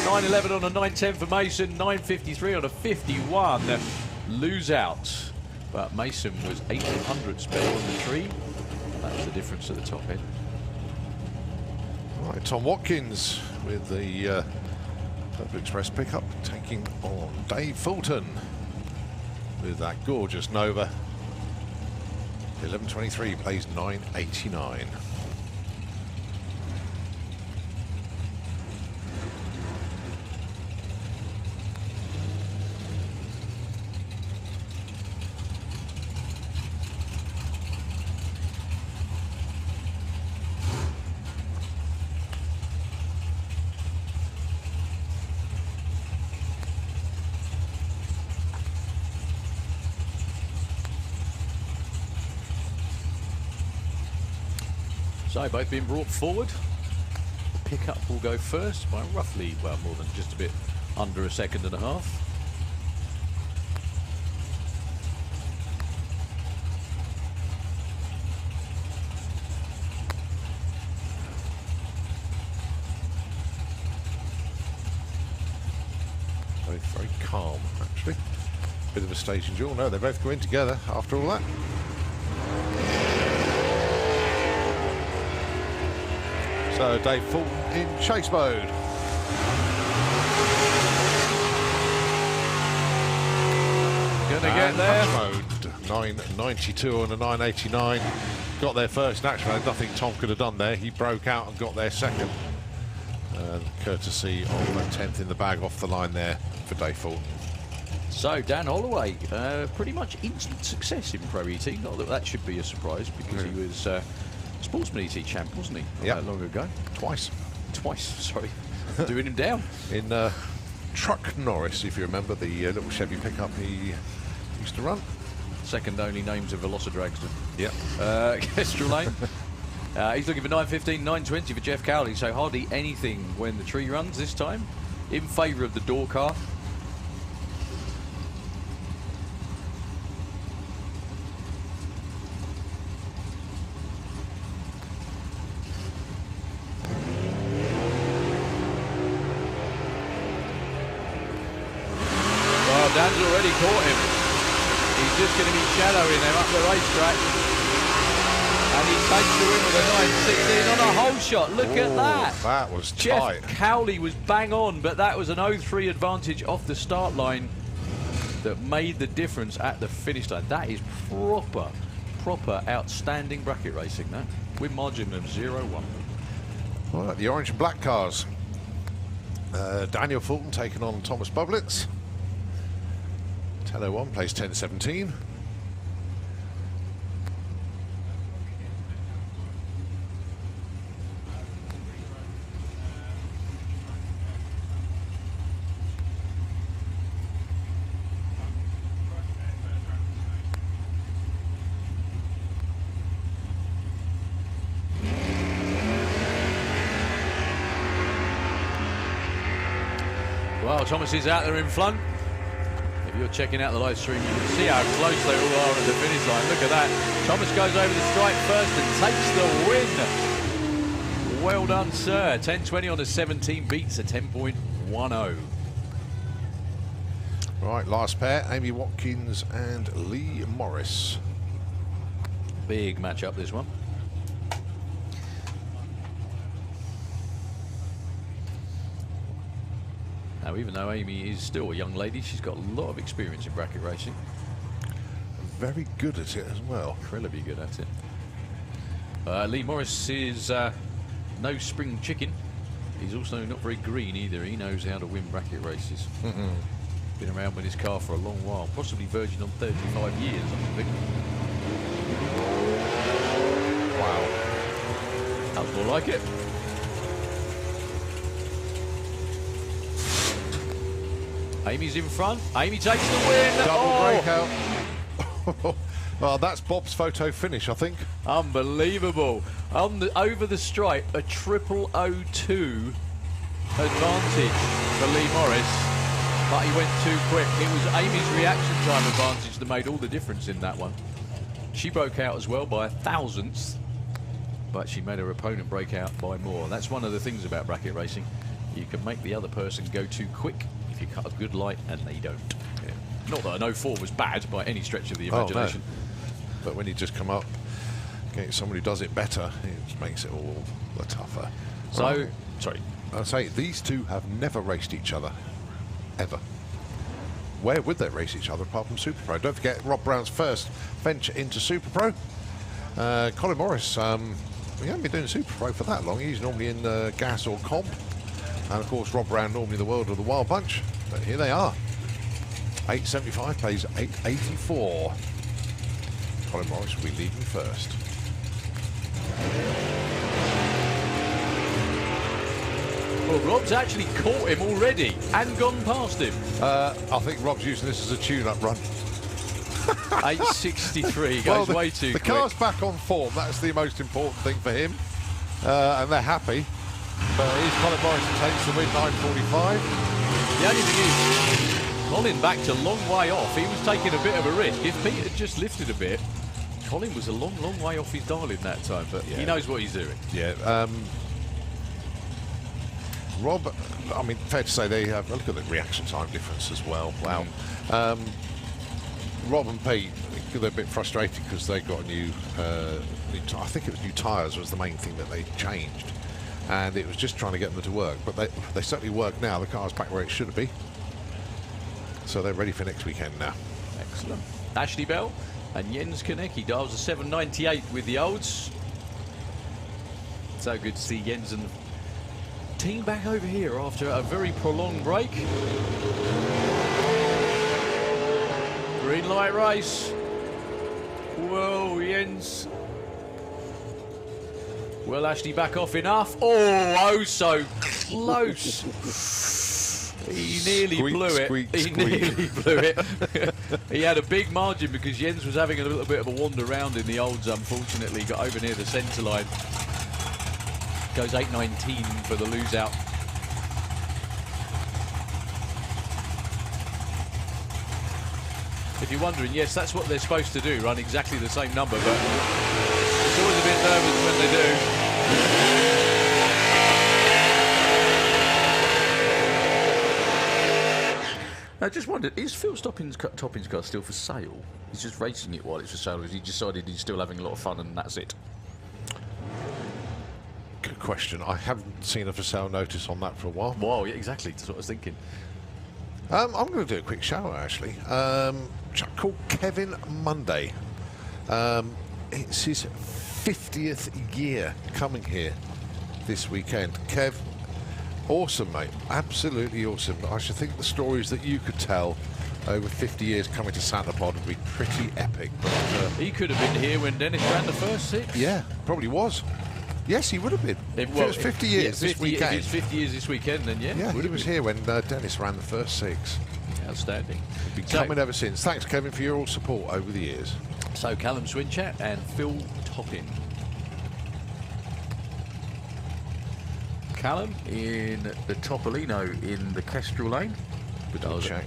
911 on a 910 for Mason, 953 on a 51. Lose out. But Mason was 800 spare on the tree. That was the difference at the top end. Right, Tom Watkins with the Purple Express pickup taking on Dave Fulton with that gorgeous Nova. 1123 plays 989. So both being brought forward. The pickup will go first by roughly, well, more than just a bit under a second and a half. Both very calm, actually. Bit of a staging duel. No, they both go in together after all that. So Dave Fulton in chase mode. Gonna get there. Mode 992 on a 989. Got there first. Naturally, nothing Tom could have done there. He broke out and got there second. Courtesy of a 10th in the bag off the line there for Dave Fulton. So Dan Holloway, pretty much instant success in Pro E.T. Not that that should be a surprise because he was Sportsman E.T. champ, wasn't he? Not that long ago. Twice, sorry. Doing him down. In Truck Norris, if you remember, the little Chevy pickup he used to run. Second only named to Velocidragster. Yep. Kestrel Lane. He's looking for 915, 920 for Jeff Cowley, so hardly anything when the tree runs this time. In favour of the door car. Dan's already caught him. He's just going to be shadowing him up the racetrack. And he takes the win with a 9.16 on a hole shot. Look at that. That was Jeff tight. Cowley was bang on, but that was an 0.3 advantage off the start line that made the difference at the finish line. That is proper outstanding bracket racing, that. Win margin of 0-1. All right, the orange and black cars. Daniel Fulton taking on Thomas Bublitz. 10.01 plays 10.17. Well, Thomas is out there in front. If you're checking out the live stream, you can see how close they all are at the finish line. Look at that. Thomas goes over the stripe first and takes the win. Well done, sir. 10.20 on a 17 beats a 10.10. Right, last pair, Amy Watkins and Lee Morris. Big matchup, this one. Now, even though Amy is still a young lady, she's got a lot of experience in bracket racing. Very good at it as well. Incredibly good at it. Lee Morris is no spring chicken. He's also not very green either. He knows how to win bracket races. Been around with his car for a long while, possibly verging on 35 years, I think. Wow. Sounds more like it. Amy's in front. Amy takes the win. Double breakout. Well, that's Bob's photo finish, I think. Unbelievable. Over the stripe, a 0.002 advantage for Lee Morris, but he went too quick. It was Amy's reaction time advantage that made all the difference in that one. She broke out as well by 1,000th, but she made her opponent break out by more. That's one of the things about bracket racing. You can make the other person go too quick if you cut a good light, and they don't. Yeah. Not that an 0.4 was bad by any stretch of the imagination. Oh, no. But when you just come up against someone who does it better, it just makes it all the tougher. So, sorry. I'd say these two have never raced each other, ever. Where would they race each other apart from Super Pro? Don't forget Rob Brown's first venture into Super Pro. Colin Morris, we haven't been doing Super Pro for that long. He's normally in gas or comp. And of course, Rob Brown, normally the world of the Wild Bunch. But here they are. 8.75 plays 8.84. Colin Morris will be leading first. Well, Rob's actually caught him already and gone past him. I think Rob's using this as a tune-up run. 8.63 goes way too quick. The car's back on form. That's the most important thing for him. And they're happy. But here's Colin Morris who takes the win, 9.45. The only thing is, Colin backed a long way off. He was taking a bit of a risk. If Pete had just lifted a bit, Colin was a long way off his dial in that time, but yeah, he knows what he's doing. Yeah. Rob, I mean, fair to say they have, look at the reaction time difference as well. Wow. Rob and Pete, they're a bit frustrated because they got a new, I think it was new tyres was the main thing that they changed. And it was just trying to get them to work. But they certainly work now. The car's back where it should be. So they're ready for next weekend now. Excellent. Ashley Bell and Jens Konecki dials a 7.98 with the olds. So good to see Jens and the team back over here after a very prolonged break. Green light race. Whoa, Jens. Will Ashley back off enough? Oh, so close. He nearly blew it. He nearly blew it. He had a big margin because Jens was having a little bit of a wander around in the olds, unfortunately. Got over near the centre line. Goes 8.19 for the lose out. If you're wondering, yes, that's what they're supposed to do, run exactly the same number, but it's always a bit nervous when they do. I just wondered, is Phil Topping's car still for sale? He's just racing it while it's for sale, or has he decided he's still having a lot of fun and that's it? track question. I haven't seen a for sale notice on that for a while. Well, yeah, exactly. That's what I was thinking. I'm going to do a quick shout out, actually. Chap called Kevin Monday. It's his 50th year coming here this weekend. Kev, awesome, mate. Absolutely awesome. I should think the stories that you could tell over 50 years coming to Santa Pod would be pretty epic. But, he could have been here when Dennis ran the first 6. Yeah, probably was. Yes, he would have been. If it was 50 years this weekend. If it's 50 years this weekend, then yeah. Yeah, he was here when Dennis ran the first 6. Outstanding. Been coming ever since. Thanks, Kevin, for your support over the years. So Callum Swinchat and Phil Toppin. Callum in the Topolino in the Kestrel Lane. Good check.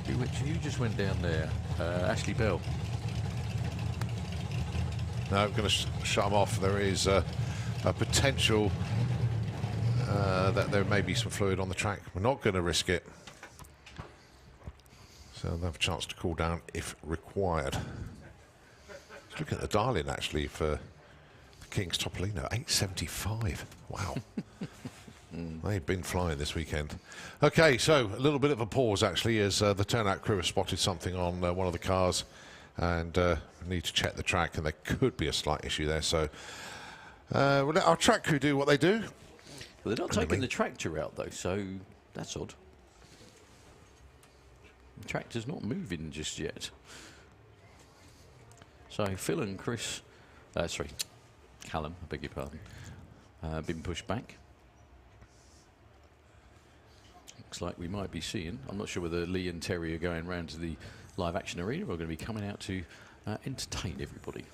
Who just went down there? Ashley Bell. No, I'm going to shut them off. There is a potential that there may be some fluid on the track. We're not going to risk it. So they'll have a chance to cool down if required. Let's look at the dial-in, actually, for the King's Topolino. 875. Wow. They've been flying this weekend. Okay, so a little bit of a pause, actually, as the turnout crew has spotted something on one of the cars and need to check the track, and there could be a slight issue there. So we'll let our track crew do what they do. Well, they're not taking the tractor out, though, so that's odd. The tractor's not moving just yet. So Phil and Chris, sorry, Callum, I beg your pardon, been pushed back. Looks like we might be seeing, I'm not sure whether Lee and Terry are going round to the live action arena or are going to be coming out to entertain everybody.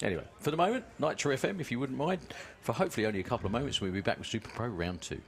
Anyway, for the moment, Nitro FM, if you wouldn't mind, for hopefully only a couple of moments, we'll be back with Super Pro Round 2.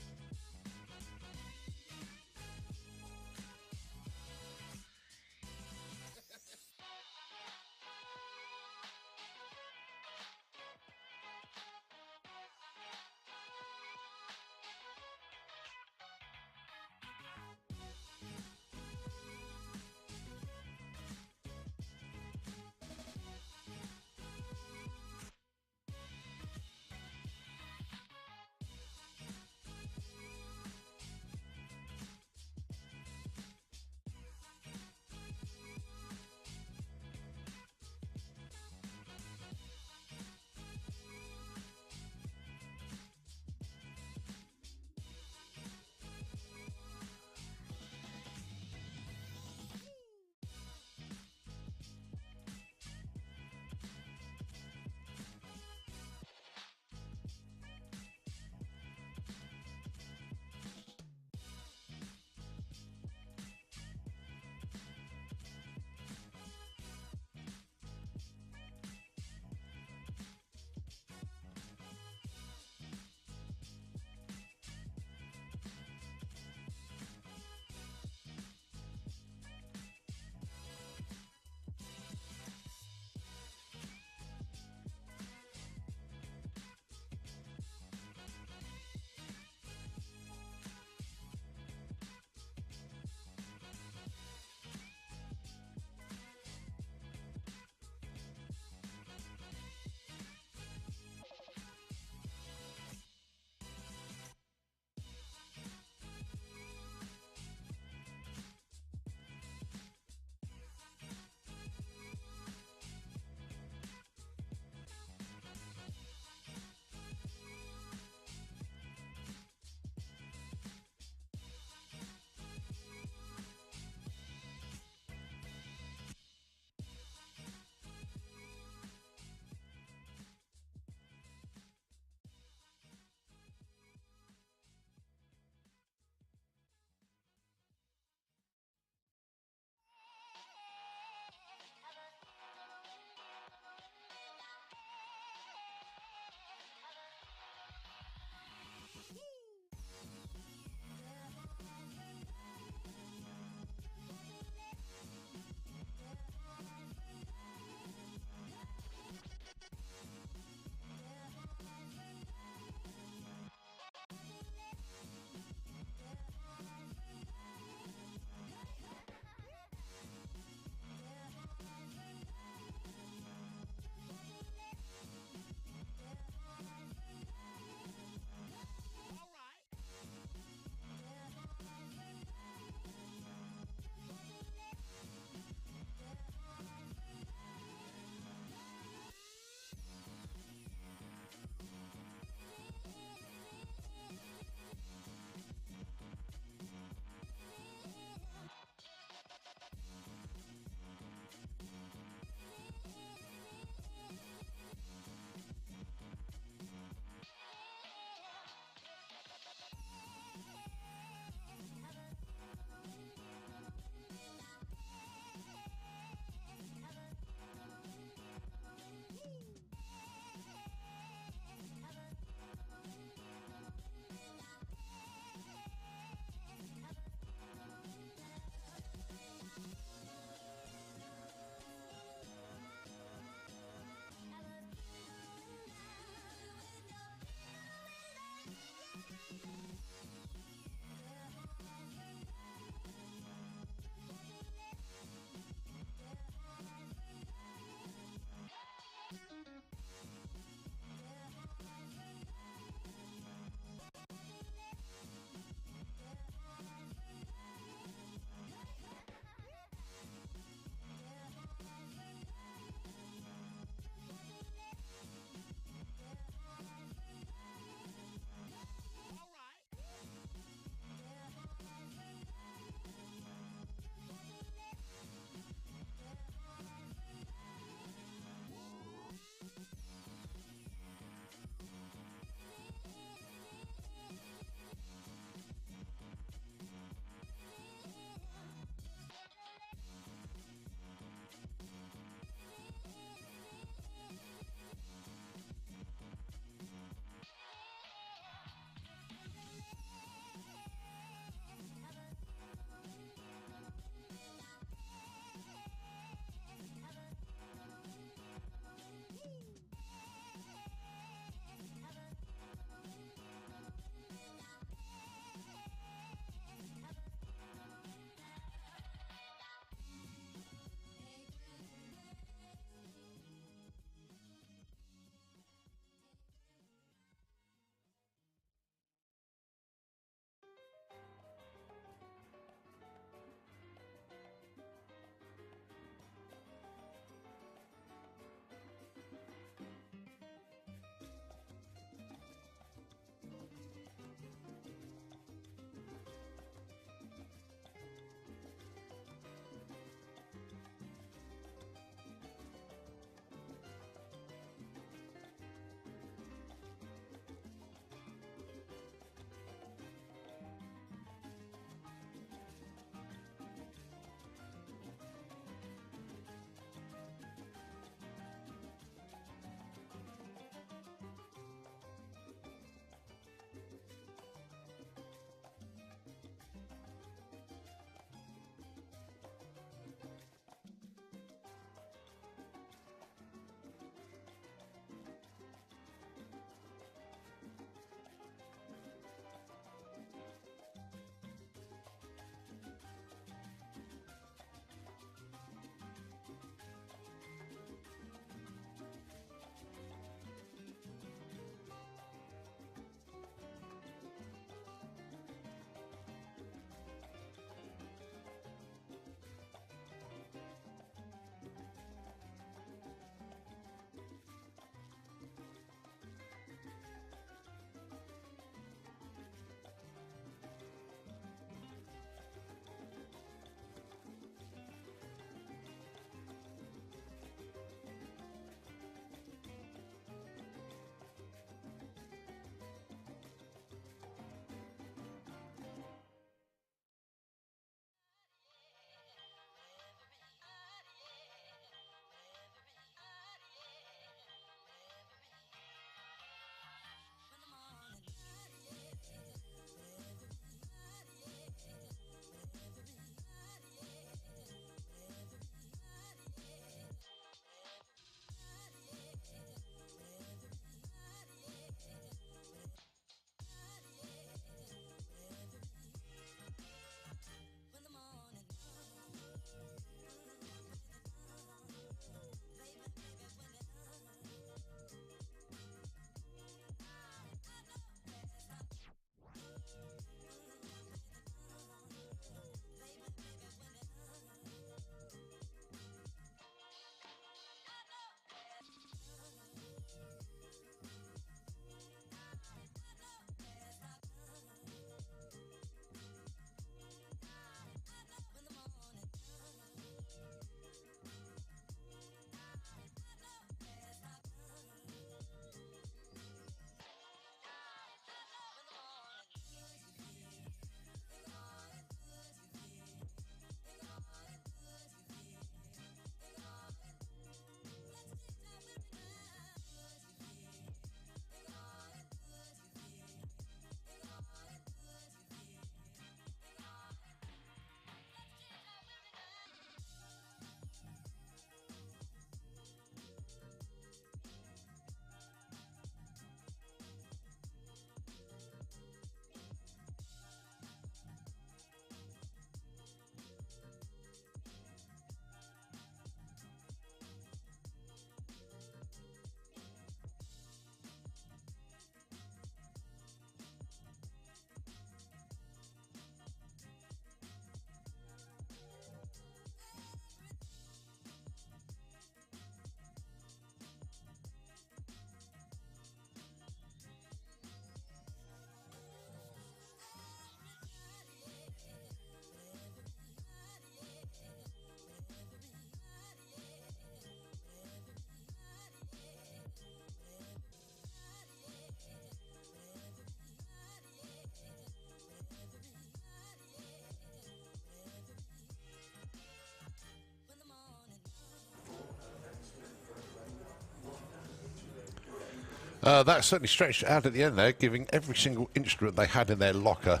That certainly stretched out at the end there, giving every single instrument they had in their locker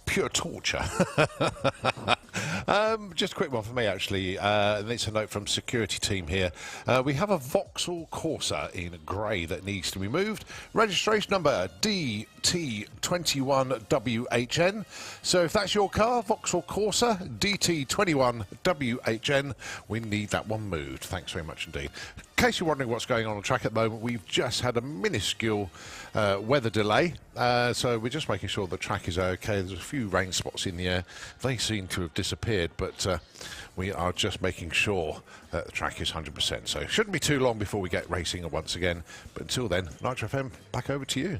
pure torture. Just a quick one for me, actually. And it's a note from security team here. We have a Vauxhall Corsa in grey that needs to be moved. Registration number DT21WHN. So if that's your car, Vauxhall Corsa, DT21WHN, we need that one moved. Thanks very much indeed. In case you're wondering what's going on track at the moment, we've just had a minuscule weather delay, so we're just making sure the track is okay. There's a few rain spots in the air. They seem to have disappeared, but we are just making sure that the track is 100%. So it shouldn't be too long before we get racing once again. But until then, Nitro FM, back over to you.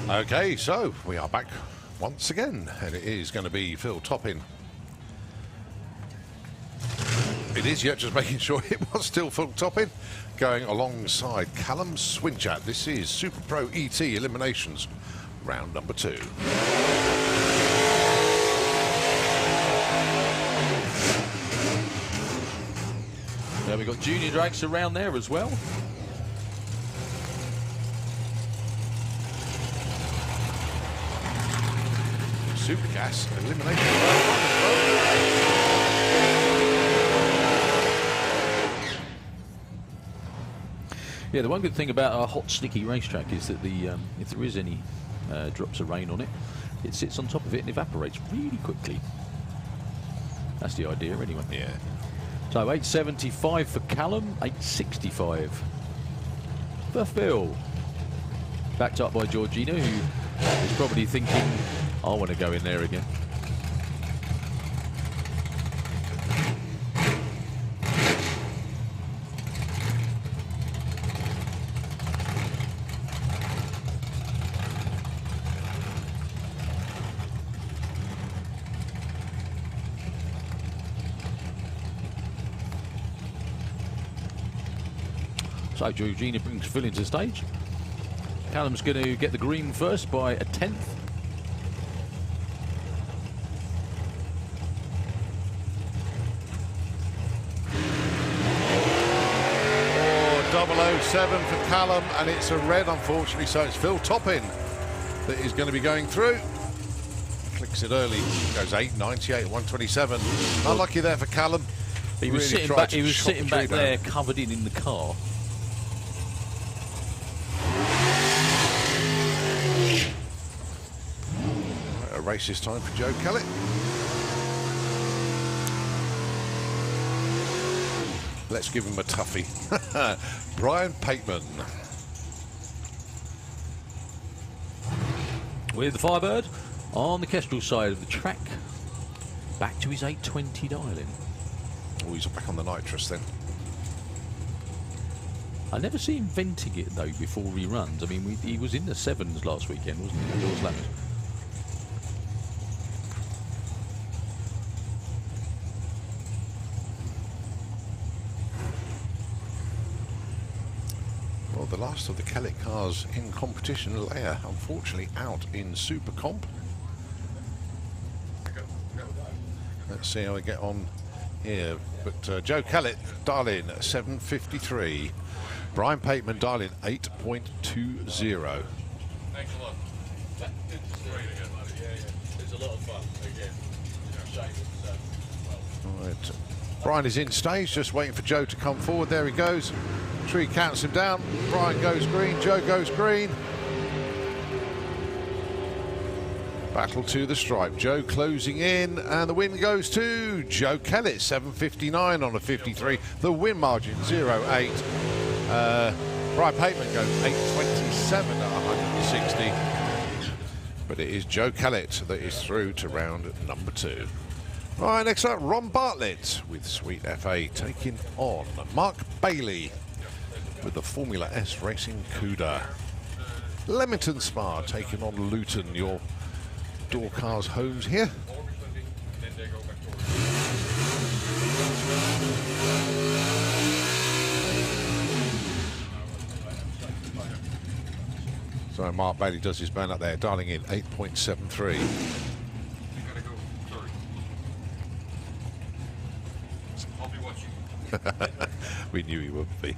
Okay, so we are back once again, and it is going to be Phil Toppin. It is, yeah, just making sure it was still Phil Toppin, going alongside Callum Swinchart. This is Super Pro E.T. Eliminations, round number 2. Now we've got junior drags around there as well. Supergas elimination. Yeah, the one good thing about a hot, sticky racetrack is that if there is any drops of rain on it, it sits on top of it and evaporates really quickly. That's the idea, anyway. Yeah. So 875 for Callum, 865 for Phil. Backed up by Georgina, who is probably thinking, I want to go in there again. So Georgina brings Phil into stage. Callum's going to get the green first by a 10th. Oh, 007 for Callum, and it's a red, unfortunately, so it's Phil Toppin that is going to be going through. Clicks it early, goes 898, 127. Unlucky there for Callum. He was really sitting back there, covered in the car. A race this time for Joe Kellett. Let's give him a toughie. Brian Pateman. With the Firebird on the Kestrel side of the track. Back to his 820 dial-in. Oh, he's back on the nitrous then. I never see him venting it though before he runs. I mean, he was in the 7s last weekend, wasn't he? Those laps. Well, the last of the Kellett cars in competition, Leia, unfortunately out in Super Comp. Let's see how we get on here. But Joe Kellett, dial in 753. Brian Pateman dialing 8.20. Thanks a lot. It's a lot of fun again. Right. Brian is in stage, just waiting for Joe to come forward. There he goes. Tree counts him down. Brian goes green. Joe goes green. Battle to the stripe. Joe closing in, and the win goes to Joe Kellett, 7.59 on a 53. The win margin 0.8. Brian Pateman goes 8.27 at 160. But it is Joe Kellett that is through to round number 2. All right, next up, Ron Bartlett with Sweet FA taking on Mark Bailey with the Formula S Racing Cuda. Leamington Spa taking on Luton, your door cars homes here. So Mark Bailey does his man up there, dialing in 8.73. I'll be watching. We knew he would be.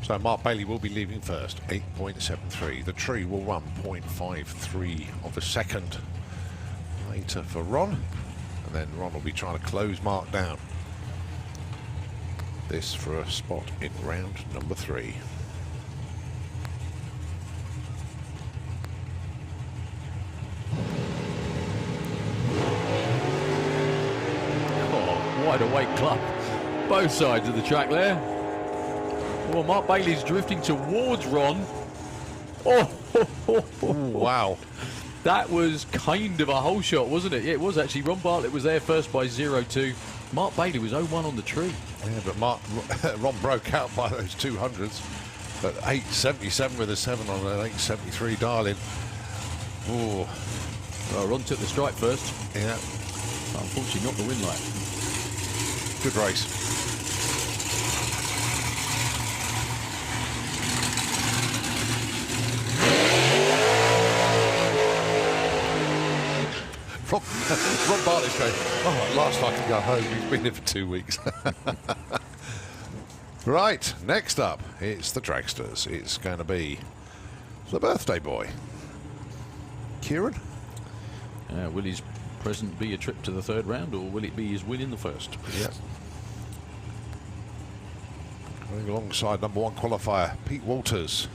So Mark Bailey will be leaving first, 8.73. The tree will run 0.53 of a second later for Ron. And then Ron will be trying to close Mark down. This for a spot in round number 3. Oh, wide awake club. Both sides of the track there. Well, Mark Bailey's drifting towards Ron. Oh, wow. That was kind of a hole shot, wasn't it? Yeah, it was actually. Ron Bartlett was there first by 0.2. Mark Bailey was 0.1 on the tree. Yeah, but Ron broke out by those 200s at 8.77 with a 7 on an 8.73 dialing. Oh. Well, Ron took the stripe first. Yeah. Unfortunately, not the win light. Good race. Ron Bartlett's going, oh, at last I can go home. He's been here for 2 weeks. Right, next up, it's the dragsters. It's going to be the birthday boy. Kieran? Will his present be a trip to the 3rd round, or will it be his win in the 1st? Yep. Going alongside number 1 qualifier, Pete Walters.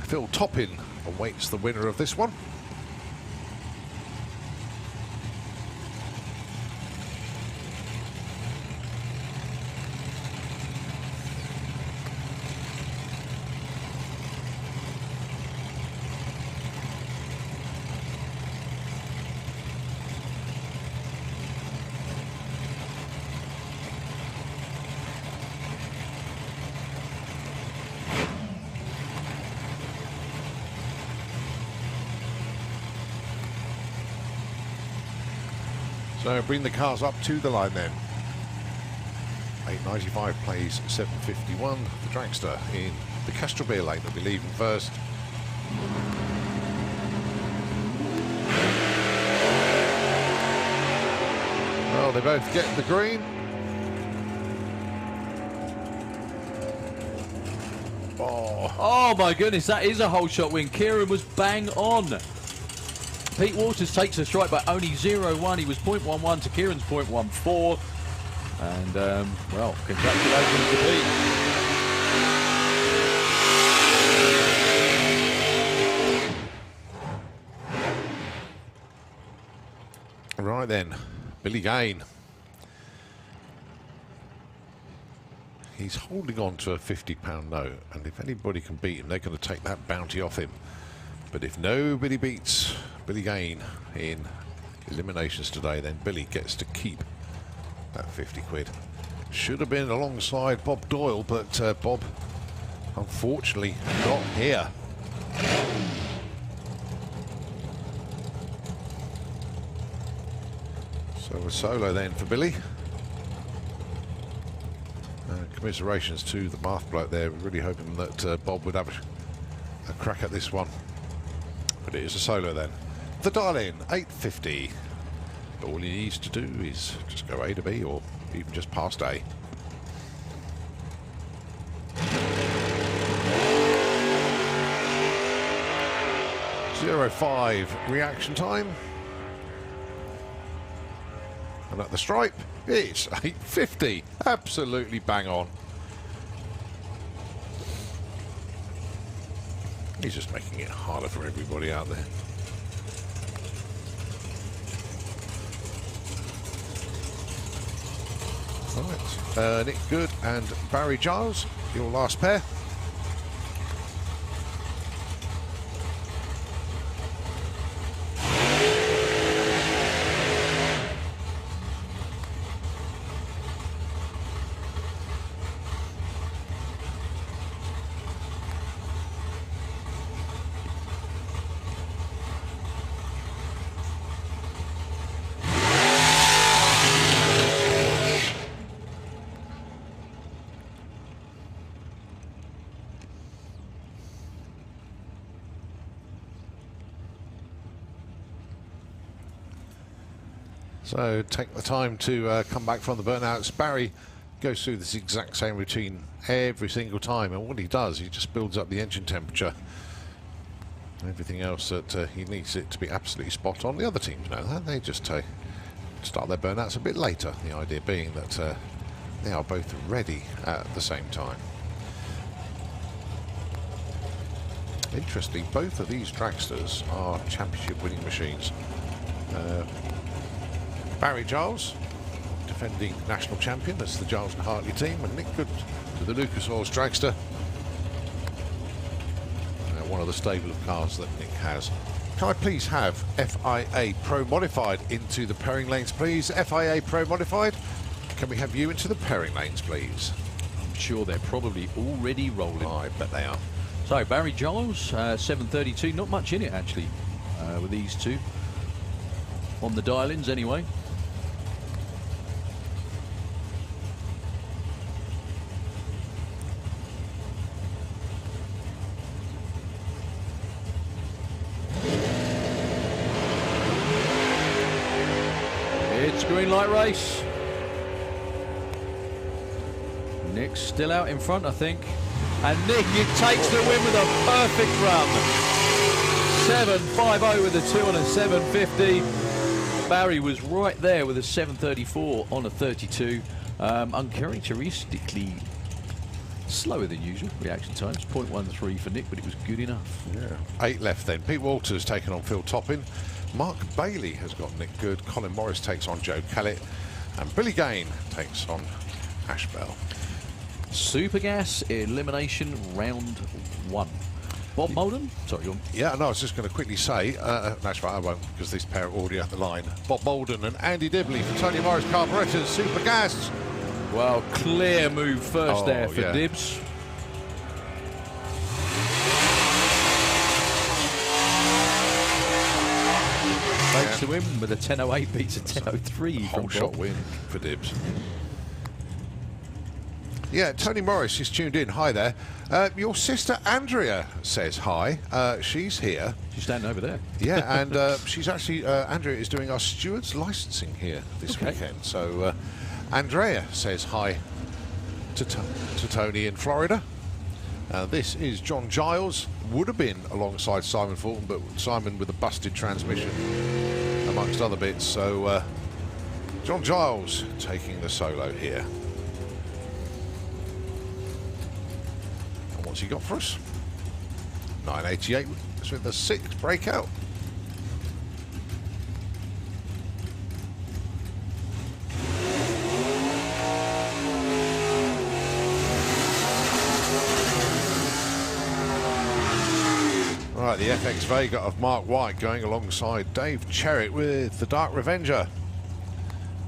Phil Toppin awaits the winner of this one. So bring the cars up to the line then. 8.95 plays 7.51. The dragster in the Castrol Beer Lane will be leaving first. Well, they both get the green. Oh my goodness, that is a whole shot win. Kieran was bang on. Pete Walters takes the strike by only 0.1. He was 0.11 to Kieran's 0.14. And, well, congratulations to Pete. Right then, Billy Gain. He's holding on to a £50 note, and if anybody can beat him, they're going to take that bounty off him. But if nobody beats Billy Gain in eliminations today, then Billy gets to keep that 50 quid. Should have been alongside Bob Doyle, but Bob unfortunately not here. So a solo then for Billy. Commiserations to the math bloke there. We're really hoping that Bob would have a crack at this one. But it is a solo then. The dial in, 8.50. All he needs to do is just go A to B, or even just past A. .05 reaction time. And at the stripe, it's 8:50. Absolutely bang on. He's just making it harder for everybody out there. Right, Nick Good and Barry Giles, your last pair. So take the time to come back from the burnouts. Barry goes through this exact same routine every single time, and what he does, he just builds up the engine temperature. Everything else that he needs it to be absolutely spot on. The other teams know that. They just start their burnouts a bit later, the idea being that they are both ready at the same time. Interestingly, both of these dragsters are championship winning machines. Barry Giles, defending national champion, that's the Giles and Hartley team, and Nick Good to the Lucas Oils dragster. One of the stable of cars that Nick has. Can I please have FIA Pro Modified into the pairing lanes, please? FIA Pro Modified, can we have you into the pairing lanes, please? I'm sure they're probably already rolling. Oh, I bet they are. So Barry Giles, 732, not much in it actually with these two. On the dial-ins anyway. It's green light race. Nick's still out in front, I think. And Nick, it takes the win with a perfect run. 7.50 with a 2 on a 7.50. Barry was right there with a 7.34 on a 32. Uncharacteristically slower than usual reaction times. 0.13 for Nick, but it was good enough. Yeah. 8 left then. Pete Walters taken on Phil Toppin. Mark Bailey has got Nick Good. Colin Morris takes on Joe Kellett. And Billy Gain takes on Ash Bell. Supergas Elimination Round 1. Bob Molden? Sorry, you're... Yeah, no, I was just going to quickly say, that's right, I won't, because this pair are already at the line. Bob Molden and Andy Dibley for Tony Morris Carburettors, Supergas. Well, clear move first there for Dibs. Takes the win with a 10.08, beats a 10.03 from Bob. Shot win for Dibs. Yeah, Tony Morris is tuned in. Hi there. Your sister Andrea says hi. She's here. She's standing over there. Yeah, and she's actually, Andrea is doing our stewards licensing here this weekend. So Andrea says hi to Tony in Florida. This is John Giles. Would have been alongside Simon Fulton, but Simon with a busted transmission, amongst other bits. So John Giles taking the solo here. And what's he got for us? 988 with the 6th breakout. Right, the FX Vega of Mark White going alongside Dave Cherritt with the Dark Revenger.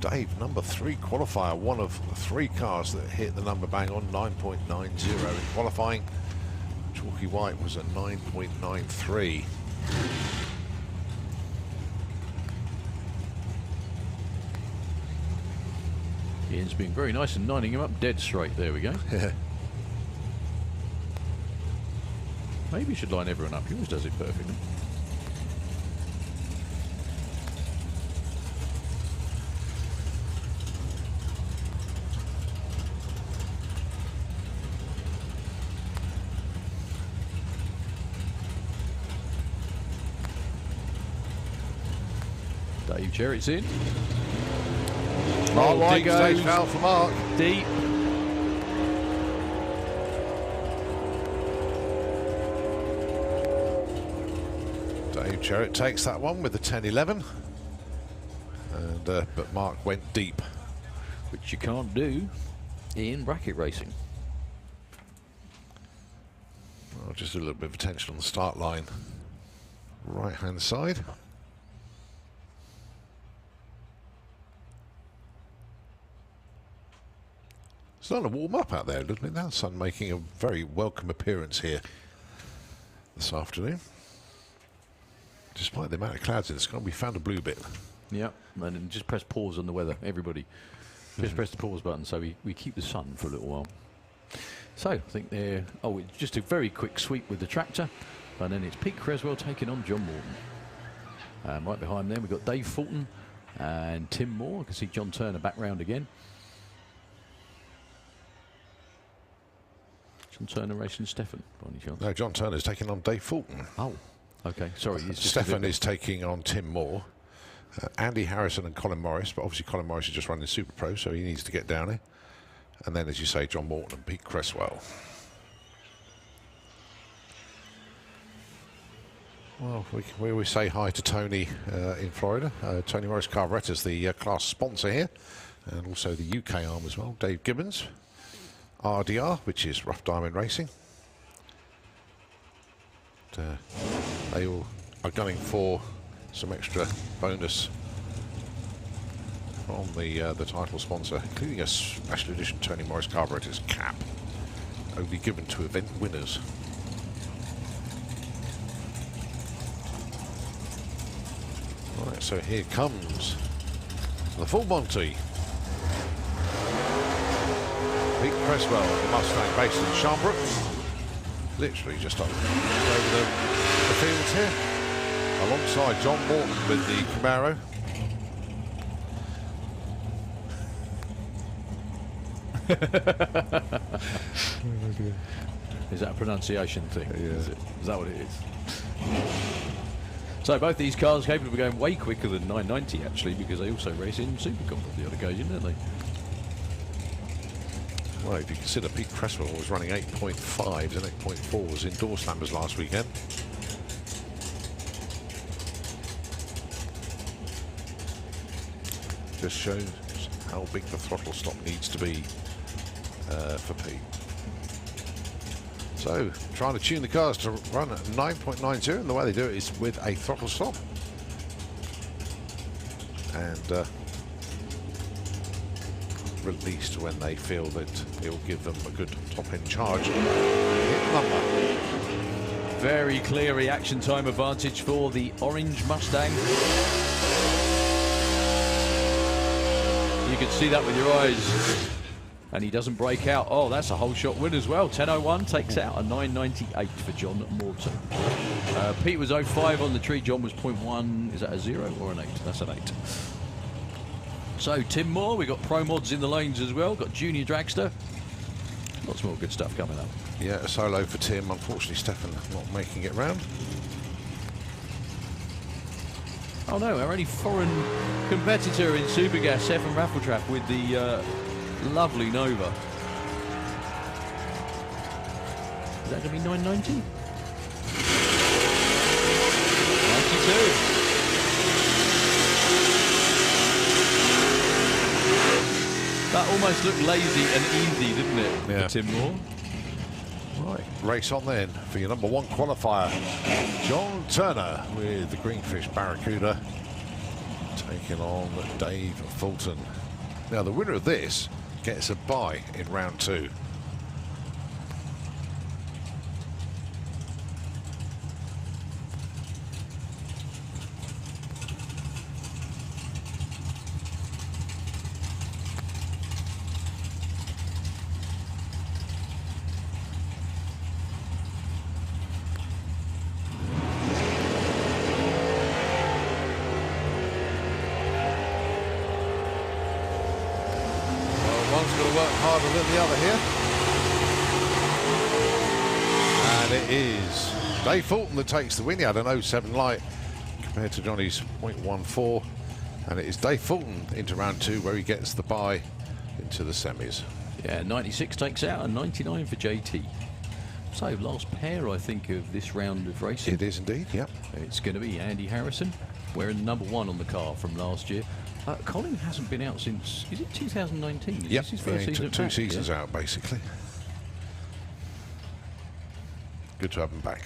Dave, number 3 qualifier, one of 3 cars that hit the number bang on, 9.90 in qualifying. Chalky White was at 9.93. Ian's been very nice and lining him up dead straight. There we go. Maybe you should line everyone up. He always does it perfectly. Dave Jarrett's in. Oh, Light deep goes. stage foul for Mark. Deep. Dave Jarrett takes that one with the 10-11. And but Mark went deep. Which you can't do in bracket racing. Well, just a little bit of attention on the start line. Right hand side. It's not a warm up out there, doesn't it? Now, sun making a very welcome appearance here this afternoon. Despite the amount of clouds in the sky, we found a blue bit. Yeah, and then just press pause on the weather, everybody. Just press the pause button so we keep the sun for a little while. So, I think they're... Oh, it's just a very quick sweep with the tractor. And then it's Pete Creswell taking on John Morton. Right behind them, we've got Dave Fulton and Tim Moore. I can see John Turner back round again. John Turner racing Stefan, by any chance? No, John Turner's taking on Dave Fulton. Oh, okay, sorry. Stefan is taking on Tim Moore. Andy Harrison and Colin Morris, but obviously Colin Morris is just running Super Pro, so he needs to get down here. And then, as you say, John Morton and Pete Creswell. Well, we always say hi to Tony in Florida. Tony Morris Carburettor's the class sponsor here, and also the UK arm as well. Dave Gibbons, RDR, which is Rough Diamond Racing. They all are gunning for some extra bonus from the title sponsor, including a special edition Tony Morris Carburettor's cap, only given to event winners. Right, so here comes the full Monty. Pete Creswell, the Mustang based in Sharnbrook, literally just over the fields here, alongside John Morton with the Camaro. Is that a pronunciation thing? Yeah. Is that what it is? So both these cars capable of going way quicker than 990 actually, because they also race in Supercomp on the odd occasion, don't they? Well, if you consider Pete Creswell was running 8.5s and 8.4s in door slammers last weekend. Just shows how big the throttle stop needs to be for Pete. So, trying to tune the cars to run at 9.90, and the way they do it is with a throttle stop. And released when they feel that it will give them a good top-end charge. Hit number. Very clear reaction time advantage for the orange Mustang. You can see that with your eyes. And he doesn't break out. Oh, that's a whole shot win as well. 10.01 takes out a 9.98 for John Morton. Pete was 0.5 on the tree. John was 0.1. Is that a 0 or an 8? That's an 8. So, Tim Moore, we've got Pro Mods in the lanes as well. Got Junior Dragster. Lots more good stuff coming up. Yeah, a solo for Tim. Unfortunately, Stefan not making it round. Oh no, our only foreign competitor in Supergas, Stefan Raffletrap with the lovely Nova. Is that going to be 990? 92. That almost looked lazy and easy, didn't it, yeah, for Tim Moore? Right, race on then for your number one qualifier. John Turner with the Greenfish Barracuda taking on Dave Fulton. Now, the winner of this gets a bye in round 2. Harder than the other here. And it is Dave Fulton that takes the win. He had an 07 light compared to Johnny's 0.14. And it is Dave Fulton into round 2 where he gets the bye into the semis. Yeah, 96 takes out and 99 for JT. So last pair, I think, of this round of racing. It is indeed, yep. It's going to be Andy Harrison, wearing the number 1 on the car from last year. Colin hasn't been out since, is it 2019? Yep, This his first season took 2 back, seasons out, basically. Good to have him back.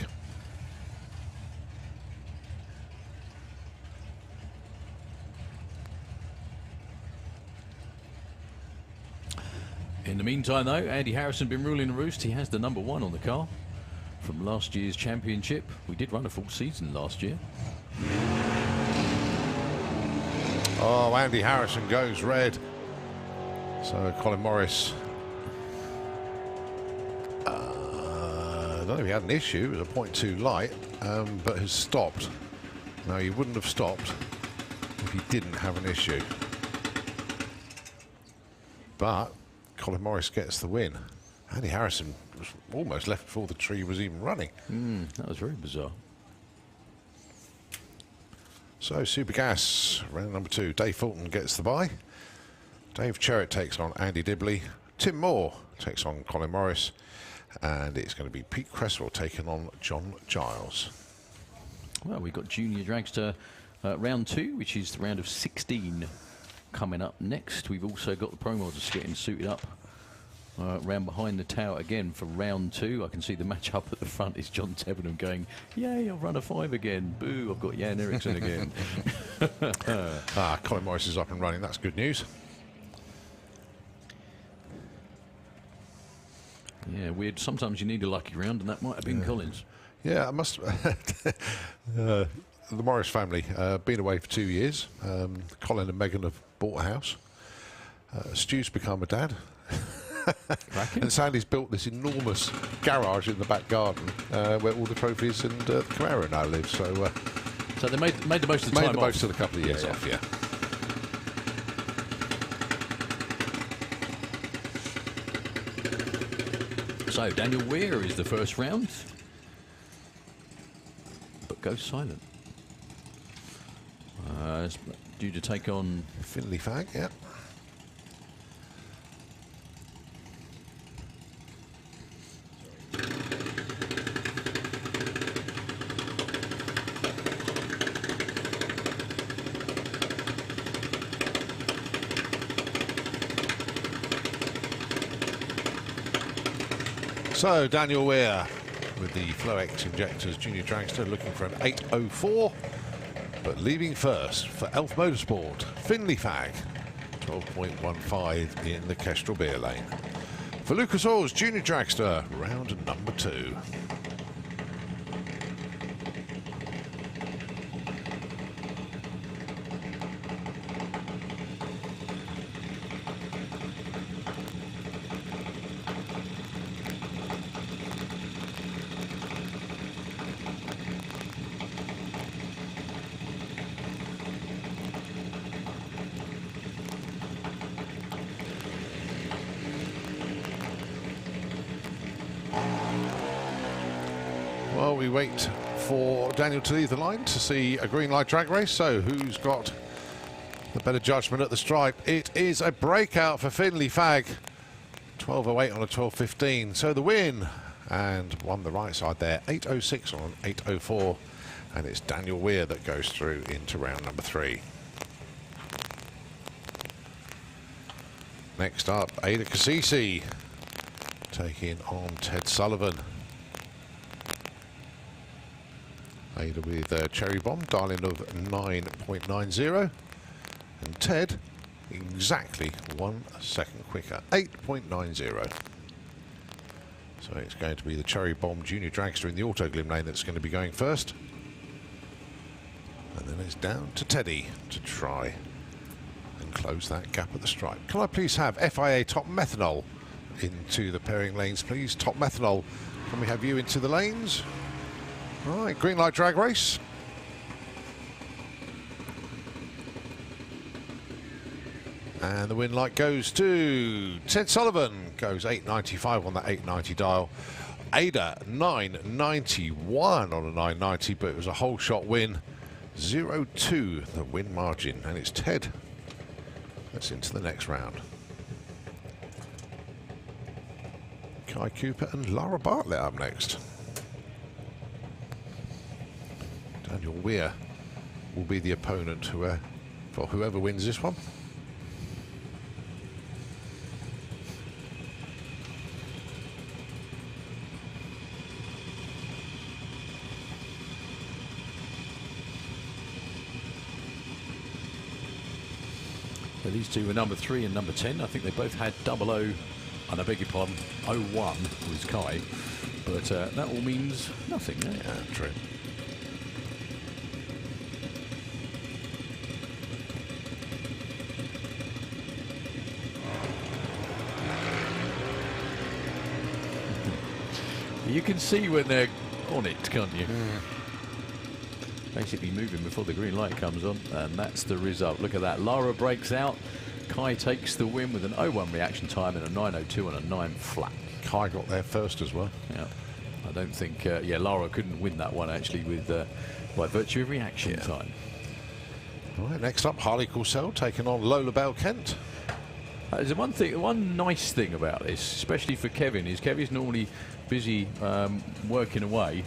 In the meantime, though, Andy Harrison been ruling the roost. He has the number 1 on the car from last year's championship. We did run a full season last year. Oh, Andy Harrison goes red. So Colin Morris, I don't know if he had an issue. It was a 0.2 light, but has stopped. Now, he wouldn't have stopped if he didn't have an issue. But Colin Morris gets the win. Andy Harrison was almost left before the tree was even running. That was very bizarre. So Super Gas, round number 2. Dave Fulton gets the bye. Dave Cherritt takes on Andy Dibley. Tim Moore takes on Colin Morris. And it's going to be Pete Cresswell taking on John Giles. Well, we've got Junior Dragster round 2, which is the round of 16 coming up next. We've also got the Pro Mods getting suited up round behind the tower again for round 2. I can see the match up at the front is John Tebenham going, yay, I've run a 5 again. Boo, I've got Jan Eriksson again. Colin Morris is up and running. That's good news. Yeah, weird. Sometimes you need a lucky round, and that might have been Collins. Yeah, I must. The Morris family been away for 2 years. Colin and Megan have bought a house. Stu's become a dad. And Sandy's built this enormous garage in the back garden where all the trophies and the Camaro now live. So, so they made the most of the time off. Made the most of the couple of years Yeah, off, yeah. So Daniel Weir is the first round, but goes silent. Due to take on Finley Fag, yeah. So Daniel Weir with the Flow-X injectors, Junior Dragster looking for an 8.04, but leaving first for Elf Motorsport, Finley Fag, 12.15 in the Kestrel Beer Lane. For Lucas Oars, Junior Dragster, round number 2. Well, we wait for Daniel to leave the line to see a green light drag race. So who's got the better judgment at the stripe? It is a breakout for Finley Fag. 12.08 on a 12.15. So the win, and won the right side there. 8.06 on an 8.04. And it's Daniel Weir that goes through into round number 3. Next up, Ada Cassisi taking on Ted Sullivan. Ada with a cherry bomb, dialing of 9.90. And Ted, exactly 1 second quicker, 8.90. So it's going to be the cherry bomb Junior Dragster in the Auto Glim lane that's going to be going first. And then it's down to Teddy to try and close that gap at the stripe. Can I please have FIA Top Methanol into the pairing lanes, please? Top Methanol, can we have you into the lanes? All right, green light drag race. And the win light goes to Ted Sullivan. Goes 8.95 on that 8.90 dial. Ada 9.91 on a 9.90, but it was a whole shot win 0-2 the win margin, and it's Ted that's into the next round. Kai Cooper and Lara Bartlett up next. Daniel Weir will be the opponent for whoever wins this one. Well, these two were number 3 and number 10. I think they both had 00, and I beg your pardon, 01 was Kai. But that all means nothing. Eh? Yeah, true. You can see when they're on it, can't you? Basically moving before the green light comes on, and that's the result. Look at that. Lara breaks out. Kai takes the win with an 0-1 reaction time and a 9.02 and a 9 flat. Kai got there first as well. Yeah. I don't think, yeah, Lara couldn't win that one actually with by virtue of reaction time. All right, next up, Harley Coursell taking on Lola Bell Kent. There's one nice thing about this, especially for Kevin, is Kevin's normally busy working away.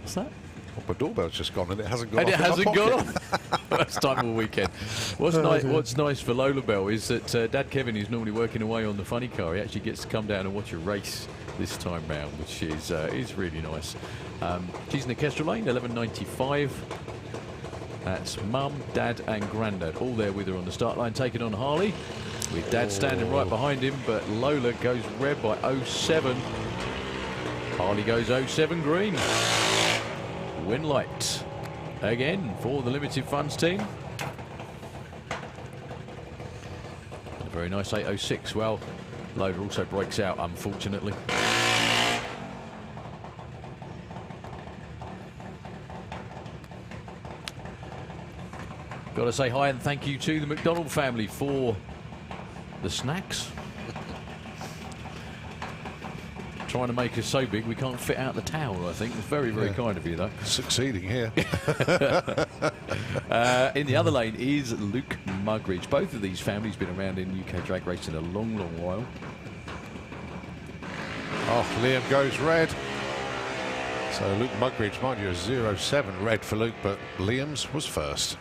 What's that? Well, my doorbell's just gone and it hasn't gone off. And it hasn't gone pocket. off. First time all weekend. What's nice for Lola Bell is that Dad Kevin is normally working away on the funny car. He actually gets to come down and watch a race this time round, which is really nice. She's in the Kestrel Lane, 11.95. That's Mum, Dad and Grandad all there with her on the start line, taking on Harley, with Dad standing right behind him, but Lola goes red by 07. Harley goes 07 green. Win light again for the Limited Funds team. And a very nice 8.06. Well, Lola also breaks out, unfortunately. Got to say hi and thank you to the McDonald family for the snacks. Trying to make us so big we can't fit out the tower, I think. It's very, very kind of you, though. Succeeding here. In the other lane is Luke Mugridge. Both of these families been around in UK drag racing a long, long while. Oh, Liam goes red. So Luke Mugridge, mind you, a 0-7 red for Luke, but Liam's was first.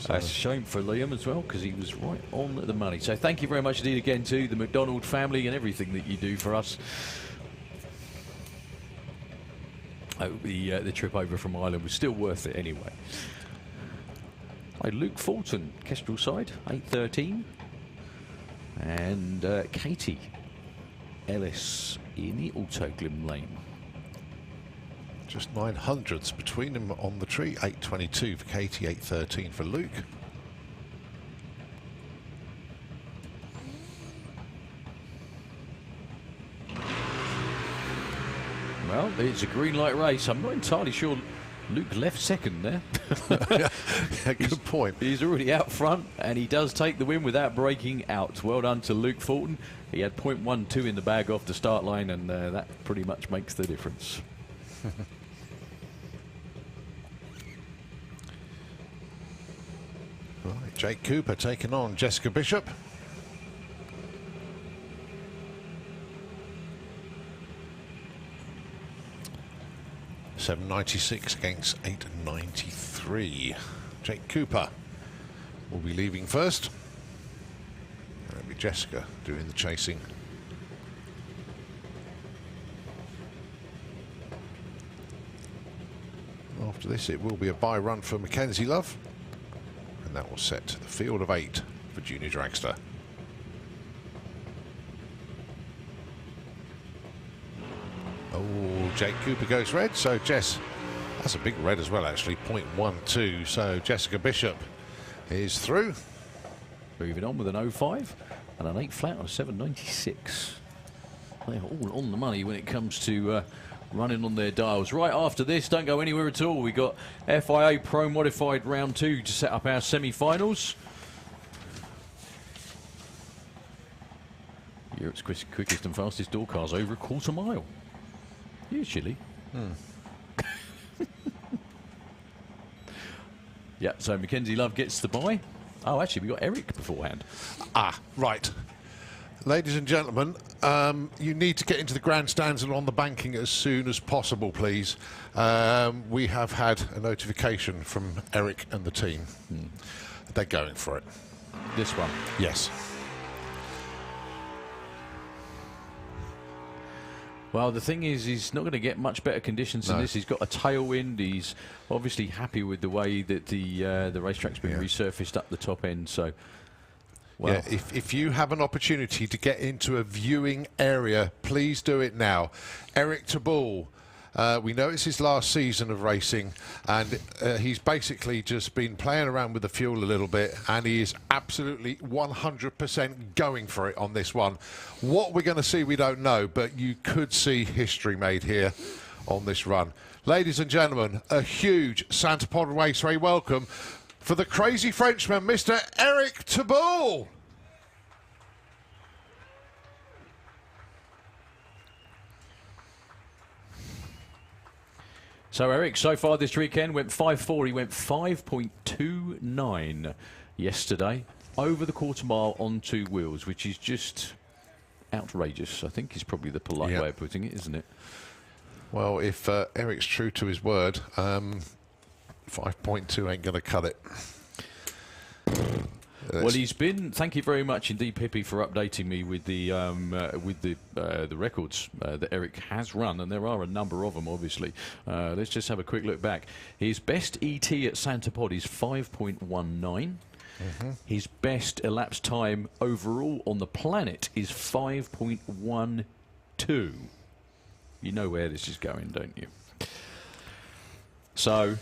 That's a shame for Liam as well, because he was right on the money. So thank you very much indeed again to the McDonald family and everything that you do for us. I hope the trip over from Ireland was still worth it anyway. Hi, Luke Fulton, Kestrel side, 8.13. And Katie Ellis in the Autoglim lane. Just 900ths between them on the tree. 8.22 for Katie, 8.13 for Luke. Well, it's a green light race. I'm not entirely sure Luke left second there. Yeah, good point. He's already out front, and he does take the win without breaking out. Well done to Luke Fulton. He had 0.12 in the bag off the start line, and that pretty much makes the difference. Right, Jake Cooper taking on Jessica Bishop. $7.96 against $8.93. Jake Cooper will be leaving first. That'll be Jessica doing the chasing. After this, it will be a bye run for Mackenzie Love. And that will set the field of 8 for Junior Dragster. Oh, Jake Cooper goes red, so Jess, that's a big red as well actually, 0.12, so Jessica Bishop is through. Moving on with an 05 and an 8 flat on a 7.96. They're all on the money when it comes to running on their dials. Right after this, don't go anywhere at all, we got FIA Pro Modified Round 2 to set up our semi-finals. Europe's quickest and fastest door cars over a quarter mile. Usually. Yeah, so Mackenzie Love gets the bye. Oh, actually, we got Eric beforehand. Ah, right. Ladies and gentlemen, you need to get into the grandstands and on the banking as soon as possible, please. We have had a notification from Eric and the team. They're going for it. This one? Yes. Well, the thing is, he's not going to get much better conditions than this. He's got a tailwind. He's obviously happy with the way that the racetrack's been resurfaced up the top end. So, well, yeah, if you have an opportunity to get into a viewing area, please do it now. Eric Tabul. We know it's his last season of racing, and he's basically just been playing around with the fuel a little bit, and he is absolutely 100% going for it on this one. What we're going to see, we don't know, but you could see history made here on this run. Ladies and gentlemen, a huge Santa Pod Raceway welcome for the crazy Frenchman, Mr. Eric Tabul. So Eric, so far this weekend, went 5.4. He went 5.29 yesterday over the quarter mile on two wheels, which is just outrageous, I think is probably the polite way of putting it, isn't it? Well, if Eric's true to his word, 5.2 ain't going to cut it. Well, he's been. Thank you very much indeed, Pippi, for updating me with the records that Eric has run, and there are a number of them, obviously. Let's just have a quick look back. His best ET at Santa Pod is 5.19. His best elapsed time overall on the planet is 5.12. You know where this is going, don't you? So.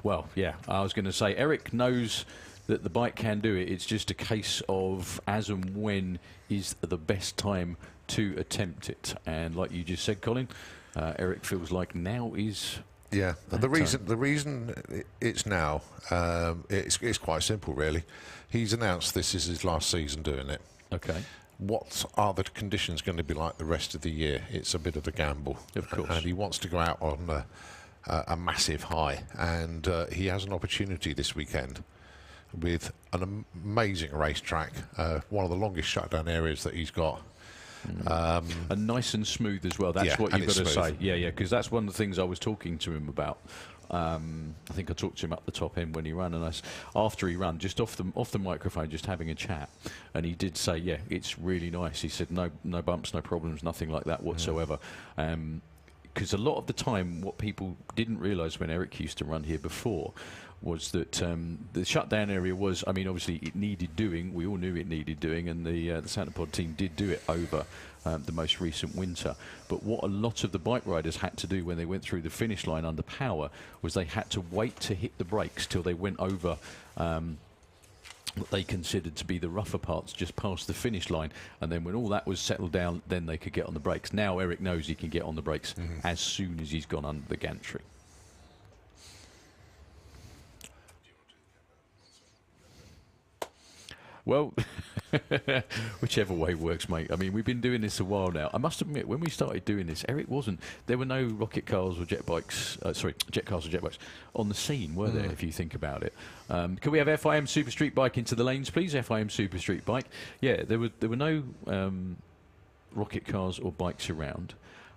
Well, yeah, I was going to say, Eric knows that the bike can do it. It's just a case of as and when is the best time to attempt it. And like you just said, Colin, Eric feels like now is... Yeah, the reason it's now, it's quite simple, really. He's announced this is his last season doing it. Okay. What are the conditions going to be like the rest of the year? It's a bit of a gamble. Of course. And he wants to go out on... a massive high, and he has an opportunity this weekend with an amazing racetrack, one of the longest shutdown areas that he's got. And nice and smooth as well. That's what you've got to say. Yeah, because that's one of the things I was talking to him about. I think I talked to him up the top end when he ran, and after he ran, just off the microphone, just having a chat, and he did say, yeah, it's really nice. He said no bumps, no problems, nothing like that whatsoever. Because a lot of the time, what people didn't realise when Eric used to run here before was that the shutdown area was, I mean, obviously it needed doing. We all knew it needed doing, and the Santa Pod team did do it over the most recent winter. But what a lot of the bike riders had to do when they went through the finish line under power was they had to wait to hit the brakes till they went over what they considered to be the rougher parts just past the finish line, and then when all that was settled down, then they could get on the brakes. Now Eric knows he can get on the brakes as soon as he's gone under the gantry. Well, whichever way works, mate. I mean, we've been doing this a while now. I must admit, when we started doing this, Eric wasn't. There were no rocket cars or jet bikes. Jet cars or jet bikes on the scene, were there? If you think about it. Can we have FIM Super Street Bike into the lanes, please? FIM Super Street Bike. Yeah, there were no rocket cars or bikes around,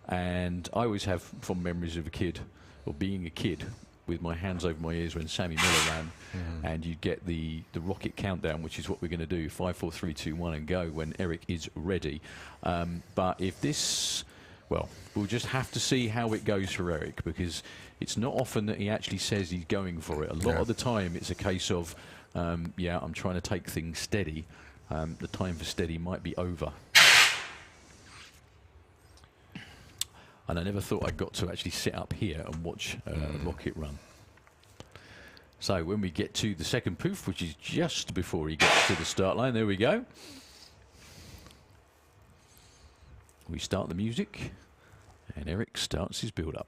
and I always have fond memories of a kid, or being a kid, with my hands over my ears when Sammy Miller ran, and you get the rocket countdown, which is what we're going to do, 5, 4, 3, 2, 1, and go when Eric is ready. But if this, well, we'll just have to see how it goes for Eric, because it's not often that he actually says he's going for it. A lot of the time it's a case of, yeah, I'm trying to take things steady. The time for steady might be over. And I never thought I got to actually sit up here and watch Rocket run. So when we get to the second poof, which is just before he gets to the start line, there we go. We start the music, and Eric starts his build-up.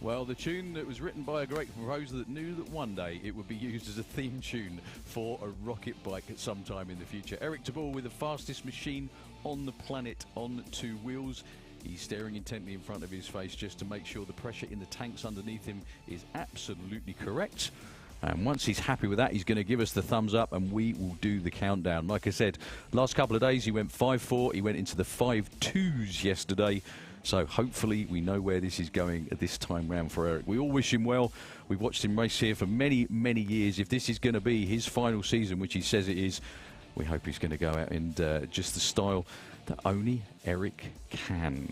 Well, the tune that was written by a great composer that knew that one day it would be used as a theme tune for a rocket bike at some time in the future. Eric Tabor with the fastest machine on the planet on 2 wheels. He's staring intently in front of his face just to make sure the pressure in the tanks underneath him is absolutely correct. And once he's happy with that, he's going to give us the thumbs up and we will do the countdown. Like I said, last couple of days he went 5.4. He went into the 5.2s yesterday. So hopefully we know where this is going at this time round for Eric. We all wish him well. We've watched him race here for many, many years. If this is going to be his final season, which he says it is, we hope he's going to go out in just the style that only Eric can.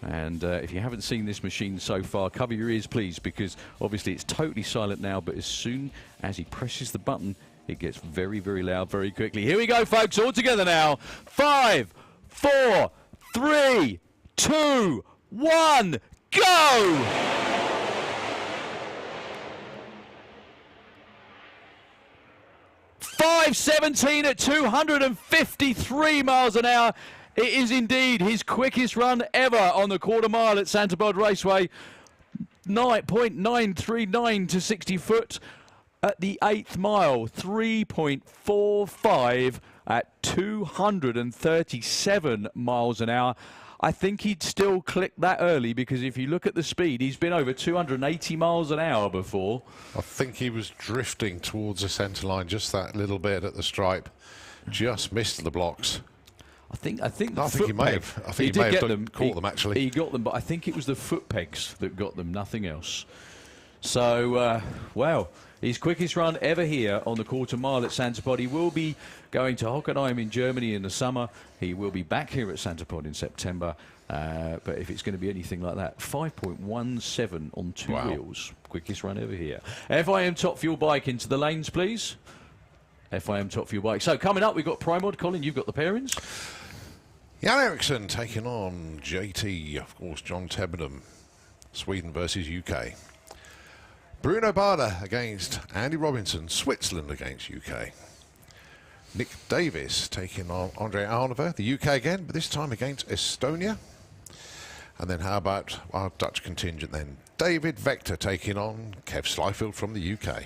And if you haven't seen this machine so far, cover your ears, please, because obviously it's totally silent now, but as soon as he presses the button, it gets very, very loud very quickly. Here we go, folks, all together now. 5, 4, 3, 2, 1, go! .517 at 253 miles an hour. It is indeed his quickest run ever on the quarter mile at Santa Bod Raceway. 9.939 to 60 foot at the 8th mile. 3.45 at 237 miles an hour. I think he'd still click that early because if you look at the speed, he's been over 280 miles an hour before. I think he was drifting towards the centre line just that little bit at the stripe. Just missed the blocks. I think he may have. I think he may have caught them actually. He got them, but I think it was the foot pegs that got them, nothing else. So, well, his quickest run ever here on the quarter mile at Santa Pod. He will be going to Hockenheim in Germany in the summer. He will be back here at Santa Pod in September. But if it's going to be anything like that, 5.17 on 2 wheels. Quickest run ever here. FIM Top Fuel Bike into the lanes, please. FIM Top Fuel Bike. So coming up, we've got Primod. Colin, you've got the pairings. Jan Eriksson taking on JT, of course, John Tebbenham. Sweden versus UK. Bruno Bada against Andy Robinson. Switzerland against UK. Nick Davis taking on Andre Arnever, the UK again, but this time against Estonia. And then how about our Dutch contingent then? David Vector taking on Kev Slyfield from the UK.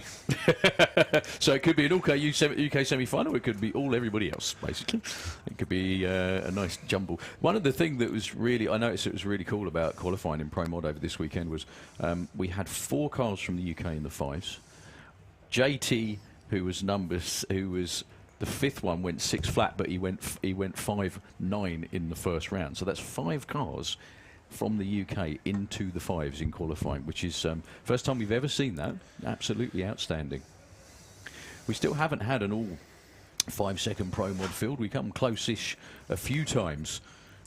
So it could be an UK semi-final. It could be everybody else, basically. It could be a nice jumble. One of the things that was really, I noticed it was really cool about qualifying in Pro Mod over this weekend was we had 4 cars from the UK in the 5s. JT, who was the 5th one, went 6 flat, but he went 5.9 in the first round. So that's 5 cars from the UK into the 5s in qualifying, which is first time we've ever seen that. Absolutely outstanding. We still haven't had an all 5-second Pro Mod field. We come close-ish a few times,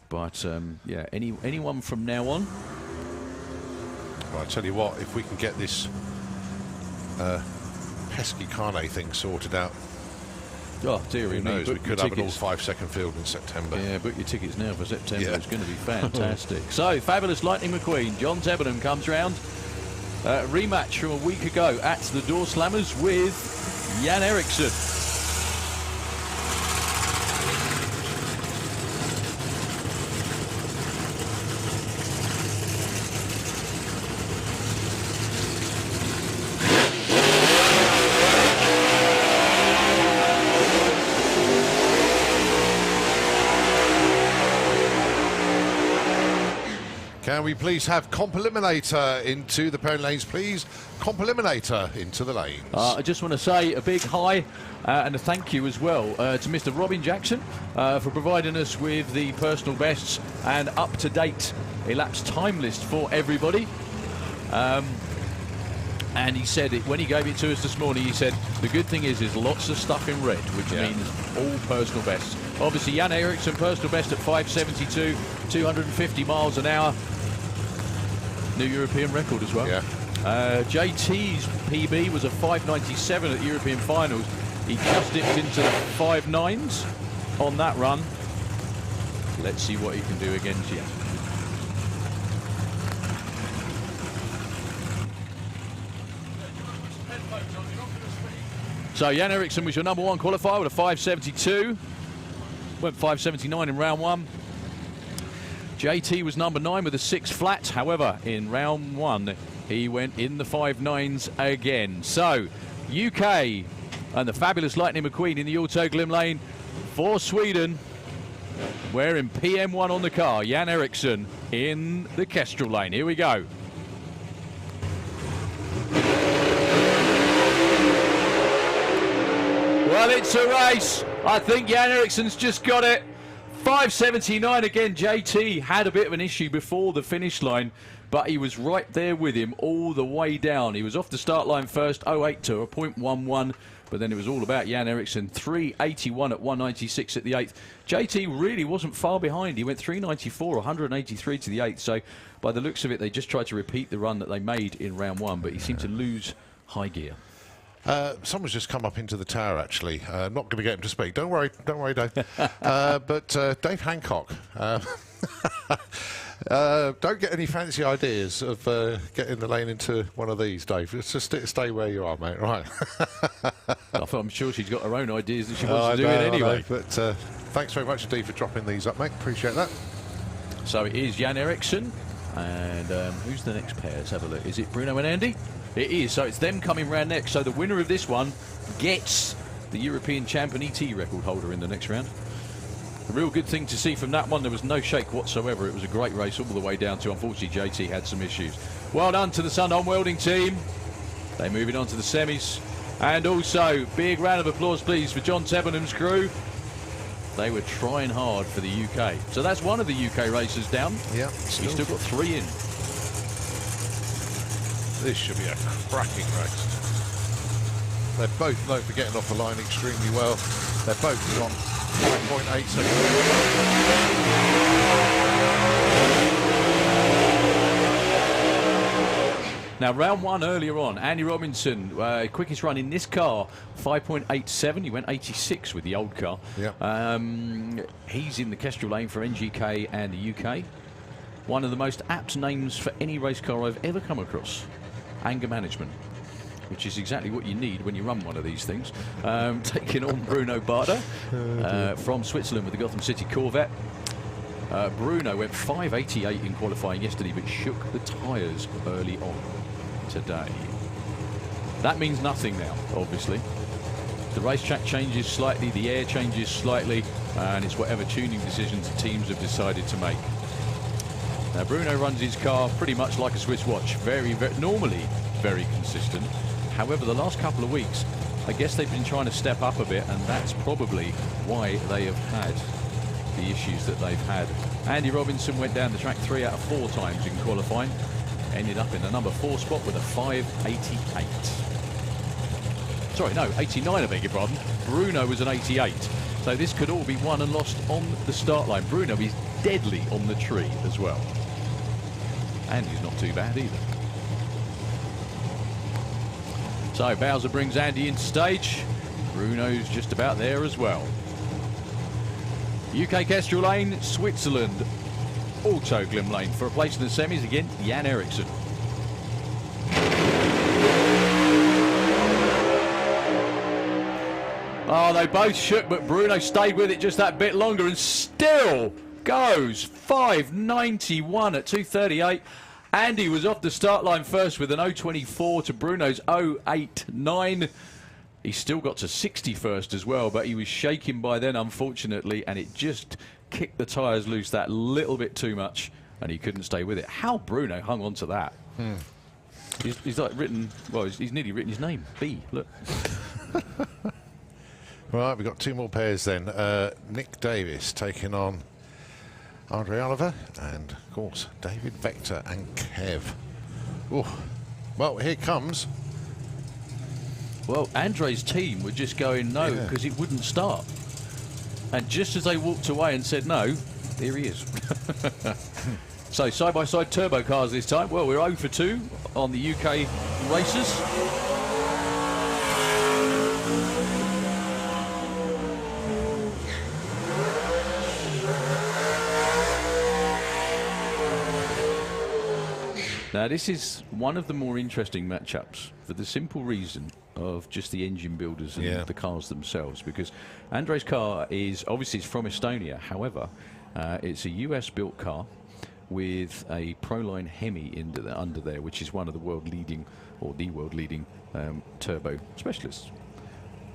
but yeah, anyone from now on. Well, I tell you what, if we can get this pesky Carnet thing sorted out. Oh, dear me. Who knows? We could have an all 5-second field in September. Yeah, book your tickets now for September. Yeah. It's going to be fantastic. So, Fabulous Lightning McQueen, John Tebbenham comes round. Rematch from a week ago at the Door Slammers with Jan Eriksson. Can we please have Comp Eliminator into the pairing lanes, please? Comp Eliminator into the lanes. I just want to say a big hi and a thank you as well to Mr. Robin Jackson for providing us with the personal bests and up-to-date elapsed time list for everybody. And he said it when he gave it to us this morning. He said the good thing is there's lots of stuff in red, which means all personal bests. Obviously, Jan Eriksson personal best at 5.72, 250 miles an hour. New European record as well. Yeah. JT's PB was a 5.97 at the European Finals. He just dipped into the 5.9s on that run. Let's see what he can do against Jan. So Jan Eriksson was your number 1 qualifier with a 5.72. Went 5.79 in round 1. JT was number 9 with a 6 flat. However, in round 1, he went in the 5.9s again. So, UK and the fabulous Lightning McQueen in the Auto Glim lane for Sweden. Wearing PM1 on the car, Jan Eriksson in the Kestrel lane. Here we go. Well, it's a race. I think Jan Eriksson's just got it. 5.79 again. JT had a bit of an issue before the finish line, but he was right there with him all the way down. He was off the start line first, 0.8 to a 0.11. But then it was all about Jan Eriksson, 3.81 at 1.96 at the 8th. JT really wasn't far behind. He went 3.94, 183 to the 8th. So by the looks of it, they just tried to repeat the run that they made in round 1, but he seemed to lose high gear. Someone's just come up into the tower, actually. Not going to get him to speak. Don't worry, Dave. But Dave Hancock. Don't get any fancy ideas of getting the lane into one of these, Dave. Just stay where you are, mate. Right. I'm sure she's got her own ideas that she wants to do it anyway. But thanks very much indeed for dropping these up, mate. Appreciate that. So it is Jan Eriksson. And who's the next pair? Let's have a look. Is it Bruno and Andy? It is. So it's them coming round next. So the winner of this one gets the European champion E.T. record holder in the next round. A real good thing to see from that one. There was no shake whatsoever. It was a great race all the way down to, unfortunately, JT had some issues. Well done to the Sunderland Welding team. They're moving on to the semis. And also, big round of applause, please, for John Tebenham's crew. They were trying hard for the UK. So that's one of the UK racers down. Yeah. He's still got 3 in. This should be a cracking race. They're both known for getting off the line extremely well. They're both on 5.8 seconds. Now, round 1 earlier on, Andy Robinson, quickest run in this car, 5.87. He went 86 with the old car. Yeah. He's in the Kestrel lane for NGK and the UK. One of the most apt names for any race car I've ever come across. Anger management, which is exactly what you need when you run one of these things. Taking on Bruno Barda from Switzerland with the Gotham City Corvette. Bruno went 5.88 in qualifying yesterday, but shook the tyres early on today. That means nothing now, obviously. The racetrack changes slightly, the air changes slightly, and it's whatever tuning decisions the teams have decided to make. Now, Bruno runs his car pretty much like a Swiss watch, normally very consistent. However, the last couple of weeks, I guess they've been trying to step up a bit, and that's probably why they have had the issues that they've had. Andy Robinson went down the track 3 out of 4 times in qualifying, ended up in the number 4 spot with a 5.88. Sorry, no, 89, I beg your pardon. Bruno was an 88. So this could all be won and lost on the start line. Bruno is deadly on the tree as well. Andy's not too bad either. So Bowser brings Andy into stage. Bruno's just about there as well. UK Kestrel lane, Switzerland Auto Glim lane for a place in the semis again, Jan Eriksson. Oh, they both shook, but Bruno stayed with it just that bit longer and still goes 5.91 at 2.38. Andy was off the start line first with an 0.24 to Bruno's 0.89. He still got to 61st as well, but he was shaking by then, unfortunately, and it just kicked the tyres loose that little bit too much, and he couldn't stay with it. How Bruno hung on to that. He's like written, well, he's nearly written his name, B, look. Right, we've got 2 more pairs then. Nick Davis taking on Andre Oliver, and of course David Vector and Kev. Ooh. Well, here comes. Well, Andre's team were just going no because it wouldn't start, and just as they walked away and said no, there he is. So side-by-side turbo cars this time. Well, we're 0 for 2 on the UK races. Now, this is one of the more interesting matchups for the simple reason of just the engine builders and the cars themselves, because Andre's car is obviously from Estonia. However, it's a US built car. with a Proline Hemi under there, which is one of the world leading, or the world leading turbo specialists.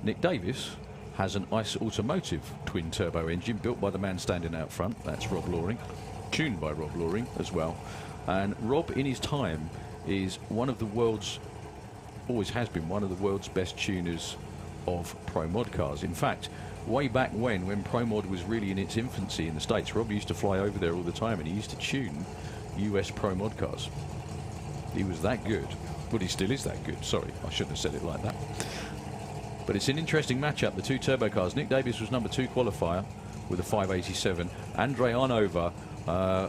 Nick Davis has an ICE Automotive twin turbo engine built by the man standing out front. That's Rob Loring, tuned by Rob Loring as well. And Rob, in his time, is one of the world's, always has been one of the world's best tuners of Pro Mod cars. In fact, way back when Pro Mod was really in its infancy in the States, Rob used to fly over there all the time and he used to tune US Pro Mod cars. He was that good. Well, he still is that good. Sorry, I shouldn't have said it like that. But it's an interesting matchup, the two turbo cars. Nick Davis was number 2 qualifier with a 587. Andre Arnova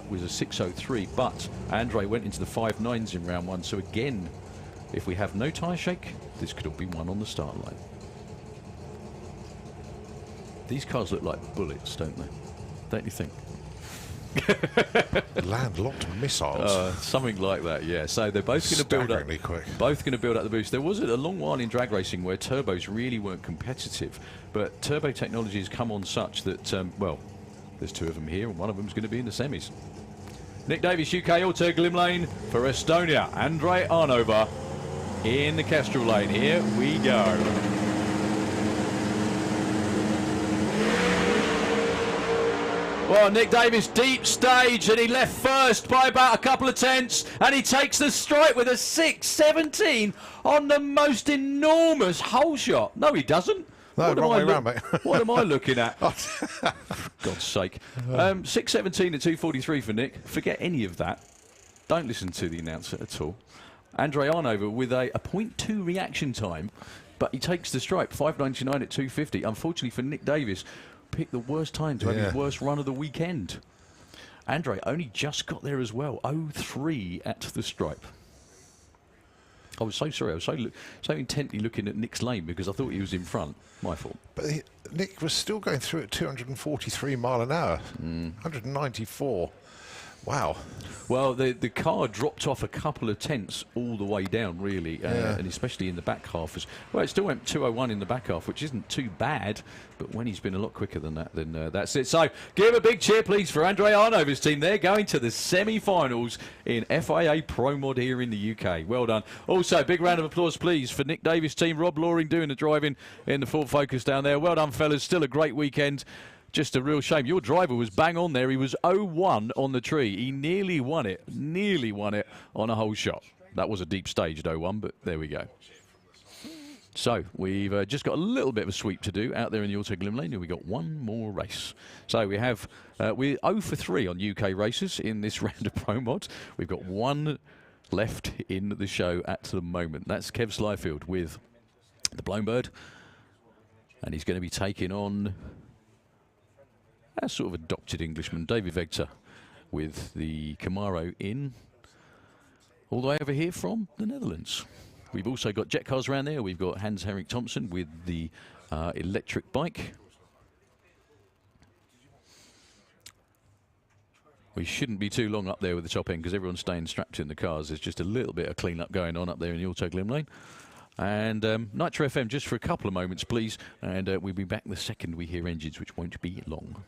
was a 603, but Andre went into the 5.9s in round 1. So again, if we have no tyre shake, this could all be won on the start line. These cars look like bullets, don't they? Don't you think? Landlocked missiles. Something like that, yeah. So they're both going to build up. Quick. Both going to build up the boost. There was a long while in drag racing where turbos really weren't competitive, but turbo technology has come on such that well, there's 2 of them here, and one of them's going to be in the semis. Nick Davis, UK Auto Glim Lane for Estonia. Andre Arnova in the Kestrel lane. Here we go. Well, Nick Davis, deep stage, and he left first by about a couple of tenths, and he takes the stripe with a 6.17 on the most enormous hole shot. No, he doesn't. No, wrong way round, mate. What am I looking at? For God's sake. 6.17 at 2.43 for Nick. Forget any of that. Don't listen to the announcer at all. Andre Arnova with a 0.2 reaction time, but he takes the stripe, 5.99 at 2.50. Unfortunately for Nick Davis, picked the worst time to have his worst run of the weekend. Andre only just got there as well, 0.3 at the stripe. I was so sorry, I was so intently looking at Nick's lane because I thought he was in front. My fault. But Nick was still going through at 243 mile an hour, 194. Wow. Well, the car dropped off a couple of tenths all the way down, really, and especially in the back half. Well, it still went 201 in the back half, which isn't too bad, but when he's been a lot quicker than that, then that's it. So give a big cheer, please, for Andre Arnova's team. They're going to the semi-finals in FIA Pro Mod here in the UK. Well done. Also, big round of applause, please, for Nick Davis' team. Rob Loring doing the driving in the Ford Focus down there. Well done, fellas. Still a great weekend. Just a real shame. Your driver was bang on there. He was 0-1 on the tree. He nearly won it on a hole shot. That was a deep staged 0-1, but there we go. So we've just got a little bit of a sweep to do out there in the Auto Glim Lane, and we've got one more race. So we have, we're 0 for 3 on UK races in this round of Pro Mods. We've got one left in the show at the moment. That's Kev Slyfield with the Blown Bird, and he's going to be taking on a sort of adopted Englishman, David Vector, with the Camaro in all the way over here from the Netherlands. We've also got jet cars around there. We've got Hans-Henrik Thompson with the electric bike. We shouldn't be too long up there with the top end because everyone's staying strapped in the cars. There's just a little bit of clean-up going on up there in the Auto Glim Lane. And Nitro FM, just for a couple of moments, please. And we'll be back the second we hear engines, which won't be long.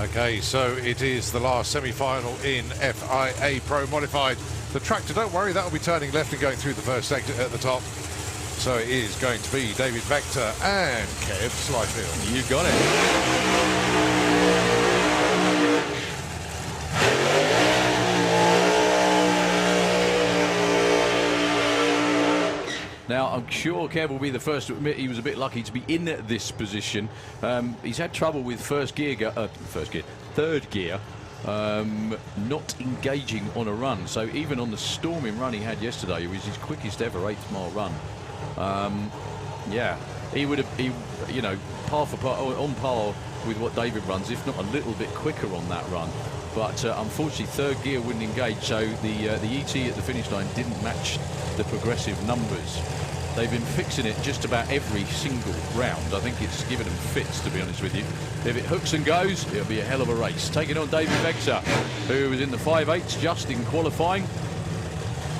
Okay, so it is the last semi-final in FIA Pro Modified. The tractor, don't worry, that'll be turning left and going through the first exit at the top. So it is going to be David Vector and Kev Slyfield. You got it. Now, I'm sure Kev will be the first to admit he was a bit lucky to be in this position. He's had trouble with third gear, not engaging on a run. So even on the storming run he had yesterday, it was his quickest ever 8-mile run. Yeah, he would have, you know, par for par, on par with what David runs, if not a little bit quicker on that run. But unfortunately, third gear wouldn't engage, so the ET at the finish line didn't match the progressive numbers. They've been fixing it just about every single round. I think it's given them fits, to be honest with you. If it hooks and goes, it'll be a hell of a race. Taking on David Vector, who was in the 5.8s just in qualifying.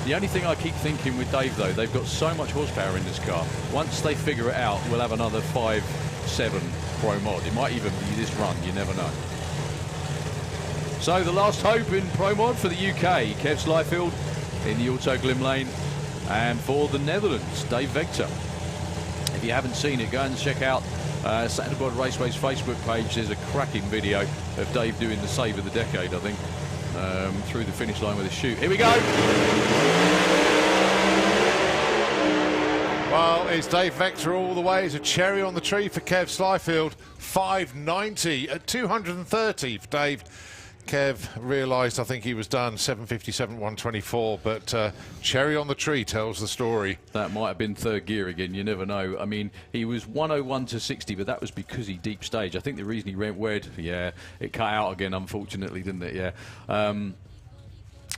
The only thing I keep thinking with Dave, though, they've got so much horsepower in this car. Once they figure it out, we'll have another 5.7 Pro Mod. It might even be this run, you never know. So the last hope in Pro Mod for the UK, Kev Slyfield in the Auto Glim lane. And for the Netherlands, Dave Vector. If you haven't seen it, go and check out Saturday Bod Raceway's Facebook page. There's a cracking video of Dave doing the save of the decade, I think, through the finish line with a chute. Here we go. Well, it's Dave Vector all the way. It's a cherry on the tree for Kev Slyfield. 590 at 230 for Dave. Kev realised, I think he was done 7:57, 1:24, but cherry on the tree tells the story. That might have been third gear again, you never know. I mean, he was 101 to 60, but that was because he deep stage. I think the reason he went wed, yeah, it cut out again, unfortunately, didn't it? Yeah.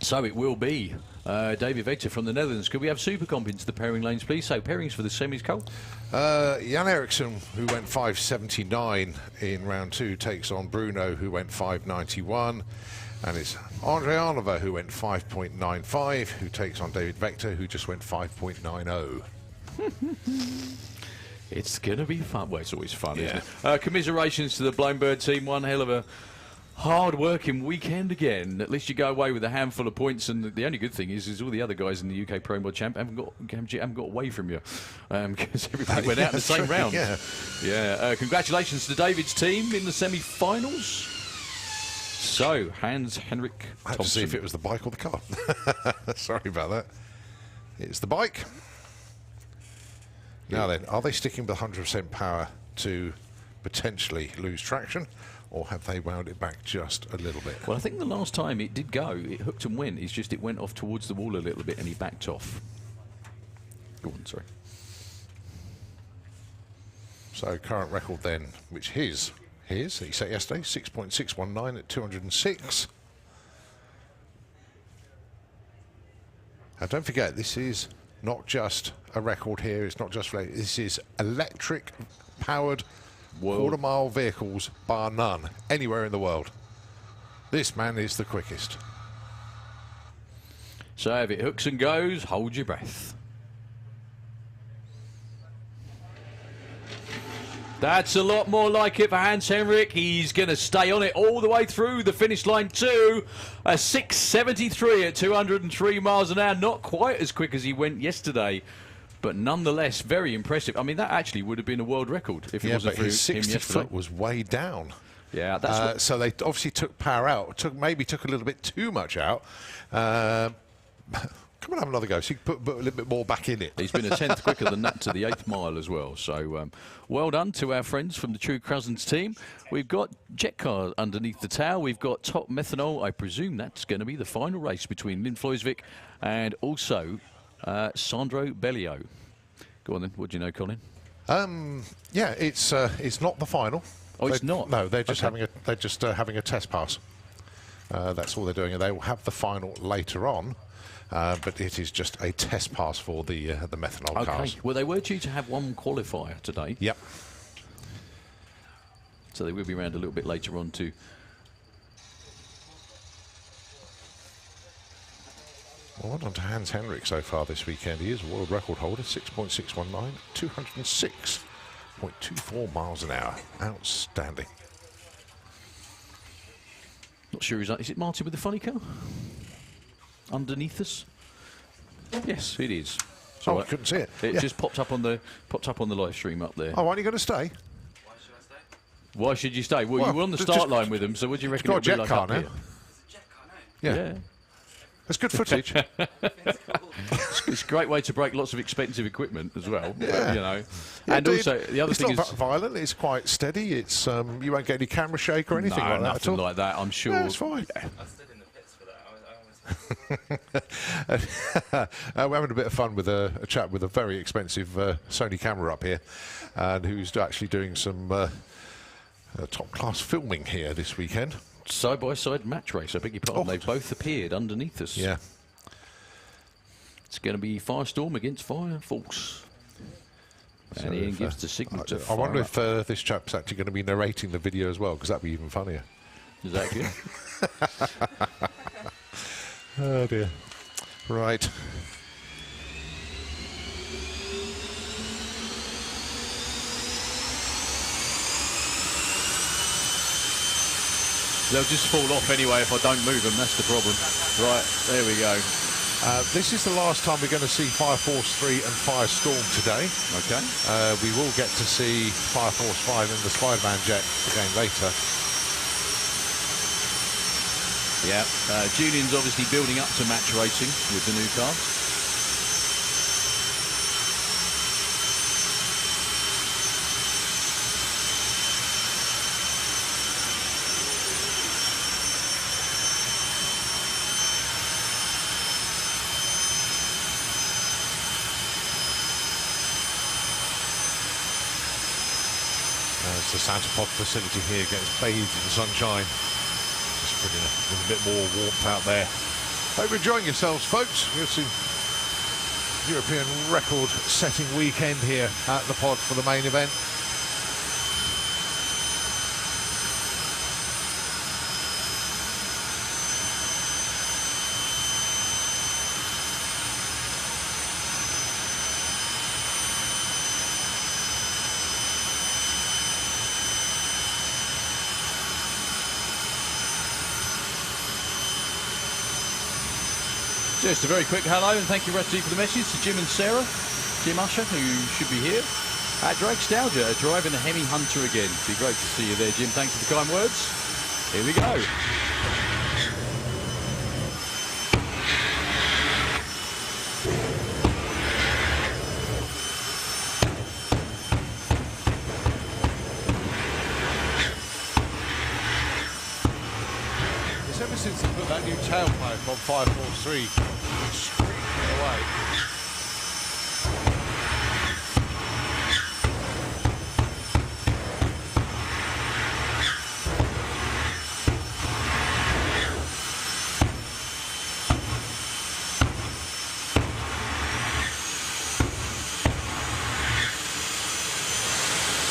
So it will be David Vector from the Netherlands. Could we have Super Comp into the pairing lanes, please? So pairings for the semis, Cole. Jan Eriksson, who went 5.79 in round 2, takes on Bruno, who went 5.91. And it's Andre Arnova, who went 5.95, who takes on David Vector, who just went 5.90. It's going to be fun. Well, it's always fun, isn't it? Commiserations to the Blown Bird team. One hell of a hard-working weekend again. At least you go away with a handful of points, and the only good thing is all the other guys in the UK Pro Mod Champ haven't got away from you, because everybody went out in the same round. Yeah. Congratulations to David's team in the semi-finals. So Hans Henrik Thompson. I had to see if it was the bike or the car. Sorry about that. It's the bike. Now then, are they sticking with 100% power to potentially lose traction? Or have they wound it back just a little bit? Well, I think the last time it did go, it hooked and went. It's just it went off towards the wall a little bit and he backed off. Go on, sorry. So current record then, which his he set yesterday, 6.619 at 206. Now don't forget, this is not just a record here. It's not just this is electric powered quarter-mile vehicles, bar none, anywhere in the world. This man is the quickest. So if it hooks and goes, hold your breath. That's a lot more like it for Hans Henrik. He's going to stay on it all the way through the finish line too. A 6.73 at 203 miles an hour. Not quite as quick as he went yesterday, but nonetheless, very impressive. I mean, that actually would have been a world record if it wasn't for him yesterday. His 60 foot was way down. Yeah, that's so they obviously took power out. Maybe took a little bit too much out. Come on, have another go. So you can put a little bit more back in it. He's been a tenth quicker than that to the 8th mile as well. So well done to our friends from the True Cousins team. We've got Jet Car underneath the tower. We've got Top Methanol. I presume that's going to be the final race between Lynn Floysvik and also Sandro Bellio. Go on then. What do you know, Colin? Yeah, it's not the final. Oh, it's not. No, they're just having a test pass. That's all they're doing, and they will have the final later on. But it is just a test pass for the methanol cars. Well, they were due to have one qualifier today. Yep. So they will be around a little bit later on too. Well done to Hans Henrik so far this weekend. He is a world record holder, 6.619, 206.24 miles an hour. Outstanding. Not sure is it Martin with the funny car? Underneath us? Yes, it is. So I couldn't see it. It just popped up on the live stream up there. Oh, aren't you going to stay? Why should you stay? Well, you were on the start line with them, so what do you reckon? Got a jet like car up now. here? Yeah. That's good footage. It's a great way to break lots of expensive equipment as well. Yeah. You know, Yeah, and also the other thing it's not is violent. It's quite steady. It's you won't get any camera shake or anything like that at nothing all. like that. I'm sure. Yeah, it's fine. Yeah. I stood in the pits for that. We're having a bit of fun with a chap with a very expensive Sony camera up here, and who's actually doing some top-class filming here this weekend. Side-by-side match race. I beg your pardon. They've both appeared underneath us. Yeah. It's going to be Firestorm against Fire Force. And Ian gives the signal to I wonder if fire this chap's actually going to be narrating the video as well, because that'd be even funnier. Is that good? Oh dear. Right. They'll just fall off anyway if I don't move them. That's the problem. Right, there we go. This is the last time we're going to see Fire Force 3 and Firestorm today. Okay. We will get to see Fire Force 5 and the Spider-Man jet again later. Yeah, Julian's obviously building up to match racing with the new car. As the Santa Pod facility here gets bathed in sunshine. Just bringing a bit more warmth out there. Hope you're enjoying yourselves, folks. We've seen European record-setting weekend here at the pod for the main event. Just a very quick hello and thank you, Rusty, for the message to Jim and Sarah. Jim Usher, who should be here. Dragstalgia driving the Hemi Hunter again. Be great to see you there, Jim. Thanks for the kind words. Here we go. Ever since they put that new tailpipe on 543, it's screaming away.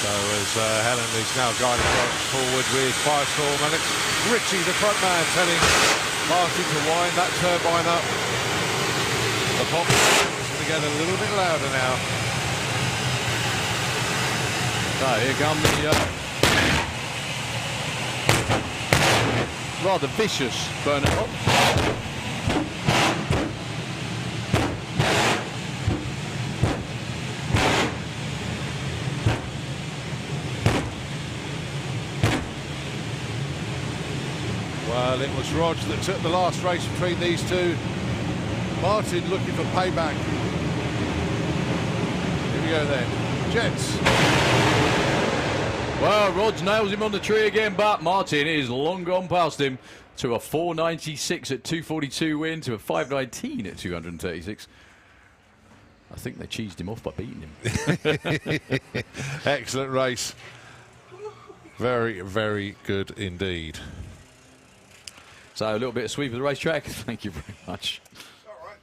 So as Helen is now guiding forward with Firestorm, and it's Richie, the front man, telling Martin to wind that turbine up. The pop is going to get a little bit louder now. So here come the rather vicious burner pop. Well, it was Rog that took the last race between these two. Martin looking for payback. Here we go then. Jets. Well, Rog nails him on the tree again, but Martin is long gone past him to a 496 at 242 win to a 519 at 236. I think they cheesed him off by beating him. Excellent race. Very, very good indeed. So a little bit of sweep of the racetrack. Thank you very much. All right.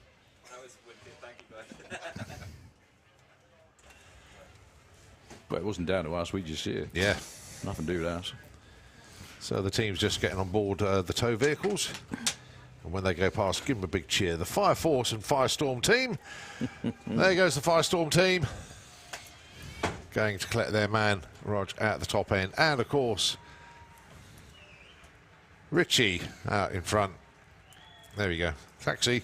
That was wicked. Thank you both. Well, it wasn't down to us. We just see it. Yeah. Nothing to do with us. So the team's just getting on board the tow vehicles. And when they go past, give them a big cheer. The Fire Force and Firestorm team. There goes the Firestorm team. Going to collect their man, Rog, at the top end. And, of course, Richie out in front. There we go. Taxi.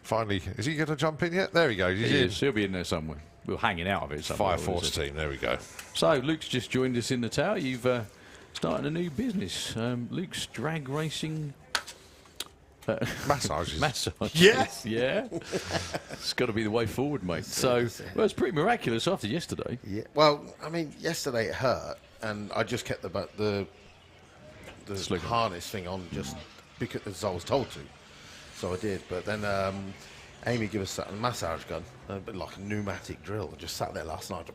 Finally, is he going to jump in yet? There he goes. He'll be in there somewhere. We're hanging out of it somewhere. Fire Force team. There we go. So Luke's just joined us in the tower. You've started a new business. Luke's drag racing. Massages. Yes. Yeah. It's got to be the way forward, mate. So, well, it's pretty miraculous after yesterday. Yeah. Well, I mean, yesterday it hurt, and I just kept the harness thing on just because I was told to. So I did. But then Amy gave us a massage gun, a bit like a pneumatic drill. I just sat there last night.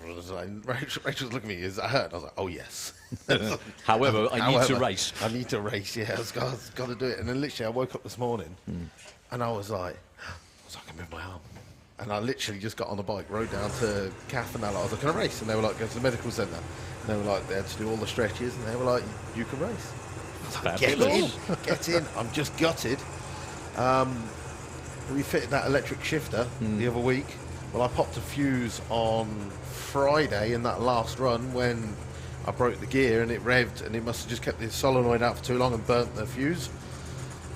Rachel was looking at me, is that hurt? I was like, oh yes. However, I need to race. I need to race, yeah. I've got to do it. And then literally I woke up this morning and I was like, I can move my arm. And I literally just got on the bike, rode down to CAF, and I was like, can I race? And they were like, go to the medical centre. And they were like, they had to do all the stretches, and they were like, you can race. I was like, get in. I'm just gutted. We fitted that electric shifter the other week. Well, I popped a fuse on Friday in that last run when I broke the gear and it revved, and it must have just kept the solenoid out for too long and burnt the fuse.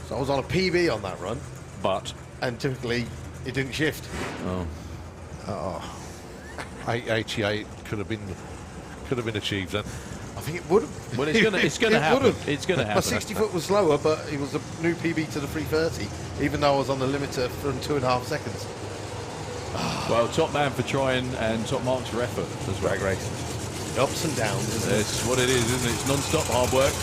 So I was on a PB on that run. And typically it didn't shift. 888 could have been achieved then. I think it would have. Well, it's going to happen. It's going to happen. My 60 foot was slower, but it was a new PB to the 330, even though I was on the limiter for 2.5 seconds. Well, top man for trying and top marks for effort as well. Drag racing. Ups and downs. It's what it is, isn't it? It's non-stop hard work.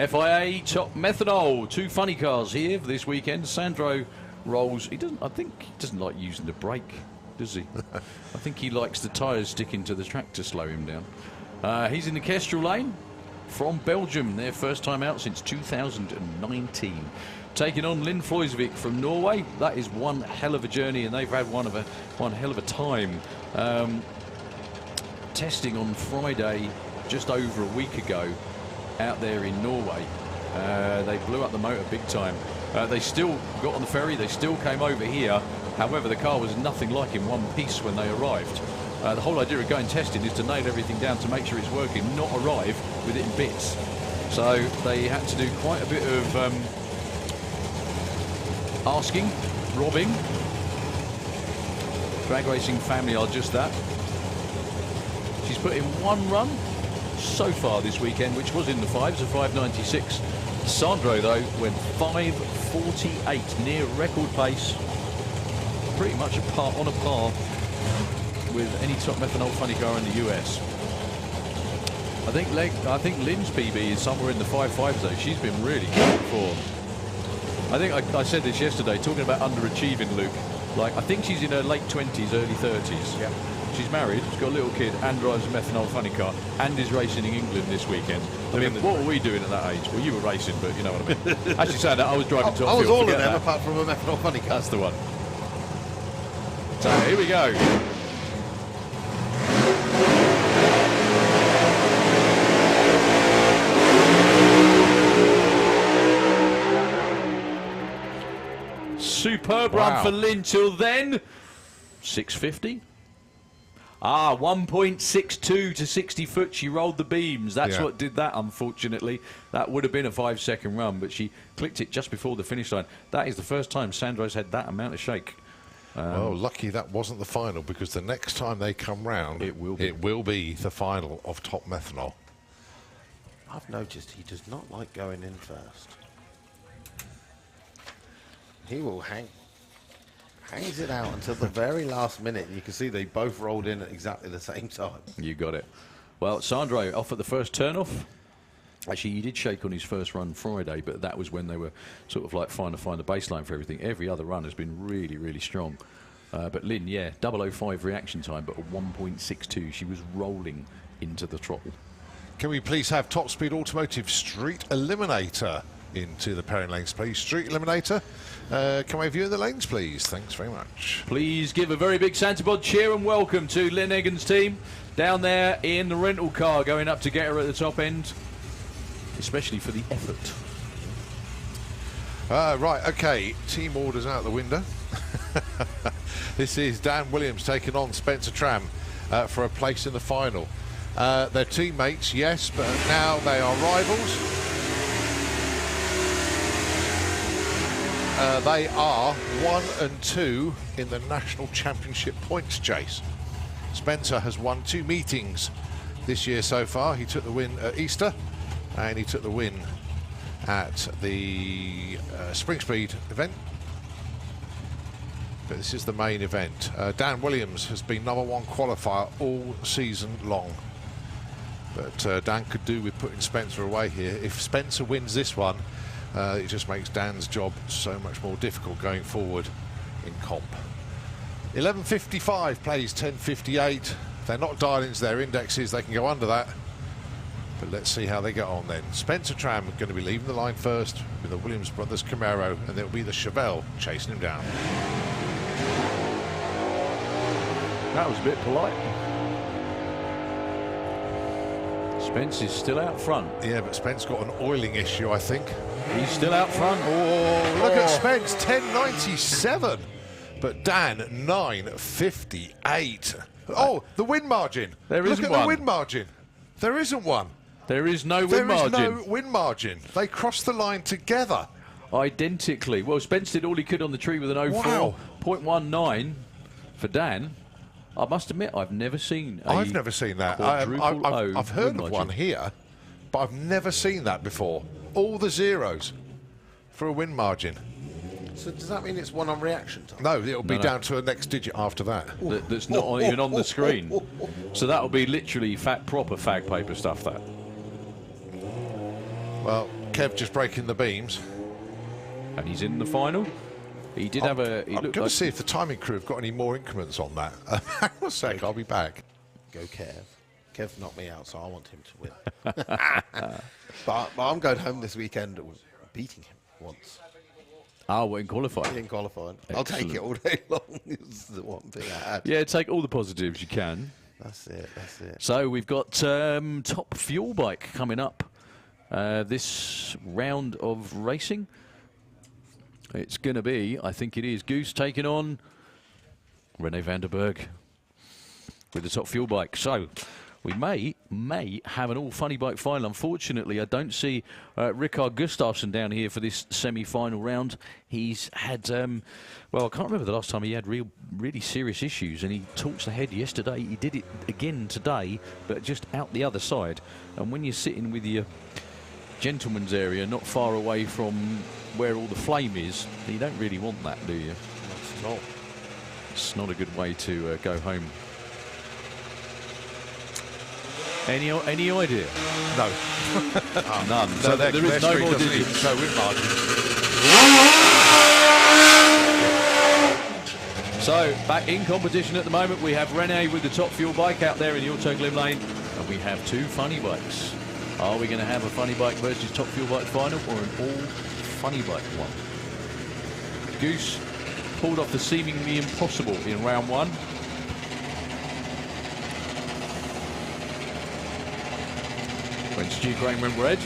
FIA Top Methanol. 2 funny cars here for this weekend. Sandro rolls. I think he doesn't like using the brake, does he? I think he likes the tyres sticking to the track to slow him down. He's in the Kestrel lane from Belgium. Their first time out since 2019. Taking on Lynn Floysvik from Norway. That is one hell of a journey, and they've had one hell of a time. Testing on Friday, just over a week ago, out there in Norway. They blew up the motor big time. They still got on the ferry, they still came over here. However, the car was nothing like in one piece when they arrived. The whole idea of going testing is to nail everything down to make sure it's working, not arrive with it in bits. So they had to do quite a bit of asking, robbing. Drag racing family are just that. She's put in 1 run so far this weekend, which was in the 5s, a 5.96. Sandro, though, went 5.48, near record pace. Pretty much on a par with any top methanol funny car in the US. I think Lynn's PB is somewhere in the 5.5s, though. She's been really good form. I think I said this yesterday, talking about underachieving, Luke. Like, I think she's in her late 20s, early 30s. Yeah. She's married, she's got a little kid, and drives a methanol funny car, and is racing in England this weekend. I mean, what were we doing at that age? Well, you were racing, but you know what I mean. Actually, saying that, I was driving top I was field, all of them, apart from a methanol funny car. That's the one. So, here we go. Superb run for Lynn till then. 650. 1.62 to 60 foot. She rolled the beams. That's what did that, unfortunately. That would have been a 5-second run, but she clicked it just before the finish line. That is the first time Sandro's had that amount of shake. Well, lucky that wasn't the final, because the next time they come round, it will be the final of Top Methanol. I've noticed he does not like going in first. He will hangs it out until the very last minute. You can see they both rolled in at exactly the same time. You got it. Well, Sandro off at the first turn-off. Actually, he did shake on his first run Friday, but that was when they were sort of like trying to find a baseline for everything. Every other run has been really, really strong. But Lynn, 0.005 reaction time, but a 1.62. She was rolling into the throttle. Can we please have Top Speed Automotive Street Eliminator into the pairing lanes, please? Street Eliminator, can we view in the lanes, please? Thanks very much. Please give a very big Santa Bod cheer and welcome to Lynn Eggen's team down there in the rental car, going up to get her at the top end, especially for the effort. Right, okay, team orders out the window. This is Dan Williams taking on Spencer Tram for a place in the final. They're teammates, yes, but now they are rivals. They are 1 and 2 in the National Championship points chase. Spencer has won 2 meetings this year so far. He took the win at Easter and he took the win at the Spring Speed event. But this is the main event. Dan Williams has been #1 qualifier all season long. But Dan could do with putting Spencer away here. If Spencer wins this one, it just makes Dan's job so much more difficult going forward in comp. 11.55 plays 10.58. They're not dialing into their indexes. They can go under that. But let's see how they get on then. Spencer Tram going to be leaving the line first with the Williams brothers Camaro, and it'll be the Chevelle chasing him down. That was a bit polite. Spence is still out front. Yeah, but Spence got an oiling issue, I think. He's still out front. Oh, look at Spence, 10.97. But Dan, 9.58. Oh, the win margin. There isn't one. Look at the win margin. There isn't one. There is no win margin. There is no win margin. They crossed the line together. Identically. Well, Spence did all he could on the tree with an 04. Wow. 0.19 for Dan. I must admit, I've never seen I've never seen that. I've heard of one here, but I've never seen that before. All the zeros for a win margin. So does that mean it's one on reaction time? No, it'll be down to the next digit after that. That's not even on the screen. So that'll be literally proper fag paper stuff, that. Well, Kev just breaking the beams. And he's in the final. He did have a... I'm going to see if the timing crew have got any more increments on that. Hang on a sec, I'll be back. Go Kev. Kev knocked me out, so I want him to win. but I'm going home this weekend beating him once. Oh, in qualifying? In qualifying. I'll take it all day long. Is the one thing I had. Yeah, take all the positives you can. That's it, that's it. So we've got top fuel bike coming up this round of racing. It's going to be, I think it is, Goose taking on Rene van der Berg with the top fuel bike. So we may have an all funny bike final. Unfortunately, I don't see Rikard Gustafsson down here for this semi-final round. He's had, well, I can't remember the last time he had really serious issues, and he torched the head yesterday. He did it again today, but just out the other side. And when you're sitting with your gentleman's area not far away from where all the flame is, you don't really want that, do you? It's not. It's not a good way to go home. Any idea? No. None. No, So there is no more digits. So win margin. So back in competition at the moment, we have Rene with the top fuel bike out there in the auto glim lane, and we have 2 funny bikes. Are we going to have a funny bike versus top fuel bike final, or an all funny bike one? Goose pulled off the seemingly impossible in round 1. When Stu Crane went red.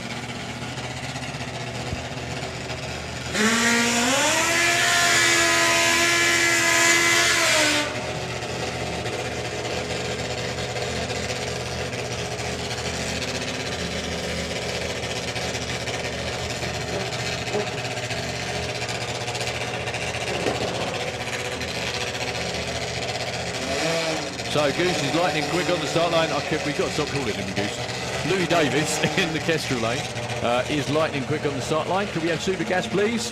So Goose is lightning quick on the start line. We've got to stop calling him Goose. Louis Davis in the Kestrel lane is lightning quick on the start line. Can we have super gas, please?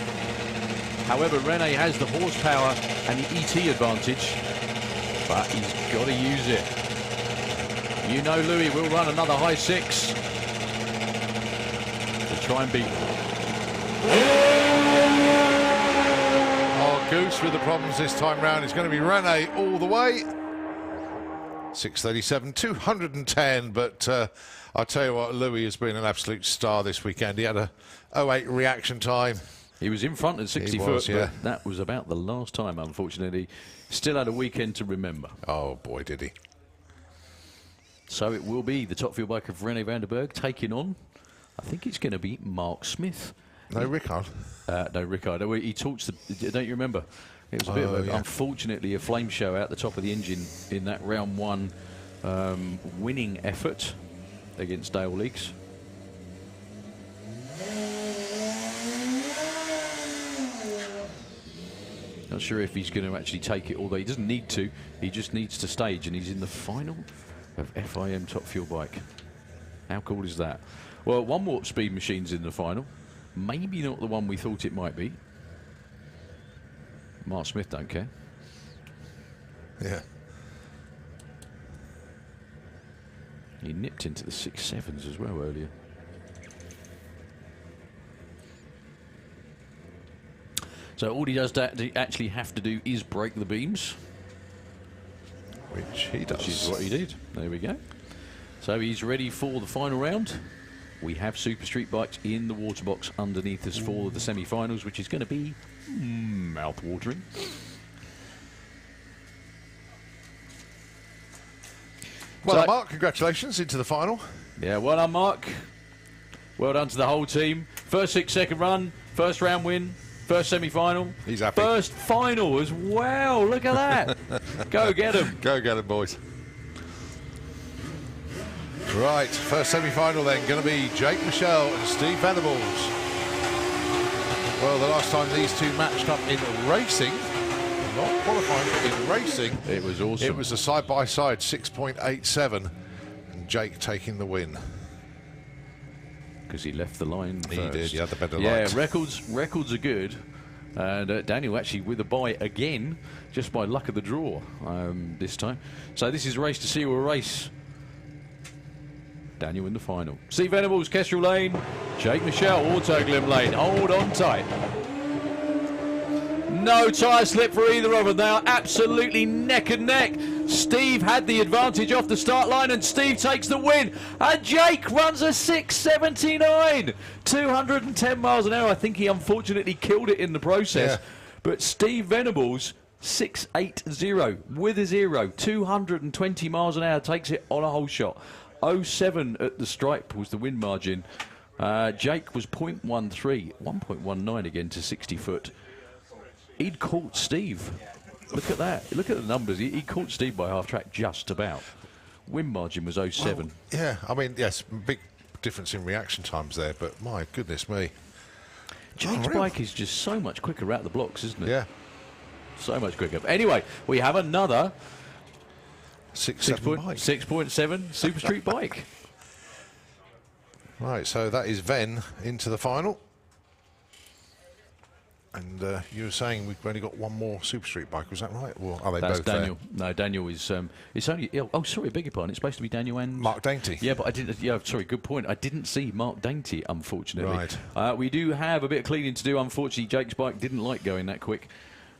However, Rene has the horsepower and the ET advantage, but he's got to use it. You know Louis will run another high 6 to try and beat him. Oh, Goose with the problems this time round. It's going to be Rene all the way. 637, 210, but I'll tell you what, Louis has been an absolute star this weekend. He had a 08 reaction time. He was in front at 60 foot, but that was about the last time, unfortunately. Still had a weekend to remember. Oh, boy, did he. So it will be the top fuel bike of Rene van der Berg taking on, I think it's going to be Mark Smith No Rickard. No Rickard. He torched the. Don't you remember? It was a bit of unfortunately a flame show out the top of the engine in that round 1 winning effort against Dale Leakes. Not sure if he's going to actually take it, although he doesn't need to. He just needs to stage, and he's in the final of FIM Top Fuel Bike. How cool is that? Well, one Warp Speed Machine's in the final. Maybe not the one we thought it might be. Mark Smith don't care. Yeah. He nipped into the 6.7s as well earlier. So all he does actually have to do is break the beams. Which he does. Which is what he did. There we go. So he's ready for the final round. We have Super Street Bikes in the water box underneath us for the semi-finals, which is going to be mouth-watering. Well So, done, Mark. Congratulations into the final. Yeah, well done, Mark. Well done to the whole team. First 6-second run, first round win, first semi-final. He's happy. First final as well. Look at that. Go get him. Go get him, boys. Right, first semi-final then, going to be Jake Michelle and Steve Venables. Well, the last time these two matched up in racing, not qualifying, but in racing, it was awesome. It was a side-by-side 6.87, and Jake taking the win. Because he left the line first. He did, he had the better line. Yeah, records are good. And Daniel actually with a bye again, just by luck of the draw this time. So this is race to see a race. Daniel in the final. Steve Venables, Kestrel Lane. Jake Michelle, Autoglim Lane. Hold on tight. No tyre slip for either of them. They are absolutely neck and neck. Steve had the advantage off the start line, and Steve takes the win. And Jake runs a 6.79. 210 miles an hour. I think he unfortunately killed it in the process. Yeah. But Steve Venables, 6.80 with a 0. 220 miles an hour, takes it on a whole shot. 0.7 at the stripe was the win margin. Jake was 0.13, 1.19 again to 60 foot. He'd caught Steve. Look at that. Look at the numbers. He caught Steve by half track just about. Win margin was 0.7. Well, yeah, I mean, yes, big difference in reaction times there, but my goodness me. Jake's bike is just so much quicker out the blocks, isn't it? Yeah. So much quicker. Anyway, we have another 6.7 Super Street bike. Right, so that is Ven into the final. And you were saying we've only got one more Super Street bike, was that right? Or are they That's both Daniel. there? No, Daniel is. It's only. Oh, sorry, beg your pardon. It's supposed to be Daniel and Mark Dainty. Yeah, but I didn't. Yeah, sorry. Good point. I didn't see Mark Dainty, unfortunately. Right. We do have a bit of cleaning to do. Unfortunately, Jake's bike didn't like going that quick,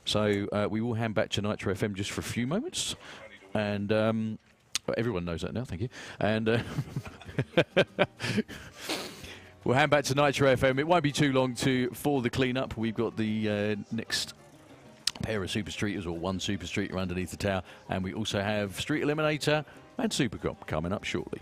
so we will hand back to Nitro FM just for a few moments, and everyone knows that now. Thank you. And. We'll hand back to Nitro FM. It won't be too long for the clean-up. We've got the next pair of Super Streeters, or one Super Streeter underneath the tower. And we also have Street Eliminator and Supercop coming up shortly.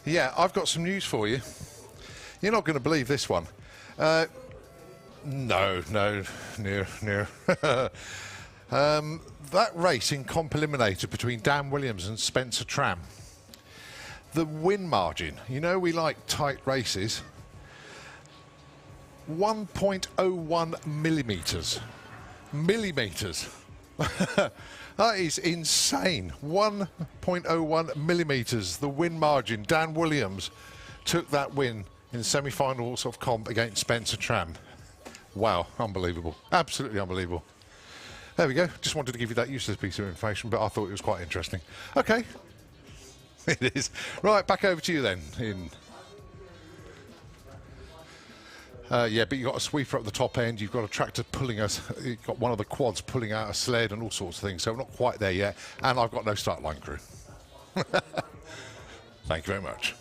Yeah, I've got some news for you. You're not going to believe this one. No. That race in Comp Eliminator between Dan Williams and Spencer Tram, the win margin, you know we like tight races, 1.01 millimetres. Millimetres. That is insane. 1.01 millimetres, the win margin. Dan Williams took that win in the semi-finals of Comp against Spencer Tram. Wow, unbelievable. Absolutely unbelievable. There we go. Just wanted to give you that useless piece of information, but I thought it was quite interesting. Okay. It is. Right, back over to you then. Yeah, but you've got a sweeper at the top end, you've got a tractor pulling us, you've got one of the quads pulling out a sled and all sorts of things, so we're not quite there yet, and I've got no start line crew. Thank you very much.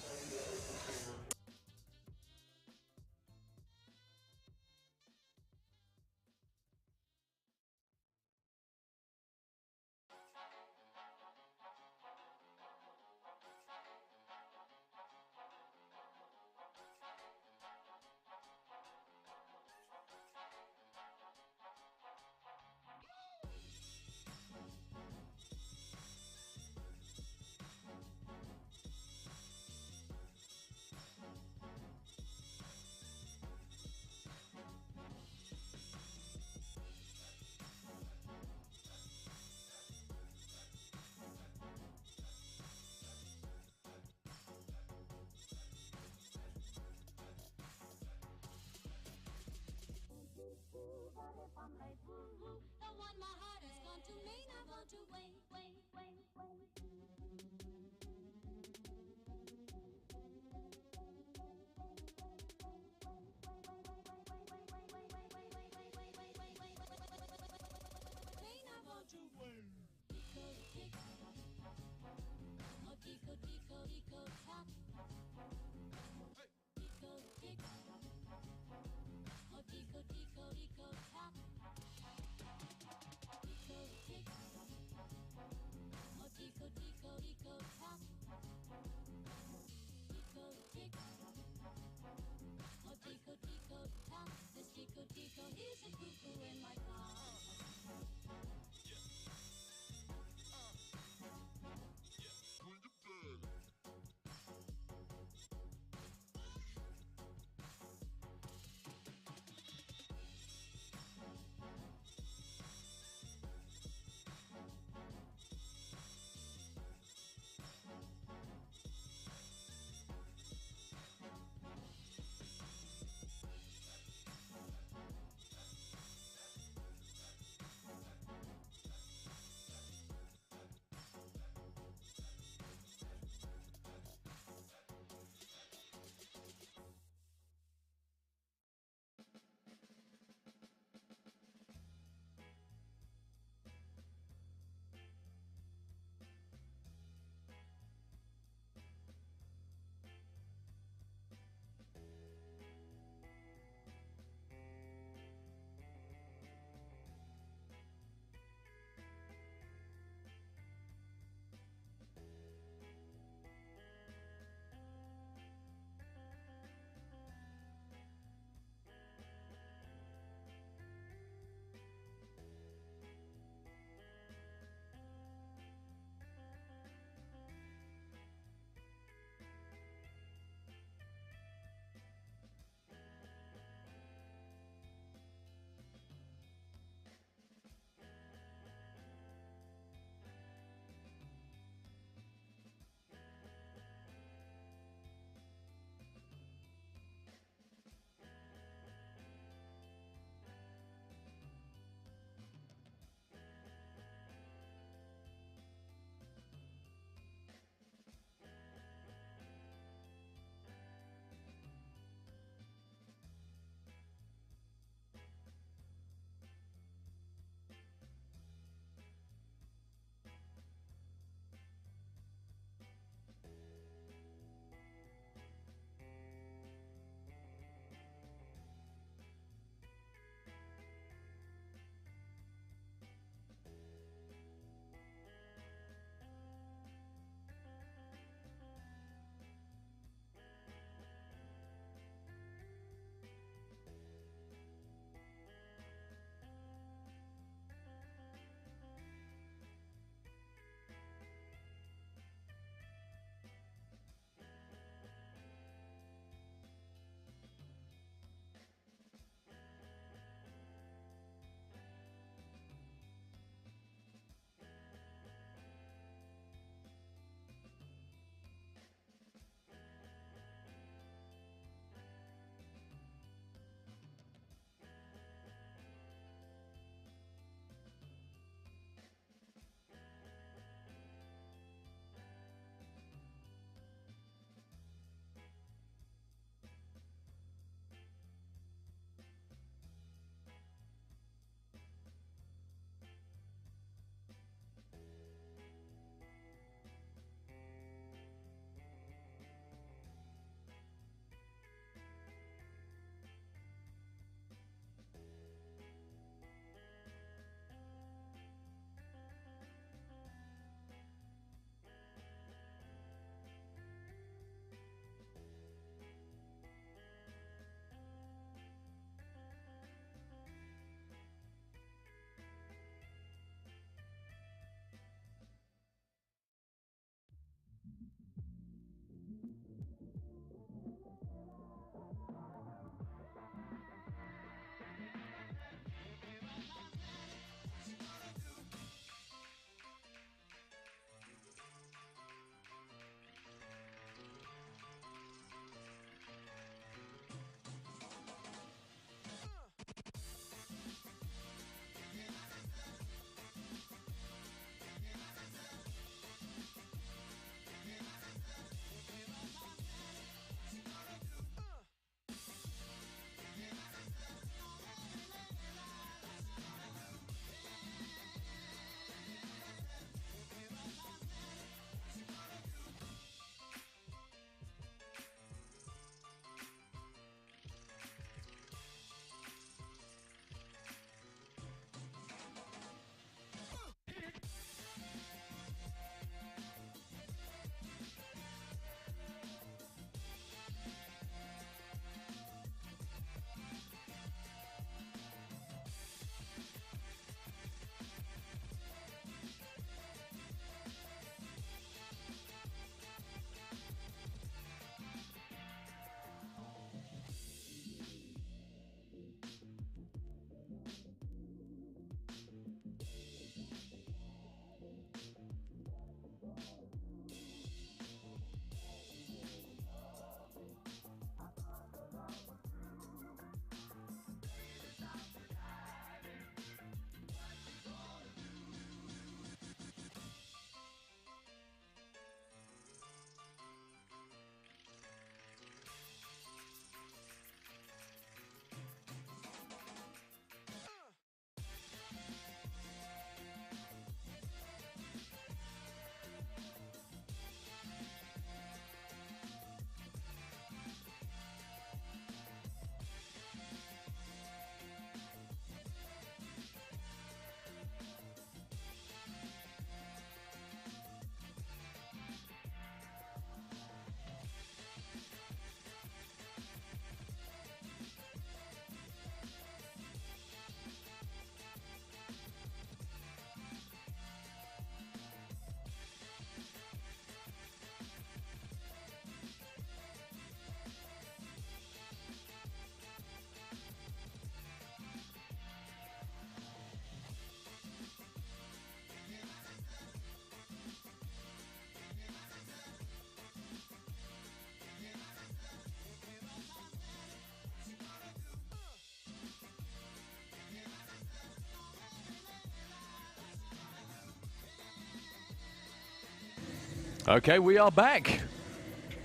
Okay, we are back.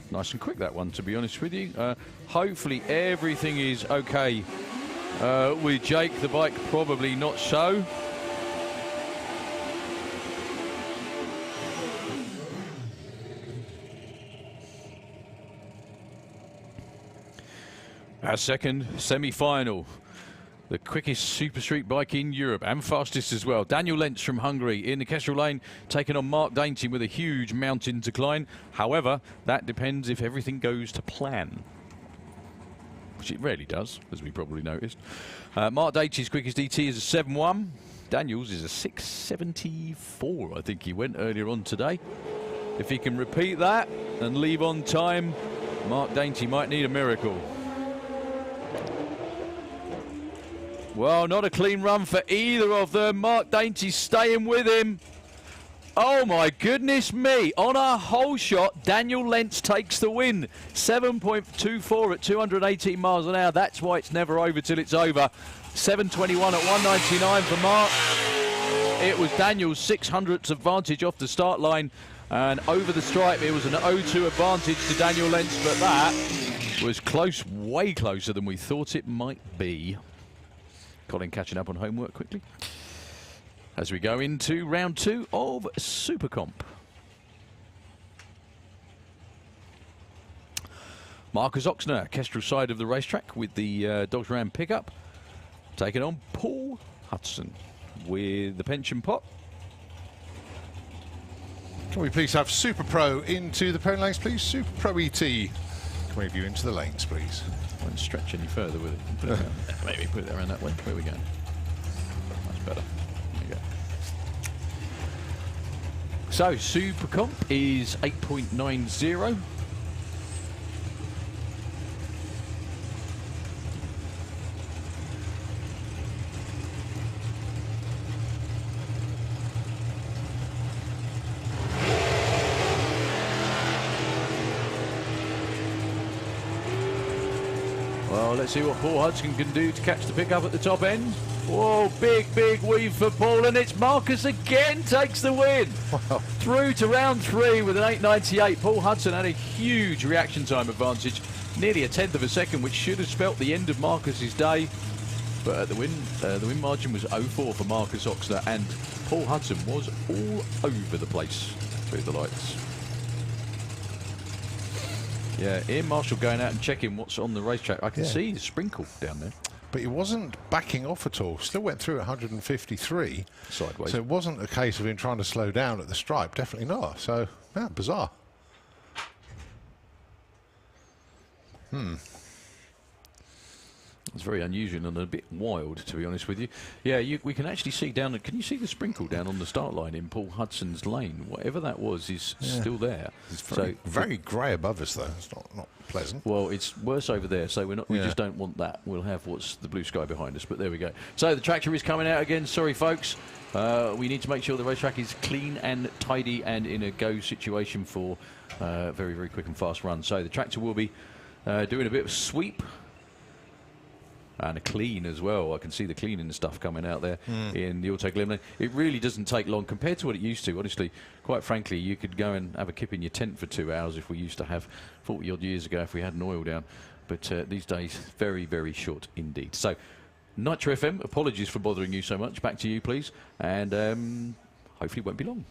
Nice and quick, that one, to be honest with you. Hopefully everything is okay with Jake. The bike, probably not so. Our second semi-final. The quickest super street bike in Europe and fastest as well. Daniel Lentz from Hungary in the Kestrel Lane, taking on Mark Dainty with a huge mountain to climb. However, that depends if everything goes to plan, which it rarely does, as we probably noticed. Mark Dainty's quickest ET is a 7.1. Daniel's is a 6.74, I think he went earlier on today. If he can repeat that and leave on time, Mark Dainty might need a miracle. Well, not a clean run for either of them. Mark Dainty staying with him. Oh, my goodness me. On a whole shot, Daniel Lentz takes the win. 7.24 at 218 miles an hour. That's why it's never over till it's over. 7.21 at 199 for Mark. It was Daniel's 600th advantage off the start line. And over the stripe, it was an 0.2 advantage to Daniel Lentz. But that was close, way closer than we thought it might be. Colin catching up on homework quickly as we go into round 2 of Super Comp. Marcus Oxner, Kestrel side of the racetrack with the Dogs Ram pickup, taking on Paul Hudson with the pension pot. Can we please have Super Pro into the pony lanes, please? Super Pro E.T. Can we have you into the lanes, please? Won't stretch any further with it. Put it around. Maybe put it around that way. Where we go? That's better. There you go. So Super Comp is 8.90. Well, let's see what Paul Hudson can do to catch the pickup at the top end. Whoa, big weave for Paul, and it's Marcus again takes the win. Wow. Through to round 3 with an 8.98. Paul Hudson had a huge reaction time advantage, nearly a tenth of a second, which should have spelt the end of Marcus's day. But the win margin was 0.4 for Marcus Oxner, and Paul Hudson was all over the place through the lights. Yeah, Ian Marshall going out and checking what's on the racetrack. I can see the sprinkle down there. But it wasn't backing off at all. Still went through at 153. Sideways. So it wasn't a case of him trying to slow down at the stripe. Definitely not. So, yeah, bizarre. It's very unusual and a bit wild, to be honest with you. Yeah, we can actually see down. Can you see the sprinkle down on the start line in Paul Hudson's lane? Whatever that was is still there. It's very grey above us, though. It's not pleasant. Well, it's worse over there, so we're not. We just don't want that. We'll have what's the blue sky behind us. But there we go. So the tractor is coming out again. Sorry, folks. We need to make sure the racetrack is clean and tidy and in a go situation for very quick and fast run. So the tractor will be doing a bit of sweep. And a clean as well. I can see the cleaning stuff coming out there in the Auto Glimmer. It really doesn't take long compared to what it used to. Honestly, quite frankly, you could go and have a kip in your tent for 2 hours if we used to have 40 odd years ago if we had an oil down. But these days, very short indeed. So, Nitro FM, apologies for bothering you so much. Back to you, please. And hopefully it won't be long.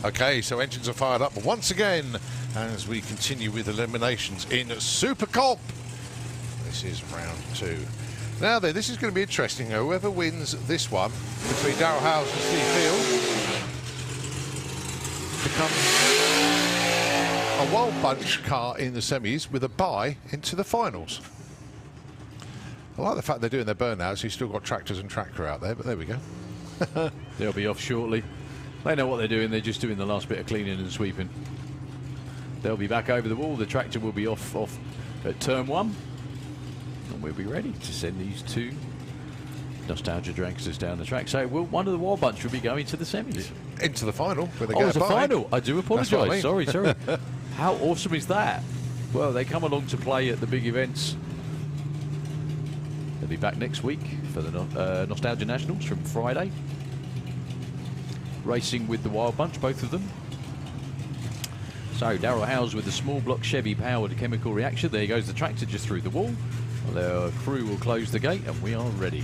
Okay, so engines are fired up once again as we continue with eliminations in Super Comp. This is round 2. Now then, this is going to be interesting. Whoever wins this one between Darrell Howes and Steve Field becomes a Wild Bunch car in the semis with a bye into the finals. I like the fact they're doing their burnouts. You've still got tractors and tractor out there, but there we go. They'll be off shortly. They know what they're doing. They're just doing the last bit of cleaning and sweeping. They'll be back over the wall. The tractor will be off at turn 1. And we'll be ready to send these 2 nostalgia dragsters down the track. So one of the Wild Bunch will be going to the semis. Into the final. It's a final. I do apologise. I mean. Sorry. How awesome is that? Well, they come along to play at the big events. They'll be back next week for the Nostalgia Nationals from Friday. Racing with the Wild Bunch, both of them. So Darrell Howes with the small block Chevy powered chemical reaction. There goes the tractor just through the wall. The crew will close the gate and we are ready.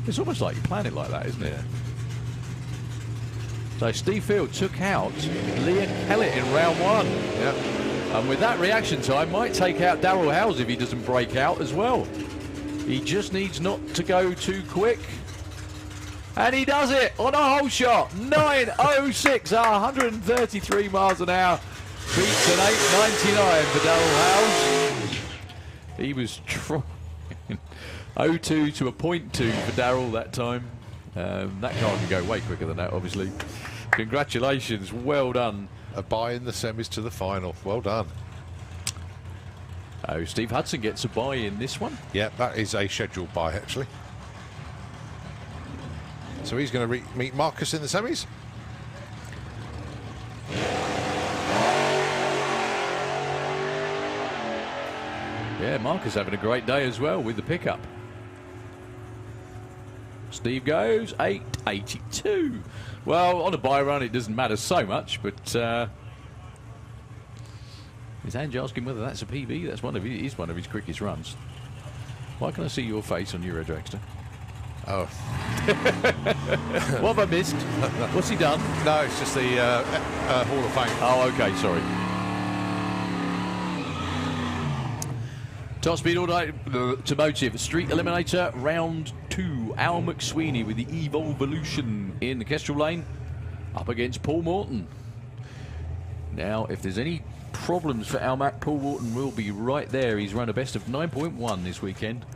It's almost like you plan it like that, isn't it? So Steve Field took out Liam Kellett in round 1. Yep. And with that reaction time, might take out Darrell Howes if he doesn't break out as well. He just needs not to go too quick. And he does it on a whole shot. 9.06, 133 miles an hour. Beats an 8.99 for Darrell Howes. He was trying. 0.2 to a 0.2 for Darrell that time. That car can go way quicker than that, obviously. Congratulations, well done. A bye in the semis to the final. Well done. Oh, Steve Hudson gets a bye in this one. Yeah, that is a scheduled bye, actually. So he's going to meet Marcus in the semis. Yeah, Marcus having a great day as well with the pickup. Steve goes 8.82. Well, on a bye run it doesn't matter so much, but is Ange asking whether that's a PB? That's one of his quickest runs. Why can I see your face on Euro Dragster? Oh. What have I missed? What's he done? No, it's just the Hall of Fame. Oh, okay, sorry. Top Speed Automotive Street Eliminator round 2. Al McSweeney with the Evolution in the Kestrel lane up against Paul Morton. Now, if there's any problems for Al Mac, Paul Morton will be right there. He's run a best of 9.1 this weekend.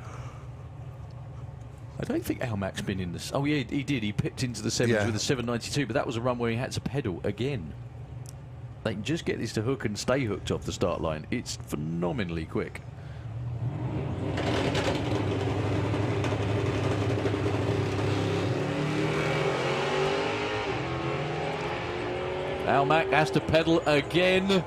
I don't think Al Mac's been in this. Oh, yeah, he did. He pipped into the 7s with a 7.92, but that was a run where he had to pedal again. They can just get this to hook and stay hooked off the start line. It's phenomenally quick. Al Mac has to pedal again,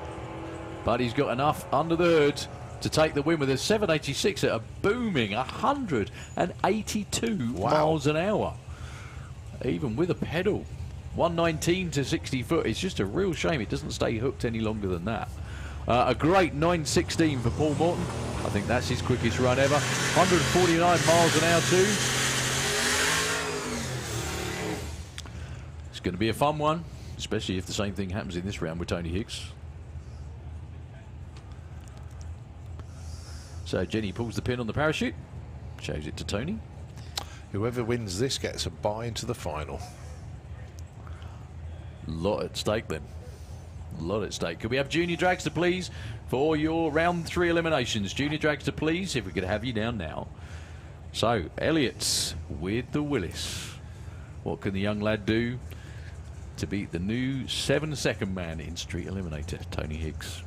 but he's got enough under the hood to take the win with a 7.86 at a booming 182 miles an hour. Even with a pedal. 119 to 60 foot. It's just a real shame it doesn't stay hooked any longer than that. A great 9.16 for Paul Morton. I think that's his quickest run ever. 149 miles an hour too. It's going to be a fun one, especially if the same thing happens in this round with Tony Hicks. So Jenny pulls the pin on the parachute, shows it to Tony. Whoever wins this gets a bye into the final. Lot at stake then. Lot at stake. Could we have Junior Dragster, please, for your round 3 eliminations? Junior Dragster, please, if we could have you down now. So, Elliott with the Willis. What can the young lad do to beat the new 7-second man in Street Eliminator, Tony Hicks?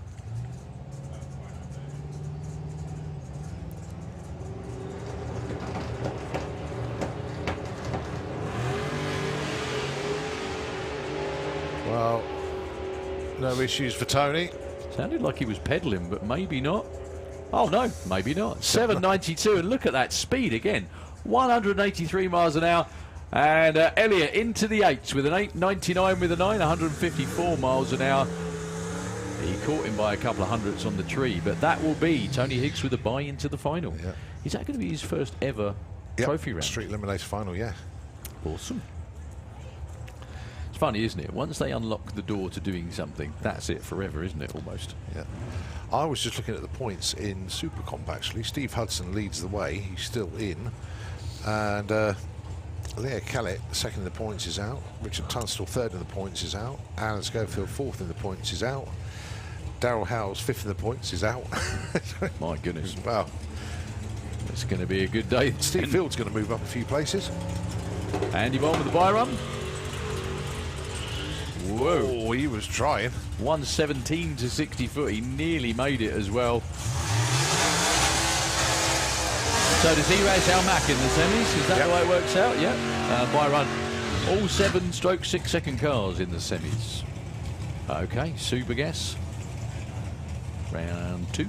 Well, no issues for Tony. Sounded like he was pedaling, but maybe not. Oh, no, maybe not. 7.92, and look at that speed again. 183 miles an hour. And Elliott into the 8s with an 8.99 with a 9, 154 miles an hour. He caught him by a couple of hundredths on the tree, but that will be Tony Hicks with a bye into the final. Yeah. Is that going to be his first ever trophy round? Street Eliminator final, yeah. Awesome. It's funny, isn't it? Once they unlock the door to doing something, that's it forever, isn't it, almost? Yeah. I was just looking at the points in Super Comp, actually. Steve Hudson leads the way. He's still in. And Leo Kellett, second in the points, is out. Richard Tunstall, third in the points, is out. Alan Schofield, fourth in the points, is out. Darryl Howells, fifth in the points, is out. My goodness. Wow. It's going to be a good day. Steve Field's going to move up a few places. Andy Bond with the buy run. Whoa. Oh, he was trying. 117 to 60 foot. He nearly made it as well. So does he race Al Mack in the semis? Is that the way it works out? Yeah. Buy run. All 7/6 second cars in the semis. Okay, Super Gas. Round 2.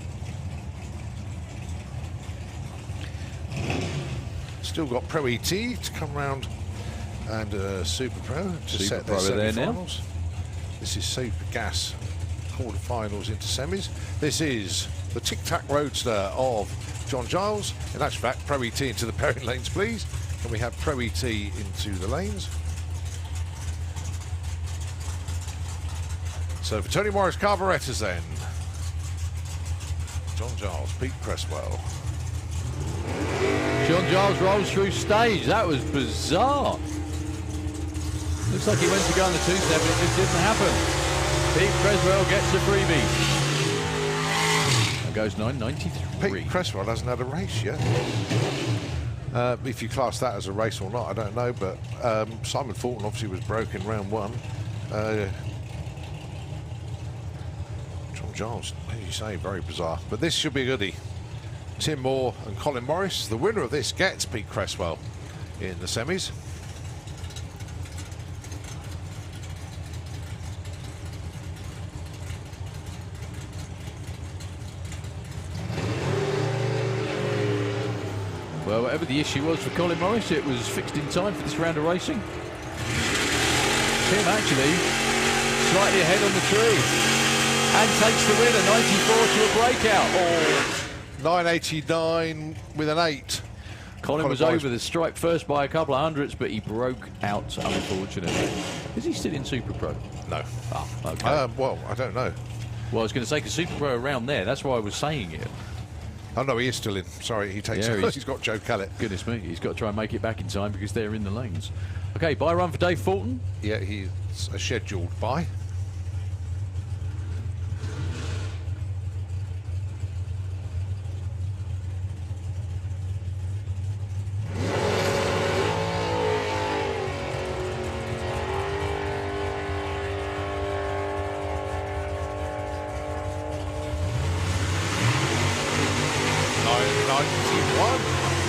Still got Pro E.T. to come round, and Super Pro to set their semi-finals. This is Super Gas quarter-finals into semis. This is the Tic Tac Roadster of John Giles. In actual fact, Pro E.T. into the pairing lanes, please. Can we have Pro E.T. into the lanes? So for Tony Morris carburetors then. John Giles, Pete Cresswell. John Giles rolls through stage. That was bizarre. Looks like he went to go on the 2-step, but it just didn't happen. Pete Cresswell gets a freebie. That goes 9.93. Pete Cresswell hasn't had a race yet. If you class that as a race or not, I don't know, but Simon Fulton obviously was broken round 1. John Giles, as you say, very bizarre. But this should be a goodie. Tim Moore and Colin Morris. The winner of this gets Pete Cresswell in the semis. Well, whatever the issue was for Colin Morris, it was fixed in time for this round of racing. Tim actually slightly ahead on the tree and takes the winner, 94 to a breakout. Oh. 9.89 with an 8. Colin was over the stripe first by a couple of hundredths, but he broke out, unfortunately. Is he still in Super Pro? No. Ah, okay. Well, I don't know. Well, I was going to say, because Super Pro around there, that's why I was saying it. Oh, no, he is still in. Sorry, he takes it. He's got Joe Kellett. Goodness me, he's got to try and make it back in time because they're in the lanes. Okay, buy run for Dave Fulton. Yeah, he's a scheduled buy.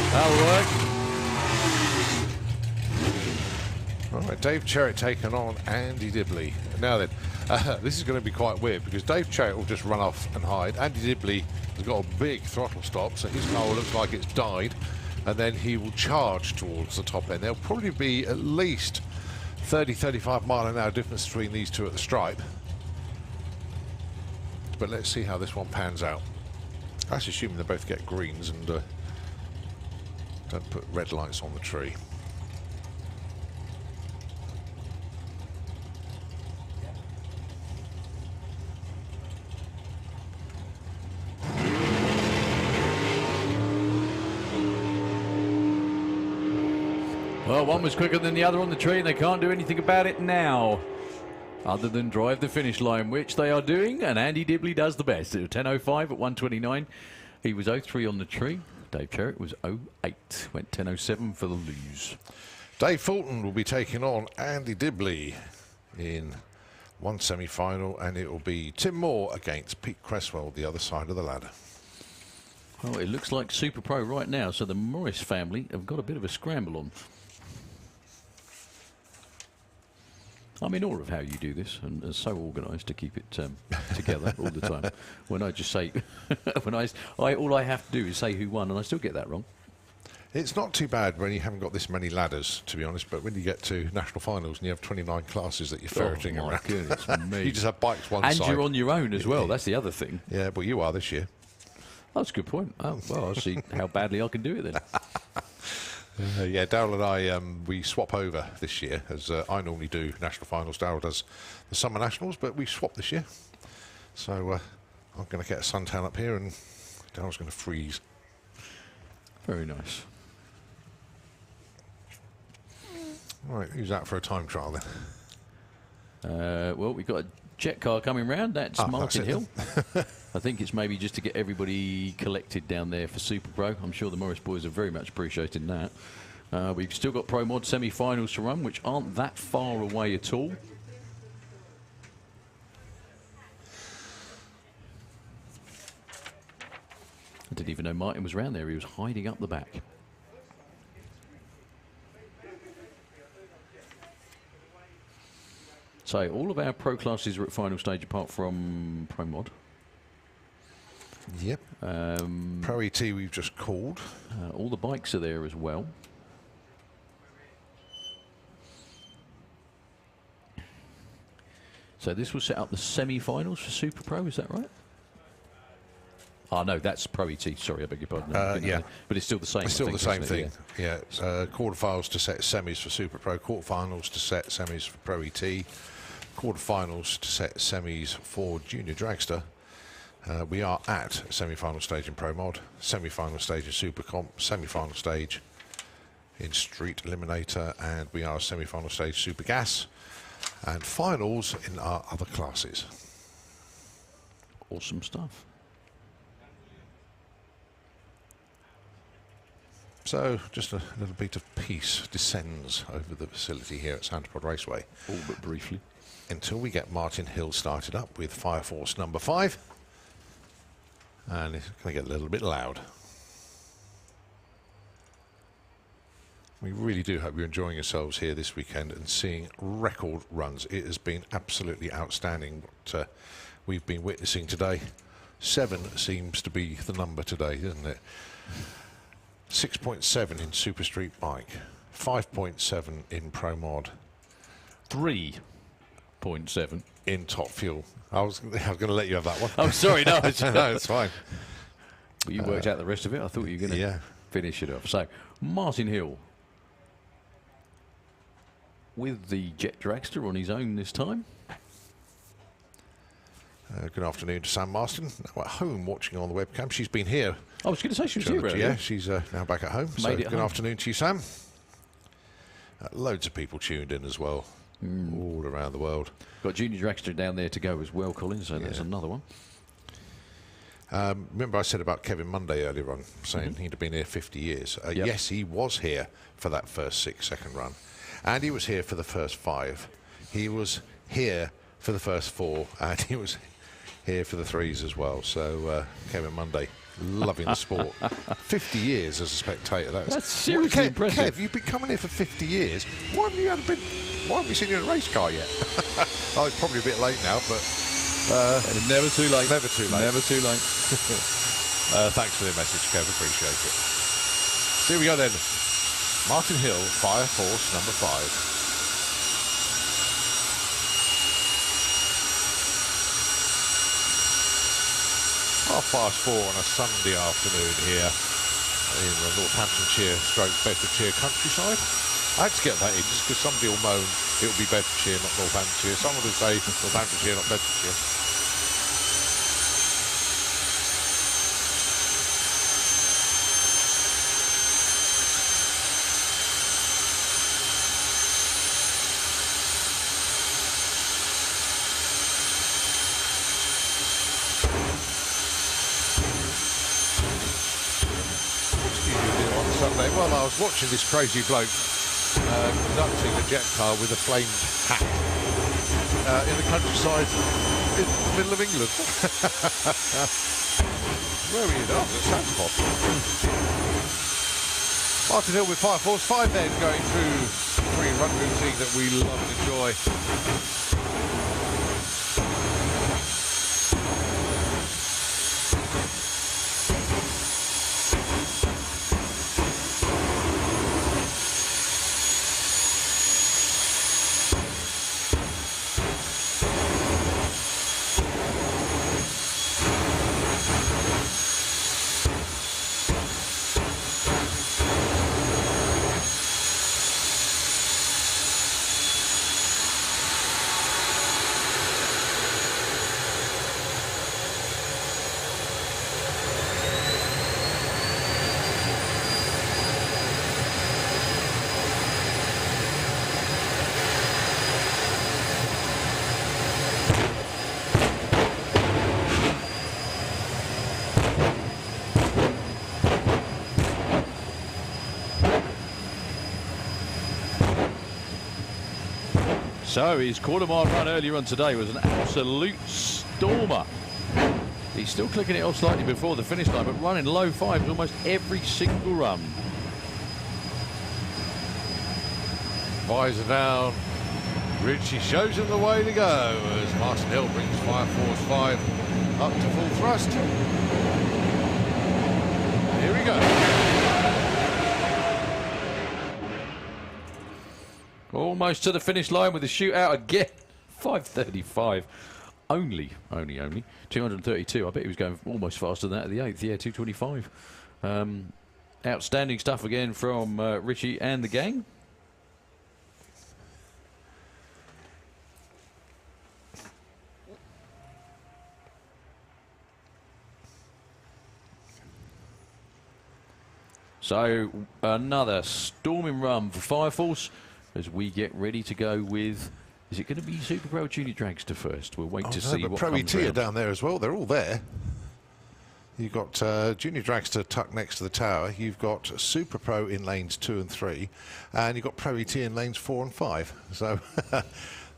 That'll work. All right, Dave Cherritt taking on Andy Dibley. Now then, this is going to be quite weird because Dave Cherritt will just run off and hide. Andy Dibley has got a big throttle stop, so his car looks like it's died, and then he will charge towards the top end. There'll probably be at least 30-35 mile an hour difference between these two at the stripe. But let's see how this one pans out. That's assuming they both get greens and don't put red lights on the tree. Well, one was quicker than the other on the tree, and they can't do anything about it now, other than drive the finish line, which they are doing, and Andy Dibley does the best. It was 10.05 at 129. He was 0.3 on the tree. Dave Cherritt was 0.8. Went 10.07 for the lose. Dave Fulton will be taking on Andy Dibley in one semi-final, and it will be Tim Moore against Pete Cresswell, the other side of the ladder. Well, it looks like Super Pro right now, so the Morris family have got a bit of a scramble on. I'm in awe of how you do this, and are so organised to keep it together all the time. When I just say, all I have to do is say who won, and I still get that wrong. It's not too bad when you haven't got this many ladders, to be honest, but when you get to national finals and you have 29 classes that you're ferreting around, goodness me. You just have bikes one and side. And you're on your own as well, that's the other thing. Yeah, but you are this year. Oh, that's a good point. Oh, well, I'll see how badly I can do it then. Yeah, Darryl and I, we swap over this year, as I normally do national finals. Darryl does the summer nationals, but we swap this year. So I'm going to get a suntan up here, and Darryl's going to freeze. Very nice. Right, who's out for a time trial then? Well, we've got a jet car coming round. That's Martin Hill. I think it's maybe just to get everybody collected down there for Super Pro. I'm sure the Morris boys are very much appreciating that. We've still got Pro Mod semi-finals to run, which aren't that far away at all. I didn't even know Martin was around there. He was hiding up the back. So all of our pro classes are at final stage apart from Pro Mod. Yep. Pro E.T. we've just called. All the bikes are there as well. So this will set up the semi-finals for Super Pro, is that right? Oh, no, that's Pro E.T. Sorry, I beg your pardon. Yeah. But it's still the same It's still thing, the same isn't it? thing. Yeah. Quarterfinals to set semis for Super Pro. Quarterfinals to set semis for Pro E.T. Quarterfinals to set semis for Junior Dragster. We are at semi-final stage in Pro Mod, semi-final stage in Super Comp, semi-final stage in Street Eliminator, and we are semi-final stage Super Gas, and finals in our other classes. Awesome stuff. So, just a little bit of peace descends over the facility here at Santa Pod Raceway. All but briefly. Until we get Martin Hill started up with Fire Force number 5. And it's going to get a little bit loud. We really do hope you're enjoying yourselves here this weekend and seeing record runs. It has been absolutely outstanding what we've been witnessing today. 7 seems to be the number today, doesn't it? 6.7 in Super Street Bike, 5.7 in Pro Mod, 3.7 in Top Fuel. I was going to let you have that one. I'm sorry, no. No, it's fine. But you worked out the rest of it. I thought you were going to finish it off. So, Martin Hill with the Jet Dragster on his own this time. Good afternoon to Sam Marston, now at home watching on the webcam. She's been here. I was going to say she was here earlier. Yeah, she's now back at home. So good afternoon to you, Sam. Loads of people tuned in as well, all around the world. Got Junior Dragster down there to go as well, Colin, so there's another one. Remember I said about Kevin Monday earlier on, saying he'd have been here 50 years. Yes, he was here for that first 6-second run. And he was here for the first 5. He was here for the first 4. And he was here for the 3s as well. So Kevin Monday, loving the sport. 50 years as a spectator. That's seriously impressive. Kev, you've been coming here for 50 years. Why haven't you seen you in a race car yet? Oh, it's probably a bit late now, but... never too late. Never too late. Never too late. Thanks for the message, Kev. Appreciate it. Here we go then. Martin Hill, Fire Force number 5. Half past 4 on a Sunday afternoon here in the Northamptonshire / Bedfordshire countryside. I had to get that in just because somebody will moan it will be Bedfordshire, not Northamptonshire. Someone will say Northamptonshire, not Bedfordshire. Well, I was watching this crazy bloke conducting a jet car with a flamed hat in the countryside in the middle of England. Where were you now? At Santa Pod. Martin Hill with Fire Force 5 then going through the free run routine that we love and enjoy. So his quarter-mile run earlier on today was an absolute stormer. He's still clicking it off slightly before the finish line, but running low fives almost every single run. Visor down. Ritchie shows him the way to go as Martin Hill brings Fire Force 5 up to full thrust. Here we go. Almost to the finish line with a shootout again. 5:35. Only 232. I bet he was going almost faster than that at the 8th. Yeah, 225. Outstanding stuff again from Ritchie and the gang. So another storming run for Fire Force as we get ready to go with. Is it going to be Super Pro Junior Dragster first? We'll wait to see what Pro comes E.T. are round. down there as well. They're all there. You've got Junior Dragster tucked next to the tower. You've got Super Pro in lanes 2 and 3. And you've got Pro E.T. in lanes 4 and 5. So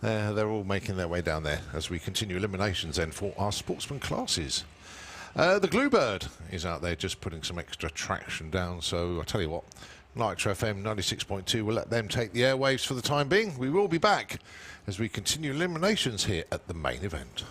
they're all making their way down there as we continue eliminations then for our sportsman classes. The Bluebird is out there just putting some extra traction down. So I'll tell you what, Nitro FM 96.2 will let them take the airwaves for the time being. We will be back as we continue eliminations here at the main event.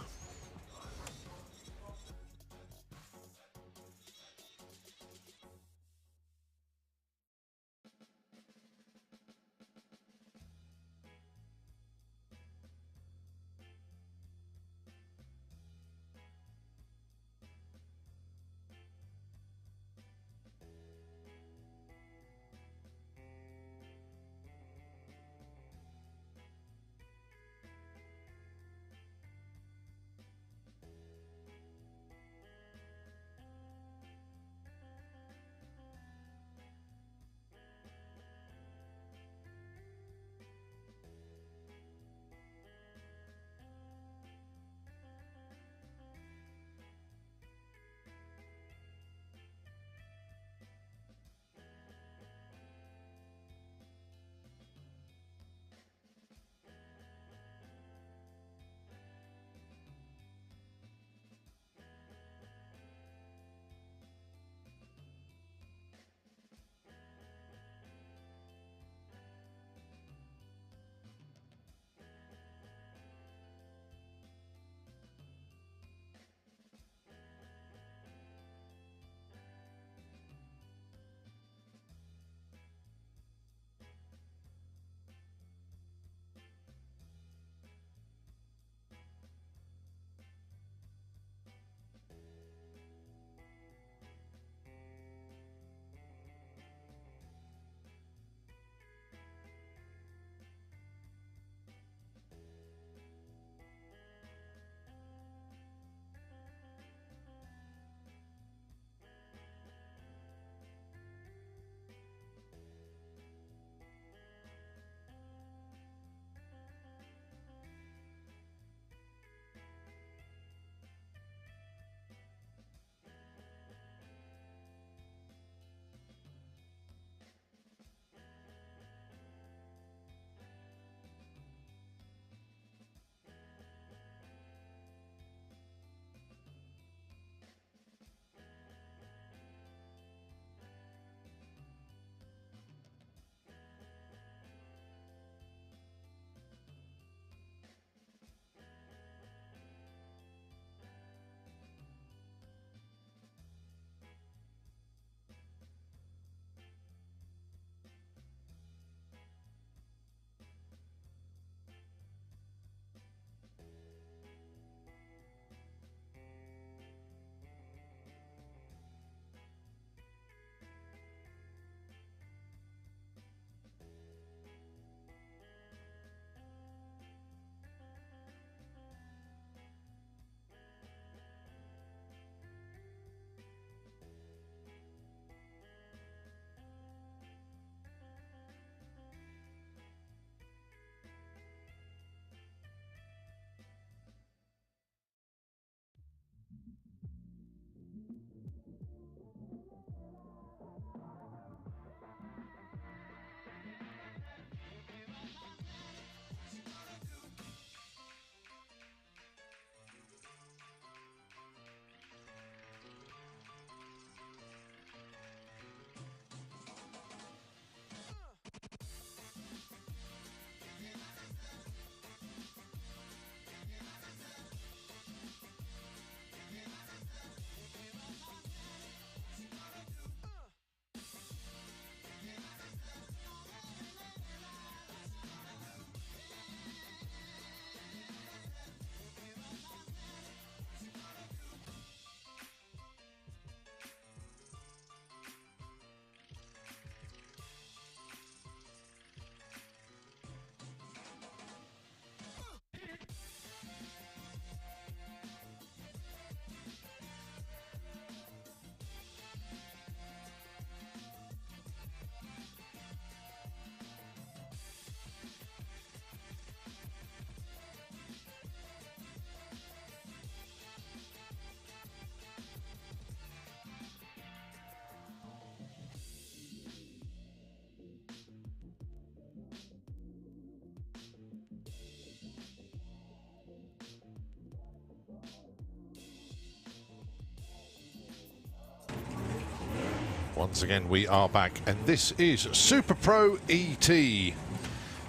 Once again, we are back, and this is Super Pro E.T.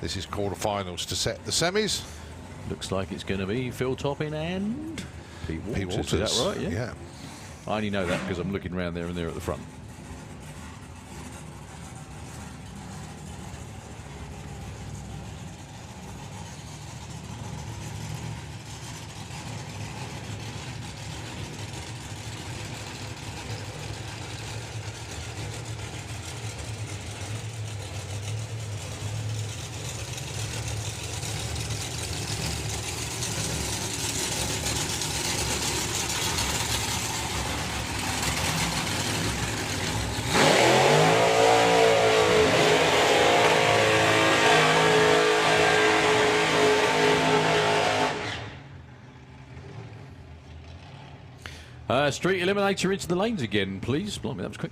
This is quarterfinals to set the semis. Looks like it's going to be Phil Toppin and Pete Walters. Is that right? Yeah. I only know that because I'm looking around there and they're at the front. Street Eliminator into the lanes again, please. Blimey, that was quick.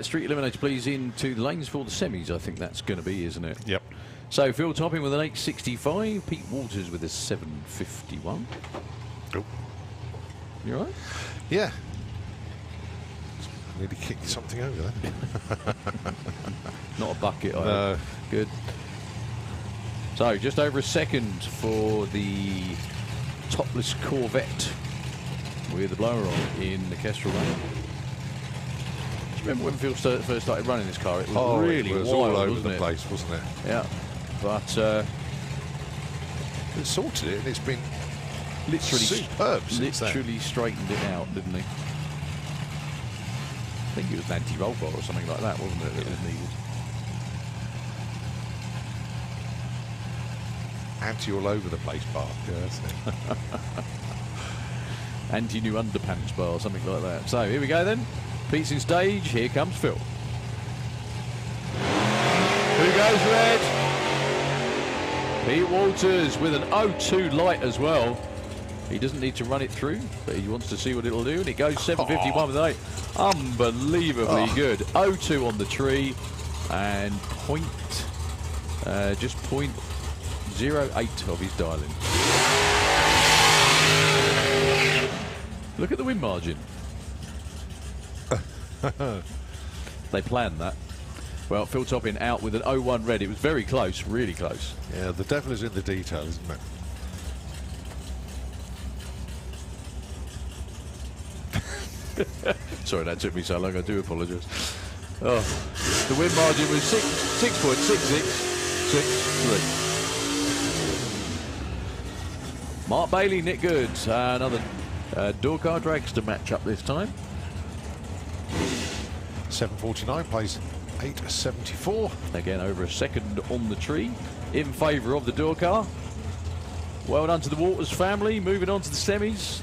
Street Eliminator, please, into the lanes for the semis. I think that's going to be, isn't it? Yep. So Phil Toppin with an 865, Pete Walters with a 751. Oh. You all right? Yeah. I nearly kicked something over there. Not a bucket, I No. hope. Good. So just over a second for the topless Corvette with the blower on in the Kestrel Lane. Do you remember when Phil first started running this car? It was really it was wild, all over wasn't the it? place, wasn't it? Yeah, but It sorted it, and it's been literally superb since then. literally straightened it out, didn't he? I think it was an anti-roll bar or something like that, wasn't it, that was needed? Anti all over the place bar. Yeah, that's it. Anti-new underpants bar, something like that. So here we go then. Pete's in stage. Here comes Phil. Who goes red? Pete Walters with an 0.2 light as well. He doesn't need to run it through, but he wants to see what it'll do, and it goes 751 with 8. Unbelievably good. 0.2 on the tree, and just 0.08 of his dialing. Look at the win margin. They planned that. Well, Phil Toppin out with an 0.1 red. It was very close, really close. Yeah, the devil is in the detail, isn't it? Sorry that took me so long, I do apologise. Oh, the win margin was 6.6663. Mark Bailey, Nick Good, another door car dragster match up this time. 749 plays 874. Again, over a second on the tree in favour of the door car. Well done to the Walters family, moving on to the semis.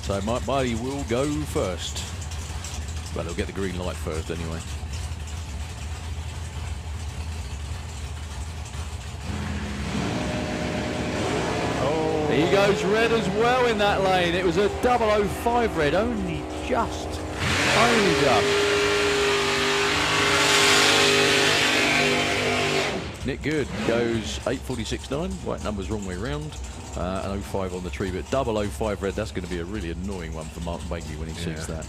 So Mike Bailey will go first. Well, he'll get the green light first anyway. Oh. He goes red as well in that lane. It was a 005 red, only just. Nick Good goes 846.9. Right numbers wrong way round. An 05 on the tree, but 005 red. That's going to be a really annoying one for Martin Bailey when he sees that.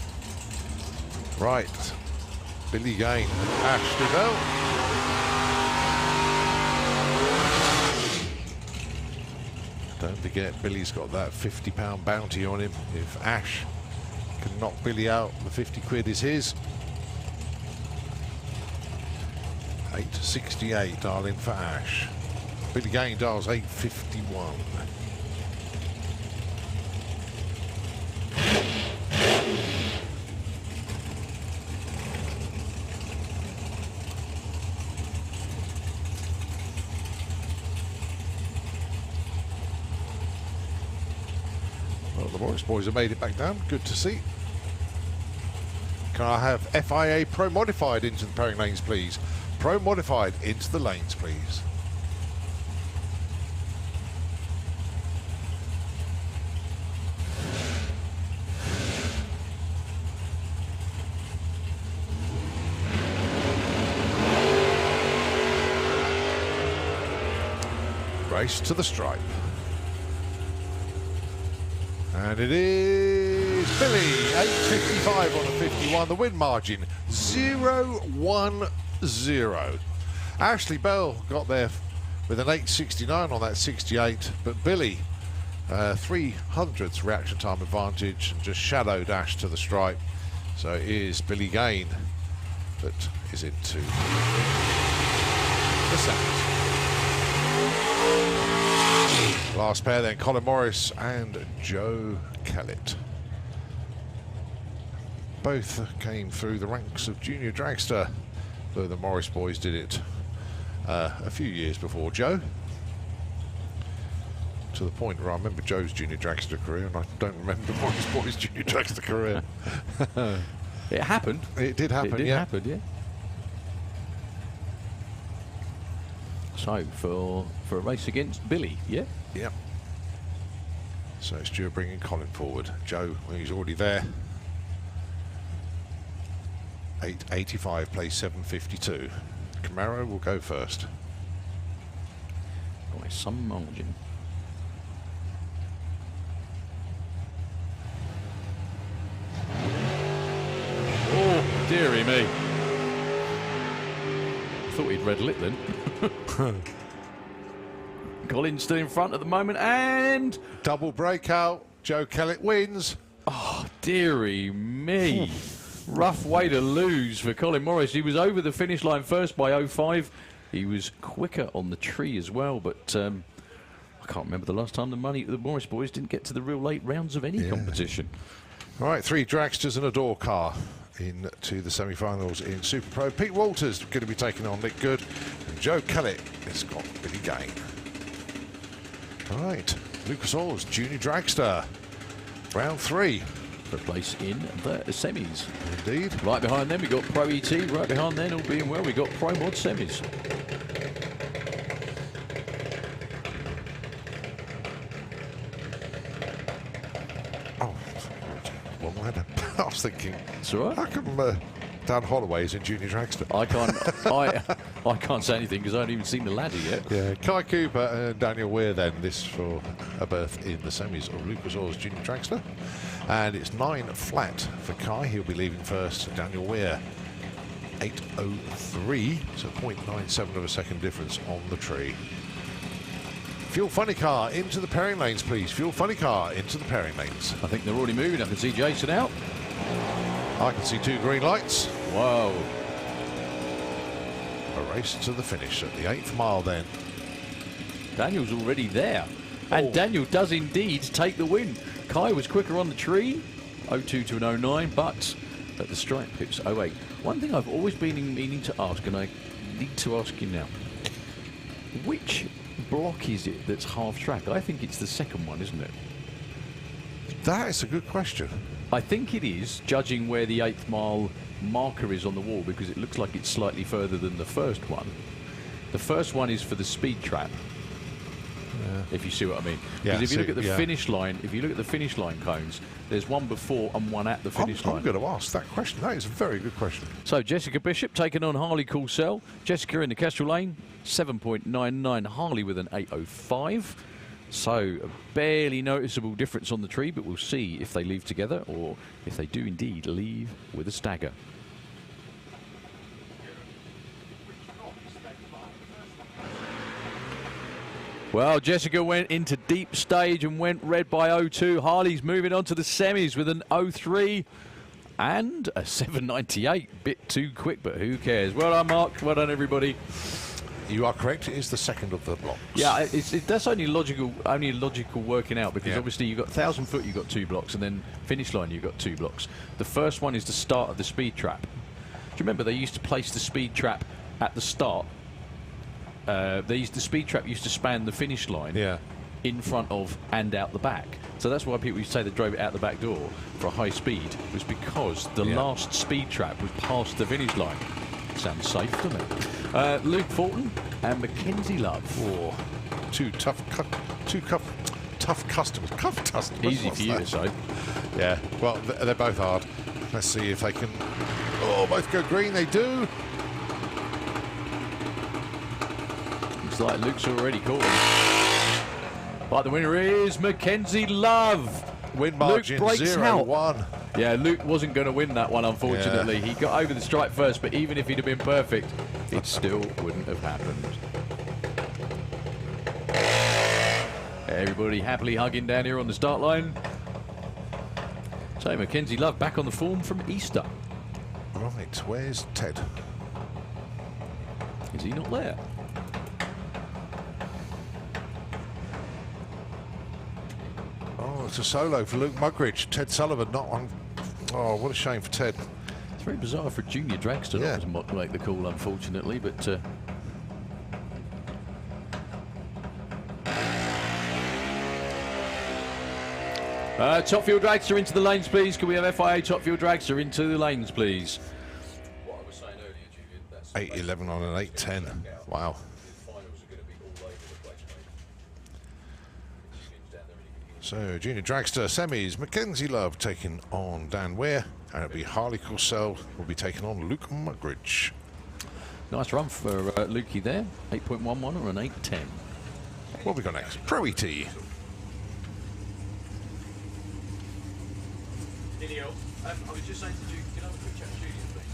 Right. Billy Gain and Ash Devell. Don't forget, Billy's got that £50 bounty on him. If Ash can knock Billy out, the 50 quid is his. 868 darling for Ash. Billy Gain dials 851. Well, the Morris boys have made it back down. Good to see. Can I have FIA Pro Modified into the pairing lanes, please? Pro Modified into the lanes, please. race to the stripe. And it is Billy, 8.55 on the 51. The win margin, 0-1-0. Ashley Bell got there with an 8.69 on that 68, but Billy, 300th reaction time advantage, and just shadowed Ash to the stripe. So it is Billy Gain that is into the seconds. Last pair then, Colin Morris and Joe Kellett. Both came through the ranks of junior dragster, though the Morris boys did it a few years before Joe. To the point where I remember Joe's junior dragster career and I don't remember the Morris boys' junior dragster career. It happened. It did happen, It did yeah. happen, yeah. So, for a race against Billy, yeah? Yep. So it's Joe bringing Colin forward. Joe, well, he's already there. 8.85, plays 7.52. Camaro will go first. By some margin. Oh, dearie me. I thought he'd red lit then. Colin's still in front at the moment, and double breakout. Joe Kellett wins. Oh, dearie me. Rough way to lose for Colin Morris. He was over the finish line first by 0.5. He was quicker on the tree as well, but I can't remember the last time the Morris boys didn't get to the real late rounds of any competition. All right, 3 dragsters and a door car into the semi-finals in Super Pro. Pete Walters going to be taking on Nick Good, and Joe Kellett has got Billy Gain. All right, Lucas Oil's junior dragster, round 3. For a place in the semis. Indeed. Right behind them we got Pro E.T. Right behind them, all being well, we got Pro Mod semis. Oh, well, I was thinking. It's all right. How come Dan Holloway's in junior dragster? I can't say anything because I haven't even seen the ladder yet. Yeah, Kai Cooper and Daniel Weir then. This for a berth in the semis of Lucas Oil's junior dragster. And it's 9 flat for Kai. He'll be leaving first. Daniel Weir, 8.03, so 0.97 of a second difference on the tree. Fuel Funny Car into the pairing lanes, please. Fuel Funny Car into the pairing lanes. I think they're already moving. I can see Jason out. I can see 2 green lights. Whoa. A race to the finish at the 8th mile then. Daniel's already there. And Daniel does indeed take the win. Kai was quicker on the tree, 0.2 to an 0.9, but at the stripe it's 0.8. One thing I've always been meaning to ask, and I need to ask you now, which block is it that's half track? I think it's the second one, isn't it? That is a good question. I think it is, judging where the 8th mile marker is on the wall, because it looks like it's slightly further than the first one. The first one is for the speed trap. If you see what I mean. Yeah, because if you look at the finish line, if you look at the finish line cones, there's one before and one at the finish line. I'm going to ask that question. That is a very good question. So Jessica Bishop taking on Harley Coulsell. Jessica in the Kestrel lane, 7.99. Harley with an 8.05. So a barely noticeable difference on the tree, but we'll see if they leave together or if they do indeed leave with a stagger. Well, Jessica went into deep stage and went red by 0.2. Harley's moving on to the semis with an 0.3 and a 7.98. Bit too quick, but who cares? Well done, Mark. Well done, everybody. You are correct. It is the second of the blocks. Yeah, that's only logical working out, because obviously you've got 1,000 foot, you've got 2 blocks, and then finish line, you've got 2 blocks. The first one is the start of the speed trap. Do you remember they used to place the speed trap at the start? The speed trap used to span the finish line in front of and out the back. So that's why people used to say they drove it out the back door for a high speed, was because the last speed trap was past the finish line. Sounds safe, doesn't it? Luke Fulton and Mackenzie Love. Oh, two tough customers. Easy for you to say. Yeah, well, they're both hard. Let's see if they can... Oh, both go green. They do. Looks like Luke's already caught him. But the winner is Mackenzie Love. Win margin Luke breaks 0-1. Yeah, Luke wasn't going to win that one, unfortunately. Yeah. He got over the stripe first, but even if he'd have been perfect, it still wouldn't have happened. Everybody happily hugging down here on the start line. So Mackenzie Love back on the form from Easter. Right, where's Ted? Is he not there? Oh, it's a solo for Luke Mugridge. Ted Sullivan not on. Oh, what a shame for Ted. It's very bizarre for a junior dragster not to make the call, unfortunately, but Top Fuel Dragster into the lanes, please. Can we have FIA Top Fuel Dragster into the lanes, please? 8.11 on an 8.10. Wow. So, junior dragster semis, Mackenzie Love taking on Dan Weir, and it'll be Harley Corsell will be taking on Luke Mugridge. Nice run for Lukey there. 8.11 or an 8.10. What have we got next? Pro E.T. I was just saying to Duke, can I have a quick chat to Julian, please?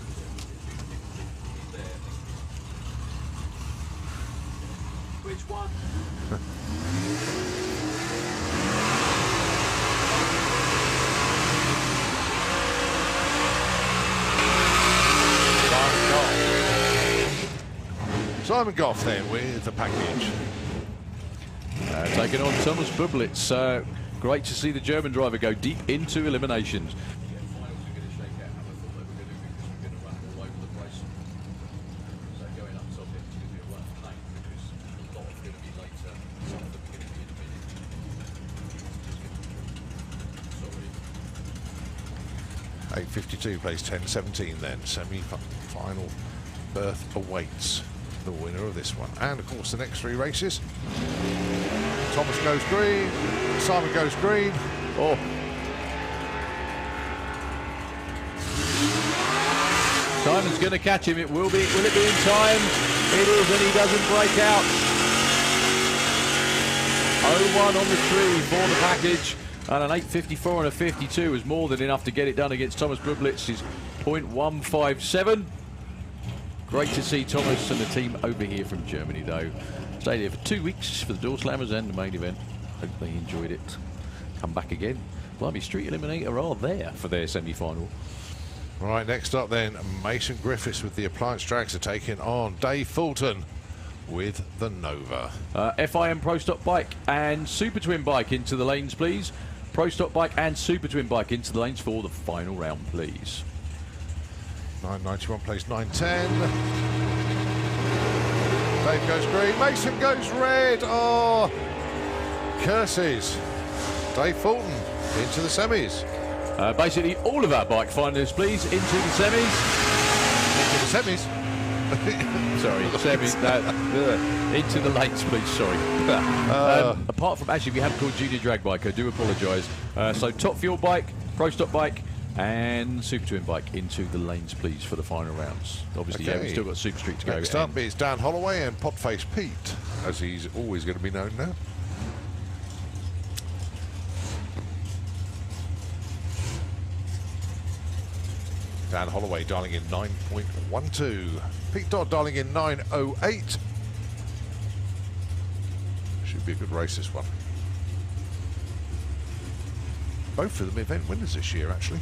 He's there. Which one? Simon Goff then with the package. Taking on Thomas Bublitz. Great to see the German driver go deep into eliminations. .52 plays 10.17 then. Semi-final berth awaits the winner of this one. And of course the next three races. Thomas goes green, Simon goes green. Oh. Simon's going to catch him. Will it be in time? It is, and he doesn't break out. 0-1 on the tree for the package. And an 8.54 and a 52 is more than enough to get it done against Thomas Bublitz's .157. Great to see Thomas and the team over here from Germany, though. Stayed here for 2 weeks for the Door Slammers and the main event. Hope they enjoyed it. Come back again. Blimey, Street Eliminator are there for their semi-final. Right, next up then, Mason Griffiths with the Appliance Dragster taking on Dave Fulton with the Nova. FIM Pro Stock Bike and Super Twin Bike into the lanes, please. Pro Stock Bike and Super Twin Bike into the lanes for the final round, please. 9.91 plays 9.10. Dave goes green, Mason goes red. Oh, curses. Dave Fulton into the semis. Basically, all of our bike finalists, please, into the semis. Into the semis? Sorry, semis. Into the lanes, please. Sorry. Apart from, actually, we have called Junior Drag Bike. I do apologise. So, Top Fuel Bike, Pro Stock Bike, and Super Twin Bike into the lanes, please, for the final rounds. Obviously, yeah, we've still got Super Street to go. Next up is Dan Holloway and Potface Pete, as he's always going to be known now. Dan Holloway dialing in 9.12. Pete Dodd dialing in 9.08. Should be a good race, this one. Both of them event winners this year, actually.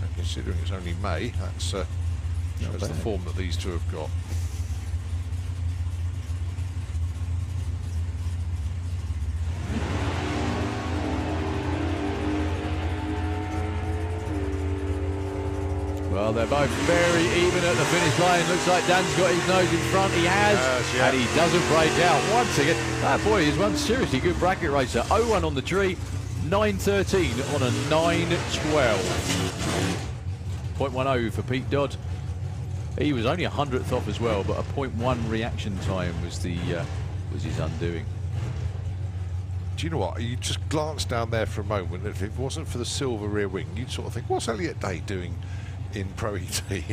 And considering it's only May, that's the form that these two have got. Well, they're both very even at the finish line. Looks like Dan's got his nose in front. He has, and he doesn't break out once again. That boy is one seriously good bracket racer. 0-1 on the tree, 9.13 on a 9.12. 0.10 for Pete Dodd. He was only 100th off as well, but a 0.1 reaction time was his undoing. Do you know what? You just glance down there for a moment. If it wasn't for the silver rear wing, you'd sort of think, what's Elliot Day doing in Pro E.T.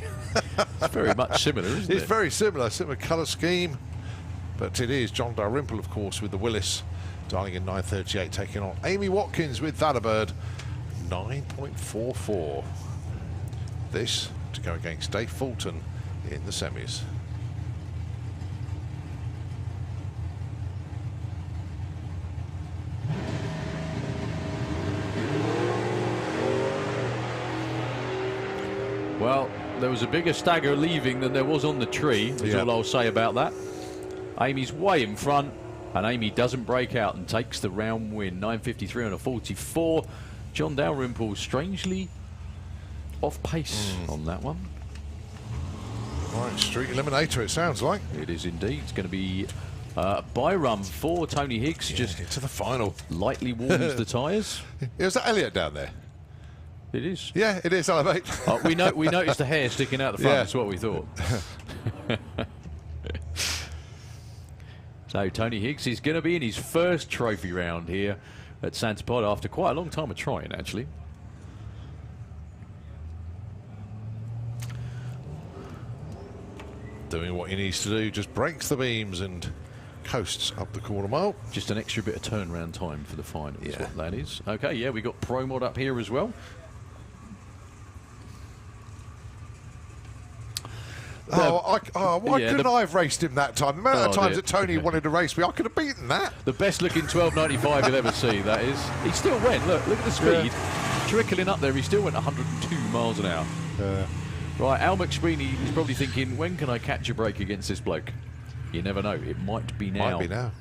It's very much similar, isn't it? It's very similar colour scheme, but it is John Dalrymple, of course, with the Willis, dialing in 9:38, taking on Amy Watkins with Thunderbird, 9.44. This to go against Dave Fulton in the semis. Well, there was a bigger stagger leaving than there was on the tree, is all I'll say about that. Amy's way in front, and Amy doesn't break out and takes the round win. 9:53 on a 44. John Dalrymple strangely off pace on that one. Right, street eliminator, it sounds like. It is indeed. It's going to be by run for Tony Higgs. Just to the final. Lightly warms the tyres. Is that Elliot down there? It is. Yeah, it is. Hello, mate. We noticed the hair sticking out the front. That's what we thought. So Tony Higgs is going to be in his first trophy round here at Santa Pod after quite a long time of trying, actually. Doing what he needs to do, just breaks the beams and coasts up the quarter mile. Just an extra bit of turnaround time for the final is what that is. Okay, yeah, we got Pro Mod up here as well. Why couldn't I have raced him that time? The amount of times that Tony wanted to race me, I could have beaten that. The best looking 12.95 you'll ever see, that is. He still went, look at the speed. Trickling up there, he still went 102 miles an hour. Right, Al McSweeney is probably thinking, when can I catch a break against this bloke? You never know, it might be now. Might be now.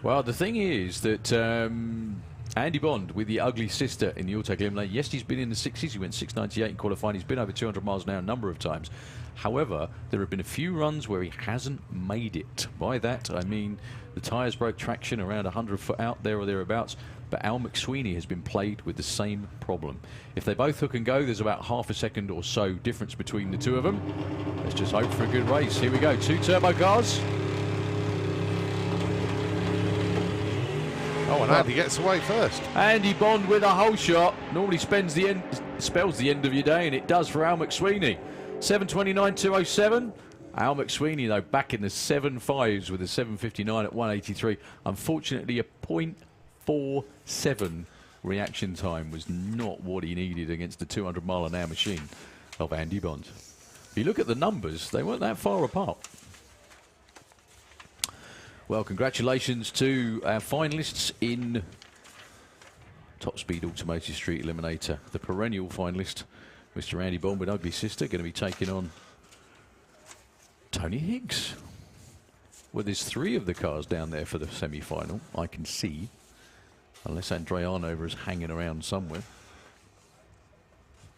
Well, the thing is that Andy Bond with the ugly sister in the Autotech Eliminator, yes, he's been in the 60s, he went 6.98 in qualifying, he's been over 200 miles an hour a number of times. However, there have been a few runs where he hasn't made it. By that, I mean the tyres broke traction around 100 foot out there or thereabouts, but Al McSweeney has been plagued with the same problem. If they both hook and go, there's about half a second or so difference between the two of them. Let's just hope for a good race. Here we go, 2 turbo cars. Oh, and Andy gets away first. Andy Bond with a whole shot. Normally spells the end of your day, and it does for Al McSweeney. 7:29.207. Al McSweeney, though, back in the 7.5s with a 7.59 at 183. Unfortunately, a 0.47 reaction time was not what he needed against the 200-mile-an-hour machine of Andy Bond. If you look at the numbers, they weren't that far apart. Well, congratulations to our finalists in Top Speed Automotive Street Eliminator. The perennial finalist, Mr. Andy Bond with Ugly Sister, going to be taking on Tony Higgs. Well, there's 3 of the cars down there for the semi-final, I can see. Unless Andre Arnover is hanging around somewhere.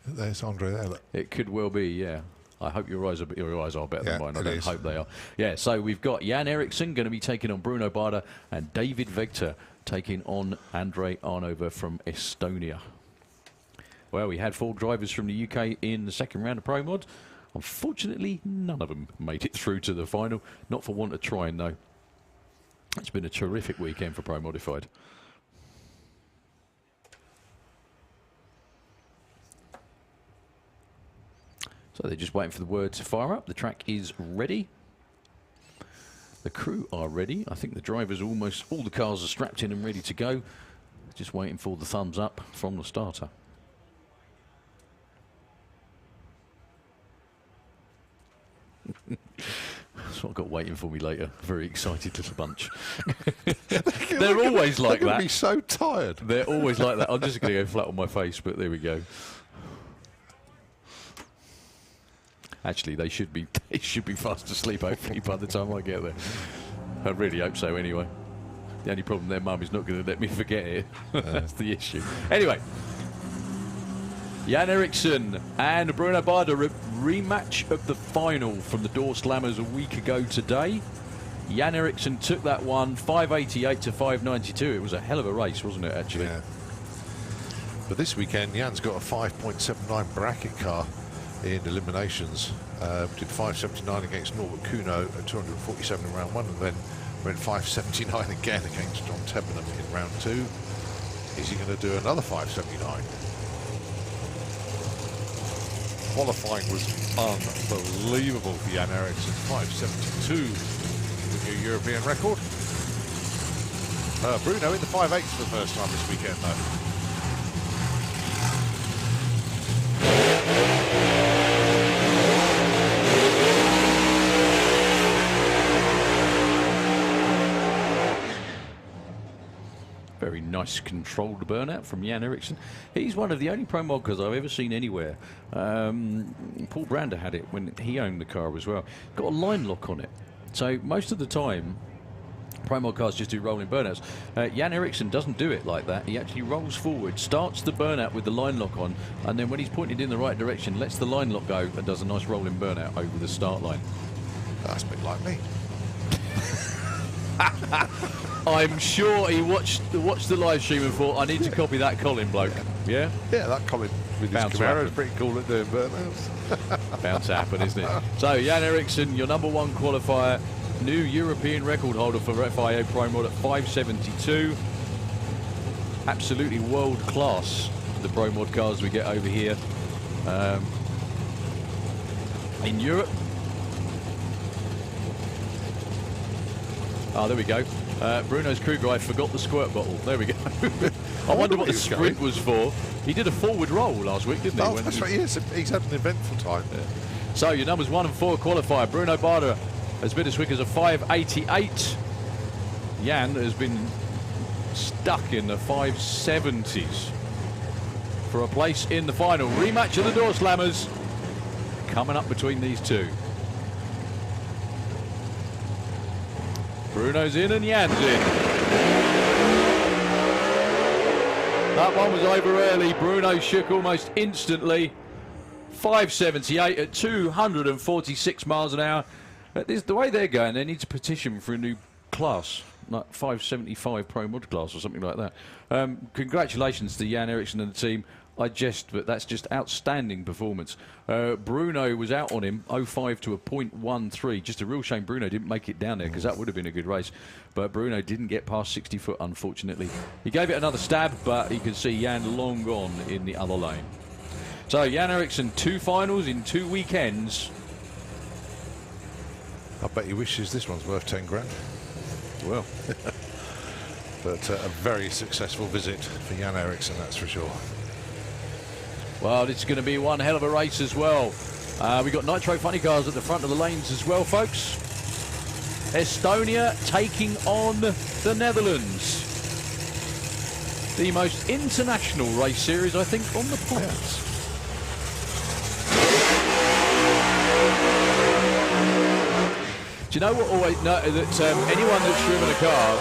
There's Andre there, look. It could well be, yeah. I hope your eyes are better than mine. I don't hope they are. Yeah, so we've got Jan Eriksson going to be taking on Bruno Barda and David Vector taking on Andre Arnover from Estonia. Well, we had 4 drivers from the UK in the second round of Pro Mod. Unfortunately, none of them made it through to the final. Not for want of trying, though. It's been a terrific weekend for Pro Modified. So they're just waiting for the word to fire up. The track is ready. The crew are ready. I think the drivers, almost all the cars are strapped in and ready to go. Just waiting for the thumbs up from the starter. That's what I've got waiting for me later. Very excited little bunch. They're always like that. They're going to be so tired. They're always like that. I'm just going to go flat on my face, but there we go. Actually, they should be fast asleep, hopefully, by the time I get there. I really hope so, anyway. The only problem, their mum is not going to let me forget it. That's the issue. Anyway, Jan Eriksson and Bruno Barda, rematch of the final from the Door Slammers a week ago today. Jan Eriksson took that one 588 to 592. It was a hell of a race, wasn't it, actually? Yeah. But this weekend, Jan's got a 5.79 bracket car in eliminations. Did 5.79 against Norbert Kuno at 247 in round 1, and then went 5.79 again against John Tebbenham in round 2. Is he going to do another 5.79? qualifying was unbelievable for Jan Eriksson. 5.72 with your European record. Bruno in the 5.8s for the first time this weekend, though. Very nice controlled burnout from Jan Eriksson. He's one of the only Pro Mod cars I've ever seen anywhere. Paul Brander had it when he owned the car as well. Got a line lock on it. So most of the time, Pro Mod cars just do rolling burnouts. Jan Eriksson doesn't do it like that. He actually rolls forward, starts the burnout with the line lock on, and then when he's pointed in the right direction, lets the line lock go and does a nice rolling burnout over the start line. That's a bit like me. I'm sure he watched the live stream and thought, I need to copy that Colin bloke. Yeah? Yeah, that Colin with his Camaro is pretty cool at doing burnouts. Bound to happen, isn't it? So, Jan Eriksson, your #1 qualifier, new European record holder for FIA Pro Mod at 5.72. Absolutely world class, the Pro Mod cars we get over here in Europe. Oh, there we go. Bruno's crew guy forgot the squirt bottle. There we go. I wonder what the sprint was for. He did a forward roll last week, didn't he? Oh, that's right. Yes, he's had an eventful time. Yeah. So your numbers 1 and 4 qualifier. Bruno Barder has been as quick as a 5.88. Jan has been stuck in the 5.70s for a place in the final. Rematch of the door slammers coming up between these two. Bruno's in and Jan's in. That one was over early. Bruno shook almost instantly. 5.78 at 246 miles an hour. The way they're going, they need to petition for a new class, like 575 Pro Mod class or something like that. Congratulations to Jan Eriksson and the team. But that's just outstanding performance. Bruno was out on him, 0.5 to a 0.13. Just a real shame Bruno didn't make it down there, because that would have been a good race. But Bruno didn't get past 60 foot, unfortunately. He gave it another stab, but he could see Jan long gone in the other lane. So Jan Eriksson, 2 finals in 2 weekends. I bet he wishes this one's worth 10 grand. Well. But a very successful visit for Jan Eriksson, that's for sure. Well, it's going to be one hell of a race as well. We've got Nitro Funny Cars at the front of the lanes as well, folks. Estonia taking on the Netherlands. The most international race series, I think, on the planet. Yes. Do you know what always... No, that anyone that's driven a car...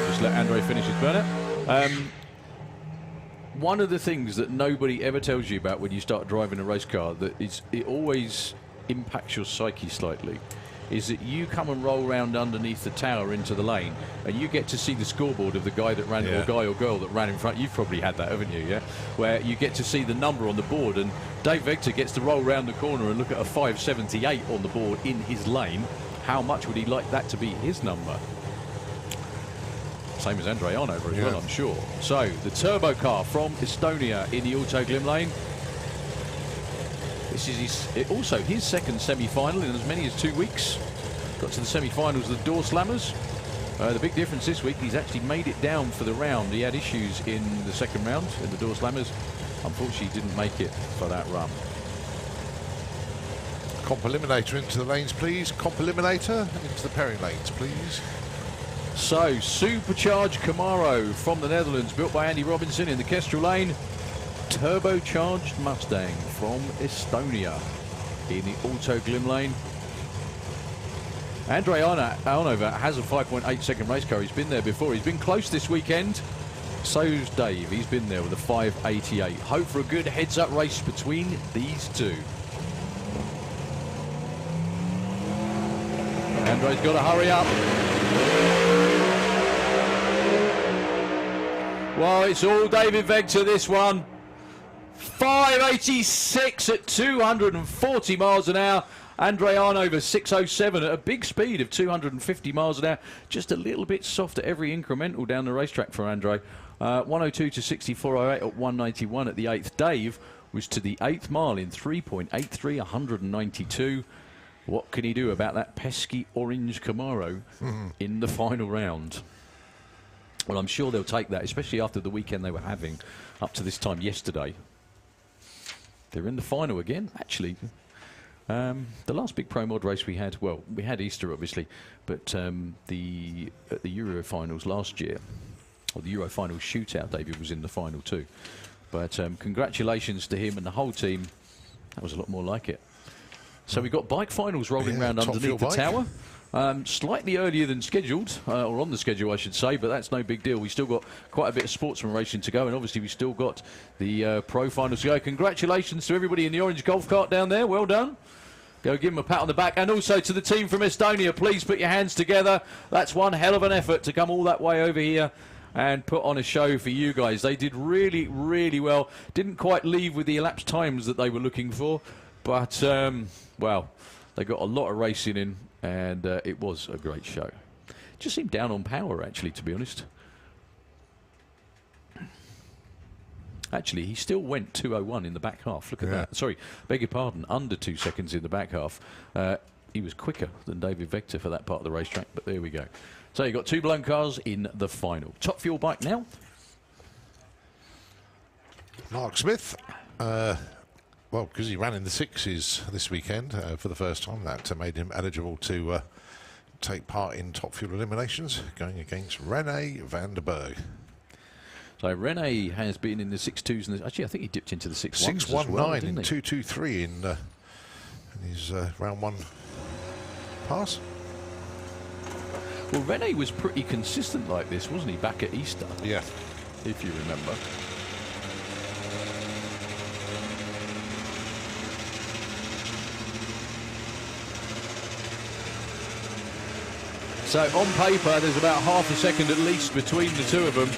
Just let Andre finish his burnout. One of the things that nobody ever tells you about when you start driving a race car that it always impacts your psyche slightly is that you come and roll around underneath the tower into the lane and you get to see the scoreboard of the guy that ran, or guy or girl that ran in front. You've probably had that, haven't you? Yeah, where you get to see the number on the board, and Dave Vector gets to roll around the corner and look at a 5.78 on the board in his lane. How much would he like that to be his number? Same as Andre Arnover as well, I'm sure. So, the turbo car from Estonia in the Auto Glim lane. This is also his second semi-final in as many as 2 weeks. Got to the semi-finals of the Door Slammers. The big difference this week, he's actually made it down for the round. He had issues in the second round in the Door Slammers. Unfortunately, he didn't make it for that run. Comp Eliminator into the lanes, please. Comp Eliminator into the pairing lanes, please. So, supercharged Camaro from the Netherlands, built by Andy Robinson in the Kestrel lane. Turbocharged Mustang from Estonia in the Auto Glim lane. Andre Arnover has a 5.8 second race car. He's been there before. He's been close this weekend. So's Dave. He's been there with a 5.88. Hope for a good heads-up race between these two. Andre's got to hurry up. Well, it's all David Vector, this one. 5.86 at 240 miles an hour. Andre Arnover 6:07 at a big speed of 250 miles an hour. Just a little bit soft at every incremental down the racetrack for Andre. 102 to 64.08 at 191 at the 8th. Dave was to the 8th mile in 3.83, 192. What can he do about that pesky orange Camaro in the final round? Well, I'm sure they'll take that, especially after the weekend they were having up to this time yesterday. They're in the final again, actually. The last big Pro Mod race we had, well, we had Easter, obviously, but at the Euro finals last year, or the Euro final shootout, David was in the final too. But congratulations to him and the whole team. That was a lot more like it. So we've got bike finals rolling around underneath the tower. Slightly earlier than scheduled, or on the schedule I should say, but that's no big deal. We've still got quite a bit of sportsman racing to go, and obviously we've still got the pro finals to go. Congratulations to everybody in the orange golf cart down there. Well done. Go give them a pat on the back. And also to the team from Estonia, please put your hands together. That's one hell of an effort to come all that way over here and put on a show for you guys. They did really, really well. Didn't quite leave with the elapsed times that they were looking for, but, well, they got a lot of racing in, and it was a great show. Just seemed down on power, actually, to be honest. Actually, he still went 2:01 in the back half. Look at that. Sorry, beg your pardon, under 2 seconds in the back half. He was quicker than David Vector for that part of the racetrack, but there we go. So you've got two blown cars in the final. Top fuel bike now. Mark Smith. Well, because he ran in the sixes this weekend for the first time, that made him eligible to take part in top fuel eliminations, going against Rene van der Berg. So Rene has been in the 6.2s, and actually I think he dipped into the 6.1s 6.19 well, in 2.23 in his round one pass. Well, Rene was pretty consistent like this, wasn't he, back at Easter? Yeah. If you remember. So on paper, there's about half a second at least between the two of them.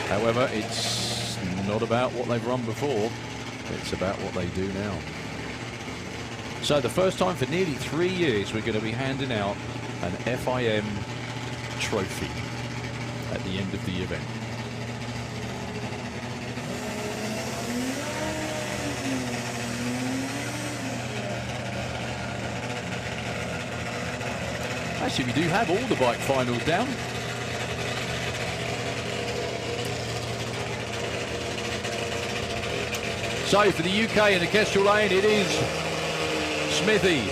However, it's not about what they've run before. It's about what they do now. So the first time for nearly 3 years, we're going to be handing out an FIM trophy at the end of the event. Actually, we do have all the bike finals down. So for the UK in the Kestrel Lane, it is Smithy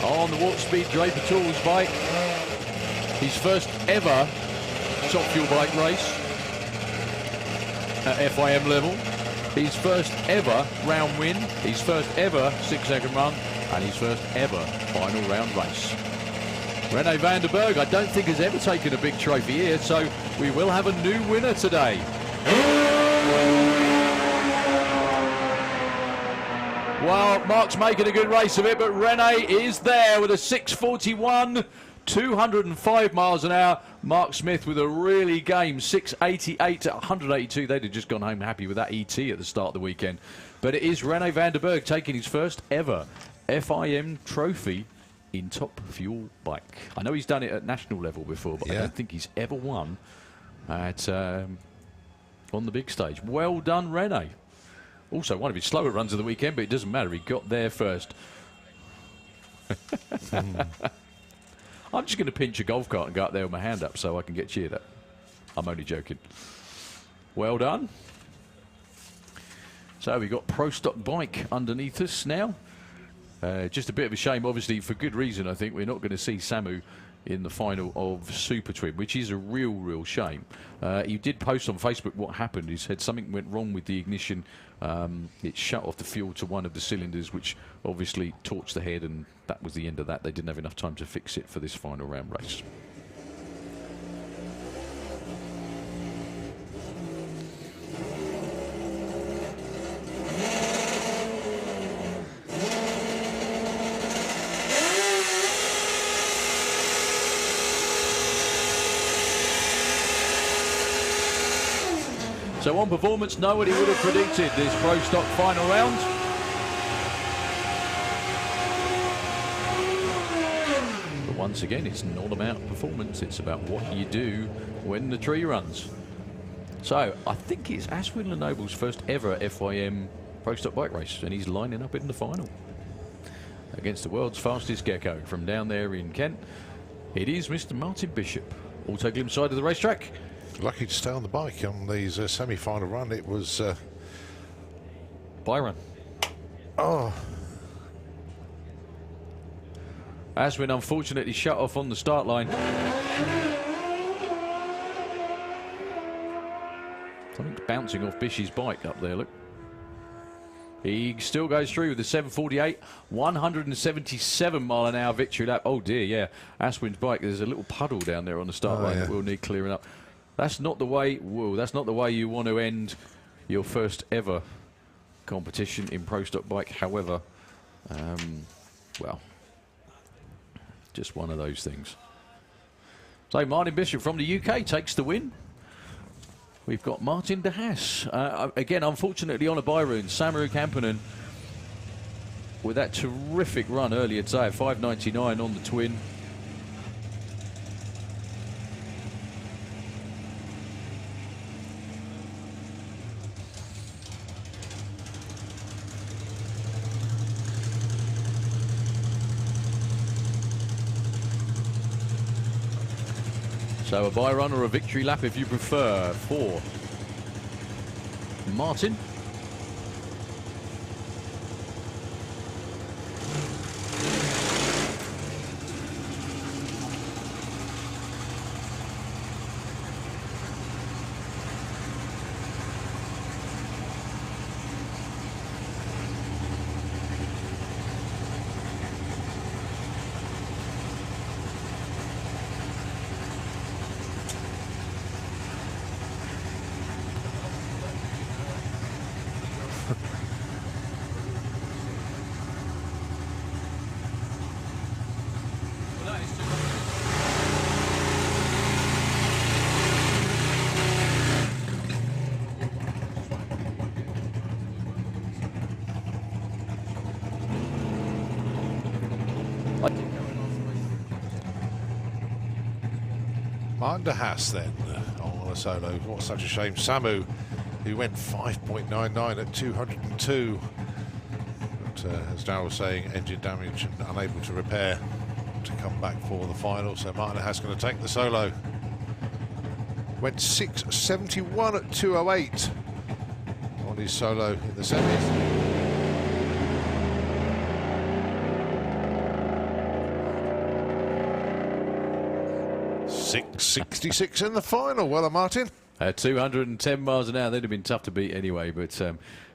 on the Warp Speed Draper Tools bike. His first ever top fuel bike race at FIM level. His first ever round win. His first ever 6-second run. And his first ever final round race. Rene van der Berg, I don't think has ever taken a big trophy here, so we will have a new winner today. Well, Mark's making a good race of it, but Rene is there with a 6:41, 205 miles an hour. Mark Smith with a really game 6:88 to 182. They'd have just gone home happy with that ET at the start of the weekend. But it is Rene van der Berg taking his first ever FIM trophy in top fuel bike. I know he's done it at national level before, but I don't think he's ever won at on the big stage. Well done, Rene. Also, one of his slower runs of the weekend, but it doesn't matter. He got there first. I'm just going to pinch a golf cart and go up there with my hand up so I can get cheered at. I'm only joking. Well done. So we've got Pro Stock Bike underneath us now. Just a bit of a shame, obviously, for good reason, I think. We're not going to see Samu in the final of Super Twin, which is a real shame. He did post on Facebook what happened. He said something went wrong with the ignition. It shut off the fuel to one of the cylinders, which obviously torched the head, and that was the end of that. They didn't have enough time to fix it for this final round race. So on performance, nobody would have predicted this Pro Stock final round. But once again, it's not about performance, it's about what you do when the tree runs. So I think it's Aswin Lenoble's first ever FIM Pro Stock bike race, and he's lining up in the final against the world's fastest gecko from down there in Kent. It is Mr. Martin Bishop. Auto glimpse side of the racetrack. Lucky to stay on the bike on these semi-final run. It was Byron. Oh. Aswin unfortunately shut off on the start line. Something's bouncing off Bish's bike up there, look. He still goes through with the 748, 177 mile an hour victory lap. Oh dear, yeah. Aswin's bike, there's a little puddle down there on the start line that will need clearing up. That's not the way, whoa, that's not the way you want to end your first ever competition in Pro Stock bike. However, well, just one of those things. So Martin Bishop from the UK takes the win. We've got Martin de Haas. Again, unfortunately on a Byron, Samu Kampanen with that terrific run earlier today, 5.99 on the twin. So a bye run or a victory lap if you prefer for Martin. Martin de Haas then on a solo. What such a shame. Samu, who went 5.99 at 202. But as Darryl was saying, engine damage and unable to repair to come back for the final. So Martin de Haas going to take the solo. Went 6.71 at 208 on his solo in the semis. 6.66 in the final. Well done, Martin. 210 miles an hour. They'd have been tough to beat anyway, but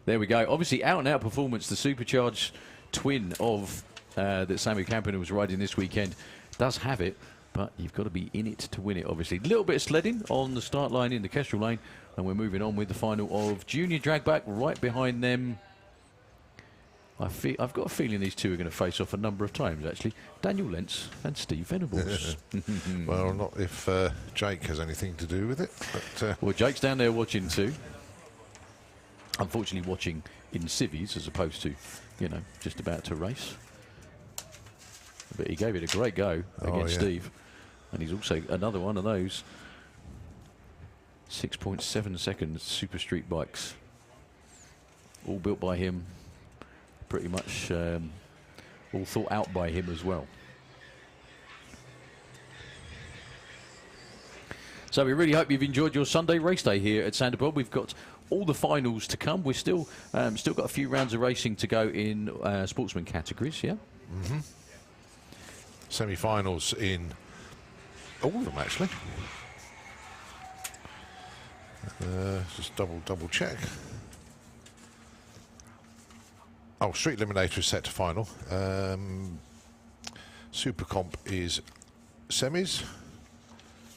there we go. Obviously, out-and-out performance. The supercharged twin of that Samu Kampanen was riding this weekend does have it, but you've got to be in it to win it, obviously. A little bit of sledding on the start line in the Kestrel lane, and we're moving on with the final of Junior Dragback. Right behind them, I've got a feeling these two are going to face off a number of times, actually. Daniel Lentz and Steve Venables. Well, not if Jake has anything to do with it. But, well, Jake's down there watching too. Unfortunately watching in civvies as opposed to, you know, just about to race. But he gave it a great go against Steve. And he's also another one of those 6.7 seconds super street bikes. All built by him. Pretty much all thought out by him as well. So we really hope you've enjoyed your Sunday race day here at Sanderbob. We've got all the finals to come. We're still got a few rounds of racing to go in sportsman categories, yeah? Mm-hmm. Semi-finals in all of them, actually. Just double check. Oh, Street Eliminator is set to final. Super Comp is semis.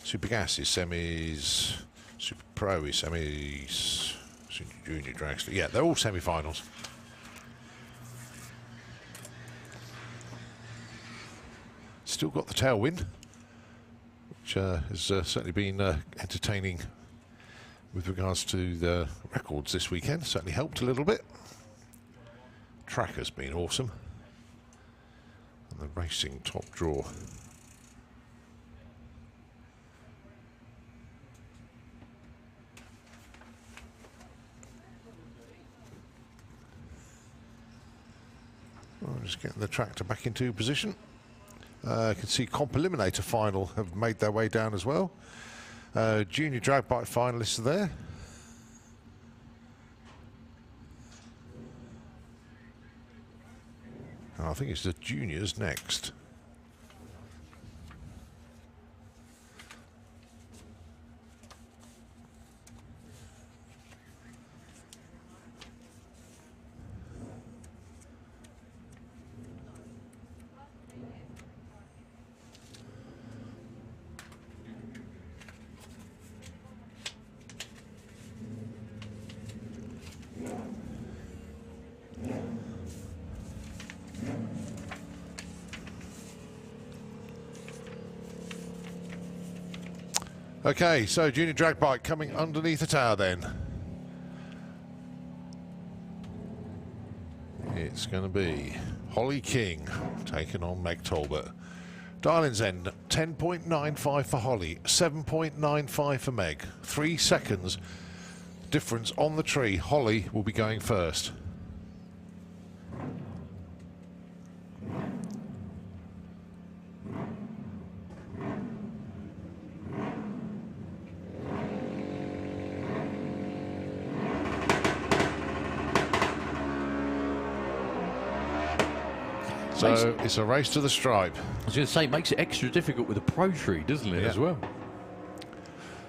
Super Gas is semis. Super Pro is semis. Junior Dragster. Yeah, they're all semi-finals. Still got the tailwind, which has certainly been entertaining with regards to the records this weekend. Certainly helped a little bit. Track has been awesome. And the racing top draw. Well, just getting the tractor back into position. You can see Comp Eliminator Final have made their way down as well. Junior drag bike finalists are there. And I think it's the juniors next. Okay, so junior drag bike coming underneath the tower then. It's going to be Holly King taking on Meg Talbot. Darling's End, 10.95 for Holly, 7.95 for Meg. 3 seconds difference on the tree. Holly will be going first. So it's a race to the stripe. I was going to say, it makes it extra difficult with a pro tree, doesn't it, as well?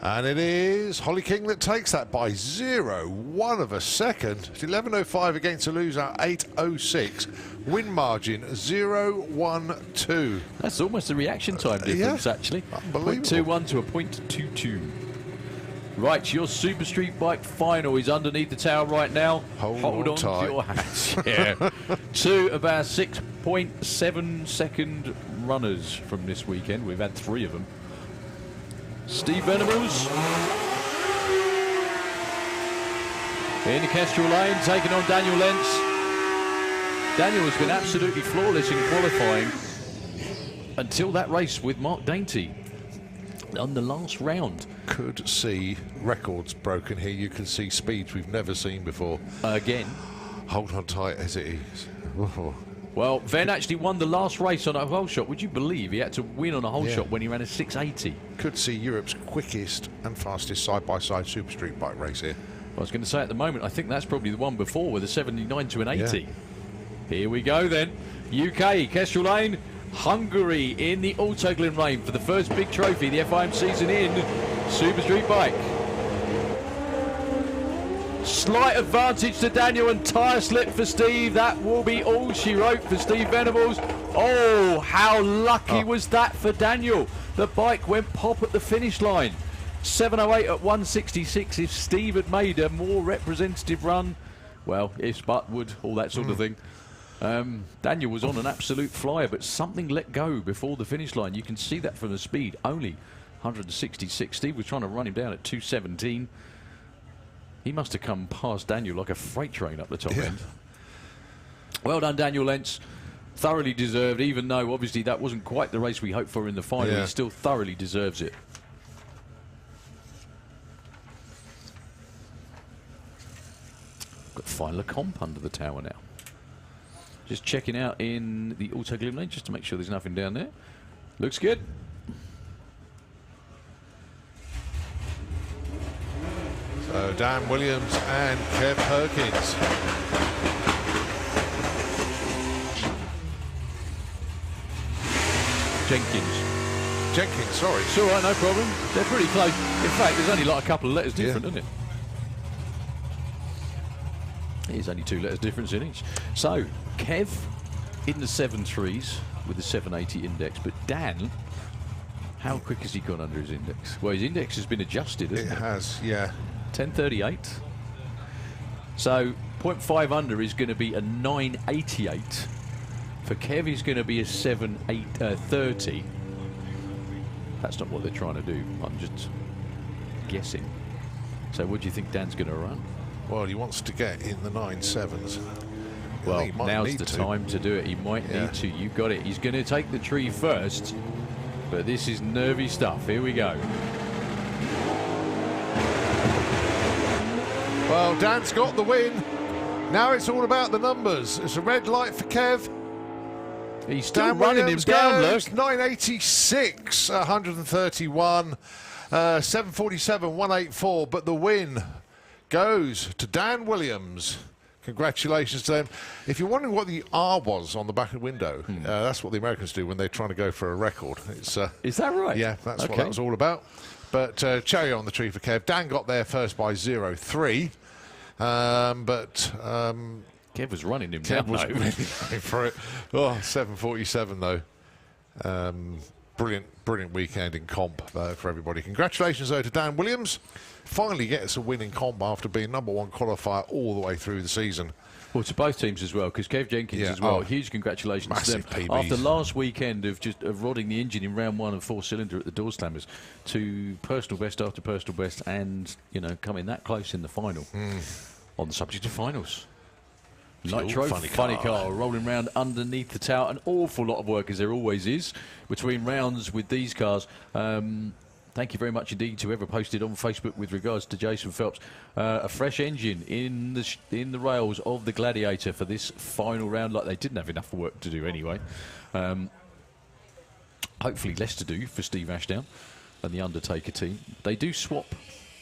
And it is Holly King that takes that by 0.1 of a second. It's 11.05 against a loser, 8.06. Win margin, 0.12. That's almost a reaction time difference, actually. Unbelievable. 0.21 to a 0.22. Right, your Super Street Bike final is underneath the tower right now. Hold on tight. to your hats. Yeah. 2 of our 6.7 second runners from this weekend. We've had 3 of them. Steve Venables in the Kestrel Lane, taking on Daniel Lentz. Daniel has been absolutely flawless in qualifying until that race with Mark Dainty on the last round. Could see records broken here. You can see speeds we've never seen before. Again. Hold on tight as it is. Oh. Well, Ven actually won the last race on a hole shot. Would you believe he had to win on a hole Yeah. shot when he ran a 680? Could see Europe's quickest and fastest side-by-side Super Street Bike race here. I was going to say at the moment, I think that's probably the one before with a 79 to an 80. Yeah. Here we go then. UK, Kestrel Lane, Hungary in the Autoglyn Lane for the first big trophy the FIM season in Super Street Bike. Slight advantage to Daniel and tyre slip for Steve. That will be all she wrote for Steve Venables. Oh, how lucky was that for Daniel. The bike went pop at the finish line. 7.08 at 166. If Steve had made a more representative run, well, ifs, but, would, all that sort of thing. Daniel was on an absolute flyer, but something let go before the finish line. You can see that from the speed, only 166. Steve was trying to run him down at 217. He must have come past Daniel like a freight train up the top end. Well done, Daniel Lentz. Thoroughly deserved, even though obviously that wasn't quite the race we hoped for in the final. He still thoroughly deserves it. Got final comp under the tower now. Just checking out in the Autoglyn Lane just to make sure there's nothing down there. Looks good. So Dan Williams and Kev Perkins. Jenkins, sorry. It's all right, no problem. They're pretty close. In fact, there's only like a couple of letters different, isn't it? There's only 2 letters difference in each. So, Kev in the 7.3s with the 780 index, but Dan, how quick has he gone under his index? Well, his index has been adjusted, hasn't it? It has, yeah. 10.38. So 0.5 under is going to be a 9.88. For Kev, he's going to be a 7.30. That's not what they're trying to do. I'm just guessing. So what do you think Dan's going to run? Well, he wants to get in the 9.7s. Well, now's the time to do it. He might need to. You got it. He's going to take the tree first, but this is nervy stuff. Here we go. Well, Dan's got the win. Now it's all about the numbers. It's a red light for Kev. He's still Dan running Williams him down, goes, look. 986, 131, 747, 184. But the win goes to Dan Williams. Congratulations to them. If you're wondering what the R was on the back of the window, that's what the Americans do when they're trying to go for a record. It's, is that right? Yeah, that's what that was all about. But cherry on the tree for Kev. Dan got there first by 0.3. Kev was running him Kev down, was though. really going for it. Oh, 747 though. Brilliant weekend in comp for everybody. Congratulations though to Dan Williams. Finally gets a win in comp after being #1 qualifier all the way through the season. Well, to both teams as well, because Kev Jenkins as well. Huge congratulations to them. PBs. After last weekend of just rodding the engine in round 1 and 4-cylinder at the door slammers, to personal best after personal best, and coming that close in the final. On the subject of finals, Nitro funny car rolling around underneath the tower. An awful lot of work, as there always is, between rounds with these cars. Thank you very much indeed to whoever posted on Facebook with regards to Jason Phelps. A fresh engine in the rails of the Gladiator for this final round, like they didn't have enough work to do anyway. Hopefully less to do for Steve Ashdown and the Undertaker team. They do swap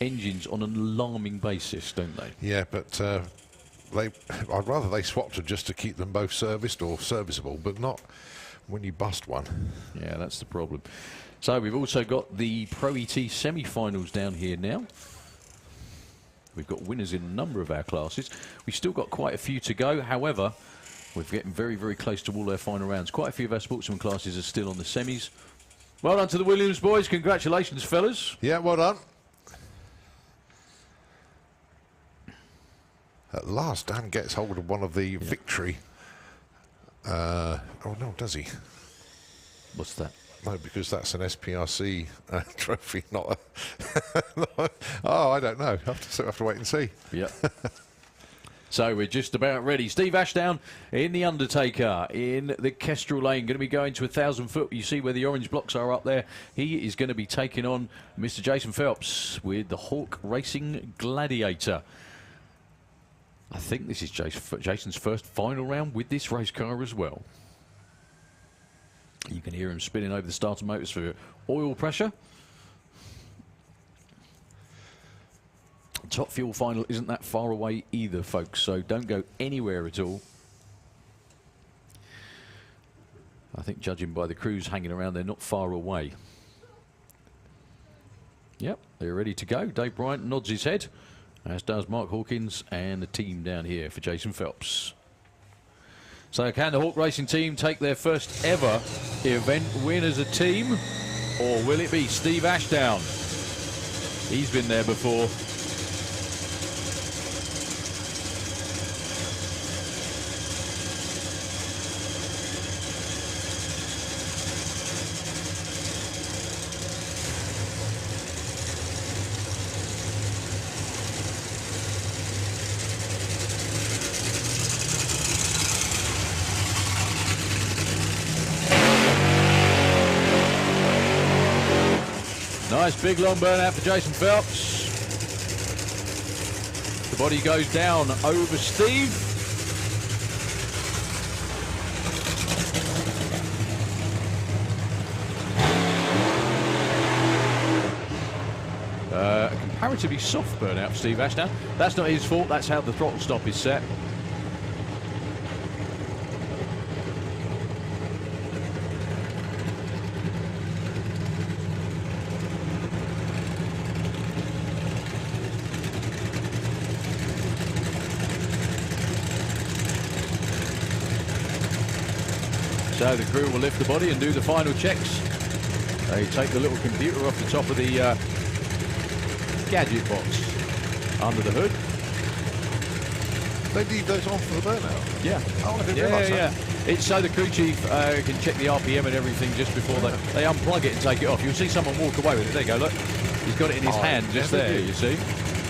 engines on an alarming basis, don't they? Yeah, but I'd rather they swapped them just to keep them both serviced or serviceable, but not when you bust one. Yeah, that's the problem. So we've also got the Pro E.T. semi-finals down here now. We've got winners in a number of our classes. We've still got quite a few to go. However, we're getting very, very close to all their final rounds. Quite a few of our sportsman classes are still on the semis. Well done to the Williams boys. Congratulations, fellas. Yeah, well done. At last, Dan gets hold of one of the victory. Oh, no, does he? What's that? No, because that's an SPRC trophy, not a... Oh, I don't know. I have to wait and see. Yep. So we're just about ready. Steve Ashdown in the Undertaker in the Kestrel Lane. Going to be going to 1,000 foot. You see where the orange blocks are up there. He is going to be taking on Mr. Jason Phelps with the Hawk Racing Gladiator. I think this is Jason's first final round with this race car as well. You can hear him spinning over the starter motors for oil pressure. Top Fuel final isn't that far away either, folks, so don't go anywhere at all. I think judging by the crews hanging around, they're not far away. Yep, they're ready to go. Dave Bryant nods his head, as does Mark Hawkins and the team down here for Jason Phelps. So can the Hawk Racing team take their first ever event win as a team? Or will it be Steve Ashdown? He's been there before. Nice big long burnout for Jason Phelps. The body goes down over Steve. A comparatively soft burnout for Steve Ashdown. That's not his fault, that's how the throttle stop is set. So the crew will lift the body and do the final checks. They take the little computer off the top of the gadget box under the hood. They leave those on for the burnout? Yeah. Oh, I didn't realise that. It's so the crew chief can check the RPM and everything just before they unplug it and take it off. You'll see someone walk away with it. There you go, look. He's got it in his hand just there, you see.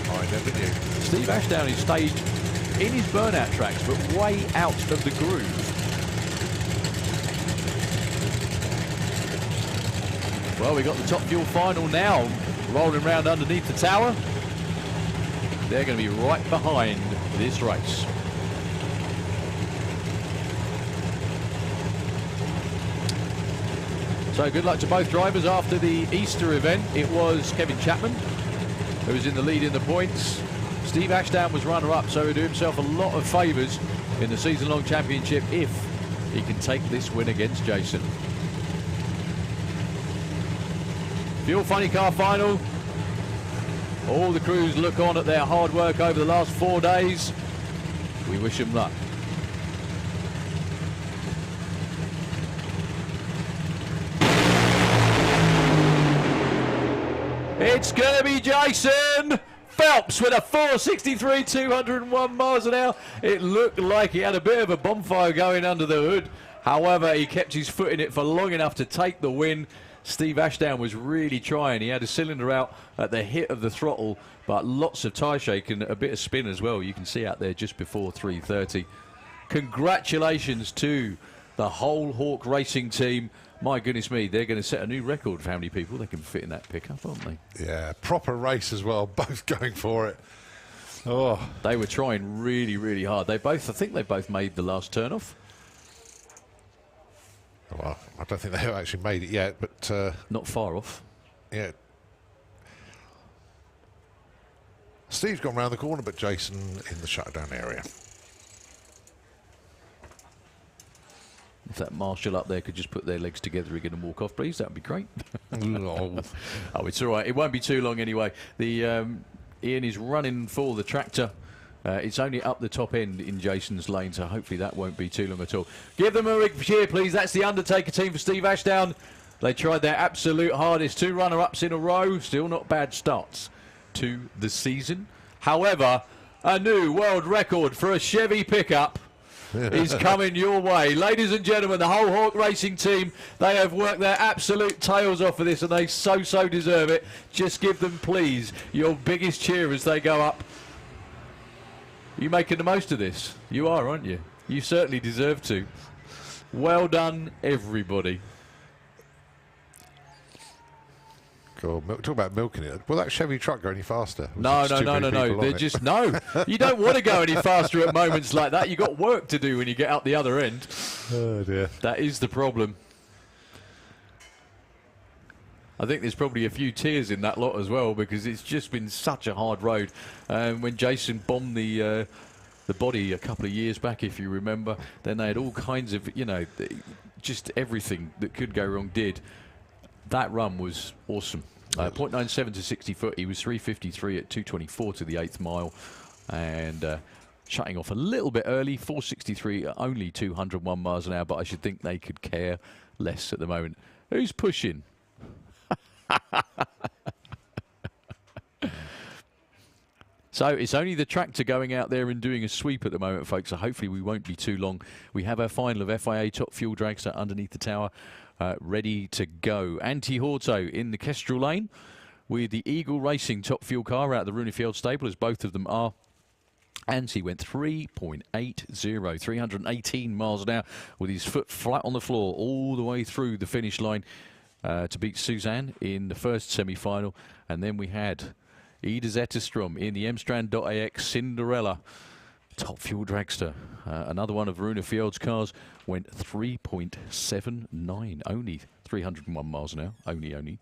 I never knew. Steve Ashdown is staged in his burnout tracks, but way out of the groove. Well, we got the Top Fuel final now, rolling around underneath the tower. They're going to be right behind this race. So good luck to both drivers after the Easter event. It was Kevin Chapman who was in the lead in the points. Steve Ashdown was runner-up, so he'll do himself a lot of favours in the season-long championship if he can take this win against Jason. Fuel Funny Car Final. All the crews look on at their hard work over the last 4 days. We wish them luck. It's going to be Jason Phelps with a 463, 201 miles an hour. It looked like he had a bit of a bonfire going under the hood. However, he kept his foot in it for long enough to take the win. Steve Ashdown was really trying. He had a cylinder out at the hit of the throttle, but lots of tyre shake and a bit of spin as well. You can see out there just before 3:30. Congratulations to the whole Hawk Racing team. My goodness me, they're going to set a new record for how many people they can fit in that pickup, aren't they? Yeah, proper race as well, both going for it. Oh, they were trying really, really hard. They both, I think they both made the last turn off. Well, I don't think they've actually made it yet, but... not far off. Yeah. Steve's gone round the corner, but Jason in the shutdown area. If that marshal up there could just put their legs together again and walk off, please, that would be great. Oh, it's all right. It won't be too long anyway. The Ian is running for the tractor. It's only up the top end in Jason's lane, so hopefully that won't be too long at all. Give them a big cheer, please. That's the Undertaker team for Steve Ashdown. They tried their absolute hardest. 2 runner-ups in a row. Still not bad starts to the season. However, a new world record for a Chevy pickup is coming your way. Ladies and gentlemen, the whole Hawk Racing team, they have worked their absolute tails off for this, and they so deserve it. Just give them, please, your biggest cheer as they go up. You making the most of this? You are, aren't you? You certainly deserve to. Well done, everybody. Cool. Talk about milking it. Will that Chevy truck go any faster? No. They're just, no. You don't want to go any faster at moments like that. You've got work to do when you get out the other end. Oh, dear. That is the problem. I think there's probably a few tears in that lot as well, because it's just been such a hard road. When Jason bombed the body a couple of years back, if you remember, then they had all kinds of, you know, just everything that could go wrong did. That run was awesome. 0.97 to 60 foot. He was 353 at 224 to the 8th mile. And shutting off a little bit early, 463 at only 201 miles an hour. But I should think they could care less at the moment. Who's pushing? So it's only the tractor going out there and doing a sweep at the moment, folks. So hopefully we won't be too long. We have our final of FIA Top Fuel Dragster underneath the tower. Ready to go. Anti-Horto in the Kestrel lane with the Eagle Racing Top Fuel car out of the Runefield stable, as both of them are. Anti went 3.80, 318 miles an hour with his foot flat on the floor all the way through the finish line to beat Suzanne in the first semi-final. And then we had Ida Zetterstrom in the Mstrand.ax Cinderella Top Fuel Dragster. Another one of Runefield's cars went 3.79, only 301 miles an hour, only.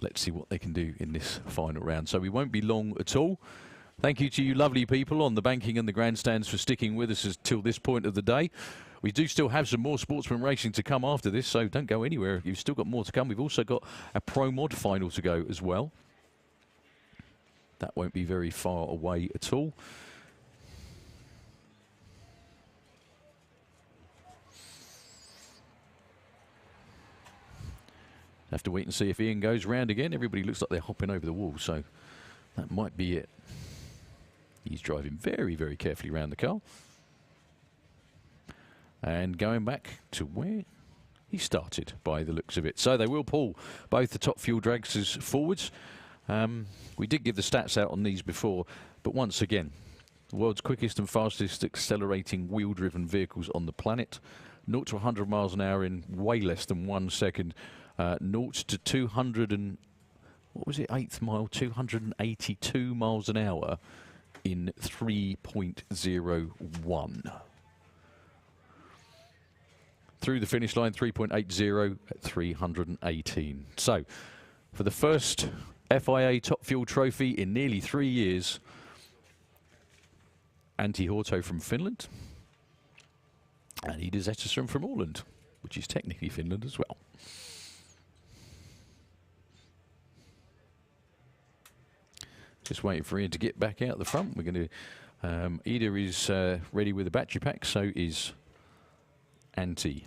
Let's see what they can do in this final round. So we won't be long at all. Thank you to you lovely people on the banking and the grandstands for sticking with us till this point of the day. We do still have some more sportsman racing to come after this, so don't go anywhere. You've still got more to come. We've also got a Pro Mod final to go as well. That won't be very far away at all. Have to wait and see if Ian goes round again. Everybody looks like they're hopping over the wall, so that might be it. He's driving very, very carefully around the car. And going back to where he started by the looks of it. So they will pull both the Top Fuel dragsters forwards. We did give the stats out on these before, but once again, the world's quickest and fastest accelerating wheel-driven vehicles on the planet. 0 to 100 miles an hour in way less than 1 second. 0 to 200 and, what was it, 8th mile, 282 miles an hour in 3.01. Through the finish line, 3.80 at 318. So, for the first FIA Top Fuel Trophy in nearly 3 years, Antti Horto from Finland and Ida Zetterström from Åland, which is technically Finland as well. Just waiting for Ian to get back out the front. We're going to. Ida is ready with the battery pack, so is Antti.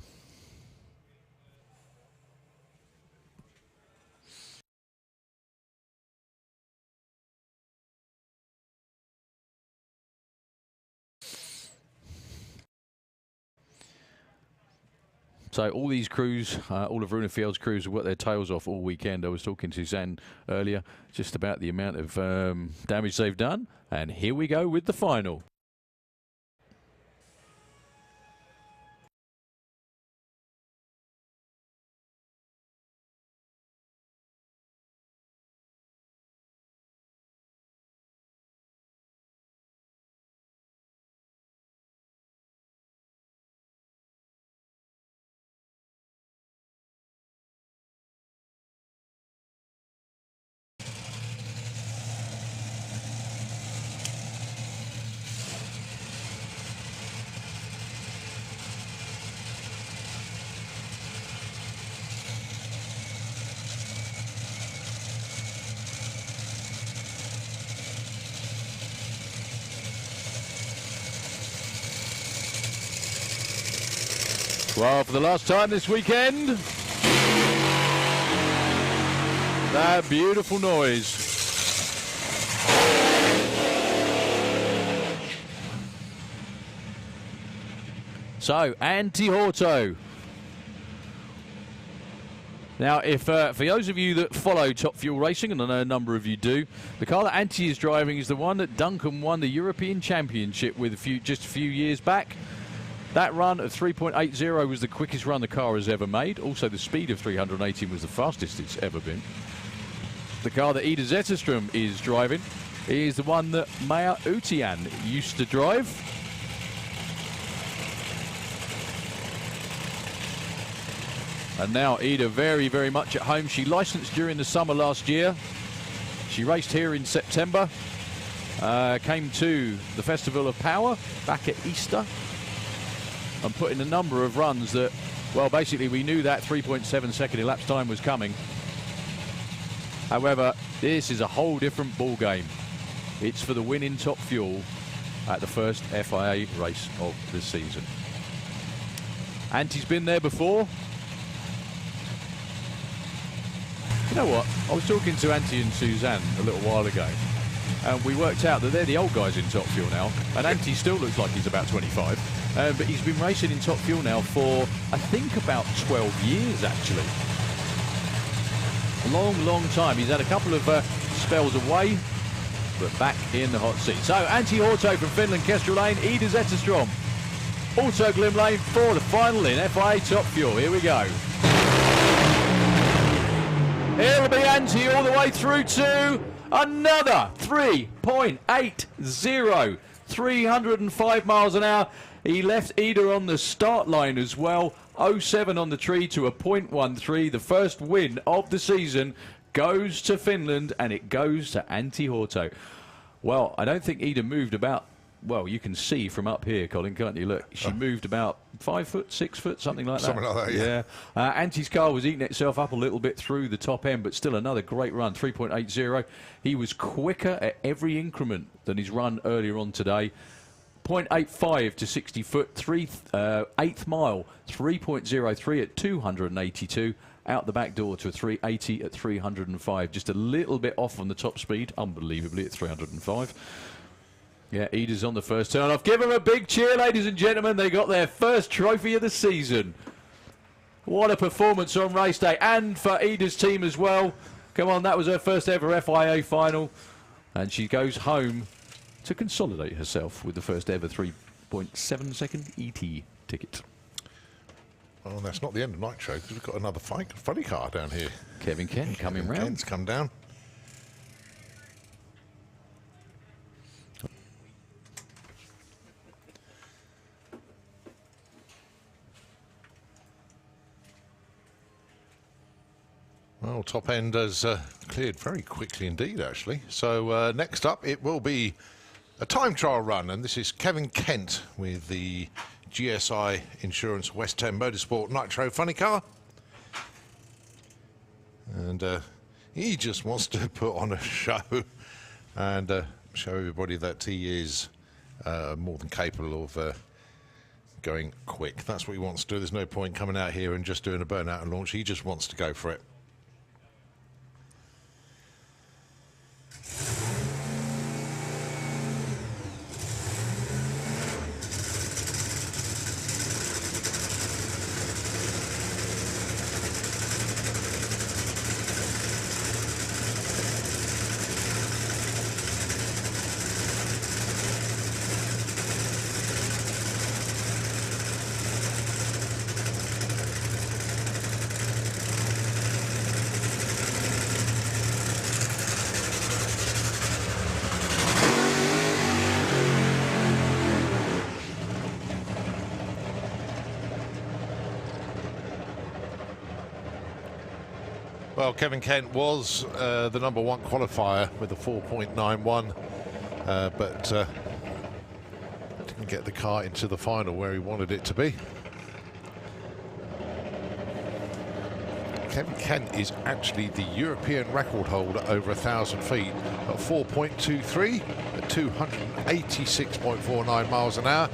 So all these crews, all of Runefield's crews have worked their tails off all weekend. I was talking to Zan earlier just about the amount of damage they've done. And here we go with the final. Well, for the last time this weekend, that beautiful noise. So, Antti Horto. Now, if for those of you that follow Top Fuel Racing, and I know a number of you do, the car that Antti is driving is the one that Duncan won the European Championship with just a few years back. That run of 3.80 was the quickest run the car has ever made. Also, the speed of 318 was the fastest it's ever been. The car that Ida Zetterström is driving is the one that Maya Utian used to drive. And now Ida very, very much at home. She licensed during the summer last year. She raced here in September. Came to the Festival of Power back at Easter. And put in a number of runs that, well, basically we knew that 3.7 second elapsed time was coming. However, this is a whole different ball game. It's for the win in Top Fuel at the first FIA race of the season. Antti's been there before. You know what? I was talking to Antti and Suzanne a little while ago, and we worked out that they're the old guys in Top Fuel now, and Antti still looks like he's about 25. But he's been racing in Top Fuel now for, I think, about 12 years, actually. A long, long time. He's had a couple of spells away, but back in the hot seat. So, Antti Horto from Finland, Kestrel Lane, Ida Zetterström, Auto Glim Lane for the final in FIA Top Fuel. Here we go. Here will be Antti all the way through to another 3.80, 305 miles an hour. He left Ida on the start line as well. 0.7 on the tree to a 0.13. The first win of the season goes to Finland, and it goes to Antti Horto. Well, I don't think Ida moved about. Well, you can see from up here, Colin, can't you? Look, she moved about 5 foot, 6 foot, something like that. Something like that, yeah. Antti's car was eating itself up a little bit through the top end, but still another great run, 3.80. He was quicker at every increment than his run earlier on today. 0.85 to 60 foot, 8th mile, 3.03 at 282. Out the back door to a 380 at 305. Just a little bit off on the top speed, unbelievably, at 305. Yeah, Ida's on the first turn off. Give them a big cheer, ladies and gentlemen. They got their first trophy of the season. What a performance on race day. And for Ida's team as well. Come on, that was her first ever FIA final. And she goes home to consolidate herself with the first ever 3.7 second ET ticket. Well, that's not the end of Nitro, because we've got another funny car down here. Kevin Kent coming round. Kent's come down. Well, top end has cleared very quickly indeed, actually. So next up, it will be a time trial run, and this is Kevin Kent with the GSI Insurance West 10 Motorsport Nitro funny car. And he just wants to put on a show and show everybody that he is more than capable of going quick. That's what he wants to do. There's no point coming out here and just doing a burnout and launch. He just wants to go for it. Well, Kevin Kent was the #1 qualifier with a 4.91, but didn't get the car into the final where he wanted it to be. Kevin Kent is actually the European record holder over 1,000 feet at 4.23 at 286.49 miles an hour.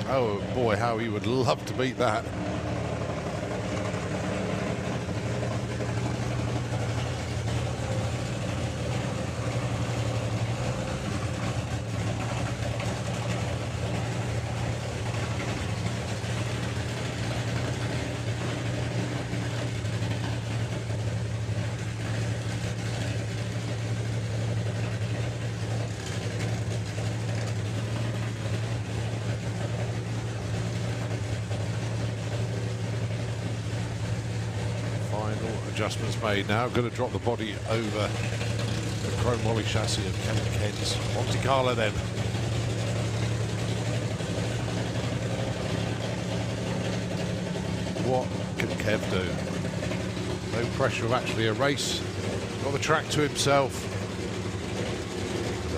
Oh boy, how he would love to beat that. Adjustments made now. Going to drop the body over the chrome molly chassis of Kevin Kent's Monte Carlo then. What can Kev do? No pressure of actually a race. Got the track to himself.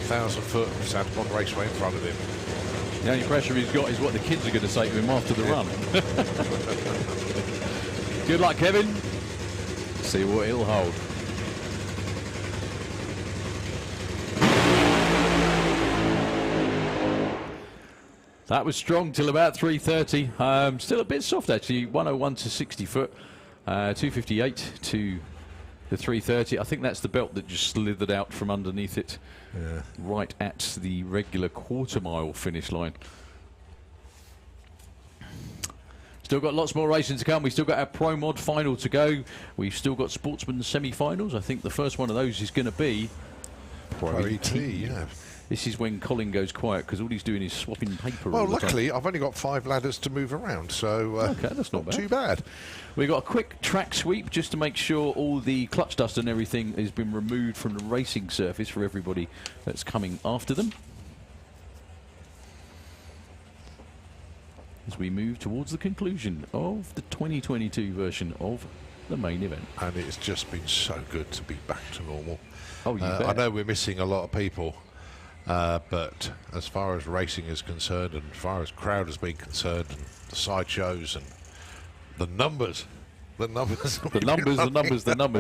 1,000 foot of Santamon Raceway in front of him. The only pressure he's got is what the kids are going to say to him after the run. Good luck, Kevin. See what he'll hold. That was strong till about 3:30. Still a bit soft actually. 101 to 60 foot, 258 to the 3:30. I think that's the belt that just slithered out from underneath it, right at the regular quarter-mile finish line. Still got lots more racing to come. We've still got our Pro Mod Final to go. We've still got Sportsman semi-finals. I think the first one of those is going to be Pro E.T, yeah. This is when Colin goes quiet because all he's doing is swapping paper. Well, all the luckily, time. I've only got 5 ladders to move around, so okay, that's not bad. too bad. We've got a quick track sweep just to make sure all the clutch dust and everything has been removed from the racing surface for everybody that's coming after them. As we move towards the conclusion of the 2022 version of the main event. And it's just been so good to be back to normal. Oh, you bet. I know we're missing a lot of people, but as far as racing is concerned, and as far as crowd has been concerned, and the sideshows and the numbers. The numbers.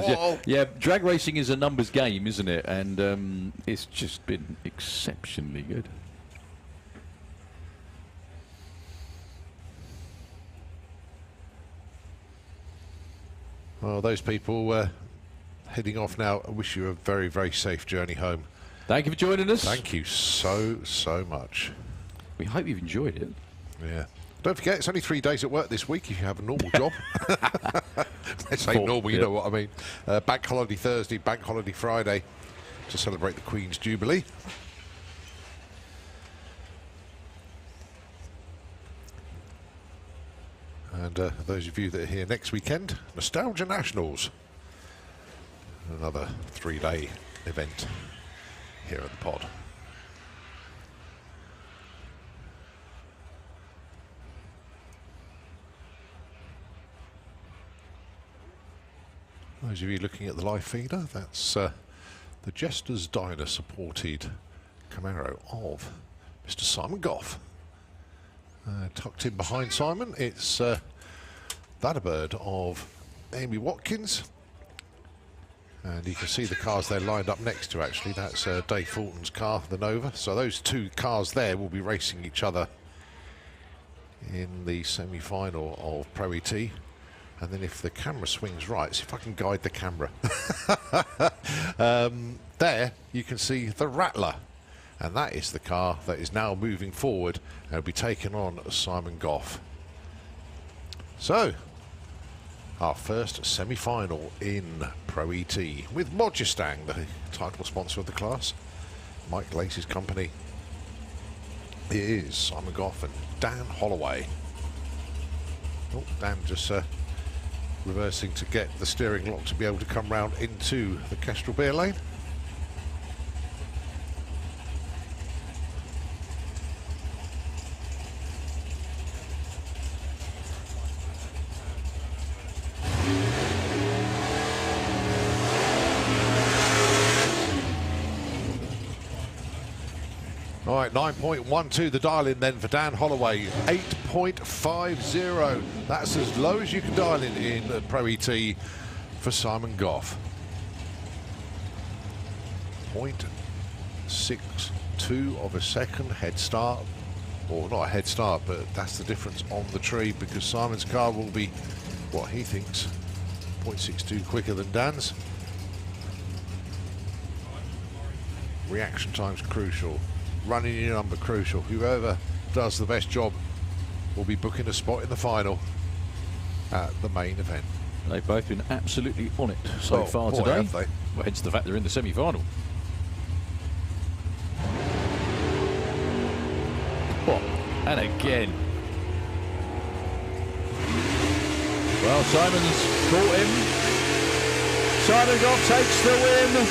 Yeah, yeah. Drag racing is a numbers game, isn't it? And it's just been exceptionally good. Well, those people heading off now, I wish you a very, very safe journey home. Thank you for joining us. Thank you so, so much. We hope you've enjoyed it. Yeah. Don't forget, it's only 3 days at work this week if you have a normal job. I say normal, you know what I mean. Bank holiday Thursday, bank holiday Friday to celebrate the Queen's Jubilee. And those of you that are here next weekend, Nostalgia Nationals. Another 3-day event here at the pod. Those of you looking at the live feeder, that's the Jester's Diner supported Camaro of Mr. Simon Goff. Tucked in behind Simon, it's Thunderbird of Amy Watkins. And you can see the cars they're lined up next to, actually. That's Dave Fulton's car, the Nova. So those two cars there will be racing each other in the semi-final of Pro E.T. And then if the camera swings right, see if I can guide the camera. There you can see the Rattler. And that is the car that is now moving forward and will be taking on Simon Goff. So, our first semi-final in Pro E.T. with Modjestang, the title sponsor of the class. Mike Lacey's company. It is Simon Goff and Dan Holloway. Oh, Dan just reversing to get the steering lock to be able to come round into the Kestrel Beer lane. All right, 9.12 the dial-in then for Dan Holloway, 8.50. That's as low as you can dial in Pro E.T. for Simon Goff. 0.62 of a second head start, or not a head start, but that's the difference on the tree because Simon's car will be, what he thinks, 0.62 quicker than Dan's. Reaction time's crucial. Running your number crucial. Whoever does the best job will be booking a spot in the final at the main event. They've both been absolutely on it so far today. Have they? Well, hence the fact they're in the semi-final. Oh, and again. Well, Simon's caught him. Simon Goff takes the win.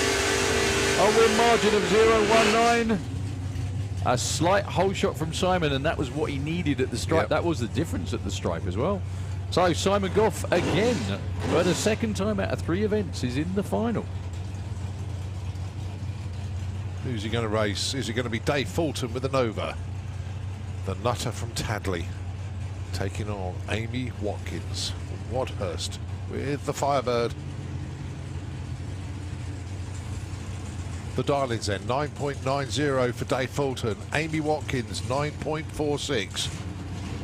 A win margin of 0.19. A slight hole shot from Simon, and that was what he needed at the stripe. Yep. That was the difference at the stripe as well. So Simon Goff again, for the second time out of 3 events, is in the final. Who's he going to race? Is it going to be Dave Fulton with the Nova? The nutter from Tadley taking on Amy Watkins from Wadhurst with the Firebird. The dial-ins then, 9.90 for Dave Fulton. Amy Watkins, 9.46.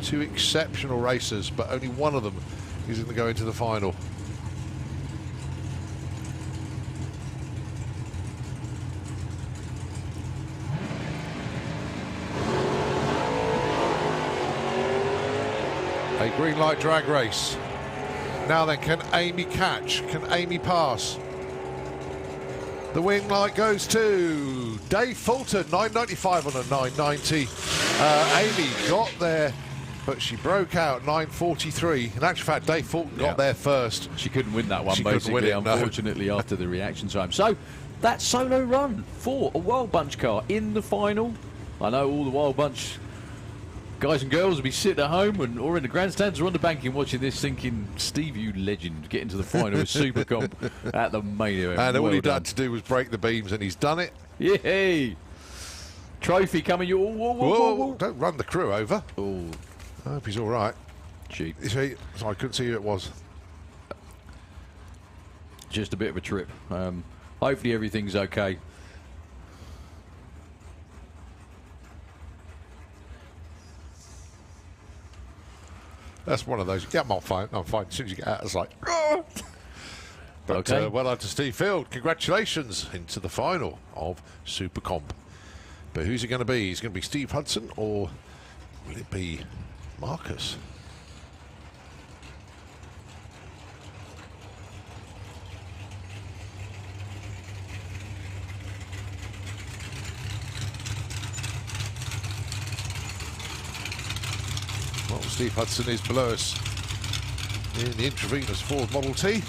2 exceptional racers, but only one of them is going to go into the final. A green light drag race. Now then, can Amy catch? Can Amy pass? The wing light goes to Dave Fulton, 9.95 on a 9.90. Amy got there, but she broke out 9.43. In actual fact, Dave Fulton got there first. She couldn't win that one, basically, unfortunately, after the reaction time. So, that solo run for a Wild Bunch car in the final. I know all the Wild Bunch guys and girls will be sitting at home or in the grandstands or on the banking watching this thinking, Steve, you legend, getting to the final of Super Comp at the main event. And all he'd had to do was break the beams, and he's done it. Yay! Trophy coming. Whoa, whoa, whoa, whoa. Don't run the crew over. Oh, I hope he's all right. Cheap. So I couldn't see who it was. Just a bit of a trip. Hopefully everything's okay. That's one of those. Yeah, I'm fine. I'm fine. As soon as you get out, it's like. Oh! But okay. Well done to Steve Field. Congratulations into the final of Super Comp. But who's it going to be? Is it going to be Steve Hudson or will it be Marcus? Well, Steve Hudson is below us in the intravenous Ford Model T.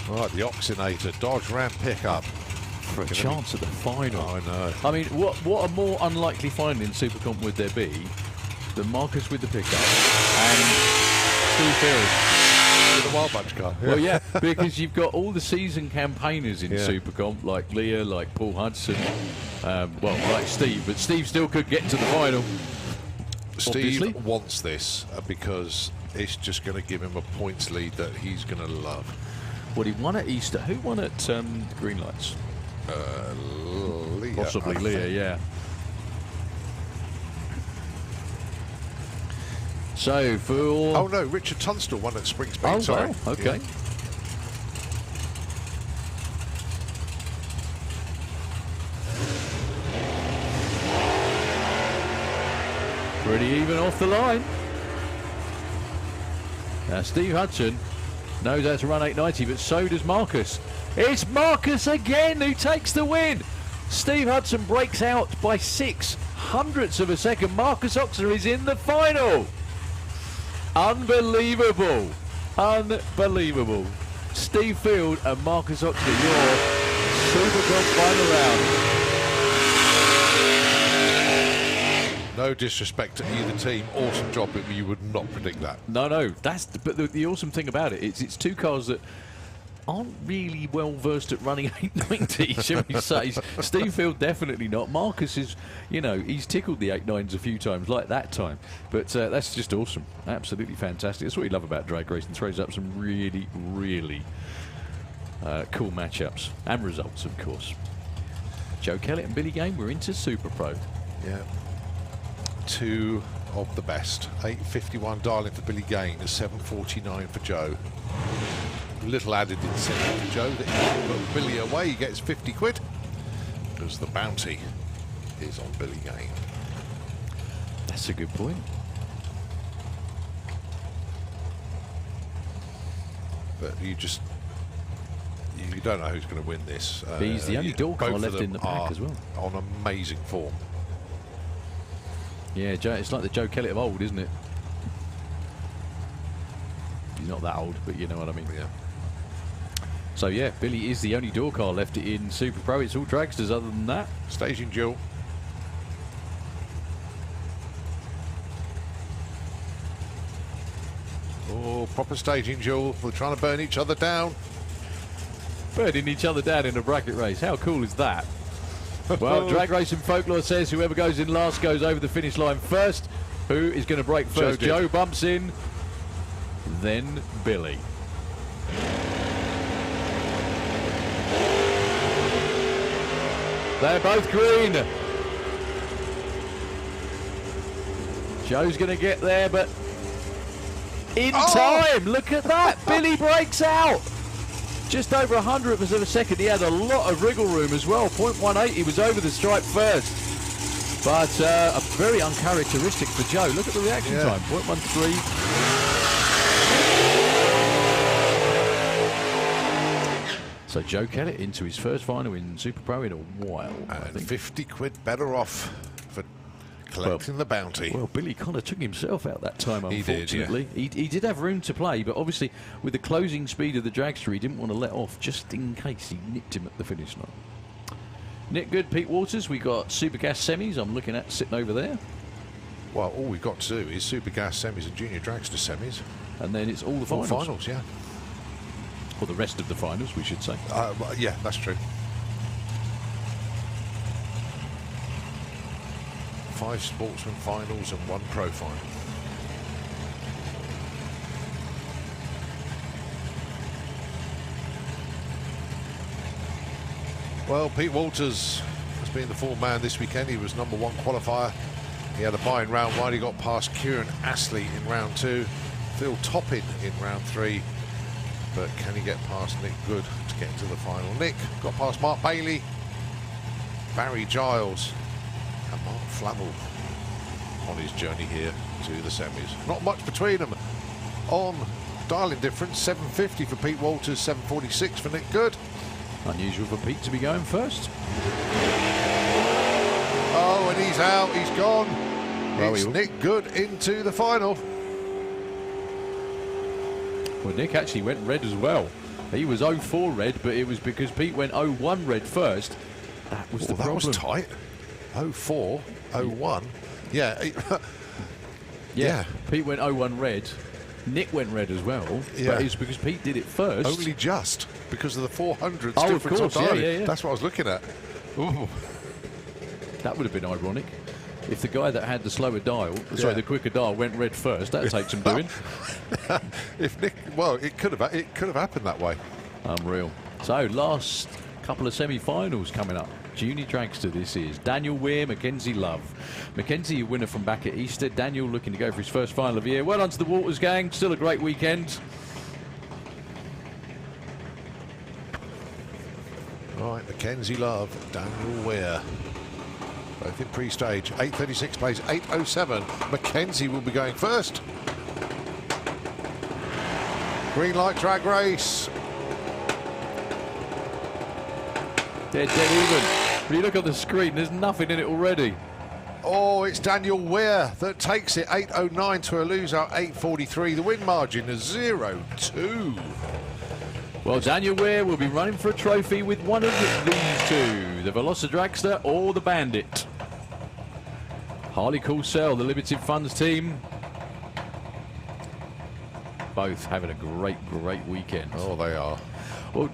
Right, the Oxinator Dodge Ram pickup. For a chance at the final. I know. I mean, what a more unlikely finding in Super Comp would there be than Marcus with the pickup and Steve Field with the Wild Bunch car? Yeah. Well, yeah, because you've got all the season campaigners in Super Comp, like Leah, like Paul Hudson, well, like Steve, but Steve still could get to the final. Steve obviously wants this because it's just going to give him a points lead that he's going to love. Well, he won at Easter. Who won at Green Lights? Leah, possibly Leah, yeah. So for oh no, Richard Tunstall won at Spring Speed. Oh, sorry. Wow. Okay. Yeah. Pretty even off the line. Now Steve Hudson knows how to run 890, but so does Marcus. It's Marcus again who takes the win. Steve Hudson breaks out by 0.06 of a second. Marcus Oxner is in the final. Unbelievable. Unbelievable. Steve Field and Marcus Oxner, your Supercross final round. No disrespect to either team. Awesome job, but you would not predict that. No. But the awesome thing about it is it's two cars that aren't really well versed at running 890, shall we say. Steve Field definitely not. Marcus is, you know, he's tickled the 8.9s a few times, like that time. But that's just awesome. Absolutely fantastic. That's what we love about drag racing. Throws up some really, really cool matchups and results, of course. Joe Kellett and Billy Game were into Super Pro. Yeah. Two of the best. 8.51 Darling for Billy Gain, 7.49 for Joe. Little added incentive for Joe that he can put Billy away. He gets 50 quid because the bounty is on Billy Gain. That's a good point. But you don't know who's going to win this. He's the only door car left in the pack as well. On amazing form. Yeah, Joe, it's like the Joe Kellett of old, isn't it? He's not that old, but you know what I mean. Yeah. So yeah, Billy is the only door car left in Super Pro. It's all dragsters other than that. Staging duel. Oh, proper staging duel. We're trying to burn each other down. Burning each other down in a bracket race. How cool is that? Well, Drag Racing Folklore says whoever goes in last goes over the finish line first. Who is going to break first? Joe bumps in, then Billy. They're both green. Joe's going to get there, but in time. Look at that. Billy breaks out. Just over 100th of a second. He had a lot of wriggle room as well. 0.18, he was over the stripe first. But a very uncharacteristic for Joe. Look at the reaction time. 0.13. So Joe Kellett into his first final in Super Pro in a while. And 50 quid better off for collecting the bounty. Well, Billy kind of took himself out that time, unfortunately. He did, he did have room to play, but obviously with the closing speed of the dragster, he didn't want to let off just in case he nicked him at the finish line. Nick Good, Pete Waters, we got Super Gas semis I'm looking at sitting over there. Well, all we've got to do is Super Gas semis and Junior Dragster semis. And then it's all the finals. All finals, yeah. Or the rest of the finals, we should say. Well, yeah, that's true. 5 sportsman finals and 1 pro final. Well, Pete Walters has been the form man this weekend. He was #1 qualifier. He had a bye in round 1. He got past Kieran Astley in round 2. Phil Toppin in round 3. But can he get past Nick Good to get into the final? Nick got past Mark Bailey, Barry Giles and Mark Flavel on his journey here to the semis. Not much between them. on dialing difference. 750 for Pete Walters, 746 for Nick Good. Unusual for Pete to be going first. Oh, and he's out. He's gone. Well, it's Nick Good into the final. Well, Nick actually went red as well. He was 0-4 red, but it was because Pete went 0-1 red first. That was the problem. That was tight. 0-4, 0-1. Yeah. Yeah. Pete went 0-1 red. Nick went red as well. Yeah. But it's because Pete did it first. Only just because of the 400s Oh, of difference course. on dialing. Yeah. That's what I was looking at. Ooh. That would have been ironic. If the guy that had the slower dial, sorry, the quicker dial went red first, that'd take some doing. If Nick, well, it could have happened that way. Unreal. So, last couple of semi-finals coming up. Junior dragster this is. Daniel Weir, Mackenzie Love. Mackenzie, a winner from back at Easter. Daniel looking to go for his first final of the year. Well done to the Waters gang. Still a great weekend. Right, Mackenzie Love, Daniel Weir. Both in pre-stage. 8:36 plays 8:07. Mackenzie will be going first. Green light drag race. They're dead even. When you look on the screen, there's nothing in it already. Oh, it's Daniel Weir that takes it. 8:09 to a loser. 8:43. The win margin is 0-2. Well, Daniel Weir will be running for a trophy with one of these two, the Velocidragster or the Bandit. Harley Coulsell, the Limited Funds team. Both having a great weekend. Oh, they are. Well,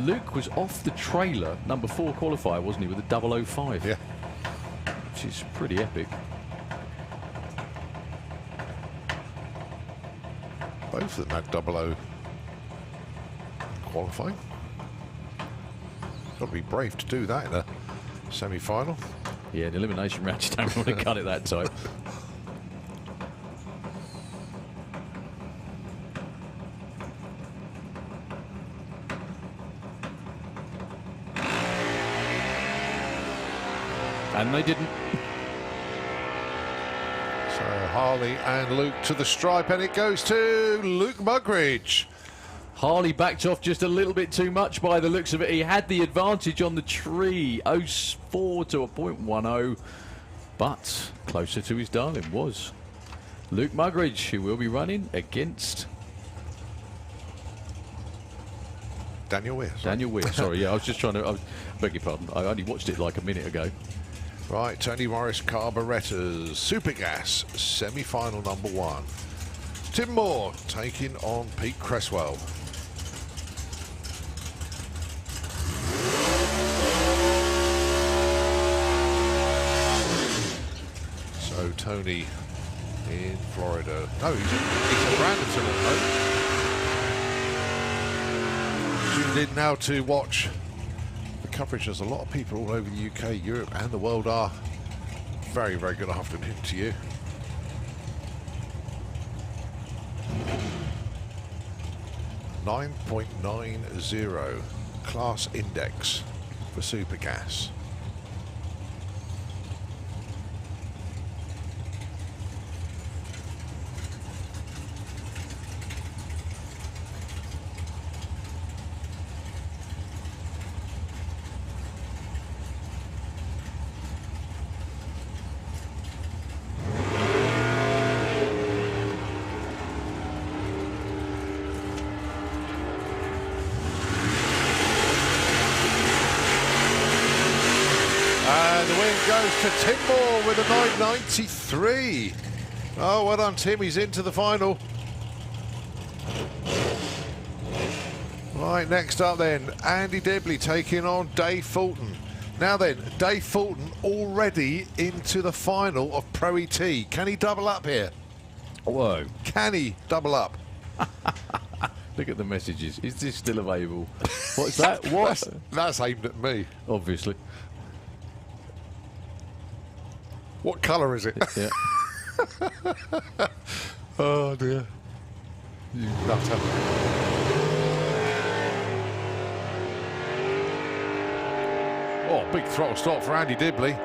Luke was off the trailer, number 4 qualifier, wasn't he, with a 005? Yeah. Which is pretty epic. Both of them had 00 qualifying. Got to be brave to do that in a semi-final. Yeah, an elimination round, you don't want to cut it that tight. And they didn't. So Harley and Luke to the stripe, and it goes to Luke Mugridge. Harley backed off just a little bit too much by the looks of it. He had the advantage on the tree, 0.4 to a 0.10, but closer to his darling was Luke Mugridge, who will be running against Daniel Weir. Daniel Weir, sorry, yeah, I was just trying to, beg your pardon, I only watched it like a minute ago. Right, Tony Morris Carburettors, Super Gas, semi-final number 1. Tim Moore taking on Pete Cresswell. So Tony in Florida. No, he's at Bradenton at home. Tuned in now to watch the coverage. There's a lot of people all over the UK, Europe and the world are. Very, very good afternoon to you. .90 class index for Super Gas. Goes to Tim Moore with a 993. Oh, well done, Tim. He's into the final. Right, next up then, Andy Dibley taking on Dave Fulton. Now then, Dave Fulton already into the final of Pro E.T. Can he double up here? Whoa. Can he double up? Look at the messages. Is this still available? What's that? What? That's aimed at me. Obviously. What colour is it? Yeah. Oh dear. You nutter. Oh, big throttle stop for Andy Dibley.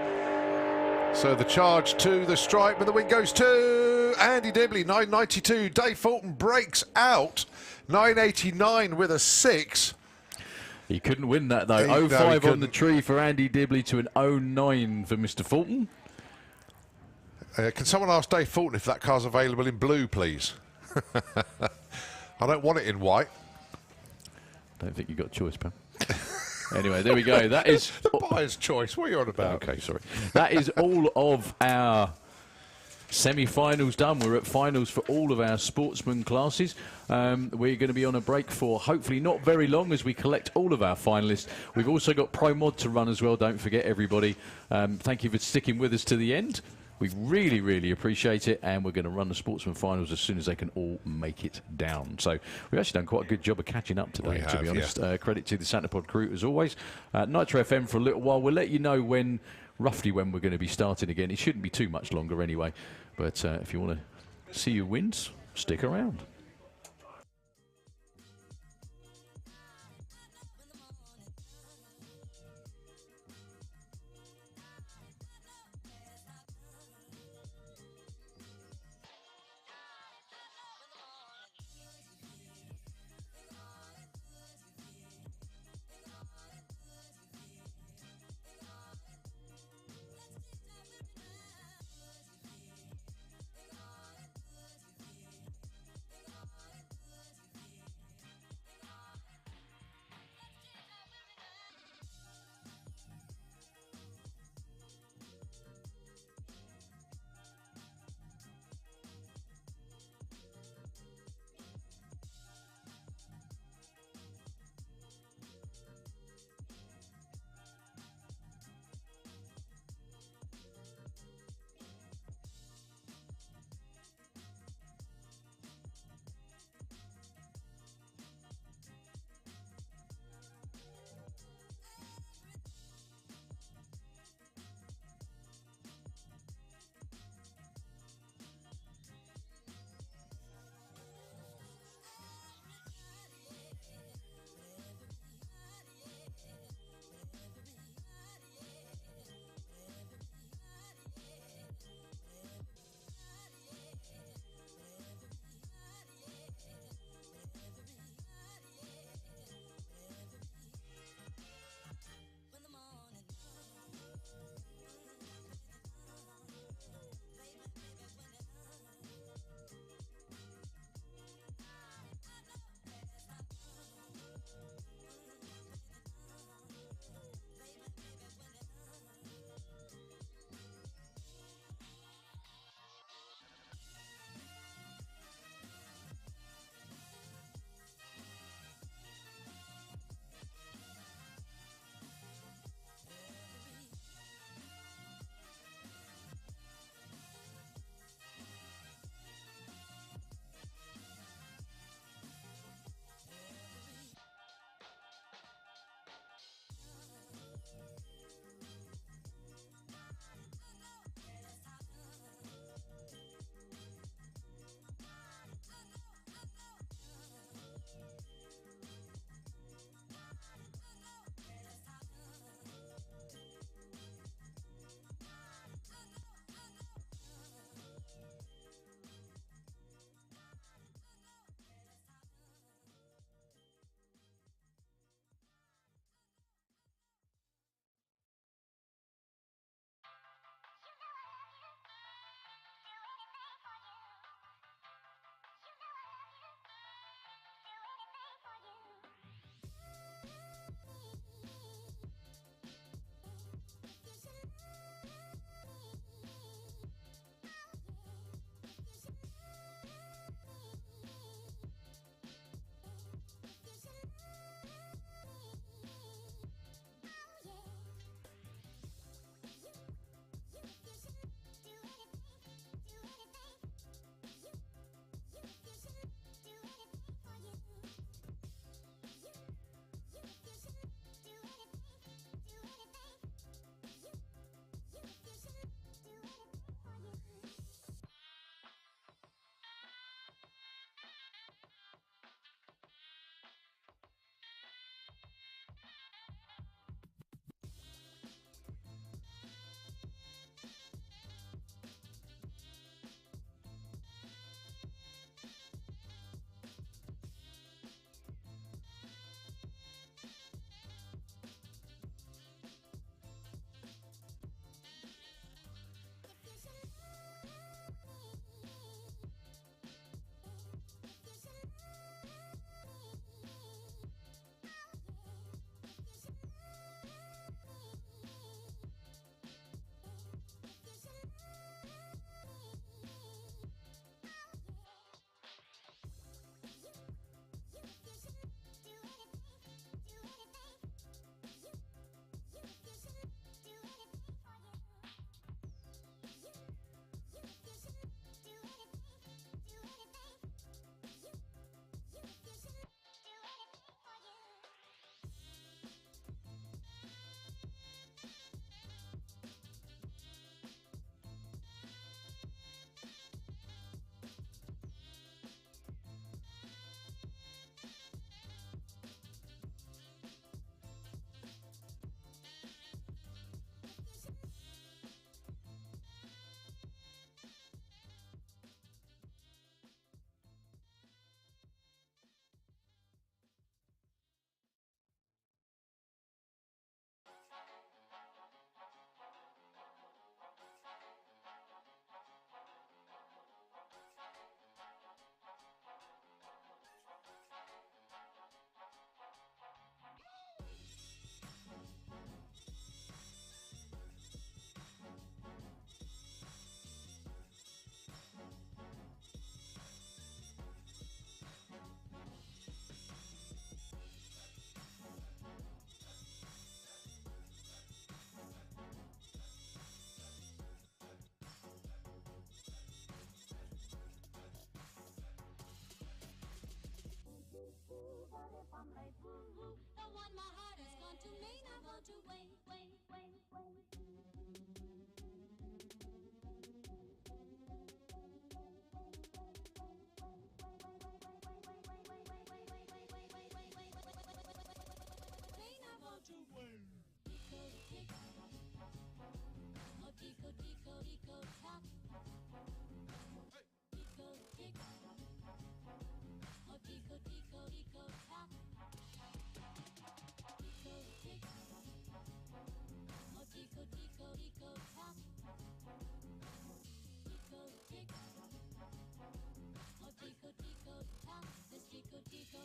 So the charge to the stripe, but the win goes to Andy Dibley, 992. Dave Fulton breaks out, 989 with a 6. He couldn't win that, though. 0.5 on the tree for Andy Dibley to an 0.9 for Mr. Fulton. Can someone ask Dave Fulton if that car's available in blue, please? I don't want it in white. Don't think you got a choice, pal. Anyway, there we go. That is the buyer's choice. What are you on about? Okay, sorry. That is all of our semi-finals done. We're at finals for all of our sportsman classes. We're going to be on a break for hopefully not very long as we collect all of our finalists. We've also got Pro Mod to run as well. Don't forget, everybody. Thank you for sticking with us to the end. We really, really appreciate it, and we're going to run the sportsman finals as soon as they can all make it down. So we've actually done quite a good job of catching up today, to be honest. Yeah. Credit to the Santapod crew, as always. Nitro FM for a little while. We'll let you know roughly when we're going to be starting again. It shouldn't be too much longer anyway. But if you want to see your wins, stick around.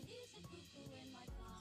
He's a cuckoo in my car.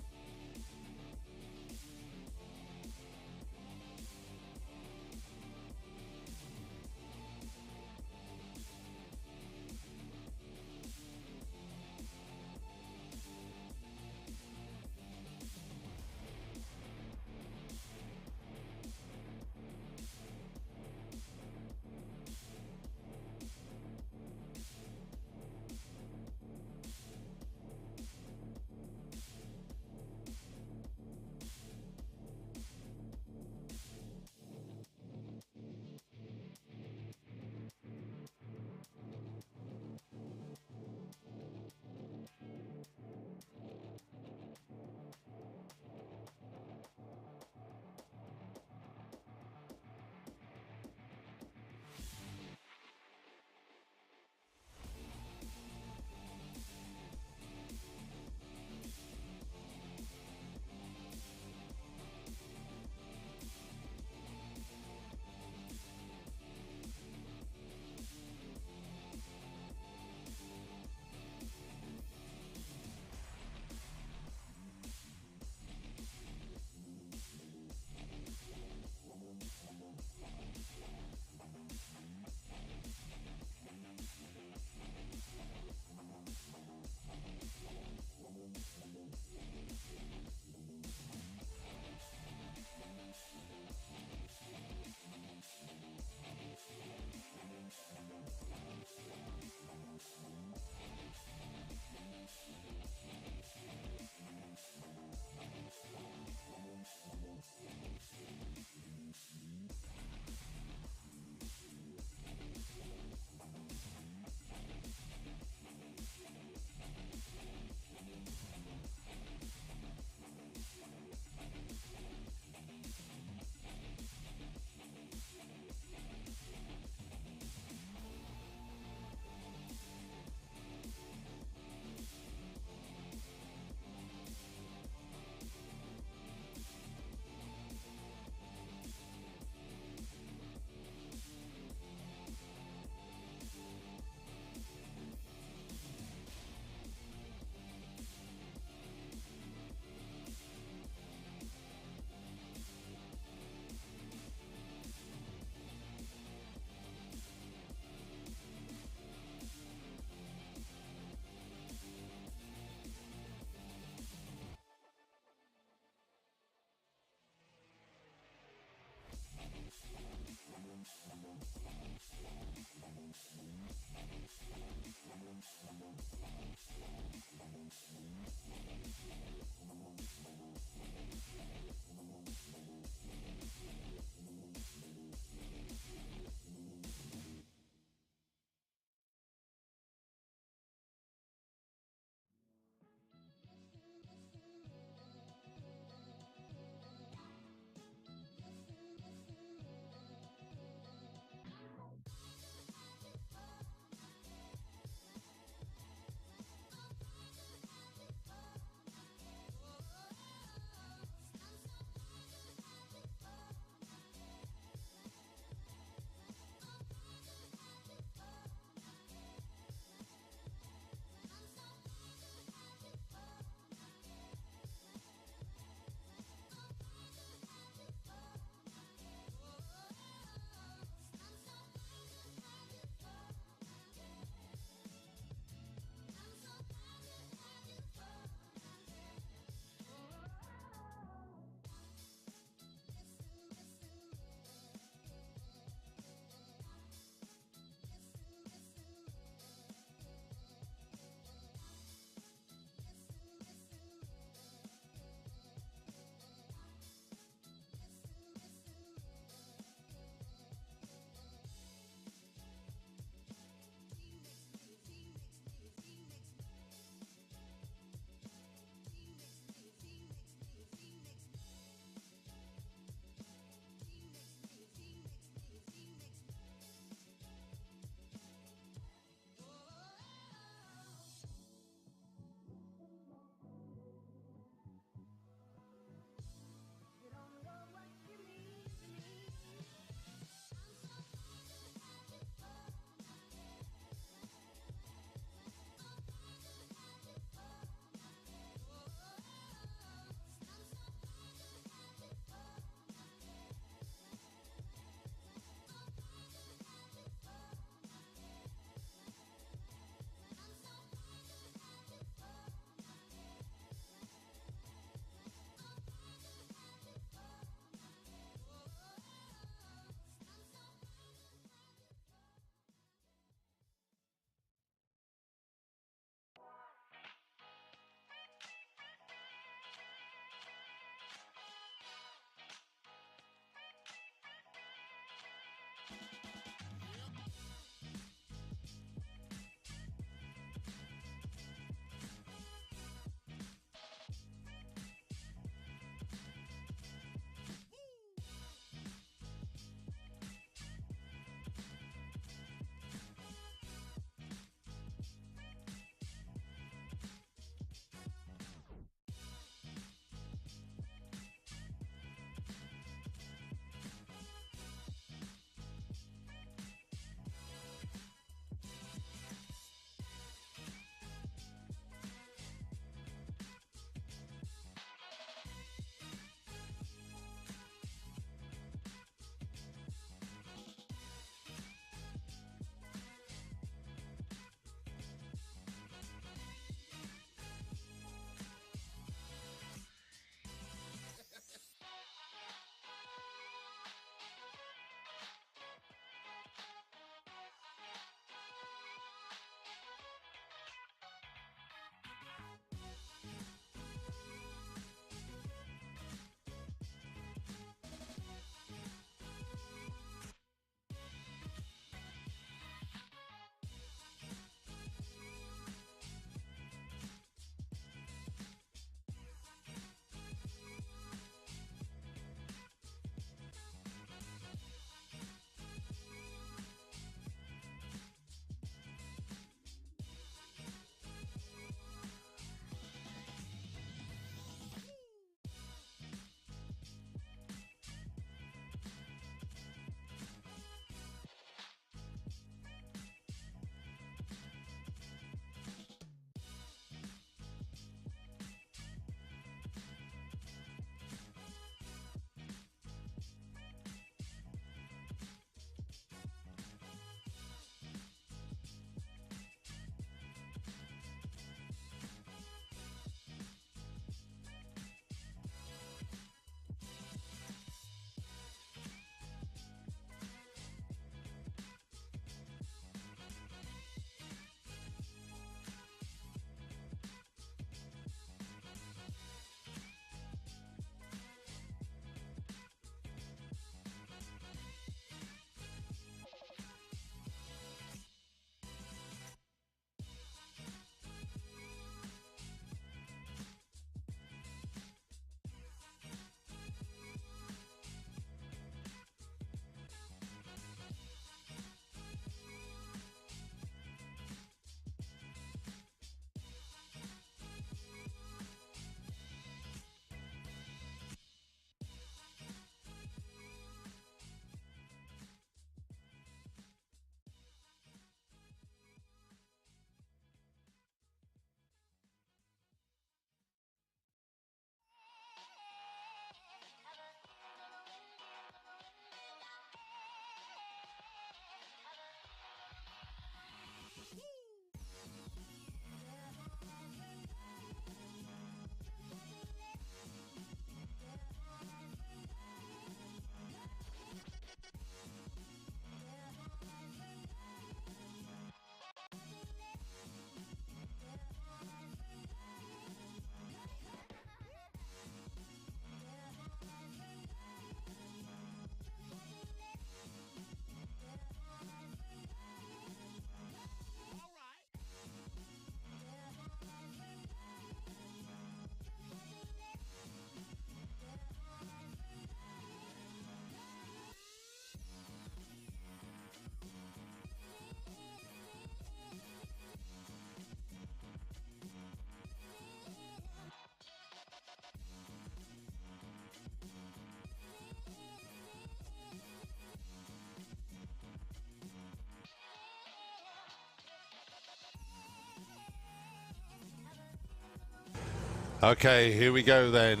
Okay, here we go then.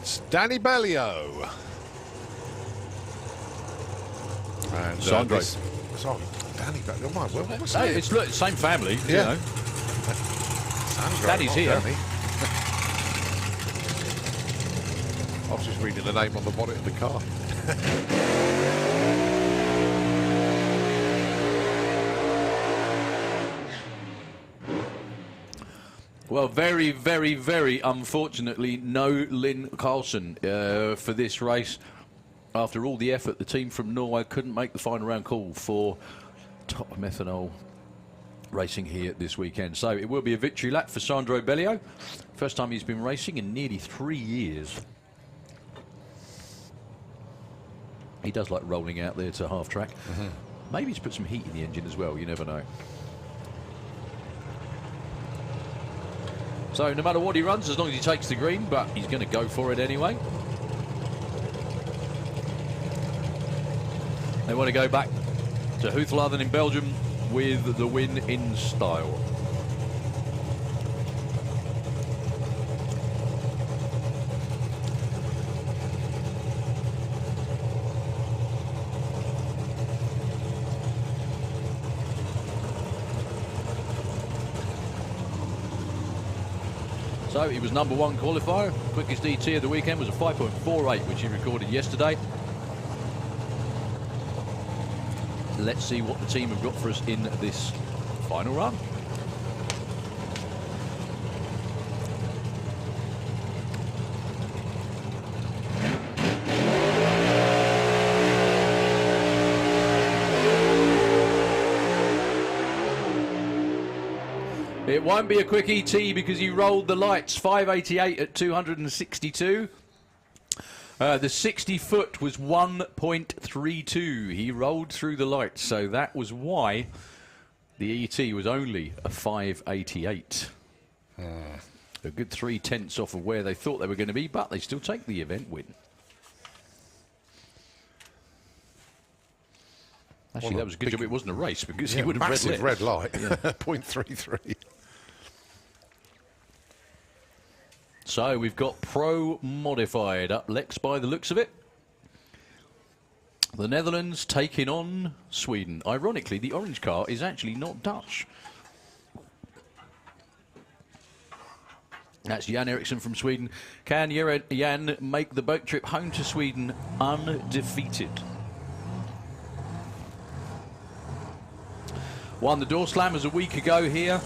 It's Danny Bellio. And Sandro. Danny Bellio. What's Hey, that? it's look, same family, Yeah. you know. Sandro, Danny's not here. Danny. I was just reading the name on the bonnet of the car. Well, very, very, very unfortunately, no Lynn Carlson for this race. After all the effort, the team from Norway couldn't make the final round call for top methanol racing here this weekend. So it will be a victory lap for Sandro Bellio. First time he's been racing in nearly 3 years. He does like rolling out there to half track. Maybe he's put some heat in the engine as well, you never know. So no matter what he runs, as long as he takes the green, but he's going to go for it anyway. They want to go back to Hoogladen in Belgium with the win in style. So he was #1 qualifier. Quickest ET of the weekend was a 5.48, which he recorded yesterday. Let's see what the team have got for us in this final run. It won't be a quick ET because he rolled the lights. 588 at 262. The 60 foot was 1.32. He rolled through the lights, so that was why the ET was only a 588. A good 3/10 off of where they thought they were going to be, but they still take the event win. Actually, that was a good job. It wasn't a race because he would have massive red light. Yeah. 0.33. So we've got Pro Modified up next by the looks of it. The Netherlands taking on Sweden. Ironically, the orange car is actually not Dutch. That's Jan Eriksson from Sweden. Can Jan make the boat trip home to Sweden undefeated? Won the door slammers a week ago here.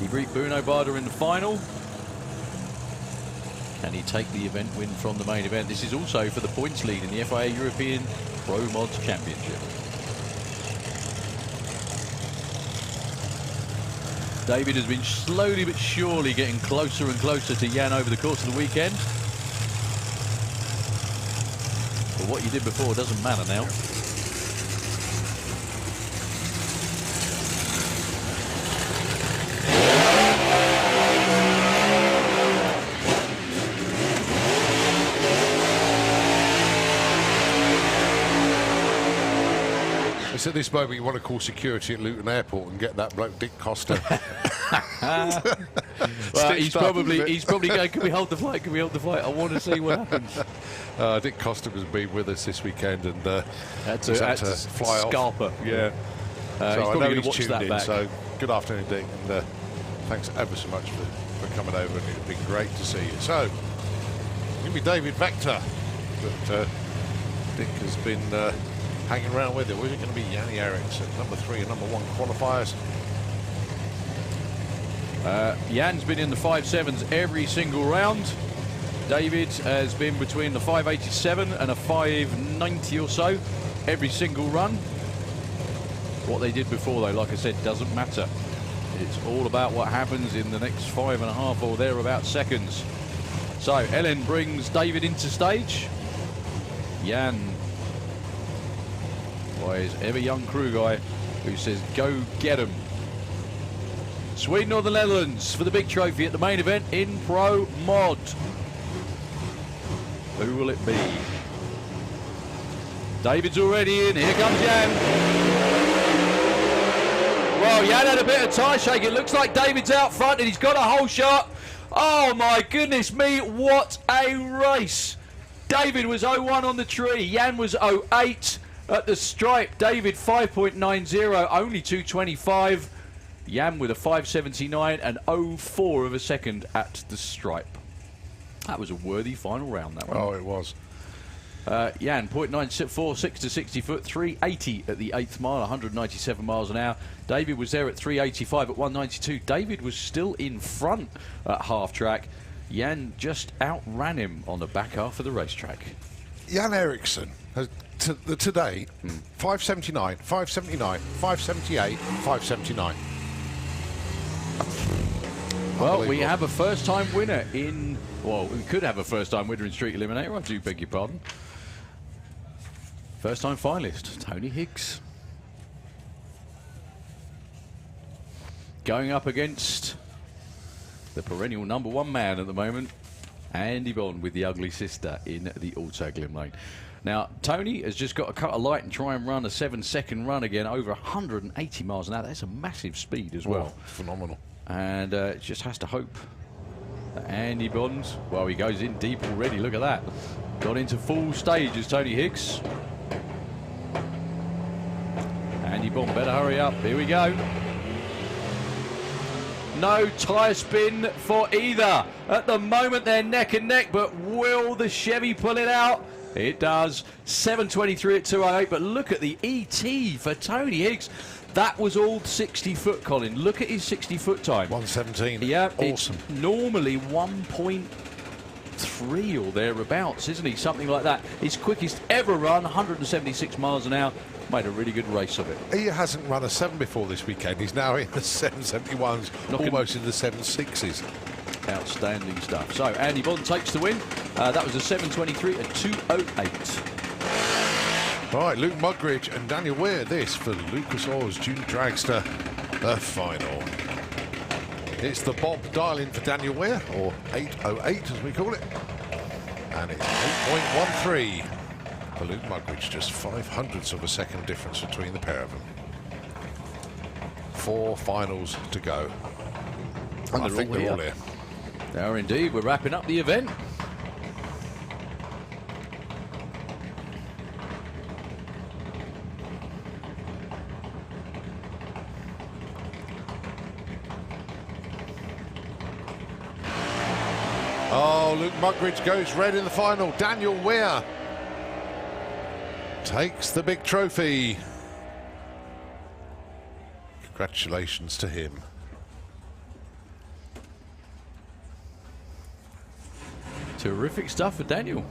He beat Bruno Barder in the final. Can he take the event win from the main event? This is also for the points lead in the FIA European Pro Mods Championship. David has been slowly but surely getting closer and closer to Jan over the course of the weekend. But what you did before doesn't matter now. At this moment, you want to call security at Luton Airport and get that bloke Dick Costa. Well, he's probably going, can we hold the flight? Can we hold the flight? I want to see what happens. Dick Costa has been with us this weekend and had to fly off. Scarper, yeah. So he's I probably know going to he's watch tuned that in. back. So good afternoon, Dick, and thanks ever so much for coming over. And it's been great to see you. So it's going to be David Vector that Dick has been hanging around with. It was going to be Yanni Eriksson, #3 and #1 qualifiers. Jan's been in the 5.7s every single round. David has been between the 587 and a 590 or so every single run. What they did before, though, like I said, doesn't matter. It's all about what happens in the next 5.5 or thereabout seconds. So Ellen brings David into stage. Jan, by his ever young crew guy, who says go get him. Sweden or the Netherlands for the big trophy at the main event in Pro Mod. Who will it be? David's already in. Here comes Jan. Well, Jan had a bit of tyre shake. It looks like David's out front and he's got a whole shot. Oh my goodness me, what a race. David was 0-1 on the tree. Jan was 0-8 at the stripe. David 5.90, only 225. Jan with a 5.79 and 0.4 of a second at the stripe. That was a worthy final round, that one. Oh, it was. Jan, 0.946 to 60 foot, 380 at the 8th mile, 197 miles an hour. David was there at 385 at 192. David was still in front at half track. Jan just outran him on the back half of the racetrack. Jan Eriksson has today 579, 579, 578, 579. Well, we have a first-time winner in... Well, we could have a first-time winner in Street Eliminator. I do beg your pardon. First-time finalist, Tony Higgs. Going up against the perennial #1 man at the moment, Andy Bond with the ugly sister in the Auto Glim Lane. Now, Tony has just got to cut a light and try and run a 7-second run again, over 180 miles an hour. That's a massive speed as well. Phenomenal. And just has to hope that Andy Bond, well, he goes in deep already. Look at that. Got into full stage as Tony Higgs. Andy Bond, better hurry up. Here we go. No tyre spin for either. At the moment, they're neck and neck, but will the Chevy pull it out? It does. 7.23 at 2.08, but look at the E.T. for Tony Higgs. That was all 60 foot, Colin. Look at his 60 foot time. 1:17. Yeah, awesome. It's normally 1.3 or thereabouts, isn't he? Something like that. His quickest ever run, 176 miles an hour. Made a really good race of it. He hasn't run a 7 before this weekend. He's now in the 7.71s, almost in the 7.6s. Outstanding stuff. So Andy Bond takes the win. That was a 7.23 at 2.08. All right, Luke Mugridge and Daniel Weir, this for Lucas Oars Junior Dragster, the final. It's the Bob dial-in for Daniel Weir, or 8.08 as we call it. And it's 8.13 for Luke Mugridge, just 0.05 of a second difference between the pair of them. 4 finals to go. And I think they're all here. They are indeed. We're wrapping up the event. Oh, Luke Mugridge goes red in the final. Daniel Weir takes the big trophy. Congratulations to him. Terrific stuff for Daniel.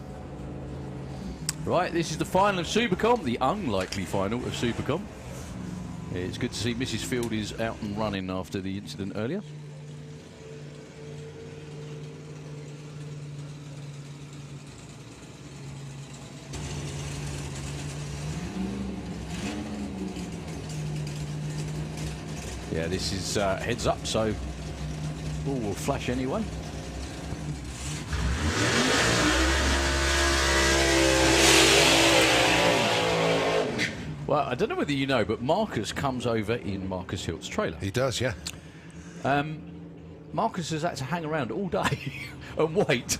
Right, this is the final of Supercom, the unlikely final of Supercom. It's good to see Mrs. Field is out and running after the incident earlier. Yeah, this is heads up, so all will flash anyway. Well, I don't know whether you know, but Marcus comes over in Marcus Hilt's trailer. He does, yeah. Marcus has had to hang around all day and wait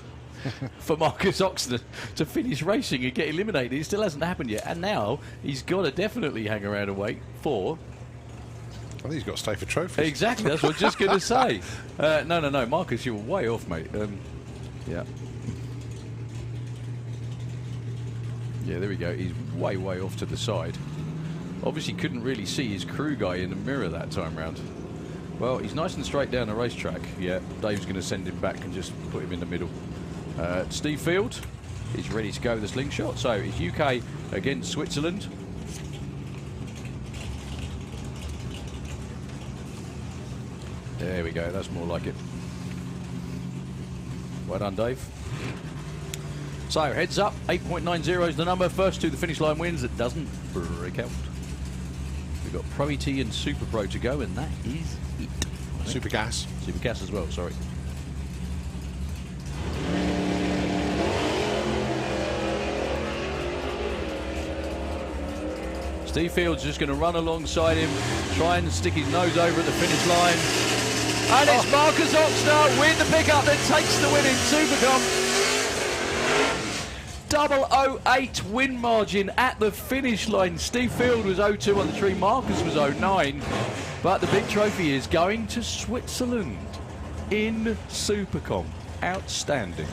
for Marcus Oxner to finish racing and get eliminated. It still hasn't happened yet, and now he's got to definitely hang around and wait for... I think he's got to stay for trophies. Exactly, that's what I was just going to say. No, Marcus, you're way off, mate. Yeah. Yeah, there we go. He's way off to the side. Obviously couldn't really see his crew guy in the mirror that time round. Well, he's nice and straight down the racetrack. Yeah, Dave's going to send him back and just put him in the middle. Steve Field is ready to go with the slingshot. So it's UK against Switzerland. There we go, that's more like it. Well done, Dave. So, heads up, 8.90 is the number. First to the finish line wins. It doesn't break out. We've got Pro E.T and Super Pro to go, and that is it. Super Gas. Super Gas as well, sorry. Steve Fields just going to run alongside him, try and stick his nose over at the finish line. And it's Marcus Oxner with the pickup that takes the win in Supercom. 0.008 win margin at the finish line. Steve Field was 0.2 on the tree, Marcus was 0.9. But the big trophy is going to Switzerland in Supercom. Outstanding.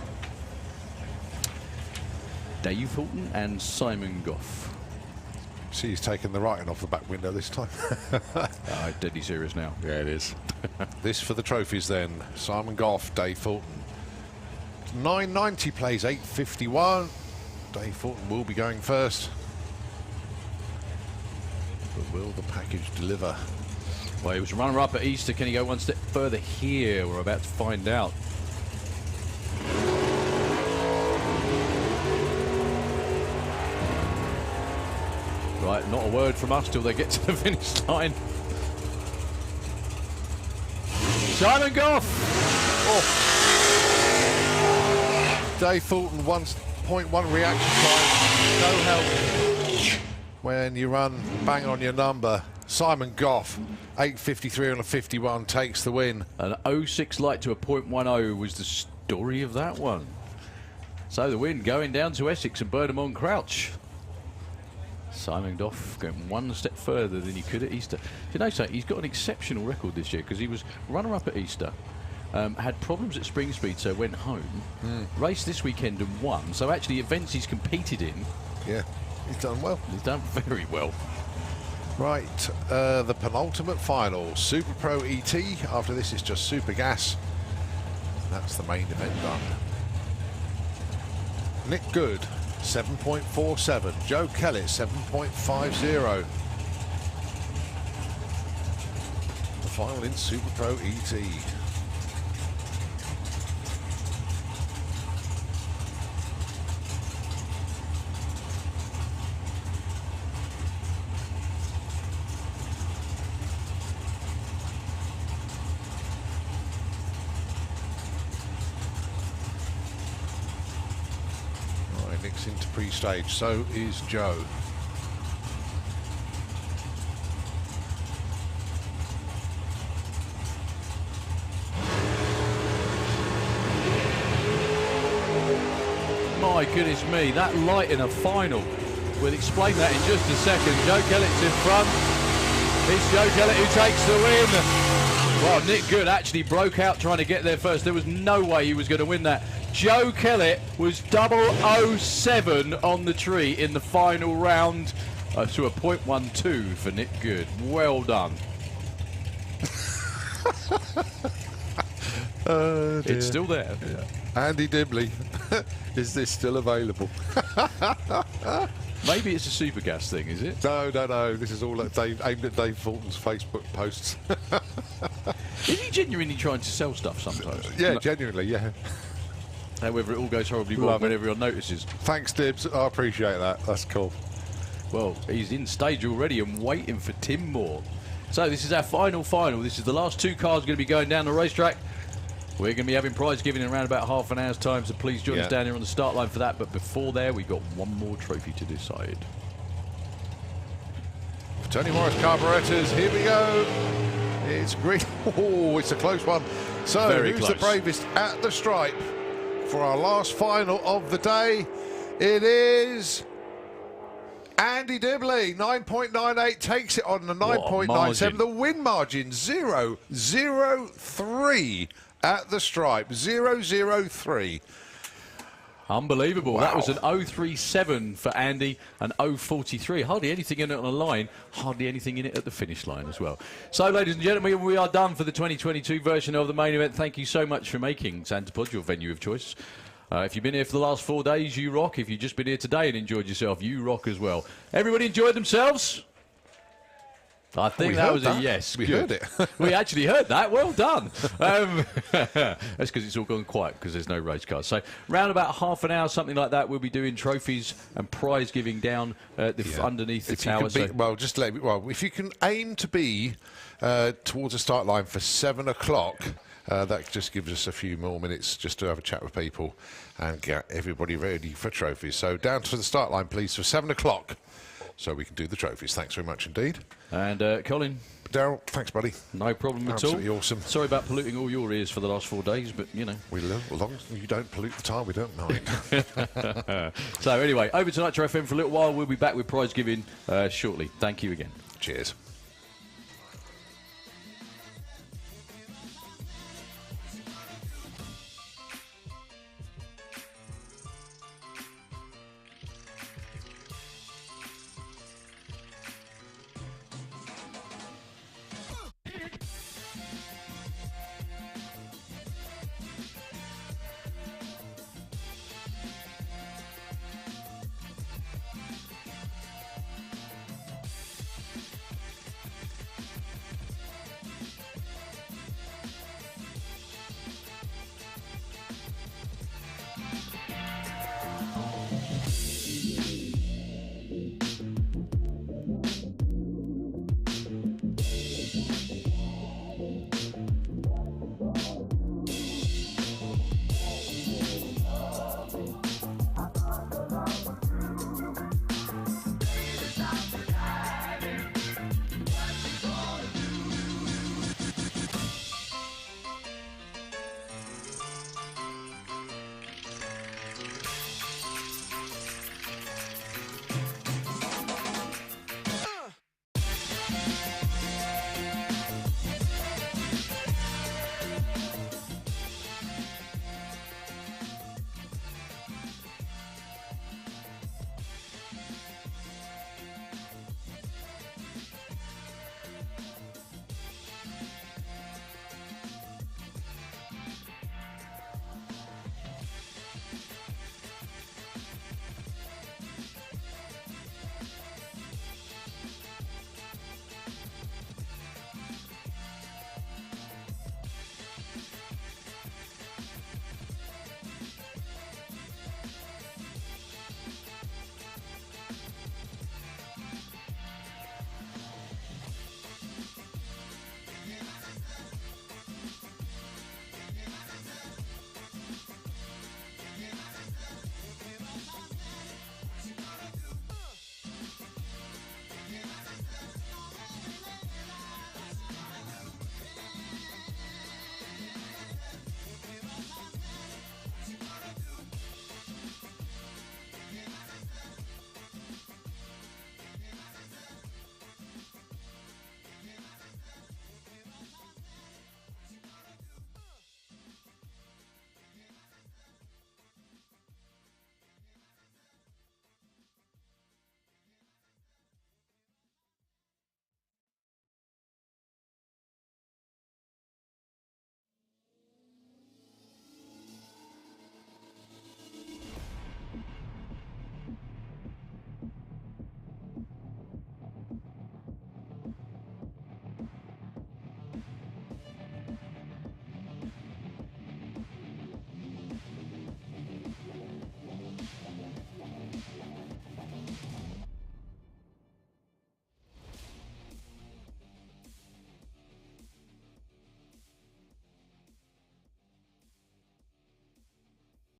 Dave Fulton and Simon Goff. See, he's taken the writing off the back window this time. Deadly serious now. Yeah, it is. This for the trophies then. Simon Goff, Dave Fulton. 990 plays 851. Dave Fulton will be going first. But will the package deliver? Well, he was runner-up at Easter. Can he go one step further here? We're about to find out. Right, not a word from us till they get to the finish line. Simon Goff! Oh. Dave Fulton, 1.1 reaction time. No help when you run bang on your number. Simon Goff, 8.53 on a 51, takes the win. An 0.6 light to a 0.10 was the story of that one. So the win going down to Essex and Burnham on Crouch. Simon Goff going one step further than he could at Easter. You know, so he's got an exceptional record this year because he was runner-up at Easter, had problems at Spring Speed, so went home, raced this weekend and won. So actually events he's competed in, yeah, he's done well. He's done very well. Right, the penultimate final, Super Pro E.T. After this is just Super Gas. That's the main event done. Nick Good, 7.47. Joe Kellett, 7.50. The final in Super Pro E.T. Nick's into pre-stage, so is Joe. My goodness me, that light in a final. We'll explain that in just a second. Joe Kellett's in front. It's Joe Kellett who takes the win. Well, Nick Good actually broke out trying to get there first. There was no way he was going to win that. Joe Kellett was 0.007 on the tree in the final round to a 0.12 for Nick Good. Well done. It's still there. Yeah. Andy Dibley, is this still available? Maybe it's a super gas thing, is it? No, no, no. This is all aimed at Dave Fulton's Facebook posts. Is he genuinely trying to sell stuff sometimes? Yeah, genuinely, yeah. However, it all goes horribly wrong when everyone notices. Thanks, Dibs. I appreciate that. That's cool. Well, he's in stage already and waiting for Tim Moore. So this is our final. This is the last two cars going to be going down the racetrack. We're going to be having prize giving in around about half an hour's time, so please join us down here on the start line for that. But before there, we've got one more trophy to decide. For Tony Morris carburetors, here we go. It's green. Oh, it's a close one. So Very who's close. the bravest at the stripe for our last final of the day? It is Andy Dibley. 9.98 takes it on the 9.97. The win margin 0.003 at the stripe. 0.003. Unbelievable. Wow. That was an 0.37 for Andy, an 0.43. Hardly anything in it on the line, hardly anything in it at the finish line as well. So, ladies and gentlemen, we are done for the 2022 version of the main event. Thank you so much for making Santa Pod your venue of choice. If you've been here for the last 4 days, you rock. If you've just been here today and enjoyed yourself, you rock as well. Everybody enjoyed themselves? I think that was a yes. We Good. heard it. We actually heard that. Well done. That's because it's all gone quiet because there's no race cars. So round about half an hour, something like that, we'll be doing trophies and prize giving down underneath the tower. Well, just let me. Well, if you can aim to be towards the start line for 7 o'clock, that just gives us a few more minutes just to have a chat with people and get everybody ready for trophies. So down to the start line, please, for 7 o'clock. so we can do the trophies. Thanks very much indeed. And Colin. Daryl, thanks, buddy. No problem at all. Absolutely awesome. Sorry about polluting all your ears for the last 4 days, but, you know. We live, as long as you don't pollute the tire, we don't mind. So, anyway, over to Nitro FM for a little while. We'll be back with prize giving shortly. Thank you again. Cheers.